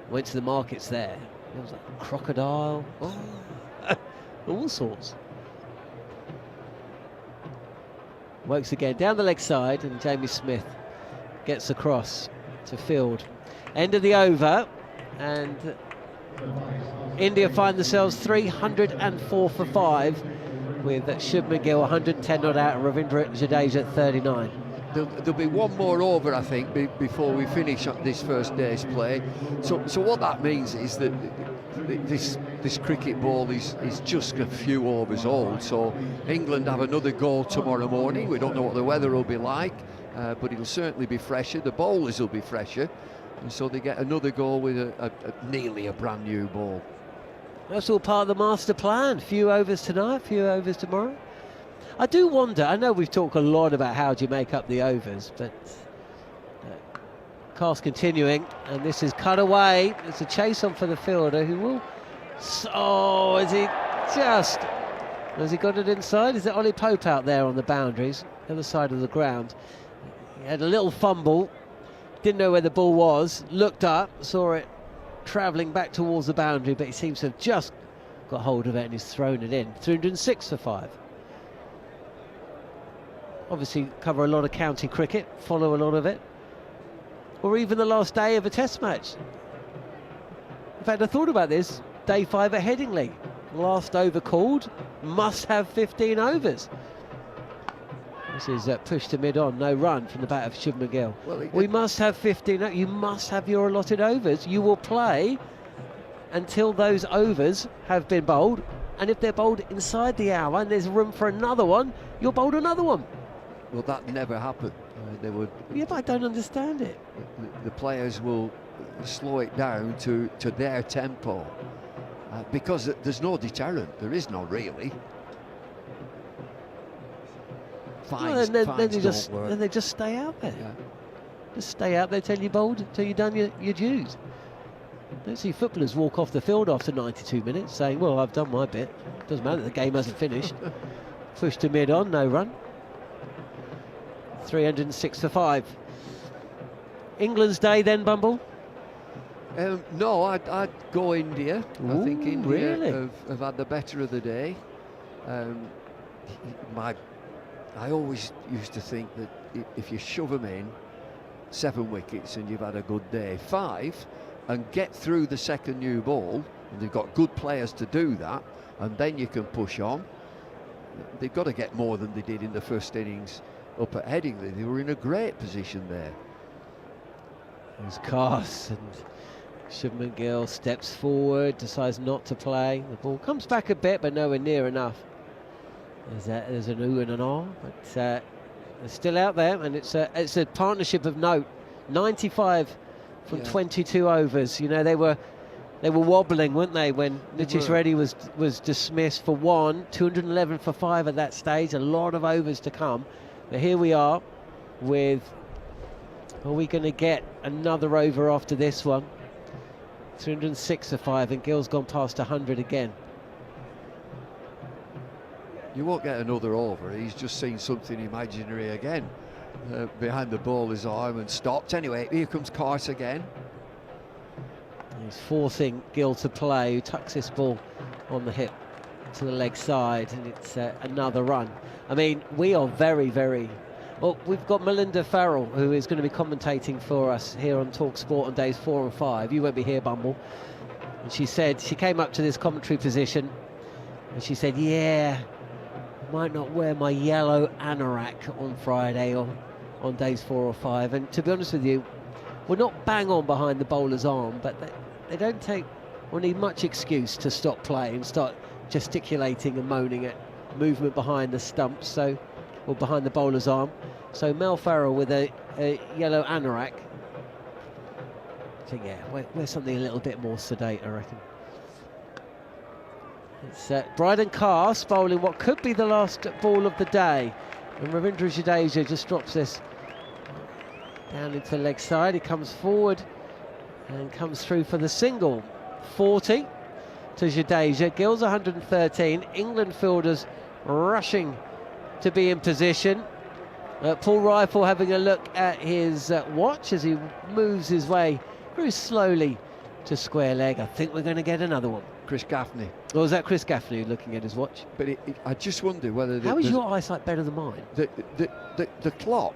went to the markets there. There was like crocodile, all sorts. Wokes again down the leg side, and Jamie Smith gets across to field. End of the over, and India find themselves 304 for 5 with Shubman Gill 110 not out and Ravindra Jadeja at 39. There'll be one more over, I think, before we finish this first day's play. So what that means is that this cricket ball is just a few overs old. So England have another go tomorrow morning. We don't know what the weather will be like, but it'll certainly be fresher. The bowlers will be fresher, and so they get another go with a nearly a brand new ball. That's all part of the master plan. Few overs tonight, few overs tomorrow. I do wonder, I know we've talked a lot about how do you make up the overs, but cast continuing, and this is cut away. It's a chase on for the fielder who will... Oh, has he got it inside? Is it Ollie Pope out there on the boundaries, the other side of the ground? He had a little fumble, didn't know where the ball was, looked up, saw it travelling back towards the boundary, but he seems to have just got hold of it and he's thrown it in. 306 for 5. Obviously cover a lot of county cricket, follow a lot of it, or even the last day of a test match. In fact, I thought about this, day 5 at Headingley. Last over called, must have 15 overs. This is pushed to mid-on, no run from the bat of Shubman Gill. Well, we must have 15, you must have your allotted overs. You will play until those overs have been bowled, and if they're bowled inside the hour and there's room for another one, you'll bowl another one. Well, that never happened. They would. Yeah, but I don't understand it. The players will slow it down to their tempo, because there's no deterrent. There is not really. Fines, then fines they just don't work. then they just stay out there. Yeah. Just stay out there till you're bowled, till you've done your dues. Don't see footballers walk off the field after 92 minutes saying, well, I've done my bit. Doesn't matter, the game hasn't finished. Push to mid-on, no run. 306 for 5. England's day then, Bumble? No, I'd go India. I think Ooh, India really? have had the better of the day. I always used to think that if you shove them in 7 wickets and you've had a good day, 5, and get through the second new ball, and they've got good players to do that, and then you can push on. They've got to get more than they did in the first innings up at Headingley. They were in a great position there. There's Cass, and Shubman Gill steps forward, decides not to play. The ball comes back a bit, but nowhere near enough. There's an ooh and an ah, but they're still out there, and it's a partnership of note. 95 from 22 overs. You know, they were wobbling, weren't they, when Nitish Reddy was dismissed for 1, 211 for 5 at that stage. A lot of overs to come. But here we are with, are we going to get another over after this one? 306 for 5, and Gill's gone past 100 again. You won't get another over. He's just seen something imaginary again. Behind the bowler's arm and stopped. Anyway, here comes Cart again. He's forcing Gill to play, who tucks this ball on the hip to the leg side, and it's another run. I mean, we are very, very... Well, we've got Melinda Farrell, who is going to be commentating for us here on talkSPORT on days 4 and 5. You won't be here, Bumble. And she said, she came up to this commentary position, and she said, yeah, I might not wear my yellow anorak on Friday or on days 4 or 5. And to be honest with you, we're not bang on behind the bowler's arm, but they don't take or need much excuse to stop play and start gesticulating and moaning at movement behind the stumps, or behind the bowler's arm. So Mel Farrell with a yellow anorak. So yeah, wear something a little bit more sedate, I reckon. It's Bryden Cass bowling what could be the last ball of the day. And Ravindra Jadeja just drops this down into the leg side. He comes forward and comes through for the single. 40 to Jadeja. Gill's 113. England fielders rushing to be in position. Paul Rifle having a look at his watch as he moves his way very slowly to square leg. I think we're going to get another one. Chris Gaffney. Or was that Chris Gaffney looking at his watch? But I just wonder whether... How is your eyesight better than mine? The clock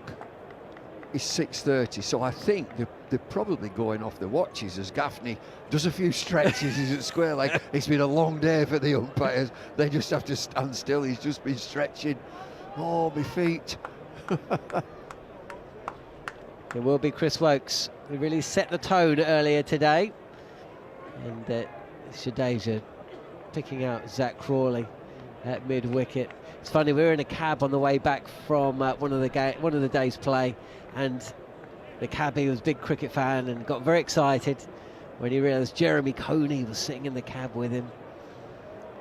is 6:30, so I think they're probably going off the watches as Gaffney does a few stretches. He's at square leg. It's been a long day for the umpires. They just have to stand still. He's just been stretching. Oh, my feet. It will be Chris Wokes, who really set the tone earlier today. And Jadeja picking out Zach Crawley at mid-wicket. It's funny, we were in a cab on the way back from one of the day's play, and the cabbie was a big cricket fan and got very excited when he realised Jeremy Coney was sitting in the cab with him.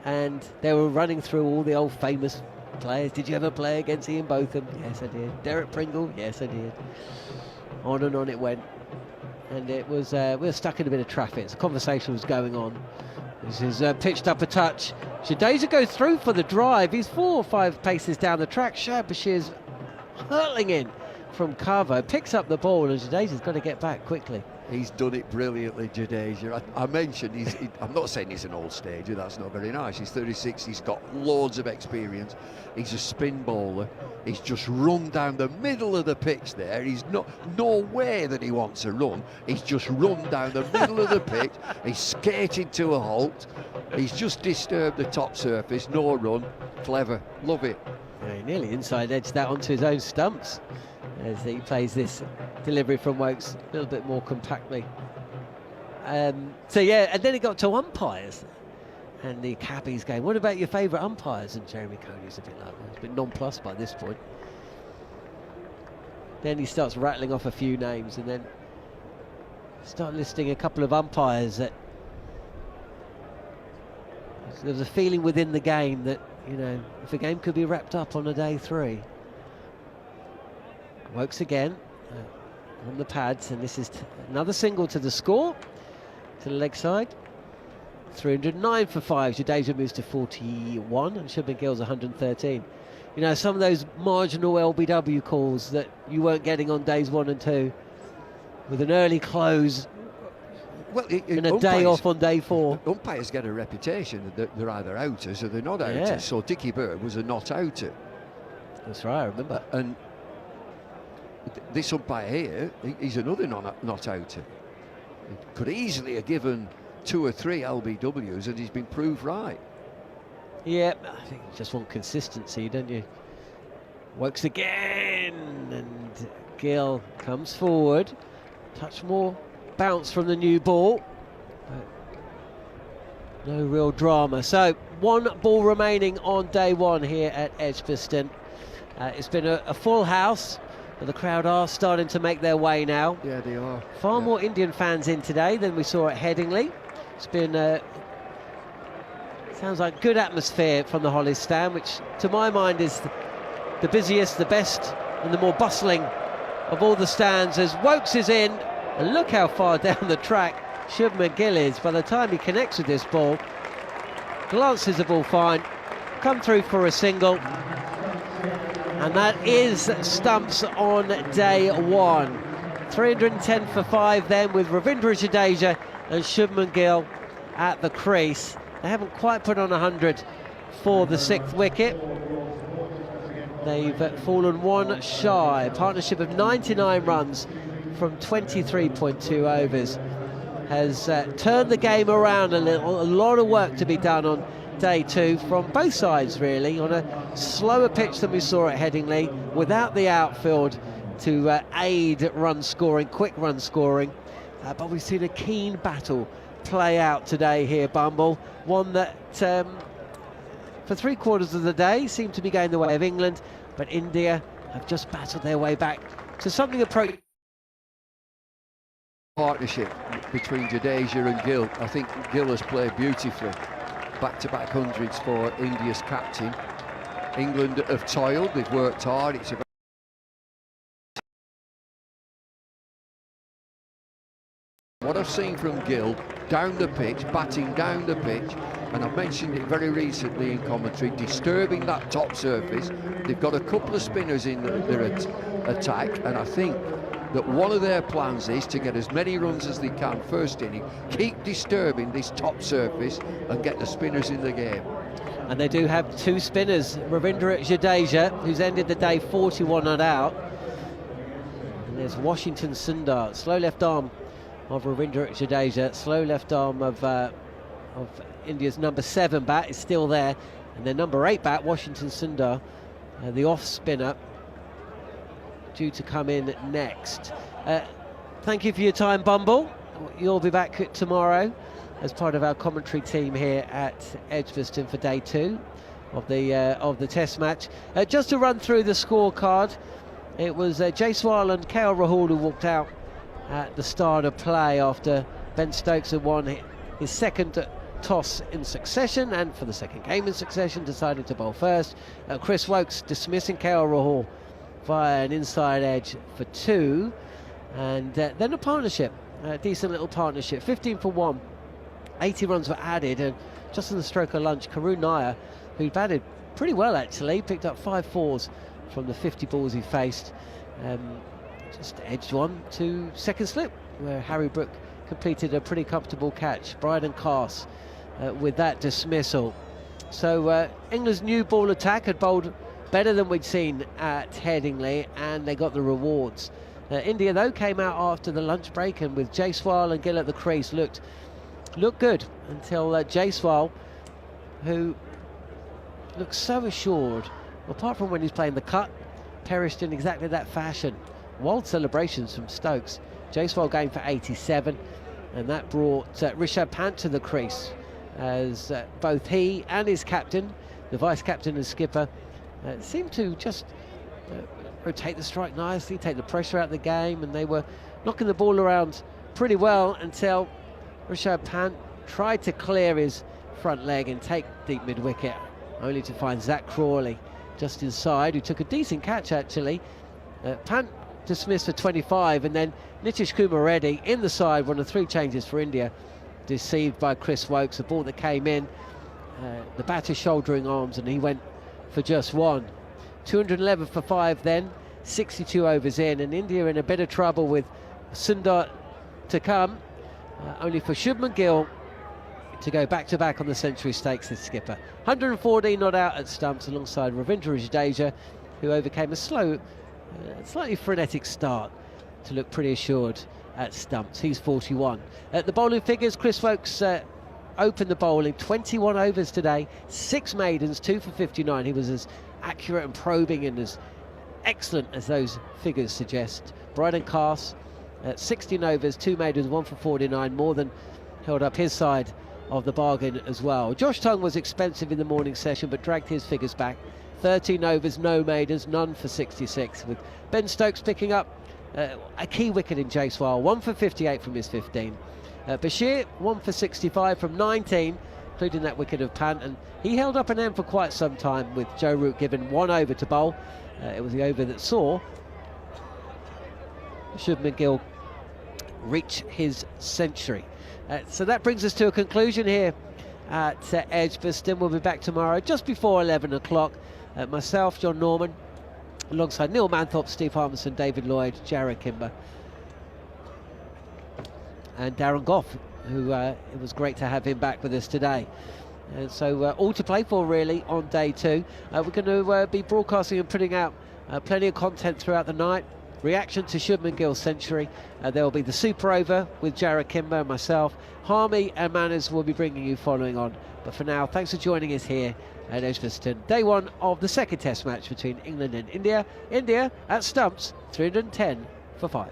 And they were running through all the old famous players. Did you ever play against Ian Botham? Yes, I did. Derek Pringle? Yes, I did. On and on it went. And it was, we were stuck in a bit of traffic. The conversation was going on. This is pitched up a touch. Jadeja goes through for the drive. He's 4 or 5 paces down the track. Shoaib Bashir's hurtling in from cover. Picks up the ball, and Jadeja's got to get back quickly. He's done it brilliantly, Jadeja. I mentioned I'm not saying he's an old stager, that's not very nice. He's 36, he's got loads of experience. He's a spin bowler. He's just run down the middle of the pitch there. He's no way that he wants a run. He's just run down the middle of the pitch. He's skated to a halt. He's just disturbed the top surface. No run. Clever. Love it. Yeah, he nearly inside edged that onto his own stumps as he plays this delivery from Wokes a little bit more compactly. So yeah, and then it got to umpires, and the cabbies going, what about your favourite umpires? And Jeremy Coney's a bit like, he's a bit nonplussed by this point. Then he starts rattling off a few names, and then start listing a couple of umpires that there was a feeling within the game that, you know, if a game could be wrapped up on a day 3. Wokes again on the pads, and this is another single to the score, to the leg side. 309 for 5. Jadeja moves to 41, and Shubman Gill's 113. You know, some of those marginal LBW calls that you weren't getting on days 1 and 2, with an early close, well, and a day off on day 4. Umpires get a reputation that they're either outers or they're not outers. Yeah. So Dickie Bird was a not outer. That's right, I remember. And this umpire here, he's another not outer. He could easily have given 2 or 3 LBWs, and he's been proved right. Yeah, I think you just want consistency, don't you? Wokes again, and Gill comes forward. Touch more bounce from the new ball. No real drama. So 1 ball remaining on day 1 here at Edgbaston. It's been a full house, but the crowd are starting to make their way now. Yeah, they are. Far more Indian fans in today than we saw at Headingley. It's been sounds like good atmosphere from the Hollies stand, which to my mind is the busiest, the best, and the more bustling of all the stands, as Wokes is in. And look how far down the track Shubman Gill is. By the time he connects with this ball, glances the ball fine, come through for a single, and that is stumps on day 1. 310 for 5 then, with Ravindra Jadeja and Shubman Gill at the crease. They haven't quite put on 100 for the 6th wicket. They've fallen 1 shy. Partnership of 99 runs from 23.2 overs has turned the game around a little. A lot of work to be done on day 2 from both sides, really, on a slower pitch than we saw at Headingley, without the outfield to aid run scoring, quick run scoring. But we've seen a keen battle play out today here, Bumble. One that for 3/4 of the day seemed to be going the way of England, but India have just battled their way back to something approaching. Partnership between Jadeja and Gill. I think Gill has played beautifully. Back-to-back hundreds for India's captain. England have toiled, they've worked hard. It's a what I've seen from Gill down the pitch, batting down the pitch, and I've mentioned it very recently in commentary, disturbing that top surface. They've got a couple of spinners in their attack, and I think that one of their plans is to get as many runs as they can first inning, keep disturbing this top surface and get the spinners in the game. And they do have 2 spinners, Ravindra Jadeja, who's ended the day 41 not out, and there's Washington Sundar, slow left arm of Ravindra Jadeja, slow left arm of India's number 7 bat is still there, and their number 8 bat, Washington Sundar, the off spinner, due to come in next. Thank you for your time, Bumble. You'll be back tomorrow as part of our commentary team here at Edgbaston for day 2 of the Test match. Just to run through the scorecard, it was Jaiswal and KL Rahul who walked out at the start of play after Ben Stokes had won his 2nd toss in succession, and for the 2nd game in succession decided to bowl first. Chris Wokes dismissing KL Rahul via an inside edge for 2, and then a partnership, a decent little partnership, 15 for 1, 80 runs were added, and just in the stroke of lunch, Karun Nair, who batted pretty well actually, picked up 5 fours from the 50 balls he faced, just edged one to 2nd slip, where Harry Brook completed a pretty comfortable catch. Bryden Cass with that dismissal. So England's new ball attack had bowled better than we'd seen at Headingley, and they got the rewards. India, though, came out after the lunch break, and with Jaiswal and Gill at the crease, looked good until Jaiswal, who looks so assured, apart from when he's playing the cut, perished in exactly that fashion. Wild celebrations from Stokes. Jaiswal going for 87, and that brought Rishabh Pant to the crease, as both he and his captain, the vice-captain and skipper, seemed to just rotate the strike nicely, take the pressure out of the game, and they were knocking the ball around pretty well until Rishabh Pant tried to clear his front leg and take deep mid-wicket, only to find Zach Crawley just inside, who took a decent catch actually. Pant dismissed for 25, and then Nitish Kumar Reddy in the side, one of 3 changes for India, deceived by Chris Wokes. The ball that came in, the batter shouldering arms, and he went for just 1. 211 for 5 then, 62 overs in, and India in a bit of trouble with Sundar to come, only for Shubman Gill to go back-to-back on the century stakes, this skipper. 114 not out at stumps alongside Ravindra Jadeja, who overcame a slow, slightly frenetic start to look pretty assured at stumps. He's 41. At the bowling figures, Chris Wokes opened the bowling, 21 overs today, 6 maidens, 2 for 59. He was as accurate and probing and as excellent as those figures suggest. Bryden Cass, 16 overs, 2 maidens, 1 for 49, more than held up his side of the bargain as well. Josh Tongue was expensive in the morning session but dragged his figures back. 13 overs, no maidens, none for 66, with Ben Stokes picking up a key wicket in Jaiswal, 1 for 58 from his 15. Bashir, 1 for 65 from 19, including that wicket of Pant, and he held up an end for quite some time, with Joe Root given 1 over to bowl. It was the over that saw Shubman Gill reach his century. So that brings us to a conclusion here at Edgbaston. We'll be back tomorrow just before 11 o'clock. Myself, Jon Norman, alongside Neil Manthorp, Steve Harmison, David Lloyd, Jarrod Kimber, and Darren Gough, who it was great to have him back with us today. And so all to play for really on day 2. We're going to be broadcasting and putting out plenty of content throughout the night. Reaction to Shubman Gill's century. There will be the super over with Jarrod Kimber and myself. Harmy and Manners will be bringing you following on. But for now, thanks for joining us here at Edgbaston. Day 1 of the second test match between England and India. India at stumps, 310 for 5.